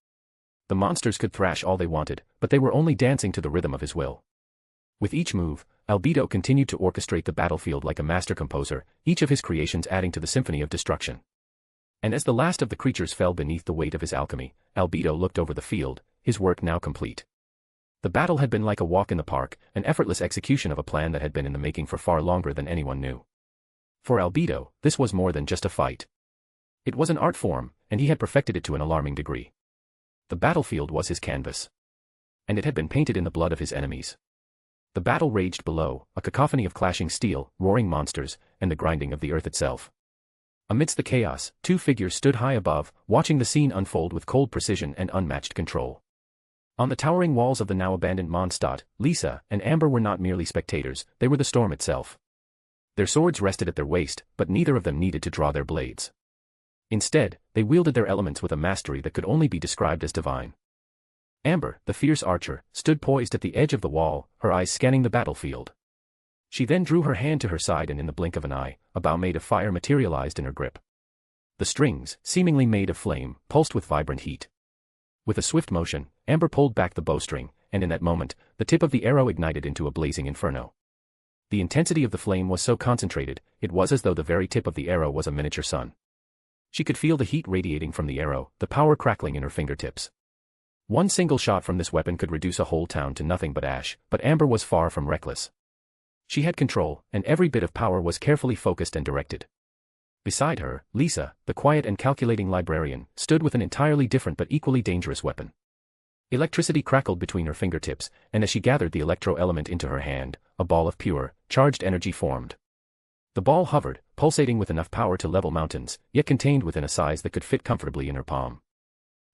The monsters could thrash all they wanted, but they were only dancing to the rhythm of his will. With each move, Albido continued to orchestrate the battlefield like a master composer, each of his creations adding to the symphony of destruction. And as the last of the creatures fell beneath the weight of his alchemy, Albido looked over the field, his work now complete. The battle had been like a walk in the park, an effortless execution of a plan that had been in the making for far longer than anyone knew. For Albido, this was more than just a fight. It was an art form, and he had perfected it to an alarming degree. The battlefield was his canvas. And it had been painted in the blood of his enemies. The battle raged below, a cacophony of clashing steel, roaring monsters, and the grinding of the earth itself. Amidst the chaos, two figures stood high above, watching the scene unfold with cold precision and unmatched control. On the towering walls of the now abandoned Monstat, Lisa and Amber were not merely spectators, they were the storm itself. Their swords rested at their waist, but neither of them needed to draw their blades. Instead, they wielded their elements with a mastery that could only be described as divine. Amber, the fierce archer, stood poised at the edge of the wall, her eyes scanning the battlefield. She then drew her hand to her side and in the blink of an eye, a bow made of fire materialized in her grip. The strings, seemingly made of flame, pulsed with vibrant heat. With a swift motion, Amber pulled back the bowstring, and in that moment, the tip of the arrow ignited into a blazing inferno. The intensity of the flame was so concentrated, it was as though the very tip of the arrow was a miniature sun. She could feel the heat radiating from the arrow, the power crackling in her fingertips. One single shot from this weapon could reduce a whole town to nothing but ash, but Amber was far from reckless. She had control, and every bit of power was carefully focused and directed. Beside her, Lisa, the quiet and calculating librarian, stood with an entirely different but equally dangerous weapon. Electricity crackled between her fingertips, and as she gathered the electro-element into her hand, a ball of pure, charged energy formed. The ball hovered, pulsating with enough power to level mountains, yet contained within a size that could fit comfortably in her palm.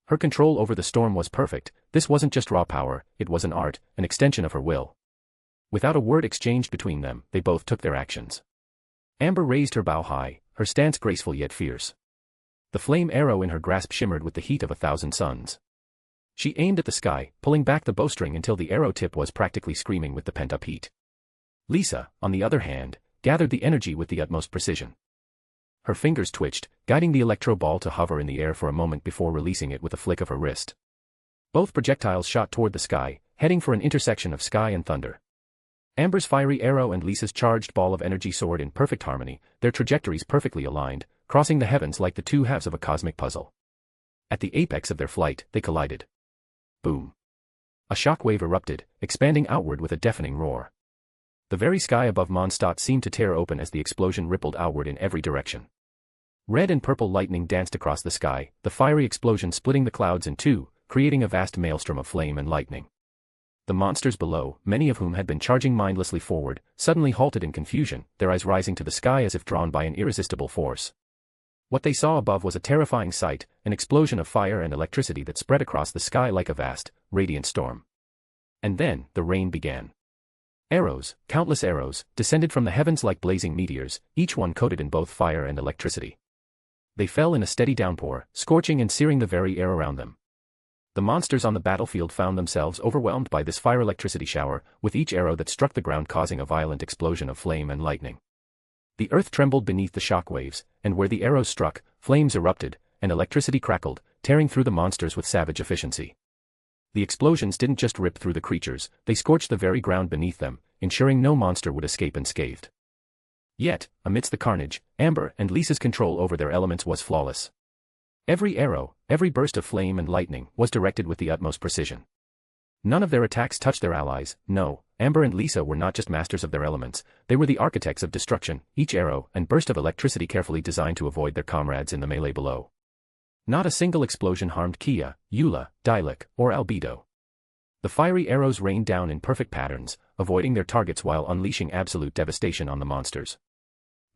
Her control over the storm was perfect. This wasn't just raw power, it was an art, an extension of her will. Without a word exchanged between them, they both took their actions. Amber raised her bow high, her stance graceful yet fierce. The flame arrow in her grasp shimmered with the heat of 1,000 suns. She aimed at the sky, pulling back the bowstring until the arrow tip was practically screaming with the pent-up heat. Lisa, on the other hand, gathered the energy with the utmost precision. Her fingers twitched, guiding the electro ball to hover in the air for a moment before releasing it with a flick of her wrist. Both projectiles shot toward the sky, heading for an intersection of sky and thunder. Amber's fiery arrow and Lisa's charged ball of energy soared in perfect harmony, their trajectories perfectly aligned, crossing the heavens like the two halves of a cosmic puzzle. At the apex of their flight, they collided. Boom. A shockwave erupted, expanding outward with a deafening roar. The very sky above Monstat seemed to tear open as the explosion rippled outward in every direction. Red and purple lightning danced across the sky, the fiery explosion splitting the clouds in two, creating a vast maelstrom of flame and lightning. The monsters below, many of whom had been charging mindlessly forward, suddenly halted in confusion, their eyes rising to the sky as if drawn by an irresistible force. What they saw above was a terrifying sight, an explosion of fire and electricity that spread across the sky like a vast, radiant storm. And then, the rain began. Arrows, countless arrows, descended from the heavens like blazing meteors, each one coated in both fire and electricity. They fell in a steady downpour, scorching and searing the very air around them. The monsters on the battlefield found themselves overwhelmed by this fire-electricity shower, with each arrow that struck the ground causing a violent explosion of flame and lightning. The earth trembled beneath the shock waves, and where the arrows struck, flames erupted, and electricity crackled, tearing through the monsters with savage efficiency. The explosions didn't just rip through the creatures, they scorched the very ground beneath them, ensuring no monster would escape unscathed. Yet, amidst the carnage, Amber and Lisa's control over their elements was flawless. Every arrow, every burst of flame and lightning, was directed with the utmost precision. None of their attacks touched their allies. No, Amber and Lisa were not just masters of their elements, they were the architects of destruction, each arrow and burst of electricity carefully designed to avoid their comrades in the melee below. Not a single explosion harmed Kia, Yula, Dalek, or Albido. The fiery arrows rained down in perfect patterns, avoiding their targets while unleashing absolute devastation on the monsters.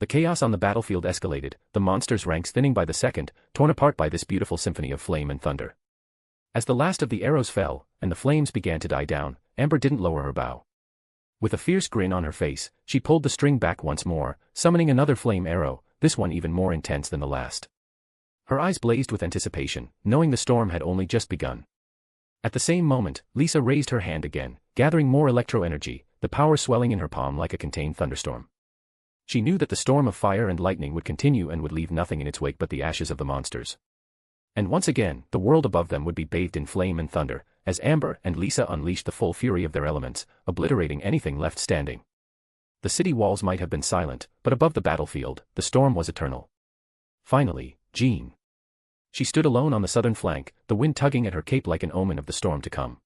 The chaos on the battlefield escalated, the monsters' ranks thinning by the second, torn apart by this beautiful symphony of flame and thunder. As the last of the arrows fell, and the flames began to die down, Amber didn't lower her bow. With a fierce grin on her face, she pulled the string back once more, summoning another flame arrow, this one even more intense than the last. Her eyes blazed with anticipation, knowing the storm had only just begun. At the same moment, Lisa raised her hand again, gathering more electro-energy, the power swelling in her palm like a contained thunderstorm. She knew that the storm of fire and lightning would continue and would leave nothing in its wake but the ashes of the monsters. And once again, the world above them would be bathed in flame and thunder, as Amber and Lisa unleashed the full fury of their elements, obliterating anything left standing. The city walls might have been silent, but above the battlefield, the storm was eternal. Finally, Jean. She stood alone on the southern flank, the wind tugging at her cape like an omen of the storm to come.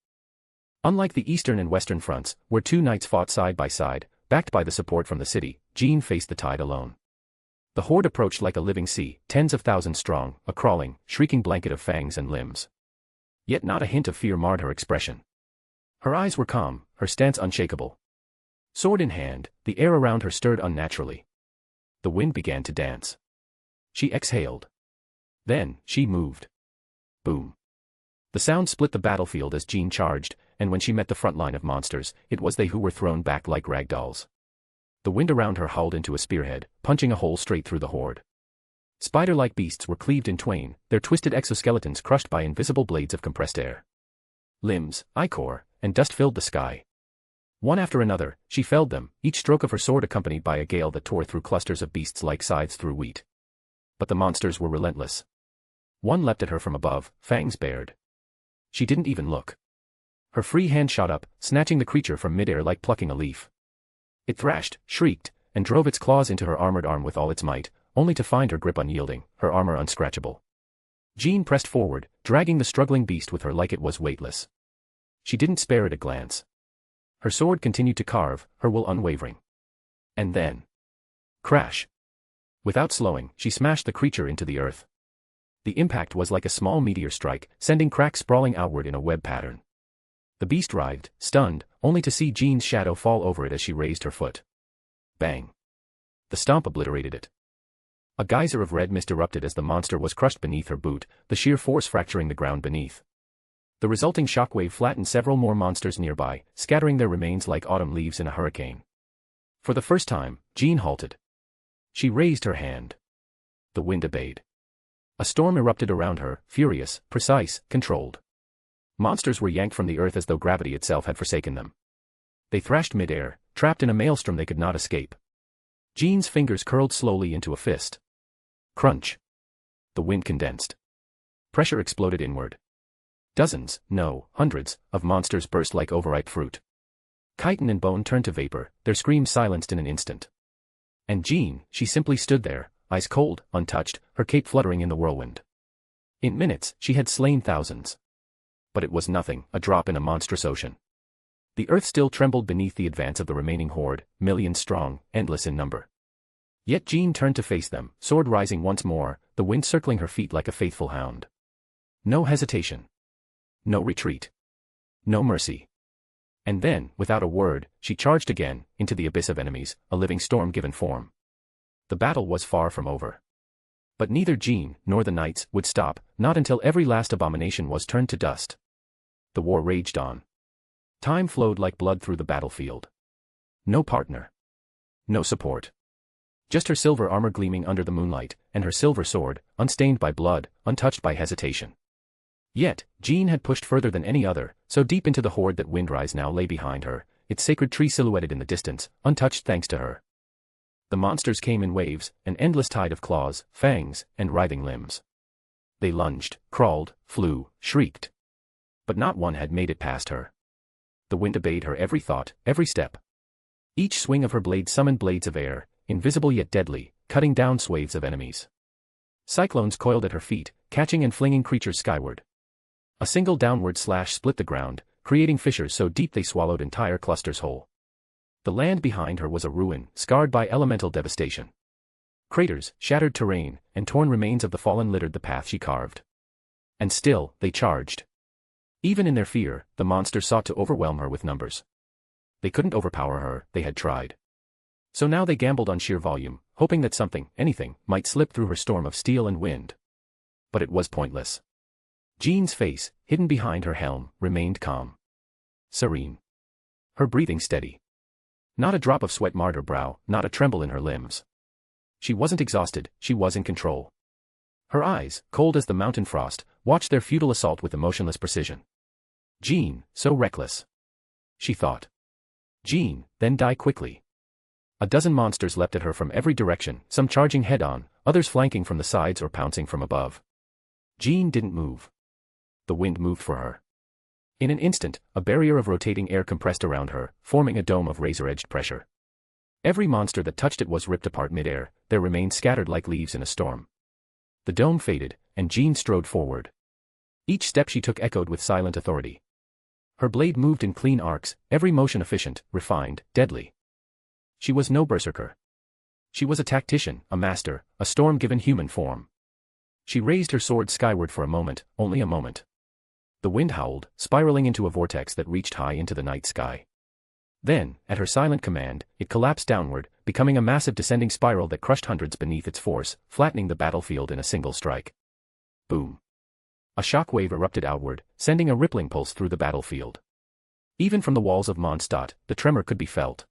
Unlike the eastern and western fronts, where two knights fought side by side, backed by the support from the city, Jean faced the tide alone. The horde approached like a living sea, tens of thousands strong, a crawling, shrieking blanket of fangs and limbs. Yet not a hint of fear marred her expression. Her eyes were calm, her stance unshakable. Sword in hand, the air around her stirred unnaturally. The wind began to dance. She exhaled. Then, she moved. Boom. The sound split the battlefield as Jean charged, and when she met the front line of monsters, it was they who were thrown back like rag dolls. The wind around her howled into a spearhead, punching a hole straight through the horde. Spider-like beasts were cleaved in twain, their twisted exoskeletons crushed by invisible blades of compressed air. Limbs, ichor, and dust filled the sky. One after another, she felled them, each stroke of her sword accompanied by a gale that tore through clusters of beasts like scythes through wheat. But the monsters were relentless. One leapt at her from above, fangs bared. She didn't even look. Her free hand shot up, snatching the creature from midair like plucking a leaf. It thrashed, shrieked, and drove its claws into her armored arm with all its might, only to find her grip unyielding, her armor unscratchable. Jean pressed forward, dragging the struggling beast with her like it was weightless. She didn't spare it a glance. Her sword continued to carve, her will unwavering. And then... crash! Without slowing, she smashed the creature into the earth. The impact was like a small meteor strike, sending cracks sprawling outward in a web pattern. The beast writhed, stunned, only to see Jean's shadow fall over it as she raised her foot. Bang! The stomp obliterated it. A geyser of red mist erupted as the monster was crushed beneath her boot, the sheer force fracturing the ground beneath. The resulting shockwave flattened several more monsters nearby, scattering their remains like autumn leaves in a hurricane. For the first time, Jean halted. She raised her hand. The wind obeyed. A storm erupted around her, furious, precise, controlled. Monsters were yanked from the earth as though gravity itself had forsaken them. They thrashed midair, trapped in a maelstrom they could not escape. Jean's fingers curled slowly into a fist. Crunch. The wind condensed. Pressure exploded inward. Dozens, no, hundreds, of monsters burst like overripe fruit. Chitin and bone turned to vapor, their screams silenced in an instant. And Jean, she simply stood there, ice cold, untouched, her cape fluttering in the whirlwind. In minutes, she had slain thousands. But it was nothing, a drop in a monstrous ocean. The earth still trembled beneath the advance of the remaining horde, millions strong, endless in number. Yet Jean turned to face them, sword rising once more, the wind circling her feet like a faithful hound. No hesitation. No retreat. No mercy. And then, without a word, she charged again, into the abyss of enemies, a living storm given form. The battle was far from over. But neither Jean, nor the knights, would stop, not until every last abomination was turned to dust. The war raged on. Time flowed like blood through the battlefield. No partner. No support. Just her silver armor gleaming under the moonlight, and her silver sword, unstained by blood, untouched by hesitation. Yet, Jean had pushed further than any other, so deep into the horde that Windrise now lay behind her, its sacred tree silhouetted in the distance, untouched thanks to her. The monsters came in waves, an endless tide of claws, fangs, and writhing limbs. They lunged, crawled, flew, shrieked. But not one had made it past her. The wind obeyed her every thought, every step. Each swing of her blade summoned blades of air, invisible yet deadly, cutting down swathes of enemies. Cyclones coiled at her feet, catching and flinging creatures skyward. A single downward slash split the ground, creating fissures so deep they swallowed entire clusters whole. The land behind her was a ruin, scarred by elemental devastation. Craters, shattered terrain, and torn remains of the fallen littered the path she carved. And still, they charged. Even in their fear, the monsters sought to overwhelm her with numbers. They couldn't overpower her, they had tried. So now they gambled on sheer volume, hoping that something, anything, might slip through her storm of steel and wind. But it was pointless. Jean's face, hidden behind her helm, remained calm. Serene. Her breathing steady. Not a drop of sweat marred her brow, not a tremble in her limbs. She wasn't exhausted, she was in control. Her eyes, cold as the mountain frost, watched their futile assault with emotionless precision. Jean, so reckless. She thought. Jean, then die quickly. A dozen monsters leapt at her from every direction, some charging head-on, others flanking from the sides or pouncing from above. Jean didn't move. The wind moved for her. In an instant, a barrier of rotating air compressed around her, forming a dome of razor-edged pressure. Every monster that touched it was ripped apart mid-air, their remains scattered like leaves in a storm. The dome faded, and Jean strode forward. Each step she took echoed with silent authority. Her blade moved in clean arcs, every motion efficient, refined, deadly. She was no berserker. She was a tactician, a master, a storm given human form. She raised her sword skyward for a moment, only a moment. The wind howled, spiraling into a vortex that reached high into the night sky. Then, at her silent command, it collapsed downward, becoming a massive descending spiral that crushed hundreds beneath its force, flattening the battlefield in a single strike. Boom. A shock wave erupted outward, sending a rippling pulse through the battlefield. Even from the walls of Monstat, the tremor could be felt.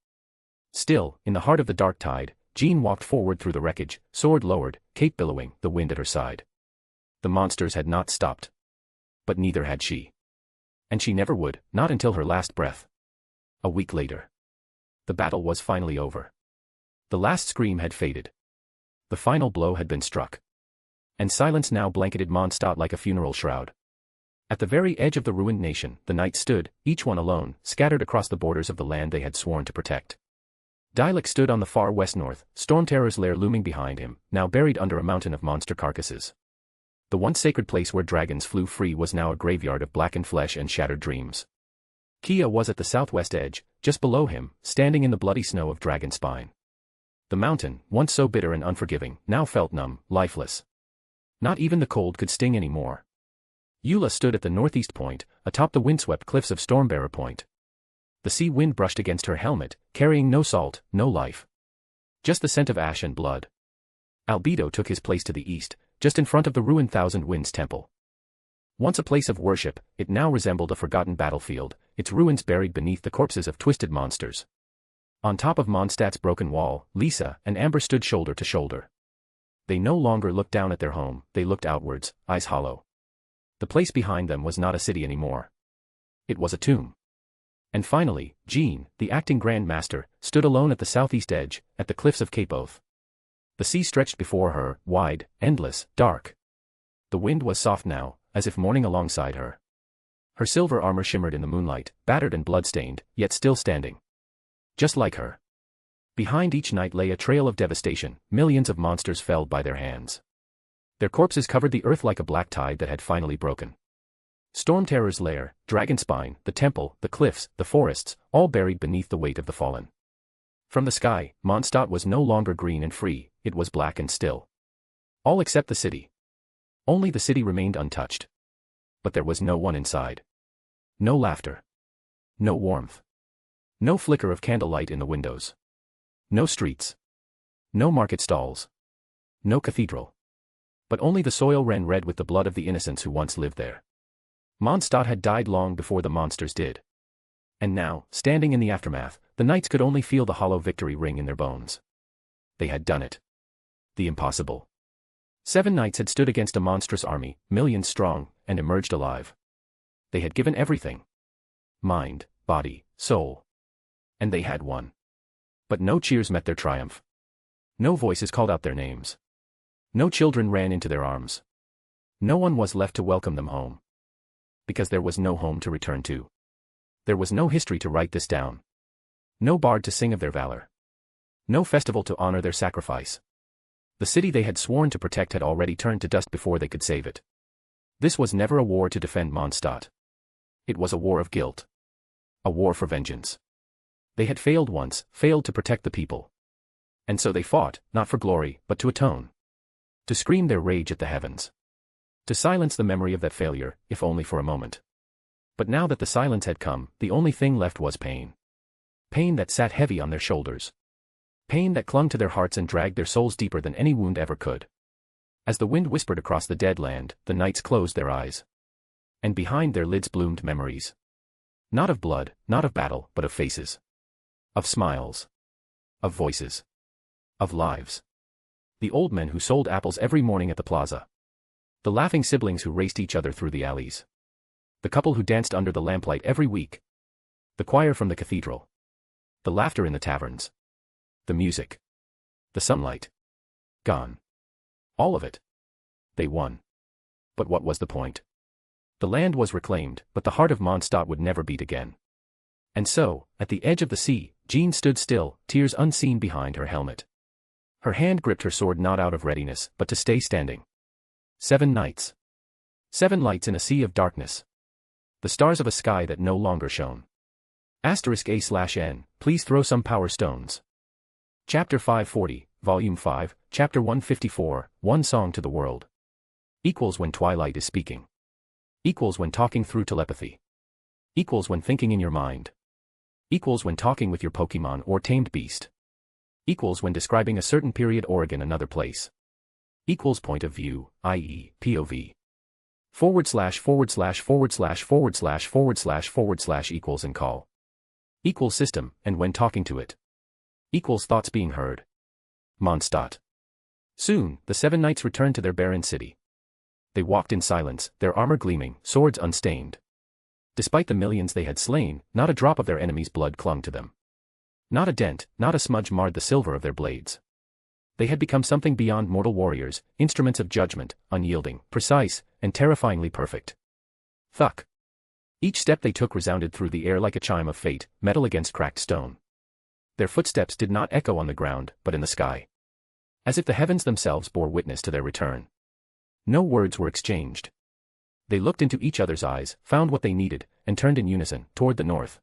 Still, in the heart of the dark tide, Jean walked forward through the wreckage, sword lowered, cape billowing, the wind at her side. The monsters had not stopped. But neither had she. And she never would, not until her last breath. A week later. The battle was finally over. The last scream had faded. The final blow had been struck. And silence now blanketed Monstat like a funeral shroud. At the very edge of the ruined nation, the knights stood, each one alone, scattered across the borders of the land they had sworn to protect. Dalek stood on the far west-north, Stormterror's lair looming behind him, now buried under a mountain of monster carcasses. The once sacred place where dragons flew free was now a graveyard of blackened flesh and shattered dreams. Kia was at the southwest edge, just below him, standing in the bloody snow of Dragonspine. The mountain, once so bitter and unforgiving, now felt numb, lifeless. Not even the cold could sting anymore. Yula stood at the northeast point, atop the windswept cliffs of Stormbearer Point. The sea wind brushed against her helmet, carrying no salt, no life. Just the scent of ash and blood. Albido took his place to the east, just in front of the ruined Thousand Winds Temple. Once a place of worship, it now resembled a forgotten battlefield, its ruins buried beneath the corpses of twisted monsters. On top of Mondstadt's broken wall, Lisa and Amber stood shoulder to shoulder. They no longer looked down at their home, they looked outwards, eyes hollow. The place behind them was not a city anymore. It was a tomb. And finally, Jean, the acting Grand Master, stood alone at the southeast edge, at the cliffs of Cape Oath. The sea stretched before her, wide, endless, dark. The wind was soft now, as if mourning alongside her. Her silver armor shimmered in the moonlight, battered and blood-stained, yet still standing. Just like her. Behind each knight lay a trail of devastation, millions of monsters felled by their hands. Their corpses covered the earth like a black tide that had finally broken. Stormterror's lair, Dragonspine, the temple, the cliffs, the forests, all buried beneath the weight of the fallen. From the sky, Monstat was no longer green and free, it was black and still. All except the city. Only the city remained untouched. But there was no one inside. No laughter. No warmth. No flicker of candlelight in the windows. No streets. No market stalls. No cathedral. But only the soil ran red with the blood of the innocents who once lived there. Monstat had died long before the monsters did. And now, standing in the aftermath, the knights could only feel the hollow victory ring in their bones. They had done it. The impossible. 7 knights had stood against a monstrous army, millions strong, and emerged alive. They had given everything. Mind, body, soul. And they had won. But no cheers met their triumph. No voices called out their names. No children ran into their arms. No one was left to welcome them home. Because there was no home to return to. There was no history to write this down. No bard to sing of their valor. No festival to honor their sacrifice. The city they had sworn to protect had already turned to dust before they could save it. This was never a war to defend Monstat. It was a war of guilt. A war for vengeance. They had failed once, failed to protect the people. And so they fought, not for glory, but to atone. To scream their rage at the heavens. To silence the memory of that failure, if only for a moment. But now that the silence had come, the only thing left was pain. Pain that sat heavy on their shoulders. Pain that clung to their hearts and dragged their souls deeper than any wound ever could. As the wind whispered across the dead land, the knights closed their eyes. And behind their lids bloomed memories. Not of blood, not of battle, but of faces. Of smiles. Of voices. Of lives. The old men who sold apples every morning at the plaza. The laughing siblings who raced each other through the alleys. The couple who danced under the lamplight every week. The choir from the cathedral. The laughter in the taverns. The music. The sunlight. Gone. All of it. They won. But what was the point? The land was reclaimed, but the heart of Monstat would never beat again. And so, at the edge of the sea, Jean stood still, tears unseen behind her helmet. Her hand gripped her sword not out of readiness, but to stay standing. 7 nights. 7 lights in a sea of darkness. The stars of a sky that no longer shone. *A/N, please throw some power stones. Chapter 540, Volume 5, Chapter 154, One Song to the World. Equals when twilight is speaking. Equals when talking through telepathy. Equals when thinking in your mind. Equals when talking with your Pokemon or tamed beast. Equals when describing a certain period organ another place. Equals point of view, i.e., POV. // equals and call. Equals system, and when talking to it. Equals thoughts being heard. Monstat. Soon, the 7 knights returned to their barren city. They walked in silence, their armor gleaming, swords unstained. Despite the millions they had slain, not a drop of their enemies' blood clung to them. Not a dent, not a smudge marred the silver of their blades. They had become something beyond mortal warriors, instruments of judgment, unyielding, precise, and terrifyingly perfect. Thuck. Each step they took resounded through the air like a chime of fate, metal against cracked stone. Their footsteps did not echo on the ground, but in the sky. As if the heavens themselves bore witness to their return. No words were exchanged. They looked into each other's eyes, found what they needed, and turned in unison, toward the north.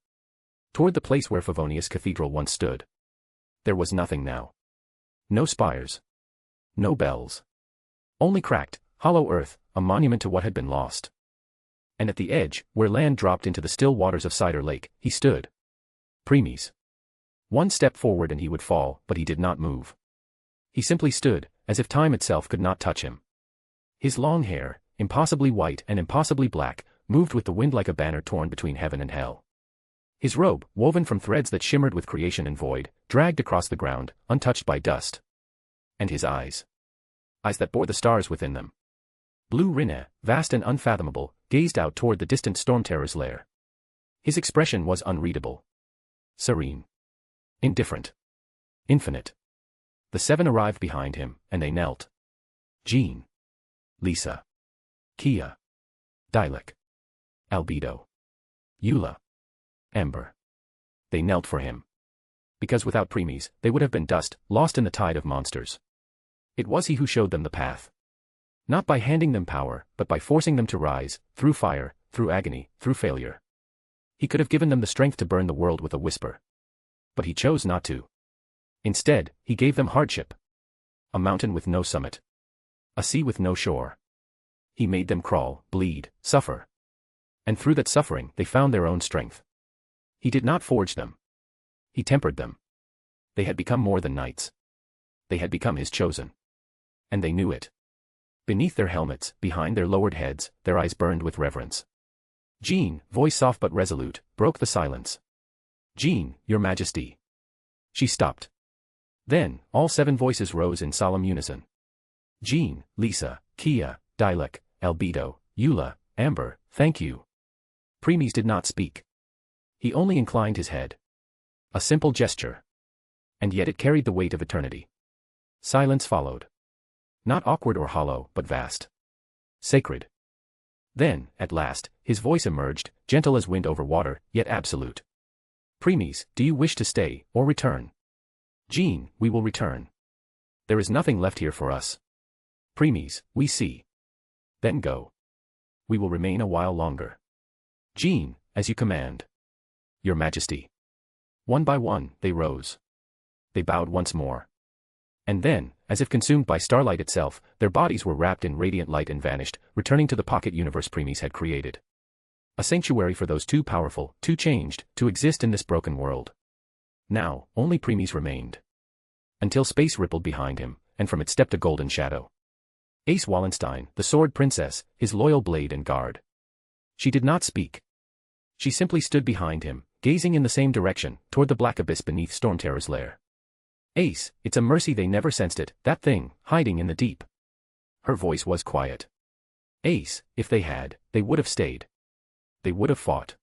Toward the place where Favonius Cathedral once stood. There was nothing now. No spires. No bells. Only cracked, hollow earth, a monument to what had been lost. And at the edge, where land dropped into the still waters of Cider Lake, he stood. Premies. One step forward and he would fall, but he did not move. He simply stood, as if time itself could not touch him. His long hair, impossibly white and impossibly black, moved with the wind like a banner torn between heaven and hell. His robe, woven from threads that shimmered with creation and void, dragged across the ground, untouched by dust. And his eyes. Eyes that bore the stars within them. Blue Rinne, vast and unfathomable, gazed out toward the distant storm terror's lair. His expression was unreadable. Serene. Indifferent. Infinite. The 7 arrived behind him, and they knelt. Jean. Lisa. Kia. Dalek. Albido. Yula. Ember. They knelt for him. Because without premies, they would have been dust, lost in the tide of monsters. It was he who showed them the path. Not by handing them power, but by forcing them to rise, through fire, through agony, through failure. He could have given them the strength to burn the world with a whisper. But he chose not to. Instead, he gave them hardship. A mountain with no summit. A sea with no shore. He made them crawl, bleed, suffer. And through that suffering, they found their own strength. He did not forge them. He tempered them. They had become more than knights. They had become his chosen. And they knew it. Beneath their helmets, behind their lowered heads, their eyes burned with reverence. Jean, voice soft but resolute, broke the silence. Jean, your majesty. She stopped. Then, all 7 voices rose in solemn unison. Jean, Lisa, Kia, Dalek, Albido, Yula, Amber, thank you. Premies did not speak. He only inclined his head. A simple gesture. And yet it carried the weight of eternity. Silence followed. Not awkward or hollow, but vast. Sacred. Then, at last, his voice emerged, gentle as wind over water, yet absolute. Premies, do you wish to stay, or return? Jean, we will return. There is nothing left here for us. Premies, we see. Then go. We will remain a while longer. Jean, as you command. Your Majesty. One by one, they rose. They bowed once more. And then, as if consumed by starlight itself, their bodies were wrapped in radiant light and vanished, returning to the pocket universe Premies had created. A sanctuary for those too powerful, too changed, to exist in this broken world. Now, only Premies remained. until space rippled behind him, and from it stepped a golden shadow. Ace Wallenstein, the Sword Princess, his loyal blade and guard. She did not speak. She simply stood behind him, gazing in the same direction, toward the black abyss beneath Stormterror's lair. Ace, it's a mercy they never sensed it, that thing, hiding in the deep. Her voice was quiet. Ace, if they had, they would have stayed. They would have fought.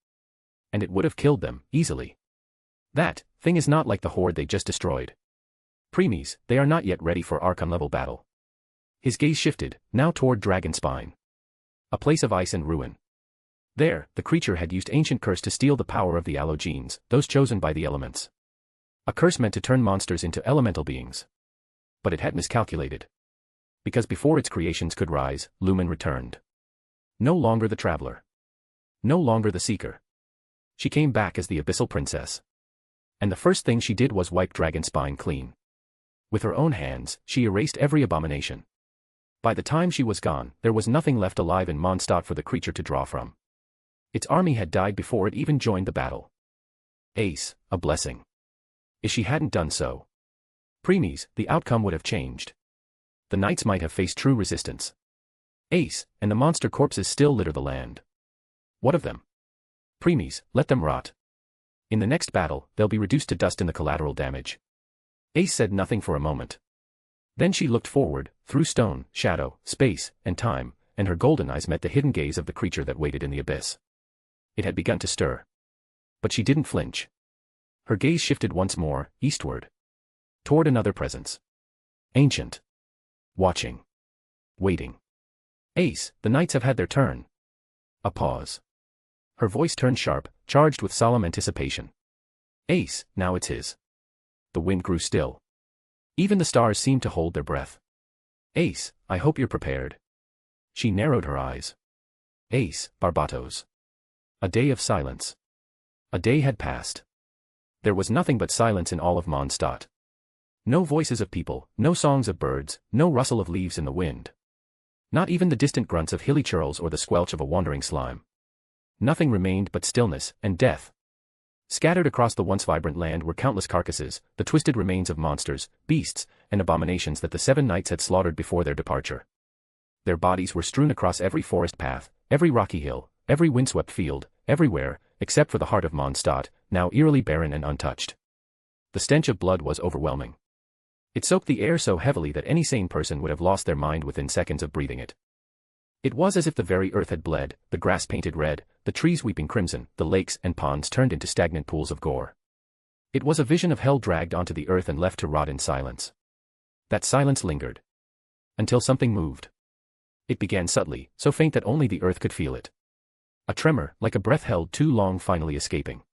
And it would have killed them, easily. That thing is not like the horde they just destroyed. Preemies, they are not yet ready for Archon-level battle. His gaze shifted, now toward Dragonspine. A place of ice and ruin. There, the creature had used ancient curse to steal the power of the allogenes, those chosen by the elements. A curse meant to turn monsters into elemental beings. But it had miscalculated. Because before its creations could rise, Lumen returned. No longer the traveler. No longer the seeker. She came back as the Abyssal Princess. And the first thing she did was wipe Dragonspine clean. With her own hands, she erased every abomination. By the time she was gone, there was nothing left alive in Monstat for the creature to draw from. Its army had died before it even joined the battle. Ace, a blessing. If she hadn't done so, preemies, the outcome would have changed. The knights might have faced true resistance. Ace, and the monster corpses still litter the land. What of them? Preemies, let them rot. In the next battle, they'll be reduced to dust in the collateral damage. Ace said nothing for a moment. Then she looked forward, through stone, shadow, space, and time, and her golden eyes met the hidden gaze of the creature that waited in the abyss. It had begun to stir. But she didn't flinch. Her gaze shifted once more, eastward. Toward another presence. Ancient. Watching. Waiting. Ace, the knights have had their turn. A pause. Her voice turned sharp, charged with solemn anticipation. Ace, now it's his. The wind grew still. Even the stars seemed to hold their breath. Ace, I hope you're prepared. She narrowed her eyes. Ace, Barbatos. A day of silence. A day had passed. There was nothing but silence in all of Monstat. No voices of people, no songs of birds, no rustle of leaves in the wind. Not even the distant grunts of hilly churls or the squelch of a wandering slime. Nothing remained but stillness and death. Scattered across the once vibrant land were countless carcasses, the twisted remains of monsters, beasts, and abominations that the 7 knights had slaughtered before their departure. Their bodies were strewn across every forest path, every rocky hill, every windswept field, everywhere, except for the heart of Monstat, now eerily barren and untouched. The stench of blood was overwhelming. It soaked the air so heavily that any sane person would have lost their mind within seconds of breathing it. It was as if the very earth had bled, the grass painted red, the trees weeping crimson, the lakes and ponds turned into stagnant pools of gore. It was a vision of hell dragged onto the earth and left to rot in silence. That silence lingered. Until something moved. It began subtly, so faint that only the earth could feel it. A tremor, like a breath held too long finally escaping.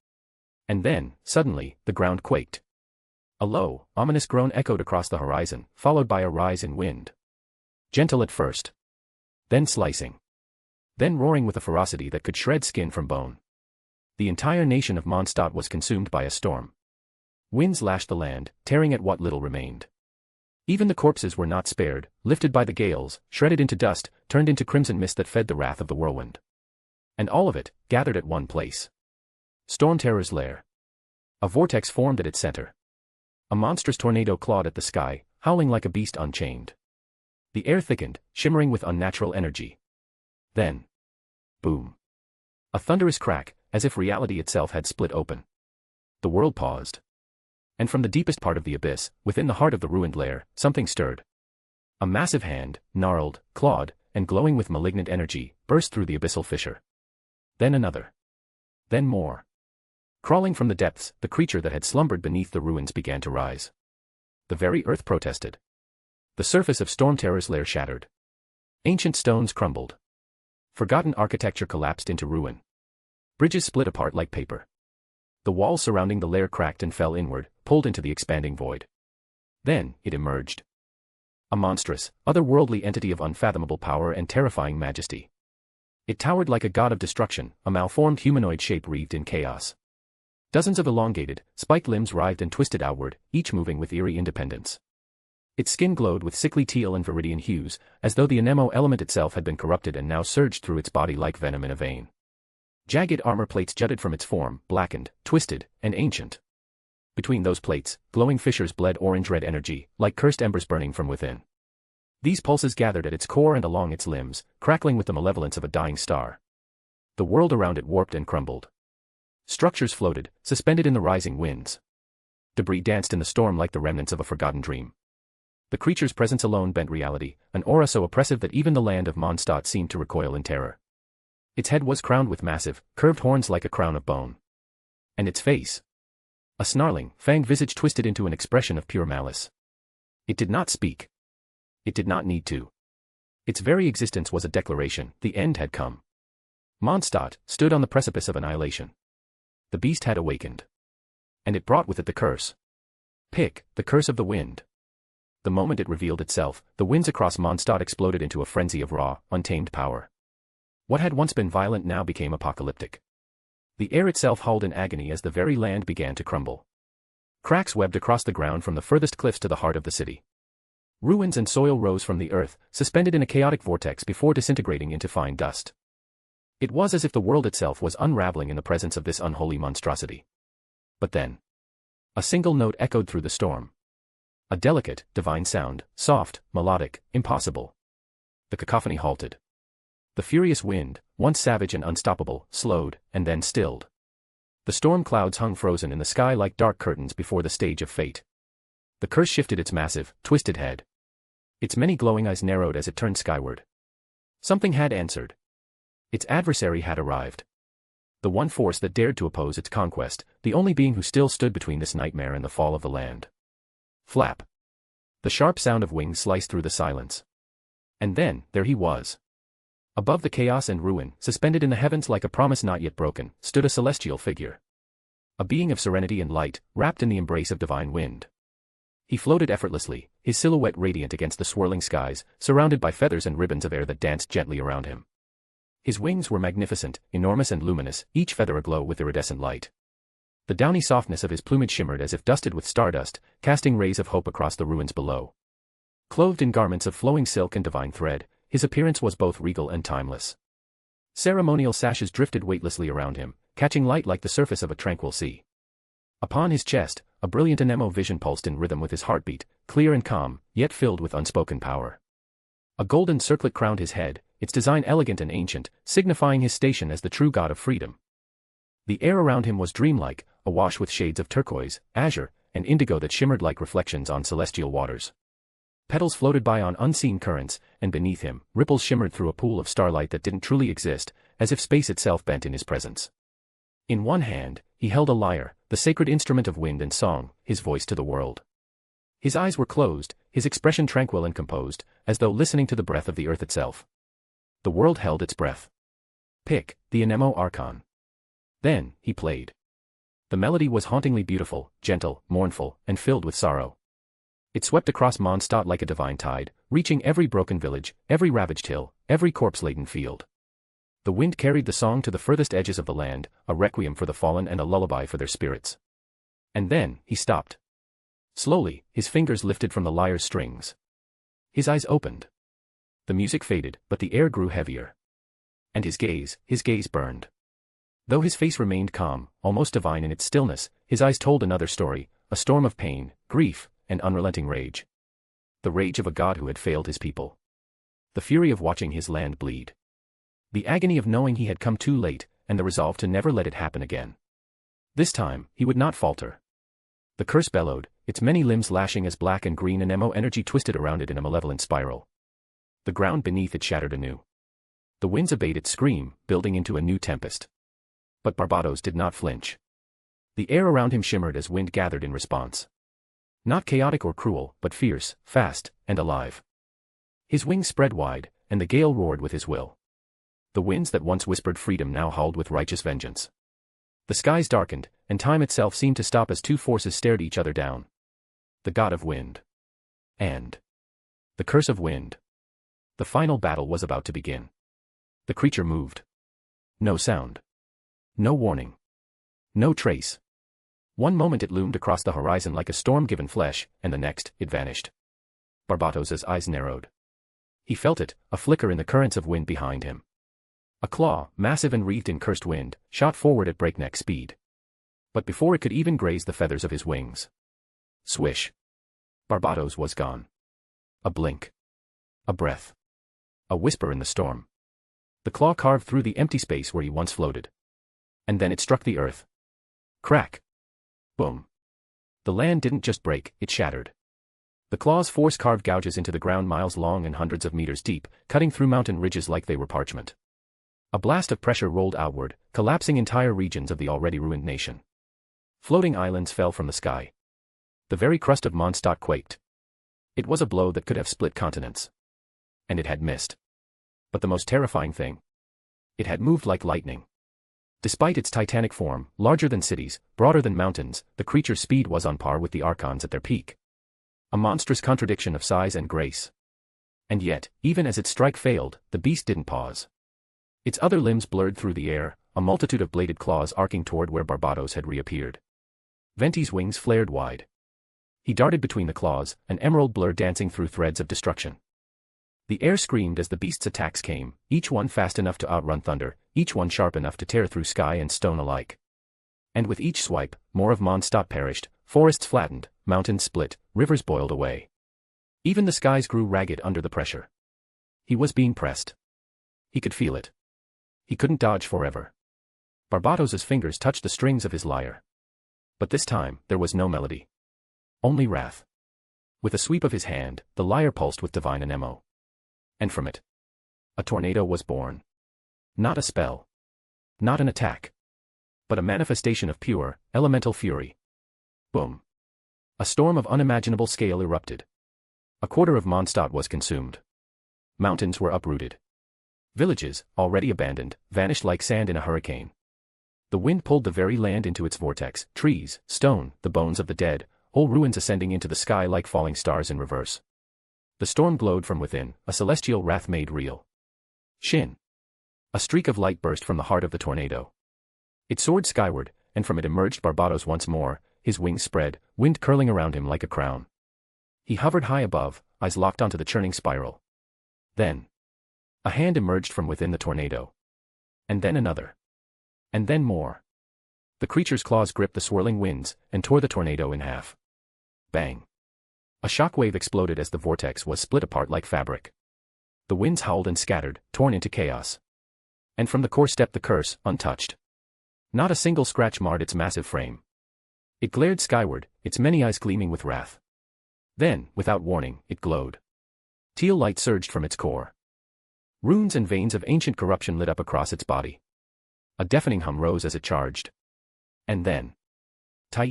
And then, suddenly, the ground quaked. A low, ominous groan echoed across the horizon, followed by a rise in wind. Gentle at first. Then slicing. Then roaring with a ferocity that could shred skin from bone. The entire nation of Monstat was consumed by a storm. Winds lashed the land, tearing at what little remained. Even the corpses were not spared, lifted by the gales, shredded into dust, turned into crimson mist that fed the wrath of the whirlwind. And all of it, gathered at one place. Stormterror's lair. A vortex formed at its center. A monstrous tornado clawed at the sky, howling like a beast unchained. The air thickened, shimmering with unnatural energy. Then. Boom. A thunderous crack, as if reality itself had split open. The world paused. And from the deepest part of the abyss, within the heart of the ruined lair, something stirred. A massive hand, gnarled, clawed, and glowing with malignant energy, burst through the abyssal fissure. Then another. Then more. Crawling from the depths, the creature that had slumbered beneath the ruins began to rise. The very earth protested. The surface of Stormterror's lair shattered. Ancient stones crumbled. Forgotten architecture collapsed into ruin. Bridges split apart like paper. The walls surrounding the lair cracked and fell inward, pulled into the expanding void. Then, it emerged. A monstrous, otherworldly entity of unfathomable power and terrifying majesty. It towered like a god of destruction, a malformed humanoid shape wreathed in chaos. Dozens of elongated, spiked limbs writhed and twisted outward, each moving with eerie independence. Its skin glowed with sickly teal and viridian hues, as though the anemo element itself had been corrupted and now surged through its body like venom in a vein. Jagged armor plates jutted from its form, blackened, twisted, and ancient. Between those plates, glowing fissures bled orange-red energy, like cursed embers burning from within. These pulses gathered at its core and along its limbs, crackling with the malevolence of a dying star. The world around it warped and crumbled. Structures floated, suspended in the rising winds. Debris danced in the storm like the remnants of a forgotten dream. The creature's presence alone bent reality, an aura so oppressive that even the land of Monstat seemed to recoil in terror. Its head was crowned with massive, curved horns like a crown of bone. And its face? A snarling, fanged visage twisted into an expression of pure malice. It did not speak. It did not need to. Its very existence was a declaration, the end had come. Monstat stood on the precipice of annihilation. The beast had awakened. And it brought with it the curse. The curse of the wind. The moment it revealed itself, the winds across Monstat exploded into a frenzy of raw, untamed power. What had once been violent now became apocalyptic. The air itself howled in agony as the very land began to crumble. Cracks webbed across the ground from the furthest cliffs to the heart of the city. Ruins and soil rose from the earth, suspended in a chaotic vortex before disintegrating into fine dust. It was as if the world itself was unraveling in the presence of this unholy monstrosity. But then, a single note echoed through the storm. A delicate, divine sound, soft, melodic, impossible. The cacophony halted. The furious wind, once savage and unstoppable, slowed, and then stilled. The storm clouds hung frozen in the sky like dark curtains before the stage of fate. The curse shifted its massive, twisted head. Its many glowing eyes narrowed as it turned skyward. Something had answered. Its adversary had arrived. The one force that dared to oppose its conquest, the only being who still stood between this nightmare and the fall of the land. Flap. The sharp sound of wings sliced through the silence. And then, there he was. Above the chaos and ruin, suspended in the heavens like a promise not yet broken, stood a celestial figure. A being of serenity and light, wrapped in the embrace of divine wind. He floated effortlessly, his silhouette radiant against the swirling skies, surrounded by feathers and ribbons of air that danced gently around him. His wings were magnificent, enormous and luminous, each feather aglow with iridescent light. The downy softness of his plumage shimmered as if dusted with stardust, casting rays of hope across the ruins below. Clothed in garments of flowing silk and divine thread, his appearance was both regal and timeless. Ceremonial sashes drifted weightlessly around him, catching light like the surface of a tranquil sea. Upon his chest, a brilliant anemo vision pulsed in rhythm with his heartbeat, clear and calm, yet filled with unspoken power. A golden circlet crowned his head, its design elegant and ancient, signifying his station as the true god of freedom. The air around him was dreamlike, awash with shades of turquoise, azure, and indigo that shimmered like reflections on celestial waters. Petals floated by on unseen currents, and beneath him, ripples shimmered through a pool of starlight that didn't truly exist, as if space itself bent in his presence. In one hand, he held a lyre, the sacred instrument of wind and song, his voice to the world. His eyes were closed, his expression tranquil and composed, as though listening to the breath of the earth itself. The world held its breath. The anemo archon. Then, he played. The melody was hauntingly beautiful, gentle, mournful, and filled with sorrow. It swept across Monstat like a divine tide, reaching every broken village, every ravaged hill, every corpse-laden field. The wind carried the song to the furthest edges of the land, a requiem for the fallen and a lullaby for their spirits. And then, he stopped. Slowly, his fingers lifted from the lyre's strings. His eyes opened. The music faded, but the air grew heavier. And his gaze burned. Though his face remained calm, almost divine in its stillness, his eyes told another story, a storm of pain, grief, and unrelenting rage. The rage of a god who had failed his people. The fury of watching his land bleed. The agony of knowing he had come too late, and the resolve to never let it happen again. This time, he would not falter. The curse bellowed, its many limbs lashing as black and green anemo energy twisted around it in a malevolent spiral. The ground beneath it shattered anew. The winds obeyed its scream, building into a new tempest. But Barbatos did not flinch. The air around him shimmered as wind gathered in response. Not chaotic or cruel, but fierce, fast, and alive. His wings spread wide, and the gale roared with his will. The winds that once whispered freedom now howled with righteous vengeance. The skies darkened, and time itself seemed to stop as two forces stared each other down. The god of wind. And the curse of wind. The final battle was about to begin. The creature moved. No sound. No warning. No trace. One moment it loomed across the horizon like a storm-given flesh, and the next, it vanished. Barbatos's eyes narrowed. He felt it, a flicker in the currents of wind behind him. A claw, massive and wreathed in cursed wind, shot forward at breakneck speed. But before it could even graze the feathers of his wings. Swish. Barbados was gone. A blink. A breath. A whisper in the storm. The claw carved through the empty space where he once floated. And then it struck the earth. Crack. Boom. The land didn't just break, it shattered. The claw's force carved gouges into the ground miles long and hundreds of meters deep, cutting through mountain ridges like they were parchment. A blast of pressure rolled outward, collapsing entire regions of the already ruined nation. Floating islands fell from the sky. The very crust of Monstat quaked. It was a blow that could have split continents. And it had missed. But the most terrifying thing? It had moved like lightning. Despite its titanic form, larger than cities, broader than mountains, the creature's speed was on par with the archons at their peak. A monstrous contradiction of size and grace. And yet, even as its strike failed, the beast didn't pause. Its other limbs blurred through the air, a multitude of bladed claws arcing toward where Barbados had reappeared. Venti's wings flared wide. He darted between the claws, an emerald blur dancing through threads of destruction. The air screamed as the beast's attacks came, each one fast enough to outrun thunder, each one sharp enough to tear through sky and stone alike. And with each swipe, more of Monstat perished, forests flattened, mountains split, rivers boiled away. Even the skies grew ragged under the pressure. He was being pressed. He could feel it. He couldn't dodge forever. Barbados's fingers touched the strings of his lyre. But this time, there was no melody. Only wrath. With a sweep of his hand, the lyre pulsed with divine anemo. And from it, a tornado was born. Not a spell. Not an attack. But a manifestation of pure, elemental fury. Boom. A storm of unimaginable scale erupted. A quarter of Monstat was consumed. Mountains were uprooted. Villages, already abandoned, vanished like sand in a hurricane. The wind pulled the very land into its vortex, trees, stone, the bones of the dead, whole ruins ascending into the sky like falling stars in reverse. The storm glowed from within, a celestial wrath made real. Shin. A streak of light burst from the heart of the tornado. It soared skyward, and from it emerged Barbados once more, his wings spread, wind curling around him like a crown. He hovered high above, eyes locked onto the churning spiral. Then, a hand emerged from within the tornado. And then another. And then more. The creature's claws gripped the swirling winds, and tore the tornado in half. Bang. A shockwave exploded as the vortex was split apart like fabric. The winds howled and scattered, torn into chaos. And from the core stepped the curse, untouched. Not a single scratch marred its massive frame. It glared skyward, its many eyes gleaming with wrath. Then, without warning, it glowed. Teal light surged from its core. Runes and veins of ancient corruption lit up across its body. A deafening hum rose as it charged. And then, Tai.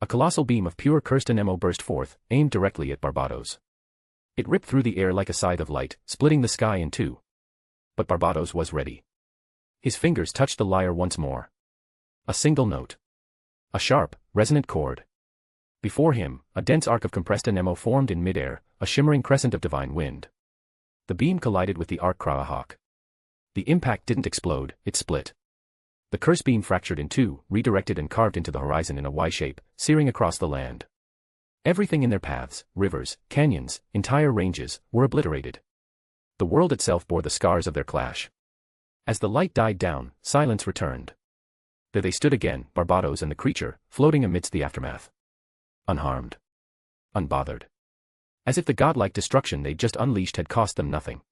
A colossal beam of pure cursed anemo burst forth, aimed directly at Barbados. It ripped through the air like a scythe of light, splitting the sky in two. But Barbados was ready. His fingers touched the lyre once more. A single note. A sharp, resonant chord. Before him, a dense arc of compressed anemo formed in midair, a shimmering crescent of divine wind. The beam collided with the arc Krahawk. The impact didn't explode, it split. The curse beam fractured in two, redirected and carved into the horizon in a Y shape, searing across the land. Everything in their paths, rivers, canyons, entire ranges, were obliterated. The world itself bore the scars of their clash. As the light died down, silence returned. There they stood again, Barbados and the creature, floating amidst the aftermath. Unharmed. Unbothered. As if the godlike destruction they'd just unleashed had cost them nothing.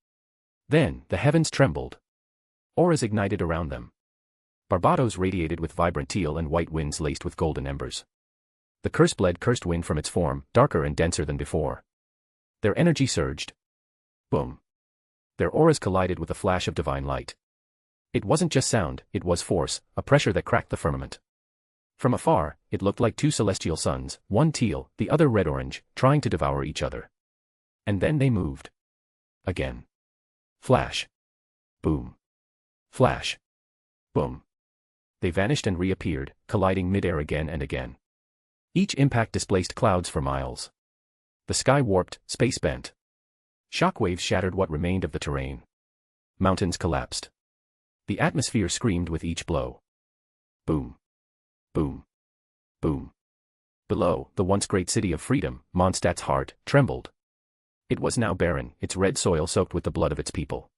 Then, the heavens trembled. Auras ignited around them. Barbados radiated with vibrant teal and white winds laced with golden embers. The curse bled cursed wind from its form, darker and denser than before. Their energy surged. Boom. Their auras collided with a flash of divine light. It wasn't just sound, it was force, a pressure that cracked the firmament. From afar, it looked like two celestial suns, one teal, the other red-orange, trying to devour each other. And then they moved. Again. Flash. Boom. Flash. Boom. They vanished and reappeared, colliding midair again and again. Each impact displaced clouds for miles. The sky warped, space bent. Shockwaves shattered what remained of the terrain. Mountains collapsed. The atmosphere screamed with each blow. Boom. Boom. Boom. Below, the once great city of freedom, Mondstadt's heart, trembled. It was now barren, its red soil soaked with the blood of its people.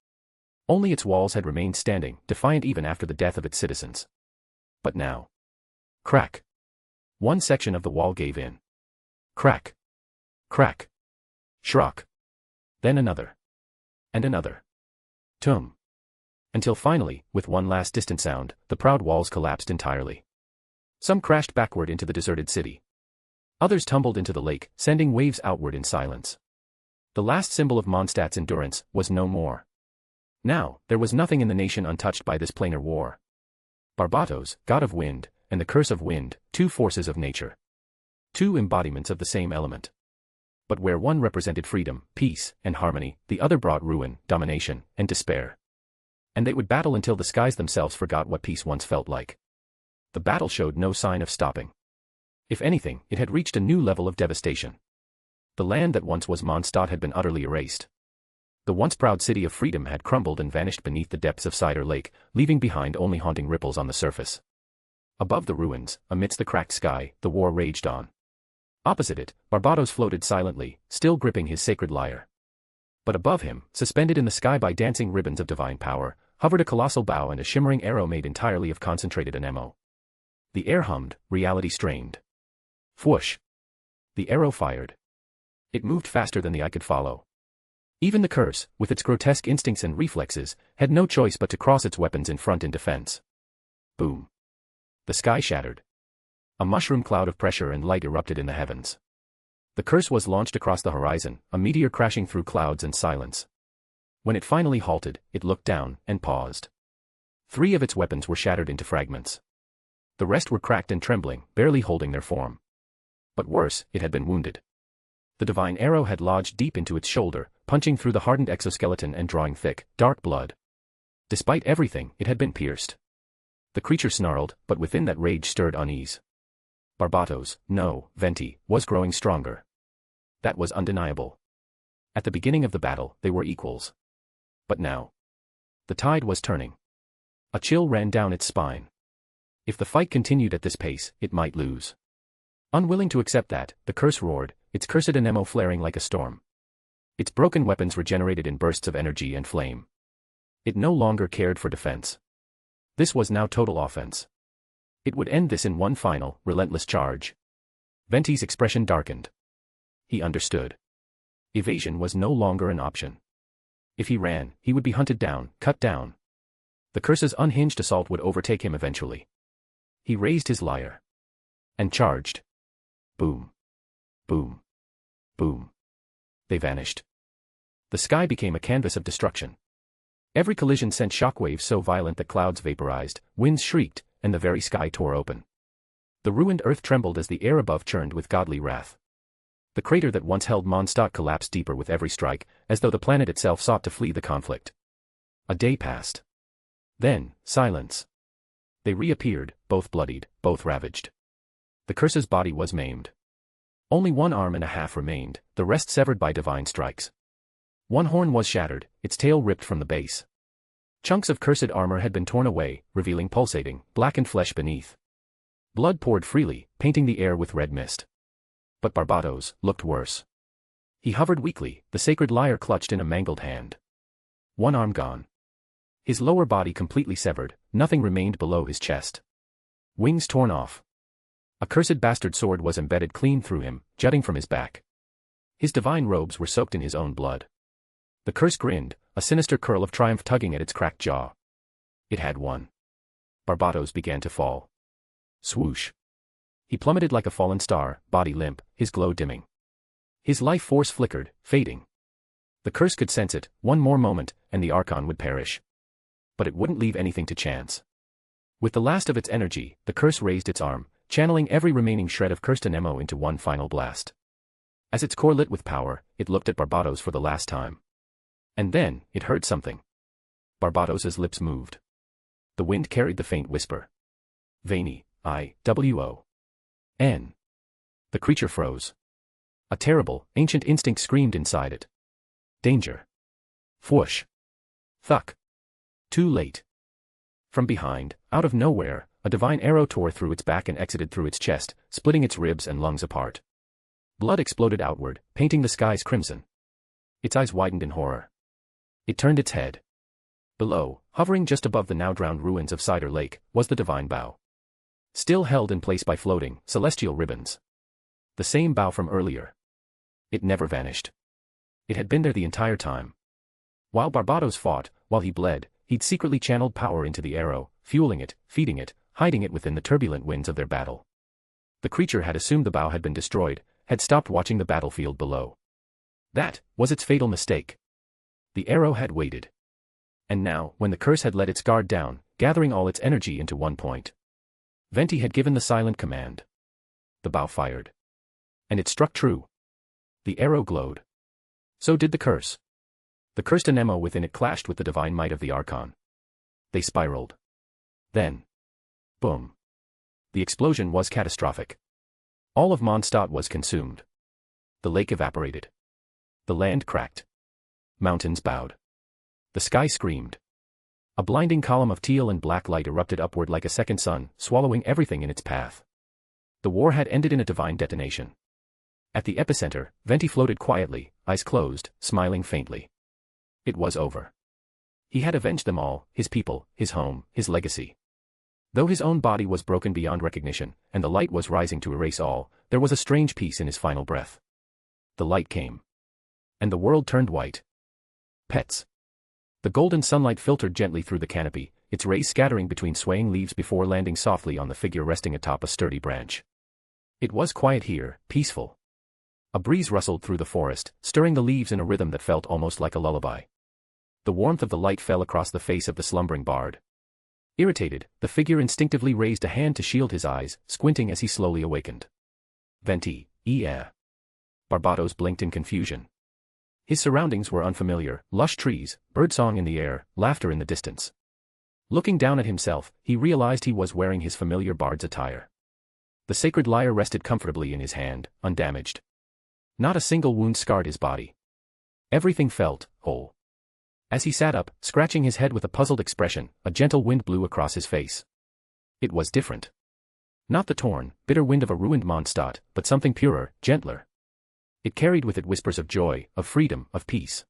Only its walls had remained standing, defiant even after the death of its citizens. But now, Crack. One section of the wall gave in. Crack. Crack. Shrock. Then another. And another. Tum. Until finally, with one last distant sound, the proud walls collapsed entirely. Some crashed backward into the deserted city. Others tumbled into the lake, sending waves outward in silence. The last symbol of Mondstadt's endurance was no more. Now, there was nothing in the nation untouched by this planar war. Barbatos, god of wind, and the curse of wind, two forces of nature. Two embodiments of the same element. But where one represented freedom, peace, and harmony, the other brought ruin, domination, and despair. And they would battle until the skies themselves forgot what peace once felt like. The battle showed no sign of stopping. If anything, it had reached a new level of devastation. The land that once was Monstat had been utterly erased. The once proud city of freedom had crumbled and vanished beneath the depths of Cider Lake, leaving behind only haunting ripples on the surface. Above the ruins, amidst the cracked sky, the war raged on. Opposite it, Barbatos floated silently, still gripping his sacred lyre. But above him, suspended in the sky by dancing ribbons of divine power, hovered a colossal bow and a shimmering arrow made entirely of concentrated anemo. The air hummed, reality strained. Whoosh! The arrow fired. It moved faster than the eye could follow. Even the curse, with its grotesque instincts and reflexes, had no choice but to cross its weapons in front in defense. Boom. The sky shattered. A mushroom cloud of pressure and light erupted in the heavens. The curse was launched across the horizon, a meteor crashing through clouds and silence. When it finally halted, it looked down and paused. 3 of its weapons were shattered into fragments. The rest were cracked and trembling, barely holding their form. But worse, it had been wounded. The divine arrow had lodged deep into its shoulder, punching through the hardened exoskeleton and drawing thick, dark blood. Despite everything, it had been pierced. The creature snarled, but within that rage stirred unease. Barbatos, no, Venti, was growing stronger. That was undeniable. At the beginning of the battle, they were equals. But now, the tide was turning. A chill ran down its spine. If the fight continued at this pace, it might lose. Unwilling to accept that, the curse roared, its cursed anemo flaring like a storm. Its broken weapons regenerated in bursts of energy and flame. It no longer cared for defense. This was now total offense. It would end this in one final, relentless charge. Venti's expression darkened. He understood. Evasion was no longer an option. If he ran, he would be hunted down, cut down. The curse's unhinged assault would overtake him eventually. He raised his lyre. And charged. Boom. Boom. Boom. They vanished. The sky became a canvas of destruction. Every collision sent shockwaves so violent that clouds vaporized, winds shrieked, and the very sky tore open. The ruined earth trembled as the air above churned with godly wrath. The crater that once held Monstat collapsed deeper with every strike, as though the planet itself sought to flee the conflict. A day passed. Then, silence. They reappeared, both bloodied, both ravaged. The curse's body was maimed. Only 1 arm and a half remained, the rest severed by divine strikes. 1 horn was shattered, its tail ripped from the base. Chunks of cursed armor had been torn away, revealing pulsating, blackened flesh beneath. Blood poured freely, painting the air with red mist. But Barbatos looked worse. He hovered weakly, the sacred lyre clutched in a mangled hand. 1 arm gone. His lower body completely severed, nothing remained below his chest. Wings torn off. A cursed bastard sword was embedded clean through him, jutting from his back. His divine robes were soaked in his own blood. The curse grinned, a sinister curl of triumph tugging at its cracked jaw. It had won. Barbatos began to fall. Swoosh. He plummeted like a fallen star, body limp, his glow dimming. His life force flickered, fading. The curse could sense it, one more moment, and the archon would perish. But it wouldn't leave anything to chance. With the last of its energy, the curse raised its arm, channeling every remaining shred of cursed anemo into one final blast. As its core lit with power, it looked at Barbatos for the last time. And then, it heard something. Barbatos's lips moved. The wind carried the faint whisper. Veni, I-W-O-N. The creature froze. A terrible, ancient instinct screamed inside it. Danger. Whoosh. Thuck. Too late. From behind, out of nowhere, a divine arrow tore through its back and exited through its chest, splitting its ribs and lungs apart. Blood exploded outward, painting the skies crimson. Its eyes widened in horror. It turned its head. Below, hovering just above the now drowned ruins of Cider Lake, was the divine bow. Still held in place by floating, celestial ribbons. The same bow from earlier. It never vanished. It had been there the entire time. While Barbados fought, while he bled, he'd secretly channeled power into the arrow, fueling it, feeding it, hiding it within the turbulent winds of their battle. The creature had assumed the bow had been destroyed, had stopped watching the battlefield below. That was its fatal mistake. The arrow had waited. And now, when the curse had let its guard down, gathering all its energy into one point, Venti had given the silent command. The bow fired. And it struck true. The arrow glowed. So did the curse. The cursed anemo within it clashed with the divine might of the archon. They spiraled. Then. Boom. The explosion was catastrophic. All of Monstat was consumed. The lake evaporated. The land cracked. Mountains bowed. The sky screamed. A blinding column of teal and black light erupted upward like a second sun, swallowing everything in its path. The war had ended in a divine detonation. At the epicenter, Venti floated quietly, eyes closed, smiling faintly. It was over. He had avenged them all, his people, his home, his legacy. Though his own body was broken beyond recognition, and the light was rising to erase all, there was a strange peace in his final breath. The light came. And the world turned white. Pets. The golden sunlight filtered gently through the canopy, its rays scattering between swaying leaves before landing softly on the figure resting atop a sturdy branch. It was quiet here, peaceful. A breeze rustled through the forest, stirring the leaves in a rhythm that felt almost like a lullaby. The warmth of the light fell across the face of the slumbering bard. Irritated, the figure instinctively raised a hand to shield his eyes, squinting as he slowly awakened. Venti, yeah. Barbados blinked in confusion. His surroundings were unfamiliar, lush trees, birdsong in the air, laughter in the distance. Looking down at himself, he realized he was wearing his familiar bard's attire. The sacred lyre rested comfortably in his hand, undamaged. Not a single wound scarred his body. Everything felt whole. As he sat up, scratching his head with a puzzled expression, a gentle wind blew across his face. It was different. Not the torn, bitter wind of a ruined Monstat, but something purer, gentler. It carried with it whispers of joy, of freedom, of peace.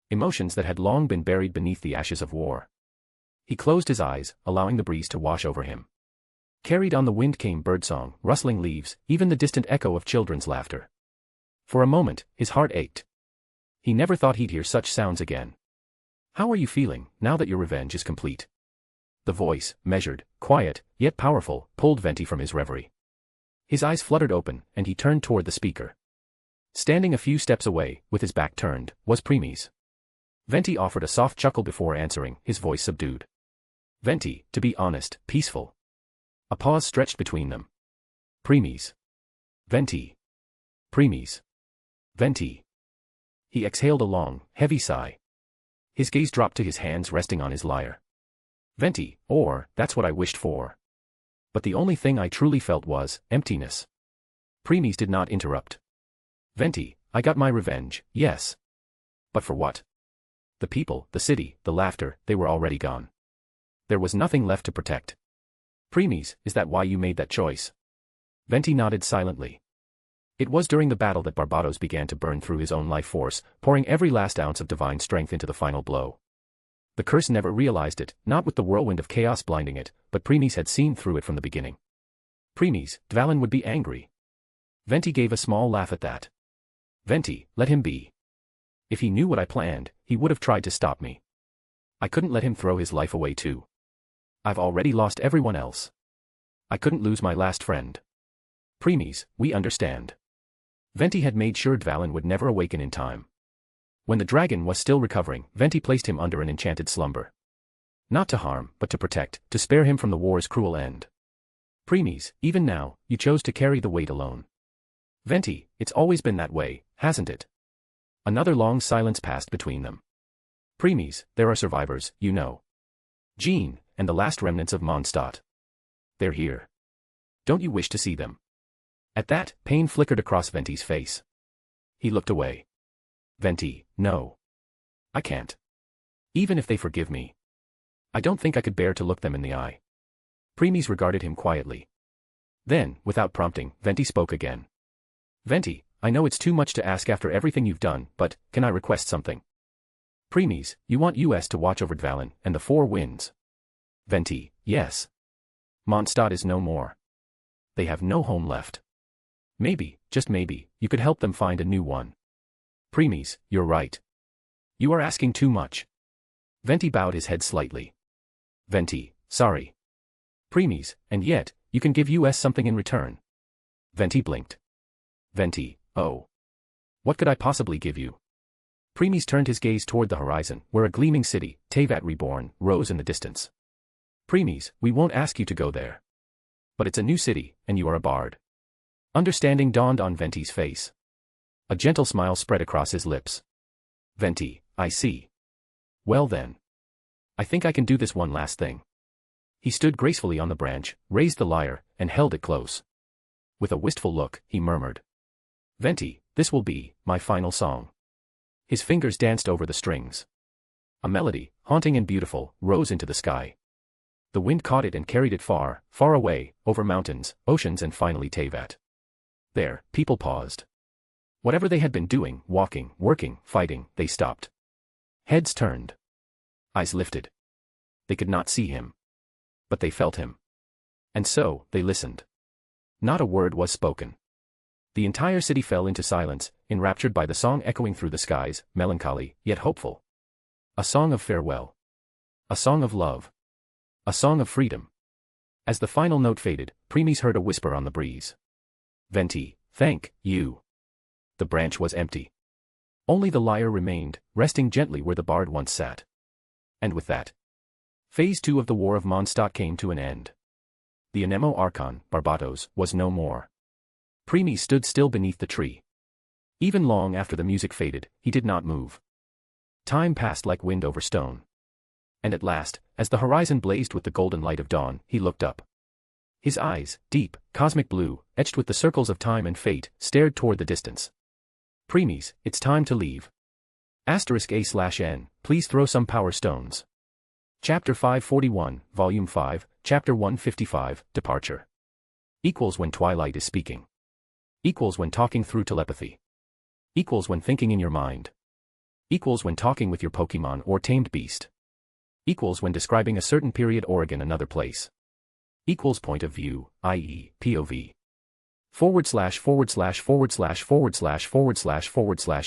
Emotions that had long been buried beneath the ashes of war. He closed his eyes, allowing the breeze to wash over him. Carried on the wind came birdsong, rustling leaves, even the distant echo of children's laughter. For a moment, his heart ached. He never thought he'd hear such sounds again. How are you feeling, now that your revenge is complete? The voice, measured, quiet, yet powerful, pulled Venti from his reverie. His eyes fluttered open, and he turned toward the speaker. Standing a few steps away, with his back turned, was Premies. Venti offered a soft chuckle before answering, his voice subdued. Venti, to be honest, peaceful. A pause stretched between them. Premies. Venti. Premies. Venti. He exhaled a long, heavy sigh. His gaze dropped to his hands resting on his lyre. Venti, or, that's what I wished for. But the only thing I truly felt was emptiness. Premies did not interrupt. Venti, I got my revenge, yes. But for what? The people, the city, the laughter, they were already gone. There was nothing left to protect. Premies, is that why you made that choice? Venti nodded silently. It was during the battle that Barbados began to burn through his own life force, pouring every last ounce of divine strength into the final blow. The curse never realized it, not with the whirlwind of chaos blinding it, but Premies had seen through it from the beginning. Premies, Dvalin would be angry. Venti gave a small laugh at that. Venti, let him be. If he knew what I planned, he would have tried to stop me. I couldn't let him throw his life away too. I've already lost everyone else. I couldn't lose my last friend. Premies, we understand. Venti had made sure Dvalin would never awaken in time. When the dragon was still recovering, Venti placed him under an enchanted slumber. Not to harm, but to protect, to spare him from the war's cruel end. Premies, even now, you chose to carry the weight alone. Venti, it's always been that way, hasn't it? Another long silence passed between them. Premies, there are survivors, you know. Jean, and the last remnants of Monstat. They're here. Don't you wish to see them? At that, pain flickered across Venti's face. He looked away. Venti, no. I can't. Even if they forgive me. I don't think I could bear to look them in the eye. Premies regarded him quietly. Then, without prompting, Venti spoke again. Venti, I know it's too much to ask after everything you've done, but, can I request something? Premies, you want us to watch over Dvalin and the Four Winds. Venti, yes. Monstat is no more. They have no home left. Maybe, just maybe, you could help them find a new one. Premies, you're right. You are asking too much. Venti bowed his head slightly. Venti, sorry. Premies, and yet, you can give us something in return. Venti blinked. Venti, oh. What could I possibly give you? Premies turned his gaze toward the horizon, where a gleaming city, Teyvat reborn, rose in the distance. Premies, we won't ask you to go there. But it's a new city, and you are a bard. Understanding dawned on Venti's face. A gentle smile spread across his lips. Venti, I see. Well then. I think I can do this one last thing. He stood gracefully on the branch, raised the lyre, and held it close. With a wistful look, he murmured. Venti, this will be my final song. His fingers danced over the strings. A melody, haunting and beautiful, rose into the sky. The wind caught it and carried it far, far away, over mountains, oceans and finally Teyvat. There, people paused. Whatever they had been doing, walking, working, fighting, they stopped. Heads turned. Eyes lifted. They could not see him. But they felt him. And so, they listened. Not a word was spoken. The entire city fell into silence, enraptured by the song echoing through the skies, melancholy, yet hopeful. A song of farewell. A song of love. A song of freedom. As the final note faded, Premies heard a whisper on the breeze. Venti, thank you. The branch was empty. Only the lyre remained, resting gently where the bard once sat. And with that, Phase 2 of the War of Monstat came to an end. The Anemo Archon, Barbatos, was no more. Premies stood still beneath the tree. Even long after the music faded, he did not move. Time passed like wind over stone. And at last, as the horizon blazed with the golden light of dawn, he looked up. His eyes, deep, cosmic blue, etched with the circles of time and fate, stared toward the distance. Premies, it's time to leave. *A/N, please throw some power stones. Chapter 541, Volume 5, Chapter 155, Departure. Equals when Twilight is speaking. Equals when talking through telepathy. Equals when thinking in your mind. Equals when talking with your Pokemon or tamed beast. Equals when describing a certain period or again another place. Equals point of view, i.e., POV. //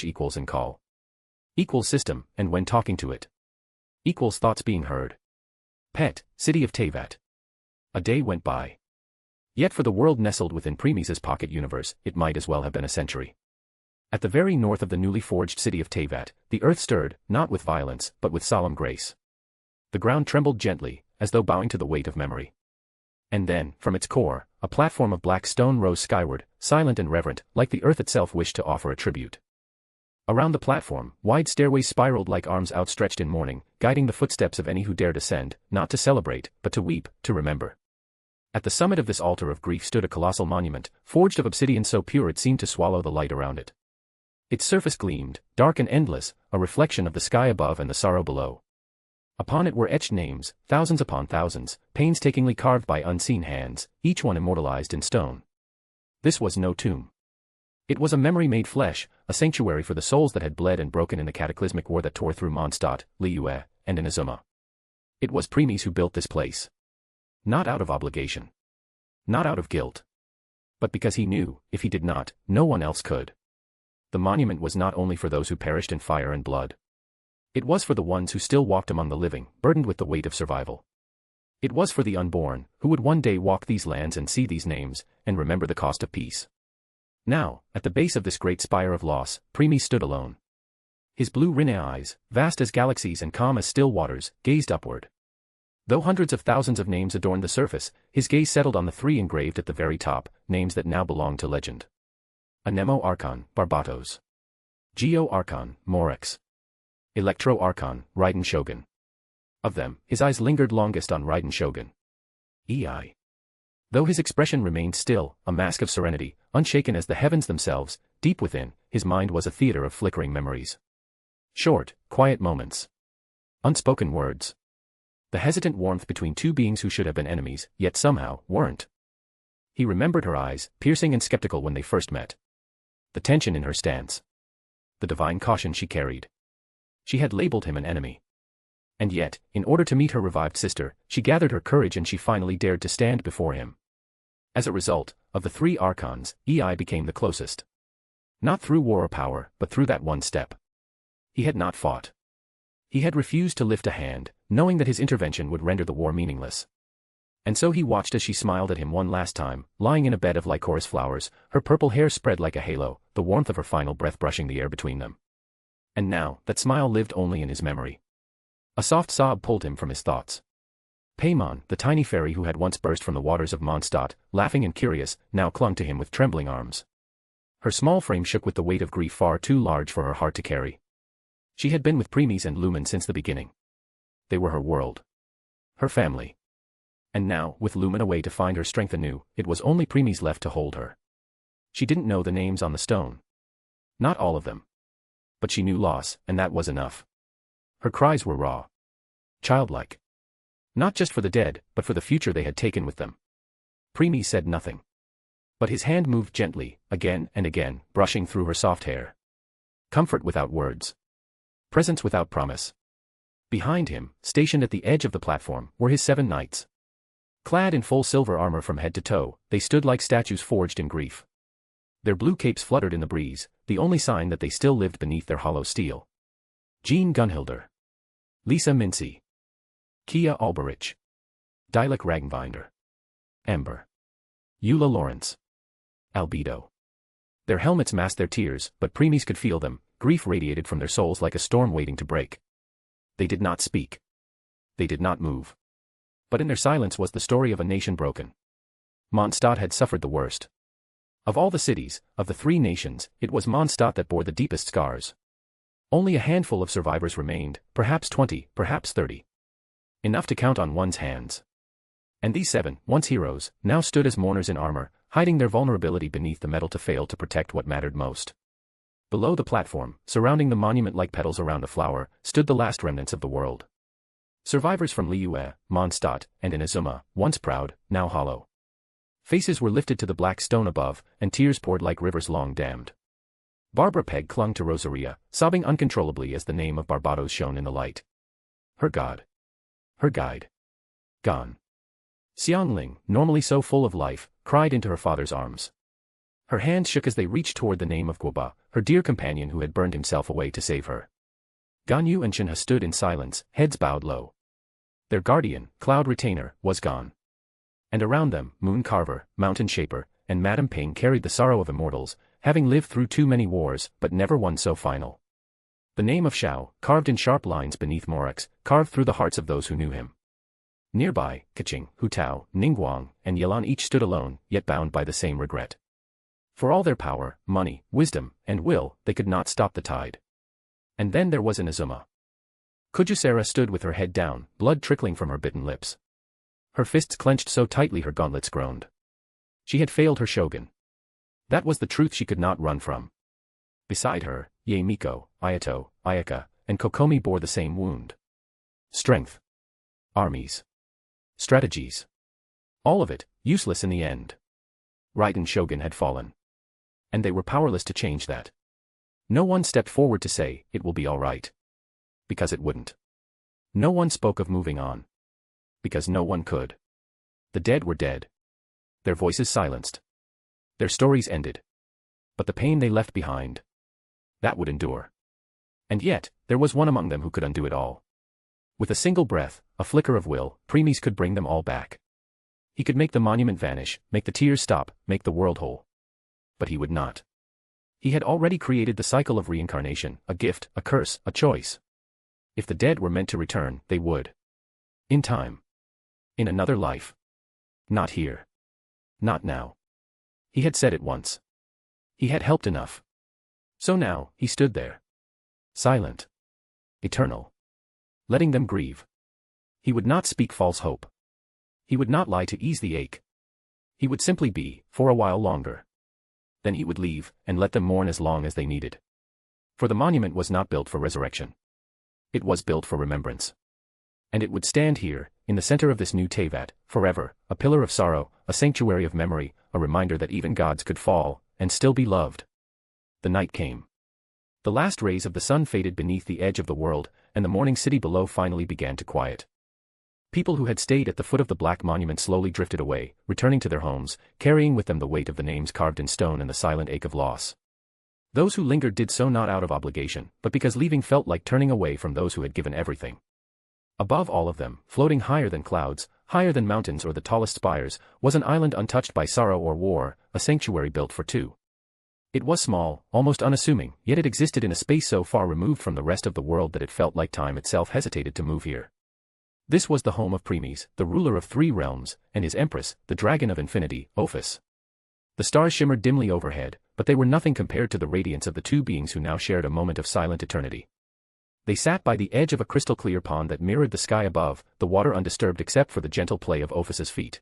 equals and call. Equals system, and when talking to it. Equals thoughts being heard. Pet, city of Teyvat. A day went by. Yet for the world nestled within Premies' pocket universe, it might as well have been a century. At the very north of the newly forged city of Teyvat, the earth stirred, not with violence, but with solemn grace. The ground trembled gently, as though bowing to the weight of memory. And then, from its core, a platform of black stone rose skyward, silent and reverent, like the earth itself wished to offer a tribute. Around the platform, wide stairways spiraled like arms outstretched in mourning, guiding the footsteps of any who dared ascend, not to celebrate, but to weep, to remember. At the summit of this altar of grief stood a colossal monument, forged of obsidian so pure it seemed to swallow the light around it. Its surface gleamed, dark and endless, a reflection of the sky above and the sorrow below. Upon it were etched names, thousands upon thousands, painstakingly carved by unseen hands, each one immortalized in stone. This was no tomb. It was a memory made flesh, a sanctuary for the souls that had bled and broken in the cataclysmic war that tore through Monstat, Liua, and Inazuma. It was Premies who built this place. Not out of obligation. Not out of guilt. But because he knew, if he did not, no one else could. The monument was not only for those who perished in fire and blood. It was for the ones who still walked among the living, burdened with the weight of survival. It was for the unborn, who would one day walk these lands and see these names, and remember the cost of peace. Now, at the base of this great spire of loss, Premies stood alone. His blue Rinne eyes, vast as galaxies and calm as still waters, gazed upward. Though hundreds of thousands of names adorned the surface, his gaze settled on the three engraved at the very top, names that now belong to legend. Anemo Archon, Barbatos. Geo Archon, Morax. Electro Archon, Raiden Shogun. Of them, his eyes lingered longest on Raiden Shogun. EI. Though his expression remained still, a mask of serenity, unshaken as the heavens themselves, deep within, his mind was a theater of flickering memories. Short, quiet moments. Unspoken words. The hesitant warmth between two beings who should have been enemies, yet somehow, weren't. He remembered her eyes, piercing and skeptical when they first met. The tension in her stance. The divine caution she carried. She had labeled him an enemy. And yet, in order to meet her revived sister, she gathered her courage and she finally dared to stand before him. As a result, of the 3 archons, EI became the closest. Not through war or power, but through that one step. He had not fought. He had refused to lift a hand, knowing that his intervention would render the war meaningless. And so he watched as she smiled at him one last time, lying in a bed of lycoris flowers, her purple hair spread like a halo, the warmth of her final breath brushing the air between them. And now, that smile lived only in his memory. A soft sob pulled him from his thoughts. Paimon, the tiny fairy who had once burst from the waters of Monstat, laughing and curious, now clung to him with trembling arms. Her small frame shook with the weight of grief far too large for her heart to carry. She had been with Premies and Lumen since the beginning. They were her world. Her family. And now, with Lumen away to find her strength anew, it was only Premies left to hold her. She didn't know the names on the stone. Not all of them. But she knew loss, and that was enough. Her cries were raw. Childlike. Not just for the dead, but for the future they had taken with them. Premies said nothing. But his hand moved gently, again and again, brushing through her soft hair. Comfort without words. Presence without promise. Behind him, stationed at the edge of the platform, were his 7 knights. Clad in full silver armor from head to toe, they stood like statues forged in grief. Their blue capes fluttered in the breeze, the only sign that they still lived beneath their hollow steel. Jean Gunhilder. Lisa Mincy. Kia Alberich. Dalek Ragnbinder. Ember. Yula Lawrence. Albido. Their helmets masked their tears, but Premies could feel them, grief radiated from their souls like a storm waiting to break. They did not speak. They did not move. But in their silence was the story of a nation broken. Monstat had suffered the worst. Of all the cities, of the 3 nations, it was Monstat that bore the deepest scars. Only a handful of survivors remained, perhaps 20, perhaps 30. Enough to count on one's hands. And these 7, once heroes, now stood as mourners in armor, hiding their vulnerability beneath the metal to fail to protect what mattered most. Below the platform, surrounding the monument like petals around a flower, stood the last remnants of the world. Survivors from Liua, Monstat, and Inazuma, once proud, now hollow. Faces were lifted to the black stone above, and tears poured like rivers long dammed. Barbara Peg clung to Rosaria, sobbing uncontrollably as the name of Barbados shone in the light. Her god. Her guide. Gone. Xiangling, normally so full of life, cried into her father's arms. Her hands shook as they reached toward the name of Guoba, her dear companion who had burned himself away to save her. Ganyu and Shinha stood in silence, heads bowed low. Their guardian, Cloud Retainer, was gone. And around them, Moon Carver, Mountain Shaper, and Madame Ping carried the sorrow of immortals, having lived through too many wars, but never one so final. The name of Shao, carved in sharp lines beneath Morax, carved through the hearts of those who knew him. Nearby, Keqing, Hu Tao, Ningguang, and Yelan each stood alone, yet bound by the same regret. For all their power, money, wisdom, and will, they could not stop the tide. And then there was Inazuma. Kujusera stood with her head down, blood trickling from her bitten lips. Her fists clenched so tightly her gauntlets groaned. She had failed her shogun. That was the truth she could not run from. Beside her, Yae Miko, Ayato, Ayaka, and Kokomi bore the same wound. Strength. Armies. Strategies. All of it, useless in the end. Raiden Shogun had fallen. And they were powerless to change that. No one stepped forward to say, it will be all right. Because it wouldn't. No one spoke of moving on. Because no one could. The dead were dead. Their voices silenced. Their stories ended. But the pain they left behind, that would endure. And yet, there was one among them who could undo it all. With a single breath, a flicker of will, Premies could bring them all back. He could make the monument vanish, make the tears stop, make the world whole. But he would not. He had already created the cycle of reincarnation, a gift, a curse, a choice. If the dead were meant to return, they would. In time. In another life. Not here. Not now. He had said it once. He had helped enough. So now, he stood there. Silent. Eternal. Letting them grieve. He would not speak false hope. He would not lie to ease the ache. He would simply be, for a while longer. Then he would leave, and let them mourn as long as they needed. For the monument was not built for resurrection. It was built for remembrance. And it would stand here, in the center of this new Teyvat, forever, a pillar of sorrow, a sanctuary of memory, a reminder that even gods could fall, and still be loved. The night came. The last rays of the sun faded beneath the edge of the world, and the morning city below finally began to quiet. People who had stayed at the foot of the black monument slowly drifted away, returning to their homes, carrying with them the weight of the names carved in stone and the silent ache of loss. Those who lingered did so not out of obligation, but because leaving felt like turning away from those who had given everything. Above all of them, floating higher than clouds, higher than mountains or the tallest spires, was an island untouched by sorrow or war, a sanctuary built for two. It was small, almost unassuming, yet it existed in a space so far removed from the rest of the world that it felt like time itself hesitated to move here. This was the home of Premes, the ruler of 3 realms, and his empress, the dragon of infinity, Ophis. The stars shimmered dimly overhead, but they were nothing compared to the radiance of the two beings who now shared a moment of silent eternity. They sat by the edge of a crystal-clear pond that mirrored the sky above, the water undisturbed except for the gentle play of Ophis's feet.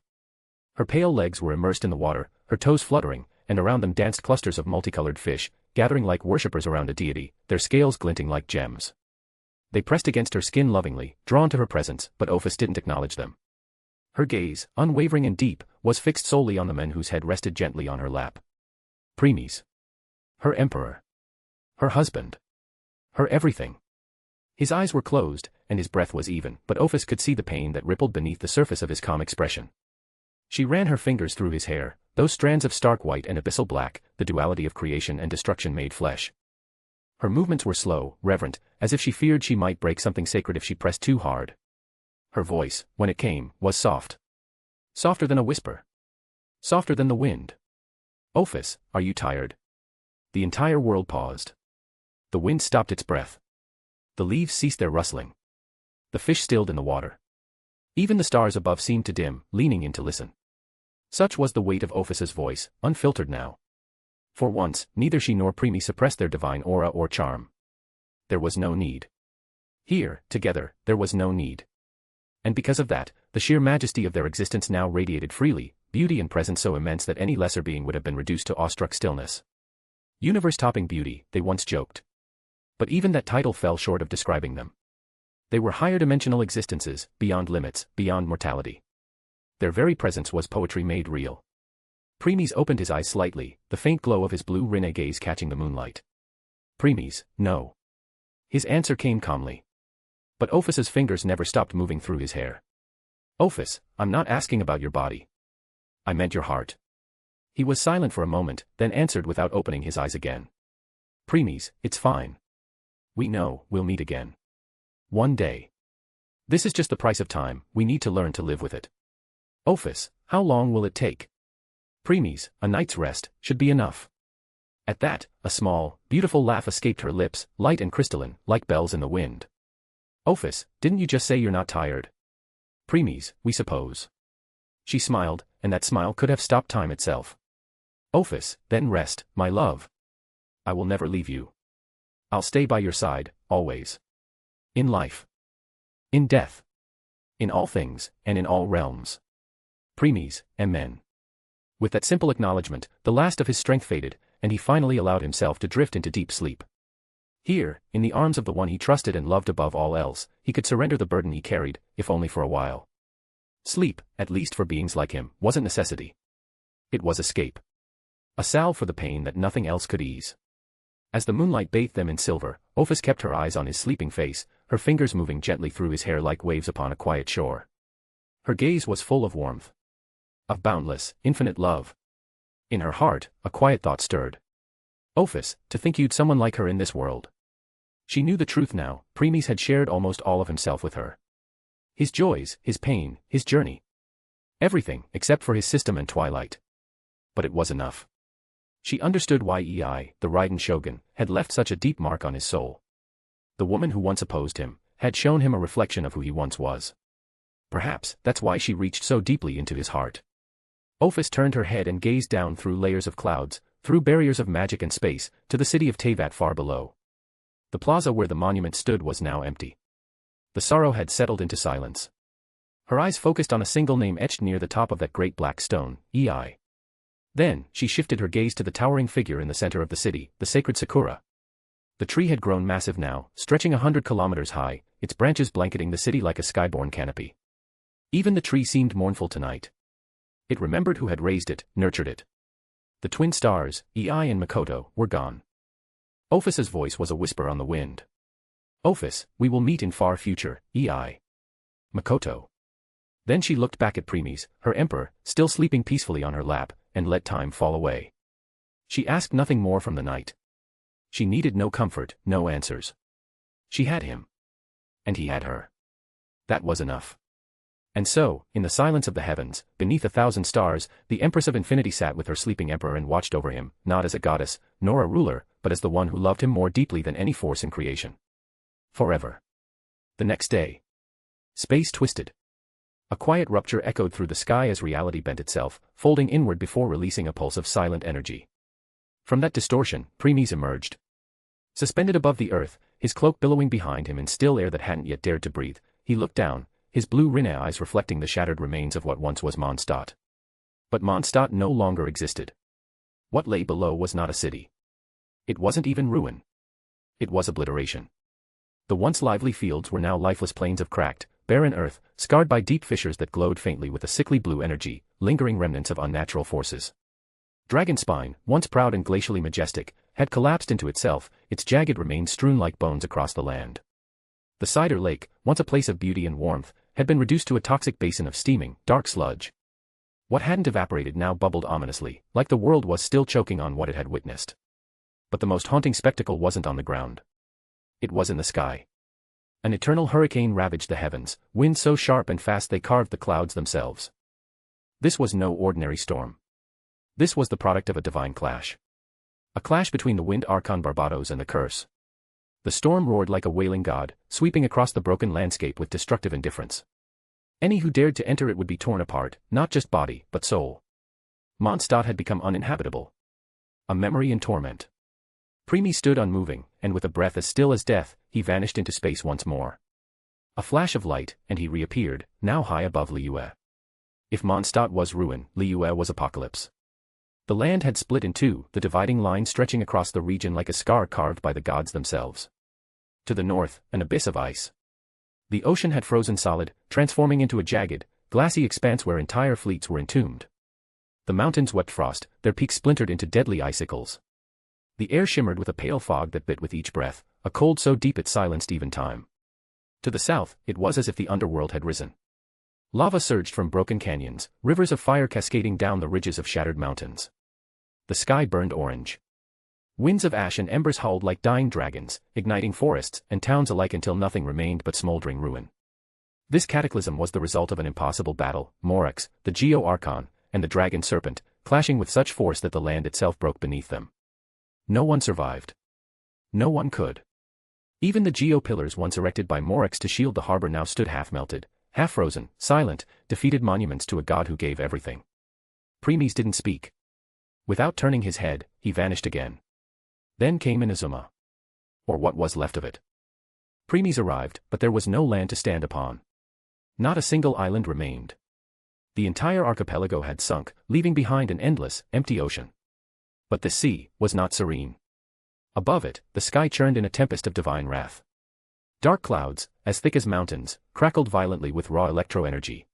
Her pale legs were immersed in the water, her toes fluttering, and around them danced clusters of multicolored fish, gathering like worshippers around a deity, their scales glinting like gems. They pressed against her skin lovingly, drawn to her presence, but Ophis didn't acknowledge them. Her gaze, unwavering and deep, was fixed solely on the man whose head rested gently on her lap. Premes. Her emperor. Her husband. Her everything. His eyes were closed, and his breath was even, but Ophis could see the pain that rippled beneath the surface of his calm expression. She ran her fingers through his hair, those strands of stark white and abyssal black, the duality of creation and destruction made flesh. Her movements were slow, reverent, as if she feared she might break something sacred if she pressed too hard. Her voice, when it came, was soft. Softer than a whisper. Softer than the wind. Ophis, are you tired? The entire world paused. The wind stopped its breath. The leaves ceased their rustling. The fish stilled in the water. Even the stars above seemed to dim, leaning in to listen. Such was the weight of Ophis's voice, unfiltered now. For once, neither she nor Premes suppressed their divine aura or charm. There was no need. Here, together, there was no need. And because of that, the sheer majesty of their existence now radiated freely, beauty and presence so immense that any lesser being would have been reduced to awestruck stillness. Universe-topping beauty, they once joked. But even that title fell short of describing them. They were higher-dimensional existences, beyond limits, beyond mortality. Their very presence was poetry made real. Premes opened his eyes slightly, the faint glow of his blue rinne gaze catching the moonlight. Premes, no. His answer came calmly. But Ophis's fingers never stopped moving through his hair. Ophis, I'm not asking about your body. I meant your heart. He was silent for a moment, then answered without opening his eyes again. Premes, it's fine. We know, we'll meet again. One day. This is just the price of time, we need to learn to live with it. Ophis, how long will it take? Premes, a night's rest, should be enough. At that, a small, beautiful laugh escaped her lips, light and crystalline, like bells in the wind. Ophis, didn't you just say you're not tired? Premes, we suppose. She smiled, and that smile could have stopped time itself. Ophis, then rest, my love. I will never leave you. I'll stay by your side, always. In life. In death. In all things, and in all realms. Premes, amen. With that simple acknowledgement, the last of his strength faded, and he finally allowed himself to drift into deep sleep. Here, in the arms of the one he trusted and loved above all else, he could surrender the burden he carried, if only for a while. Sleep, at least for beings like him, wasn't necessity. It was escape. A salve for the pain that nothing else could ease. As the moonlight bathed them in silver, Ophis kept her eyes on his sleeping face, her fingers moving gently through his hair like waves upon a quiet shore. Her gaze was full of warmth. Of boundless, infinite love. In her heart, a quiet thought stirred. Ophis, to think you'd someone like her in this world. She knew the truth now, Premes had shared almost all of himself with her. His joys, his pain, his journey. Everything, except for his system and twilight. But it was enough. She understood why the Raiden Shogun, had left such a deep mark on his soul. The woman who once opposed him, had shown him a reflection of who he once was. Perhaps, that's why she reached so deeply into his heart. Ophis turned her head and gazed down through layers of clouds, through barriers of magic and space, to the city of Teyvat far below. The plaza where the monument stood was now empty. The sorrow had settled into silence. Her eyes focused on a single name etched near the top of that great black stone, Ei. Then, she shifted her gaze to the towering figure in the center of the city, the sacred Sakura. The tree had grown massive now, stretching 100 kilometers high, its branches blanketing the city like a skyborne canopy. Even the tree seemed mournful tonight. It remembered who had raised it, nurtured it. The twin stars, Ei and Makoto, were gone. Ophus's voice was a whisper on the wind. Ophus, we will meet in far future, ei. Makoto. Then she looked back at Premies, her emperor, still sleeping peacefully on her lap, and let time fall away. She asked nothing more from the night. She needed no comfort, no answers. She had him. And he had her. That was enough. And so, in the silence of the heavens, beneath 1,000 stars, the Empress of Infinity sat with her sleeping emperor and watched over him, not as a goddess, nor a ruler, but as the one who loved him more deeply than any force in creation. Forever. The next day. Space twisted. A quiet rupture echoed through the sky as reality bent itself, folding inward before releasing a pulse of silent energy. From that distortion, Premies emerged. Suspended above the earth, his cloak billowing behind him in still air that hadn't yet dared to breathe, he looked down, his blue rinne eyes reflecting the shattered remains of what once was Monstat. But Monstat no longer existed. What lay below was not a city. It wasn't even ruin. It was obliteration. The once lively fields were now lifeless plains of cracked, barren earth, scarred by deep fissures that glowed faintly with a sickly blue energy, lingering remnants of unnatural forces. Dragonspine, once proud and glacially majestic, had collapsed into itself, its jagged remains strewn like bones across the land. The cider lake, once a place of beauty and warmth, had been reduced to a toxic basin of steaming, dark sludge. What hadn't evaporated now bubbled ominously, like the world was still choking on what it had witnessed. But the most haunting spectacle wasn't on the ground. It was in the sky. An eternal hurricane ravaged the heavens, winds so sharp and fast they carved the clouds themselves. This was no ordinary storm. This was the product of a divine clash. A clash between the wind archon Barbados and the curse. The storm roared like a wailing god, sweeping across the broken landscape with destructive indifference. Any who dared to enter it would be torn apart, not just body, but soul. Monstat had become uninhabitable. A memory in torment. Premies stood unmoving, and with a breath as still as death, he vanished into space once more. A flash of light, and he reappeared, now high above Liua. If Monstat was ruin, Liua was apocalypse. The land had split in two, the dividing line stretching across the region like a scar carved by the gods themselves. To the north, an abyss of ice. The ocean had frozen solid, transforming into a jagged, glassy expanse where entire fleets were entombed. The mountains wept frost, their peaks splintered into deadly icicles. The air shimmered with a pale fog that bit with each breath, a cold so deep it silenced even time. To the south, it was as if the underworld had risen. Lava surged from broken canyons, rivers of fire cascading down the ridges of shattered mountains. The sky burned orange. Winds of ash and embers howled like dying dragons, igniting forests and towns alike until nothing remained but smoldering ruin. This cataclysm was the result of an impossible battle, Morax, the Geo-Archon, and the dragon serpent, clashing with such force that the land itself broke beneath them. No one survived. No one could. Even the Geo-pillars once erected by Morax to shield the harbor now stood half-melted, half-frozen, silent, defeated monuments to a god who gave everything. Premies didn't speak. Without turning his head, he vanished again. Then came Inazuma. Or what was left of it. Premies arrived, but there was no land to stand upon. Not a single island remained. The entire archipelago had sunk, leaving behind an endless, empty ocean. But the sea was not serene. Above it, the sky churned in a tempest of divine wrath. Dark clouds, as thick as mountains, crackled violently with raw electro-energy.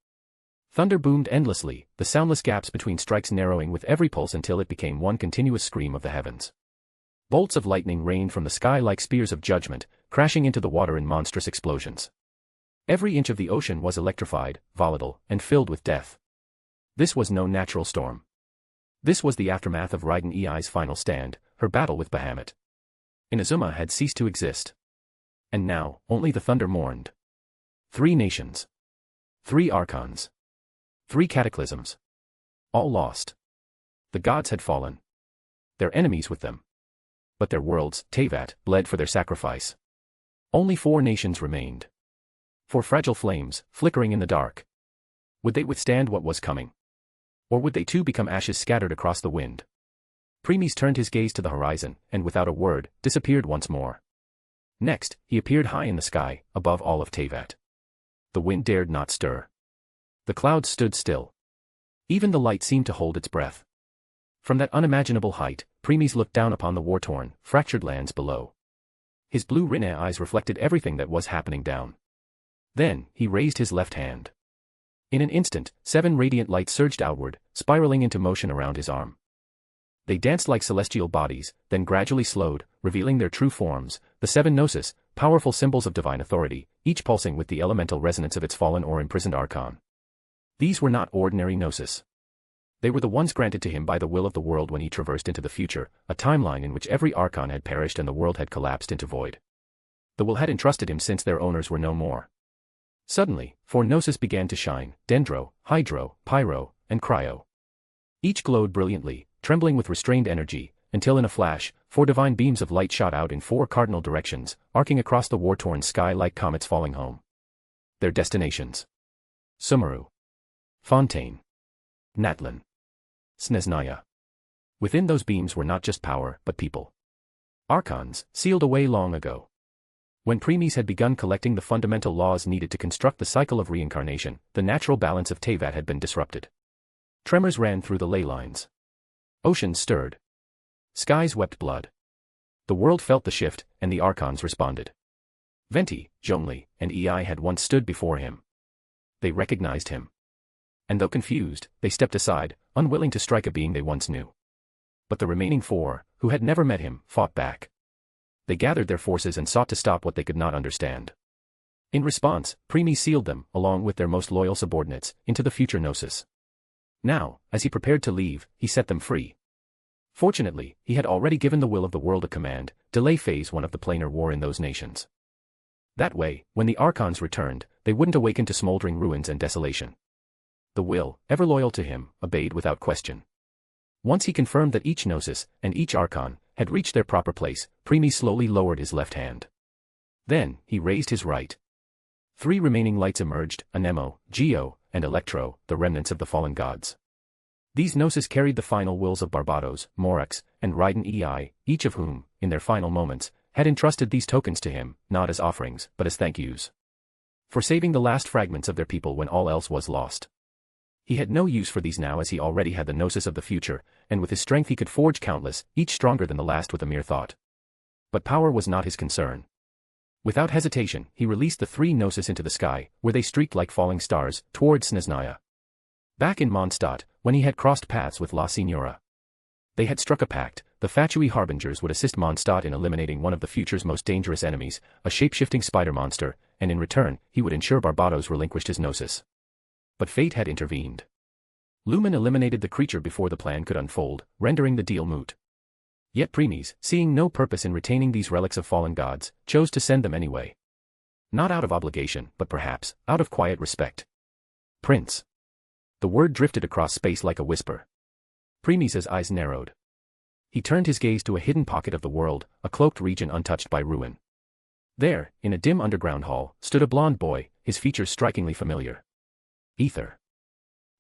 Thunder boomed endlessly, the soundless gaps between strikes narrowing with every pulse until it became one continuous scream of the heavens. Bolts of lightning rained from the sky like spears of judgment, crashing into the water in monstrous explosions. Every inch of the ocean was electrified, volatile, and filled with death. This was no natural storm. This was the aftermath of Raiden Ei's final stand, her battle with Bahamut. Inazuma had ceased to exist. And now, only the thunder mourned. 3 nations. 3 archons. 3 cataclysms. All lost. The gods had fallen. Their enemies with them. But their worlds, Teyvat, bled for their sacrifice. Only 4 nations remained. 4 fragile flames, flickering in the dark. Would they withstand what was coming? Or would they too become ashes scattered across the wind? Premies turned his gaze to the horizon, and without a word, disappeared once more. Next, he appeared high in the sky, above all of Teyvat. The wind dared not stir. The clouds stood still. Even the light seemed to hold its breath. From that unimaginable height, Premies looked down upon the war-torn, fractured lands below. His blue rinne eyes reflected everything that was happening down. Then, he raised his left hand. In an instant, 7 radiant lights surged outward, spiraling into motion around his arm. They danced like celestial bodies, then gradually slowed, revealing their true forms, the 7 Gnosis, powerful symbols of divine authority, each pulsing with the elemental resonance of its fallen or imprisoned archon. These were not ordinary Gnosis. They were the ones granted to him by the will of the world when he traversed into the future, a timeline in which every archon had perished and the world had collapsed into void. The will had entrusted him since their owners were no more. Suddenly, 4 Gnosis began to shine: Dendro, Hydro, Pyro, and Cryo. Each glowed brilliantly, trembling with restrained energy, until in a flash, 4 divine beams of light shot out in 4 cardinal directions, arcing across the war-torn sky like comets falling home. Their destinations: Sumeru, Fontaine, Natlan, Snezhnaya. Within those beams were not just power, but people. Archons, sealed away long ago. When Premies had begun collecting the fundamental laws needed to construct the cycle of reincarnation, the natural balance of Teyvat had been disrupted. Tremors ran through the ley lines. Oceans stirred. Skies wept blood. The world felt the shift, and the Archons responded. Venti, Zhongli, and Ei had once stood before him. They recognized him. And though confused, they stepped aside, unwilling to strike a being they once knew. But the remaining 4, who had never met him, fought back. They gathered their forces and sought to stop what they could not understand. In response, Premies sealed them, along with their most loyal subordinates, into the future Gnosis. Now, as he prepared to leave, he set them free. Fortunately, he had already given the will of the world a command: delay phase 1 of the planar war in those nations. That way, when the Archons returned, they wouldn't awaken to smoldering ruins and desolation. The will, ever loyal to him, obeyed without question. Once he confirmed that each Gnosis, and each Archon, had reached their proper place, Premies slowly lowered his left hand. Then, he raised his right. 3 remaining lights emerged: Anemo, Geo, and Electro, the remnants of the fallen gods. These Gnosis carried the final wills of Barbados, Morax, and Raiden Ei, each of whom, in their final moments, had entrusted these tokens to him, not as offerings, but as thank yous. For saving the last fragments of their people when all else was lost. He had no use for these now, as he already had the Gnosis of the future, and with his strength he could forge countless, each stronger than the last with a mere thought. But power was not his concern. Without hesitation, he released the 3 Gnosis into the sky, where they streaked like falling stars, towards Snezhnaya. Back in Monstat, when he had crossed paths with La Signora. They had struck a pact: the Fatui Harbingers would assist Monstat in eliminating one of the future's most dangerous enemies, a shape-shifting spider monster, and in return, he would ensure Barbados relinquished his Gnosis. But fate had intervened. Lumen eliminated the creature before the plan could unfold, rendering the deal moot. Yet Premies, seeing no purpose in retaining these relics of fallen gods, chose to send them anyway. Not out of obligation, but perhaps, out of quiet respect. Prince. The word drifted across space like a whisper. Premies' eyes narrowed. He turned his gaze to a hidden pocket of the world, a cloaked region untouched by ruin. There, in a dim underground hall, stood a blond boy, his features strikingly familiar. Ether.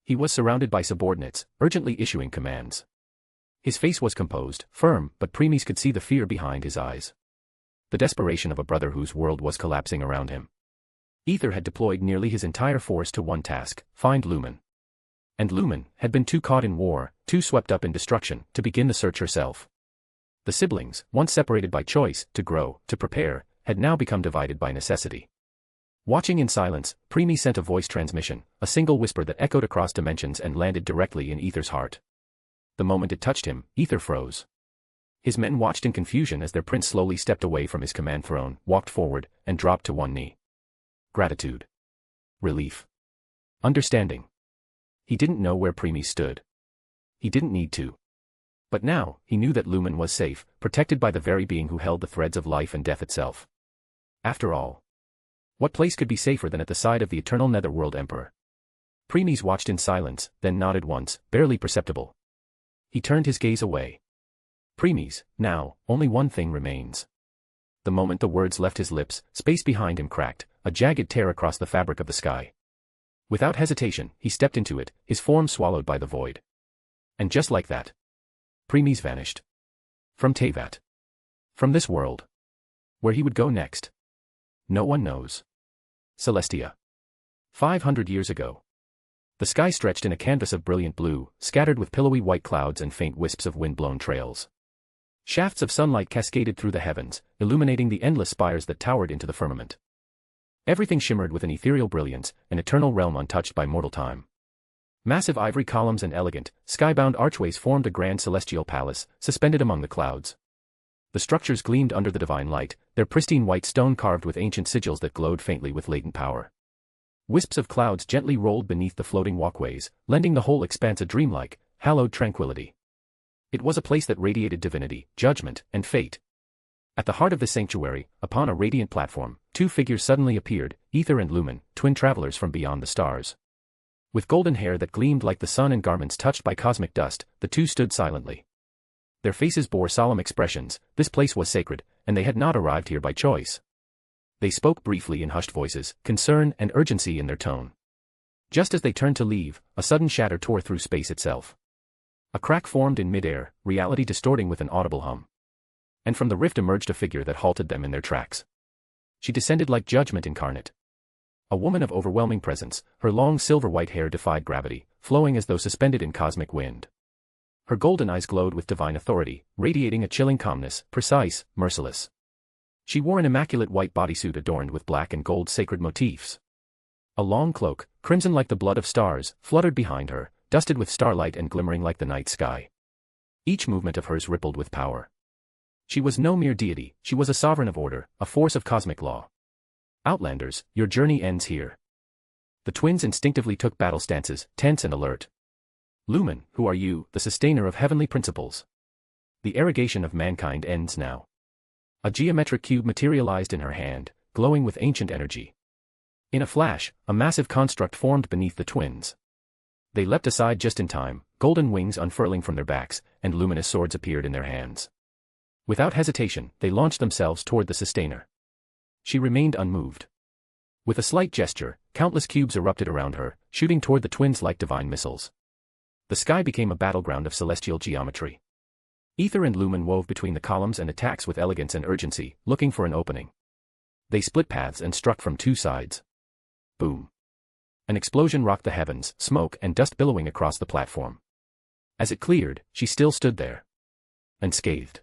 He was surrounded by subordinates, urgently issuing commands. His face was composed, firm, but Premies could see the fear behind his eyes. The desperation of a brother whose world was collapsing around him. Ether had deployed nearly his entire force to one task: find Lumen. And Lumen had been too caught in war, too swept up in destruction, to begin the search herself. The siblings, once separated by choice, to grow, to prepare, had now become divided by necessity. Watching in silence, Premies sent a voice transmission, a single whisper that echoed across dimensions and landed directly in Ether's heart. The moment it touched him, Ether froze. His men watched in confusion as their prince slowly stepped away from his command throne, walked forward, and dropped to one knee. Gratitude. Relief. Understanding. He didn't know where Premies stood. He didn't need to. But now, he knew that Lumen was safe, protected by the very being who held the threads of life and death itself. After all, what place could be safer than at the side of the eternal Netherworld Emperor? Premies watched in silence, then nodded once, barely perceptible. He turned his gaze away. Premies, now, only one thing remains. The moment the words left his lips, space behind him cracked, a jagged tear across the fabric of the sky. Without hesitation, he stepped into it, his form swallowed by the void. And just like that, Premies vanished. From Teyvat. From this world. Where he would go next, no one knows. Celestia. 500 years ago. The sky stretched in a canvas of brilliant blue, scattered with pillowy white clouds and faint wisps of wind-blown trails. Shafts of sunlight cascaded through the heavens, illuminating the endless spires that towered into the firmament. Everything shimmered with an ethereal brilliance, an eternal realm untouched by mortal time. Massive ivory columns and elegant, skybound archways formed a grand celestial palace, suspended among the clouds. The structures gleamed under the divine light, their pristine white stone carved with ancient sigils that glowed faintly with latent power. Wisps of clouds gently rolled beneath the floating walkways, lending the whole expanse a dreamlike, hallowed tranquility. It was a place that radiated divinity, judgment, and fate. At the heart of the sanctuary, upon a radiant platform, two figures suddenly appeared, Ether and Lumen, twin travelers from beyond the stars. With golden hair that gleamed like the sun and garments touched by cosmic dust, the two stood silently. Their faces bore solemn expressions. This place was sacred, and they had not arrived here by choice. They spoke briefly in hushed voices, concern and urgency in their tone. Just as they turned to leave, a sudden shatter tore through space itself. A crack formed in midair, reality distorting with an audible hum. And from the rift emerged a figure that halted them in their tracks. She descended like judgment incarnate. A woman of overwhelming presence, her long silver-white hair defied gravity, flowing as though suspended in cosmic wind. Her golden eyes glowed with divine authority, radiating a chilling calmness, precise, merciless. She wore an immaculate white bodysuit adorned with black and gold sacred motifs. A long cloak, crimson like the blood of stars, fluttered behind her, dusted with starlight and glimmering like the night sky. Each movement of hers rippled with power. She was no mere deity, she was a sovereign of order, a force of cosmic law. Outlanders, your journey ends here. The twins instinctively took battle stances, tense and alert. Lumen, who are you, the sustainer of heavenly principles? The arrogation of mankind ends now. A geometric cube materialized in her hand, glowing with ancient energy. In a flash, a massive construct formed beneath the twins. They leapt aside just in time, golden wings unfurling from their backs, and luminous swords appeared in their hands. Without hesitation, they launched themselves toward the sustainer. She remained unmoved. With a slight gesture, countless cubes erupted around her, shooting toward the twins like divine missiles. The sky became a battleground of celestial geometry. Ether and Lumen wove between the columns and attacks with elegance and urgency, looking for an opening. They split paths and struck from two sides. Boom. An explosion rocked the heavens, smoke and dust billowing across the platform. As it cleared, she still stood there. Unscathed.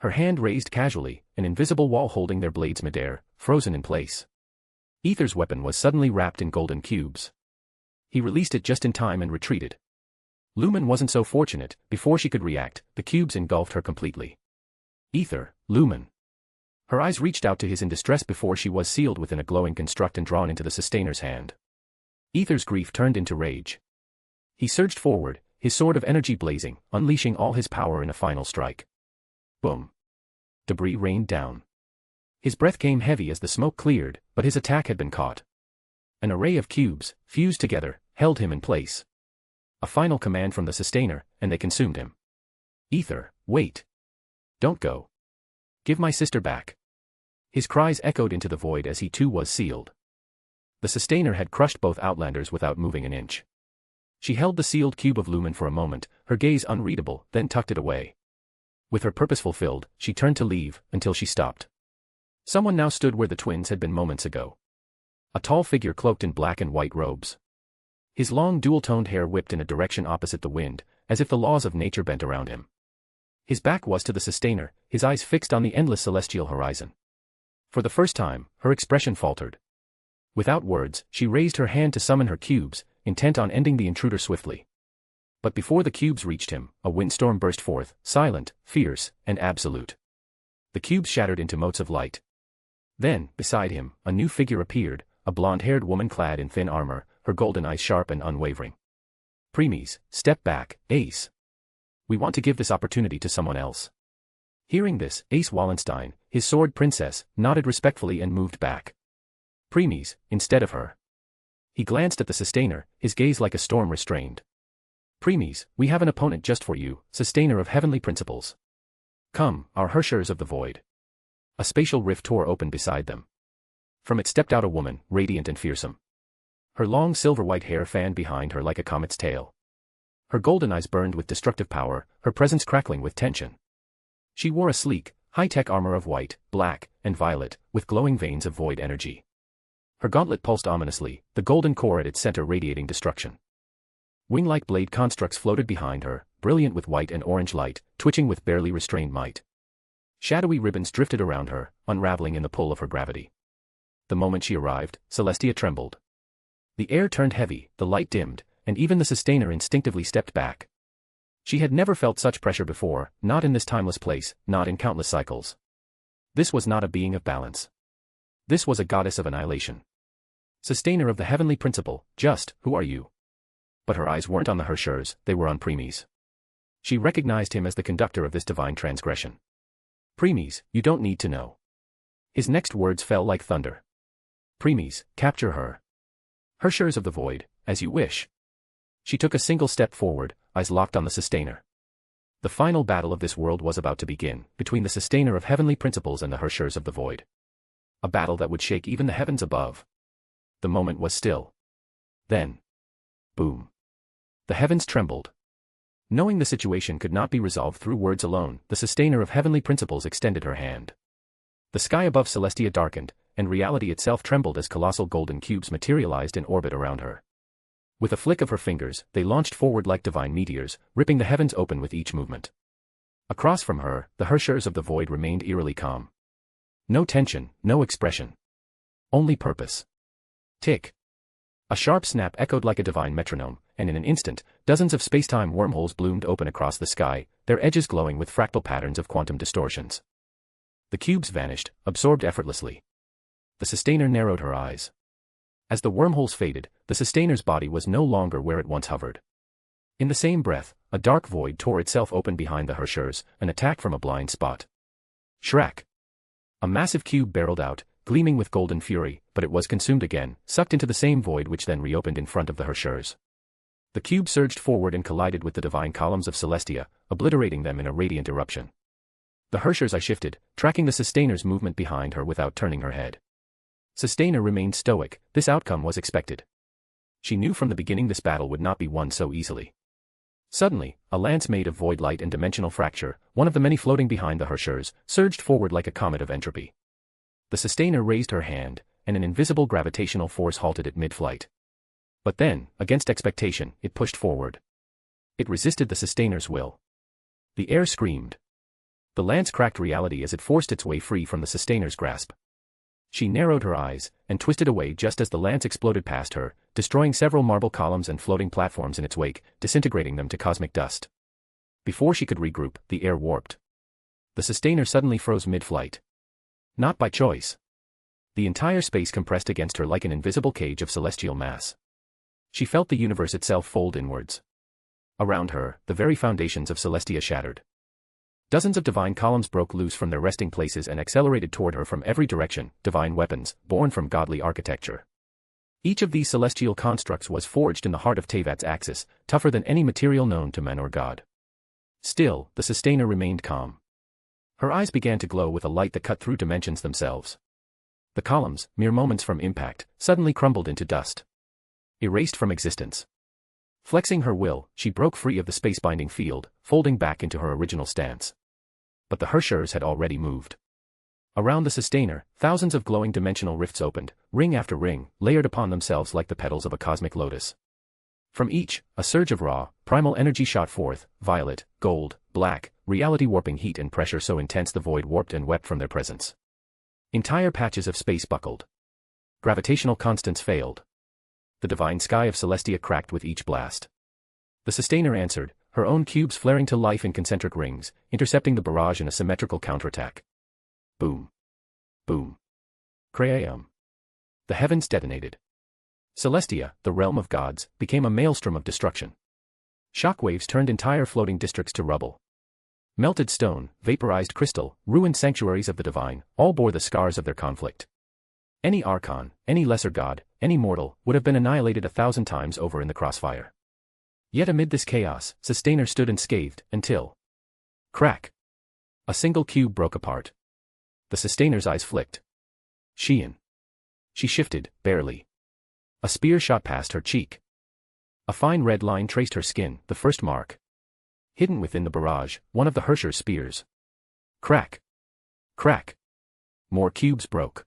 Her hand raised casually, an invisible wall holding their blades midair, frozen in place. Ether's weapon was suddenly wrapped in golden cubes. He released it just in time and retreated. Lumen wasn't so fortunate. Before she could react, the cubes engulfed her completely. Ether, Lumen. Her eyes reached out to his in distress before she was sealed within a glowing construct and drawn into the sustainer's hand. Ether's grief turned into rage. He surged forward, his sword of energy blazing, unleashing all his power in a final strike. Boom. Debris rained down. His breath came heavy as the smoke cleared, but his attack had been caught. An array of cubes, fused together, held him in place. A final command from the sustainer, and they consumed him. Ether, wait. Don't go. Give my sister back. His cries echoed into the void as he too was sealed. The sustainer had crushed both outlanders without moving an inch. She held the sealed cube of Lumen for a moment, her gaze unreadable, then tucked it away. With her purpose fulfilled, she turned to leave, until she stopped. Someone now stood where the twins had been moments ago. A tall figure cloaked in black and white robes. His long dual-toned hair whipped in a direction opposite the wind, as if the laws of nature bent around him. His back was to the sustainer, his eyes fixed on the endless celestial horizon. For the first time, her expression faltered. Without words, she raised her hand to summon her cubes, intent on ending the intruder swiftly. But before the cubes reached him, a windstorm burst forth, silent, fierce, and absolute. The cubes shattered into motes of light. Then, beside him, a new figure appeared, a blonde-haired woman clad in thin armor, her golden eyes sharp and unwavering. Premies, step back, Ace. We want to give this opportunity to someone else. Hearing this, Ace Wallenstein, his sword princess, nodded respectfully and moved back. Premies, instead of her. He glanced at the sustainer, his gaze like a storm restrained. Premies, we have an opponent just for you, sustainer of heavenly principles. Come, our Hershers of the void. A spatial rift tore open beside them. From it stepped out a woman, radiant and fearsome. Her long silver-white hair fanned behind her like a comet's tail. Her golden eyes burned with destructive power, her presence crackling with tension. She wore a sleek, high-tech armor of white, black, and violet, with glowing veins of void energy. Her gauntlet pulsed ominously, the golden core at its center radiating destruction. Wing-like blade constructs floated behind her, brilliant with white and orange light, twitching with barely restrained might. Shadowy ribbons drifted around her, unraveling in the pull of her gravity. The moment she arrived, Celestia trembled. The air turned heavy, the light dimmed, and even the sustainer instinctively stepped back. She had never felt such pressure before, not in this timeless place, not in countless cycles. This was not a being of balance. This was a goddess of annihilation. Sustainer of the heavenly principle, just, who are you? But her eyes weren't on the Hershers, they were on Premies. She recognized him as the conductor of this divine transgression. Premies, you don't need to know. His next words fell like thunder. Premies, capture her. Hershers of the void, as you wish. She took a single step forward, eyes locked on the sustainer. The final battle of this world was about to begin, between the sustainer of heavenly principles and the Hershers of the void. A battle that would shake even the heavens above. The moment was still. Then. Boom. The heavens trembled. Knowing the situation could not be resolved through words alone, the sustainer of heavenly principles extended her hand. The sky above Celestia darkened, and reality itself trembled as colossal golden cubes materialized in orbit around her. With a flick of her fingers, they launched forward like divine meteors, ripping the heavens open with each movement. Across from her, the Hershers of the void remained eerily calm. No tension, no expression. Only purpose. Tick. A sharp snap echoed like a divine metronome, and in an instant, dozens of spacetime wormholes bloomed open across the sky, their edges glowing with fractal patterns of quantum distortions. The cubes vanished, absorbed effortlessly. The sustainer narrowed her eyes. As the wormholes faded, the sustainer's body was no longer where it once hovered. In the same breath, a dark void tore itself open behind the Hershers, an attack from a blind spot. Shrak. A massive cube barreled out, gleaming with golden fury, but it was consumed again, sucked into the same void which then reopened in front of the Hershers. The cube surged forward and collided with the divine columns of Celestia, obliterating them in a radiant eruption. The Hershers eye shifted, tracking the sustainer's movement behind her without turning her head. Sustainer remained stoic, this outcome was expected. She knew from the beginning this battle would not be won so easily. Suddenly, a lance made of void light and dimensional fracture, one of the many floating behind the Hershers, surged forward like a comet of entropy. The sustainer raised her hand, and an invisible gravitational force halted it mid-flight. But then, against expectation, it pushed forward. It resisted the sustainer's will. The air screamed. The lance cracked reality as it forced its way free from the sustainer's grasp. She narrowed her eyes, and twisted away just as the lance exploded past her, destroying several marble columns and floating platforms in its wake, disintegrating them to cosmic dust. Before she could regroup, the air warped. The sustainer suddenly froze mid-flight. Not by choice. The entire space compressed against her like an invisible cage of celestial mass. She felt the universe itself fold inwards. Around her, the very foundations of Celestia shattered. Dozens of divine columns broke loose from their resting places and accelerated toward her from every direction, divine weapons, born from godly architecture. Each of these celestial constructs was forged in the heart of Tevat's axis, tougher than any material known to man or god. Still, the sustainer remained calm. Her eyes began to glow with a light that cut through dimensions themselves. The columns, mere moments from impact, suddenly crumbled into dust. Erased from existence. Flexing her will, she broke free of the space-binding field, folding back into her original stance. But the Hershers had already moved. Around the sustainer, thousands of glowing dimensional rifts opened, ring after ring, layered upon themselves like the petals of a cosmic lotus. From each, a surge of raw, primal energy shot forth, violet, gold, black, reality-warping heat and pressure so intense the void warped and wept from their presence. Entire patches of space buckled. Gravitational constants failed. The divine sky of Celestia cracked with each blast. The sustainer answered, her own cubes flaring to life in concentric rings, intercepting the barrage in a symmetrical counterattack. Boom. Boom. Krayam. The heavens detonated. Celestia, the realm of gods, became a maelstrom of destruction. Shockwaves turned entire floating districts to rubble. Melted stone, vaporized crystal, ruined sanctuaries of the divine, all bore the scars of their conflict. Any archon, any lesser god, any mortal, would have been annihilated 1,000 times over in the crossfire. Yet amid this chaos, Sustainer stood unscathed, until... Crack! A single cube broke apart. The Sustainer's eyes flicked. Shein. She shifted, barely. A spear shot past her cheek. A fine red line traced her skin, the first mark. Hidden within the barrage, one of the Hersher's spears. Crack! Crack! More cubes broke.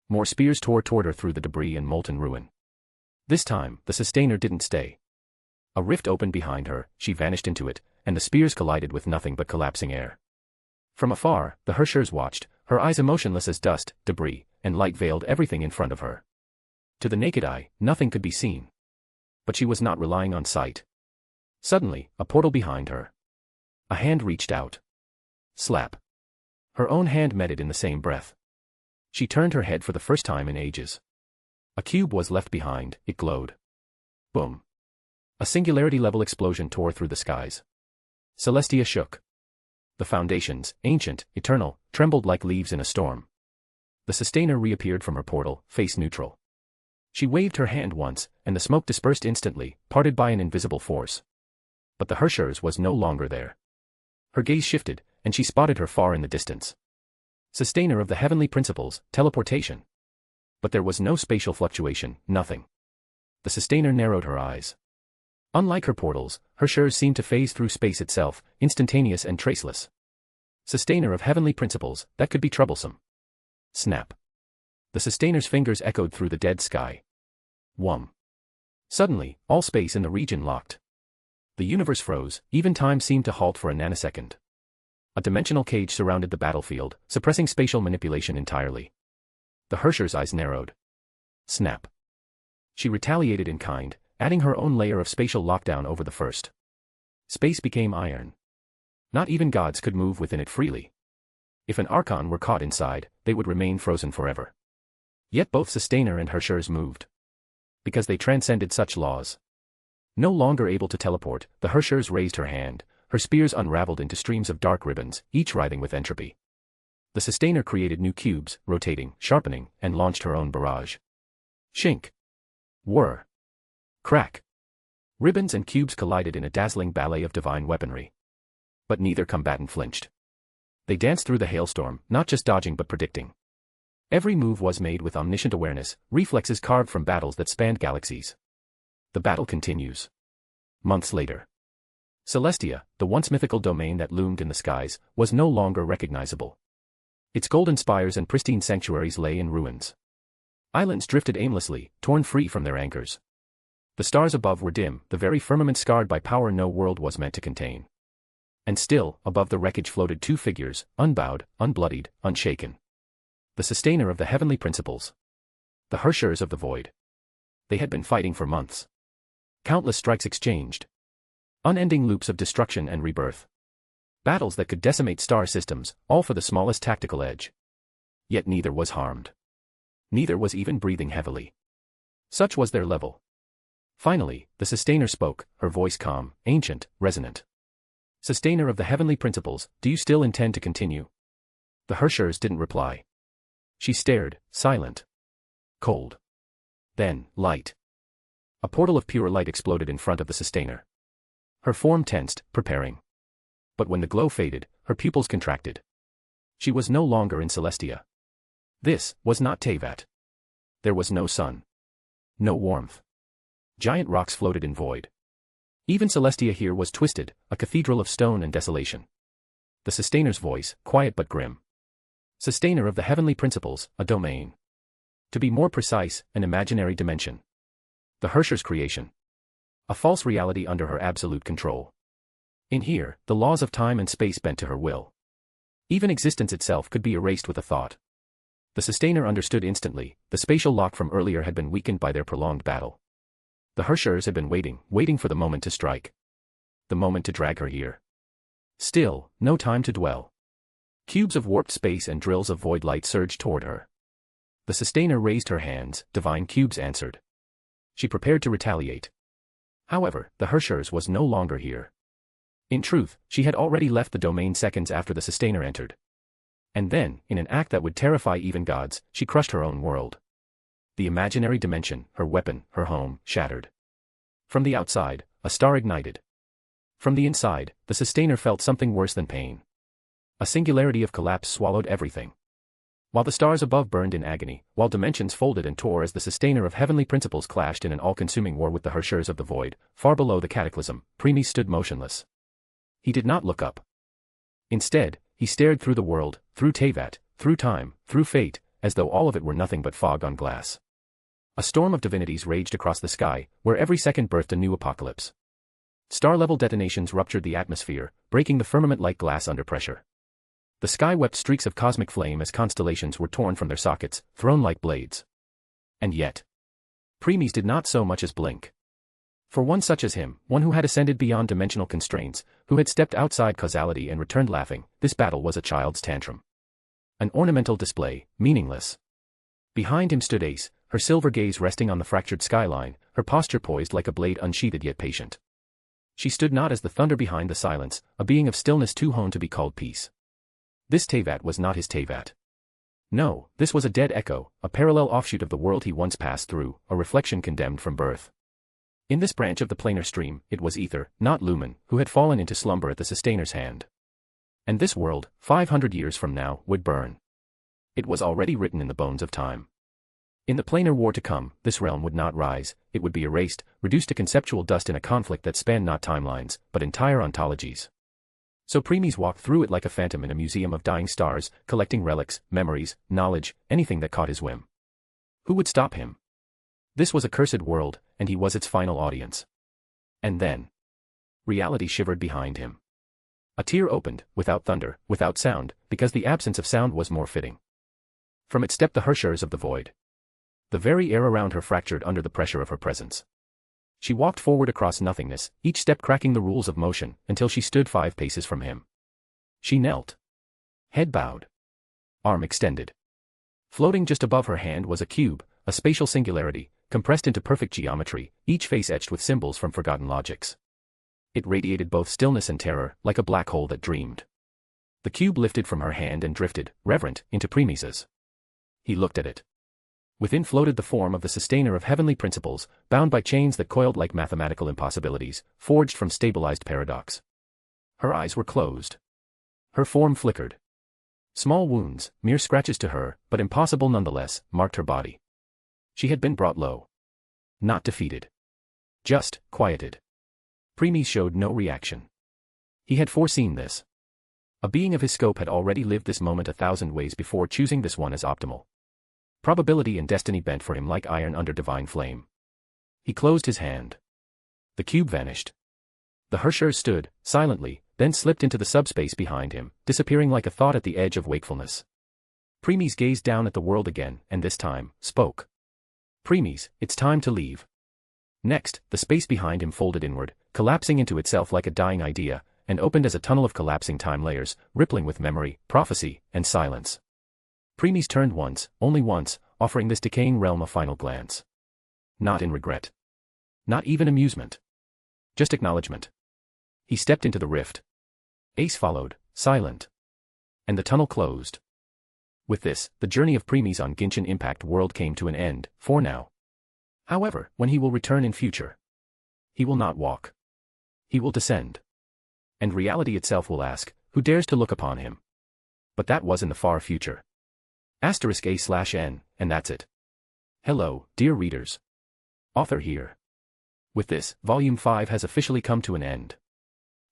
More spears tore toward her through the debris and molten ruin. This time, the Sustainer didn't stay. A rift opened behind her, she vanished into it, and the spears collided with nothing but collapsing air. From afar, the Hershers watched, her eyes emotionless as dust, debris, and light veiled everything in front of her. To the naked eye, nothing could be seen. But she was not relying on sight. Suddenly, a portal behind her. A hand reached out. Slap. Her own hand met it in the same breath. She turned her head for the first time in ages. A cube was left behind, it glowed. Boom. A singularity-level explosion tore through the skies. Celestia shook. The foundations, ancient, eternal, trembled like leaves in a storm. The sustainer reappeared from her portal, face neutral. She waved her hand once, and the smoke dispersed instantly, parted by an invisible force. But the Hersher's was no longer there. Her gaze shifted, and she spotted her far in the distance. Sustainer of the heavenly principles, teleportation. But there was no spatial fluctuation, nothing. The sustainer narrowed her eyes. Unlike her portals, Hersher's seemed to phase through space itself, instantaneous and traceless. Sustainer of heavenly principles, that could be troublesome. Snap. The sustainer's fingers echoed through the dead sky. Whum. Suddenly, all space in the region locked. The universe froze, even time seemed to halt for a nanosecond. A dimensional cage surrounded the battlefield, suppressing spatial manipulation entirely. The Hersher's eyes narrowed. Snap. She retaliated in kind, adding her own layer of spatial lockdown over the first. Space became iron. Not even gods could move within it freely. If an archon were caught inside, they would remain frozen forever. Yet both Sustainer and Hersher's moved. Because they transcended such laws. No longer able to teleport, the Hersher's raised her hand, her spears unraveled into streams of dark ribbons, each writhing with entropy. The Sustainer created new cubes, rotating, sharpening, and launched her own barrage. Shink. Whir. Crack. Ribbons and cubes collided in a dazzling ballet of divine weaponry. But neither combatant flinched. They danced through the hailstorm, not just dodging but predicting. Every move was made with omniscient awareness, reflexes carved from battles that spanned galaxies. The battle continues. Months later. Celestia, the once mythical domain that loomed in the skies, was no longer recognizable. Its golden spires and pristine sanctuaries lay in ruins. Islands drifted aimlessly, torn free from their anchors. The stars above were dim, the very firmament scarred by power no world was meant to contain. And still, above the wreckage floated two figures, unbowed, unbloodied, unshaken. The Sustainer of the heavenly principles. The Hershers of the void. They had been fighting for months. Countless strikes exchanged. Unending loops of destruction and rebirth. Battles that could decimate star systems, all for the smallest tactical edge. Yet neither was harmed. Neither was even breathing heavily. Such was their level. Finally, the Sustainer spoke, her voice calm, ancient, resonant. Sustainer of the heavenly principles, do you still intend to continue? The Hershers didn't reply. She stared, silent. Cold. Then, light. A portal of pure light exploded in front of the Sustainer. Her form tensed, preparing. But when the glow faded, her pupils contracted. She was no longer in Celestia. This was not Teyvat. There was no sun. No warmth. Giant rocks floated in void. Even Celestia here was twisted, a cathedral of stone and desolation. The Sustainer's voice, quiet but grim. Sustainer of the heavenly principles, a domain. To be more precise, an imaginary dimension. The Hersher's creation. A false reality under her absolute control. In here, the laws of time and space bent to her will. Even existence itself could be erased with a thought. The Sustainer understood instantly, the spatial lock from earlier had been weakened by their prolonged battle. The Hershers had been waiting for the moment to strike. The moment to drag her here. Still, no time to dwell. Cubes of warped space and drills of void light surged toward her. The Sustainer raised her hands, divine cubes answered. She prepared to retaliate. However, the Hershers was no longer here. In truth, she had already left the domain seconds after the Sustainer entered. And then, in an act that would terrify even gods, she crushed her own world. The imaginary dimension, her weapon, her home, shattered. From the outside, a star ignited. From the inside, the Sustainer felt something worse than pain. A singularity of collapse swallowed everything. While the stars above burned in agony, while dimensions folded and tore as the Sustainer of heavenly principles clashed in an all-consuming war with the Hershers of the void, far below the cataclysm, Premis stood motionless. He did not look up. Instead, he stared through the world, through Teyvat, through time, through fate, as though all of it were nothing but fog on glass. A storm of divinities raged across the sky, where every second birthed a new apocalypse. Star-level detonations ruptured the atmosphere, breaking the firmament like glass under pressure. The sky wept streaks of cosmic flame as constellations were torn from their sockets, thrown like blades. And yet, Premis did not so much as blink. For one such as him, one who had ascended beyond dimensional constraints, who had stepped outside causality and returned laughing, this battle was a child's tantrum. An ornamental display, meaningless. Behind him stood Ace, her silver gaze resting on the fractured skyline, her posture poised like a blade unsheathed yet patient. She stood not as the thunder behind the silence, a being of stillness too honed to be called peace. This Teyvat was not his Teyvat. No, this was a dead echo, a parallel offshoot of the world he once passed through, a reflection condemned from birth. In this branch of the planar stream, it was Ether, not Lumen, who had fallen into slumber at the Sustainer's hand. And this world, 500 years from now, would burn. It was already written in the bones of time. In the planar war to come, this realm would not rise, it would be erased, reduced to conceptual dust in a conflict that spanned not timelines, but entire ontologies. So Premies walked through it like a phantom in a museum of dying stars, collecting relics, memories, knowledge, anything that caught his whim. Who would stop him? This was a cursed world, and he was its final audience. And then reality shivered behind him. A tear opened, without thunder, without sound, because the absence of sound was more fitting. From it stepped the Hershers of the void. The very air around her fractured under the pressure of her presence. She walked forward across nothingness, each step cracking the rules of motion, until she stood 5 paces from him. She knelt. Head bowed. Arm extended. Floating just above her hand was a cube, a spatial singularity, compressed into perfect geometry, each face etched with symbols from forgotten logics. It radiated both stillness and terror, like a black hole that dreamed. The cube lifted from her hand and drifted, reverent, into Premys's. He looked at it. Within floated the form of the sustainer of heavenly principles, bound by chains that coiled like mathematical impossibilities, forged from stabilized paradox. Her eyes were closed. Her form flickered. Small wounds, mere scratches to her, but impossible nonetheless, marked her body. She had been brought low. Not defeated. Just quieted. Premies showed no reaction. He had foreseen this. A being of his scope had already lived this moment 1,000 ways before choosing this one as optimal. Probability and destiny bent for him like iron under divine flame. He closed his hand. The cube vanished. The Hershers stood, silently, then slipped into the subspace behind him, disappearing like a thought at the edge of wakefulness. Premies gazed down at the world again, and this time, spoke. Premies, it's time to leave. Next, the space behind him folded inward, collapsing into itself like a dying idea, and opened as a tunnel of collapsing time layers, rippling with memory, prophecy, and silence. Premies turned once, only once, offering this decaying realm a final glance. Not in regret. Not even amusement. Just acknowledgement. He stepped into the rift. Ace followed, silent. And the tunnel closed. With this, the journey of Premies on Genshin Impact world came to an end, for now. However, when he will return in future, he will not walk. He will descend. And reality itself will ask, who dares to look upon him? But that was in the far future. *A/N, and that's it. Hello, dear readers. Author here. With this, Volume 5 has officially come to an end.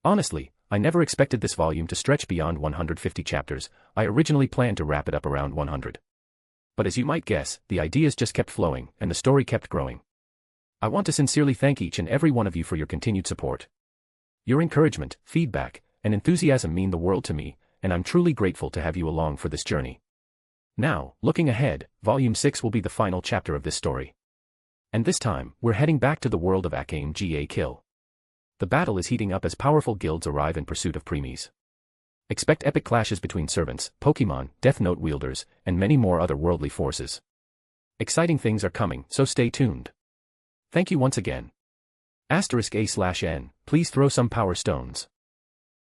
Honestly, I never expected this volume to stretch beyond 150 chapters. I originally planned to wrap it up around 100. But as you might guess, the ideas just kept flowing, and the story kept growing. I want to sincerely thank each and every one of you for your continued support. Your encouragement, feedback, and enthusiasm mean the world to me, and I'm truly grateful to have you along for this journey. Now, looking ahead, Volume 6 will be the final chapter of this story. And this time, we're heading back to the world of Akame Ga Kill. The battle is heating up as powerful guilds arrive in pursuit of Premies. Expect epic clashes between servants, Pokemon, Death Note wielders, and many more other worldly forces. Exciting things are coming, so stay tuned. Thank you once again. *A/N, please throw some power stones.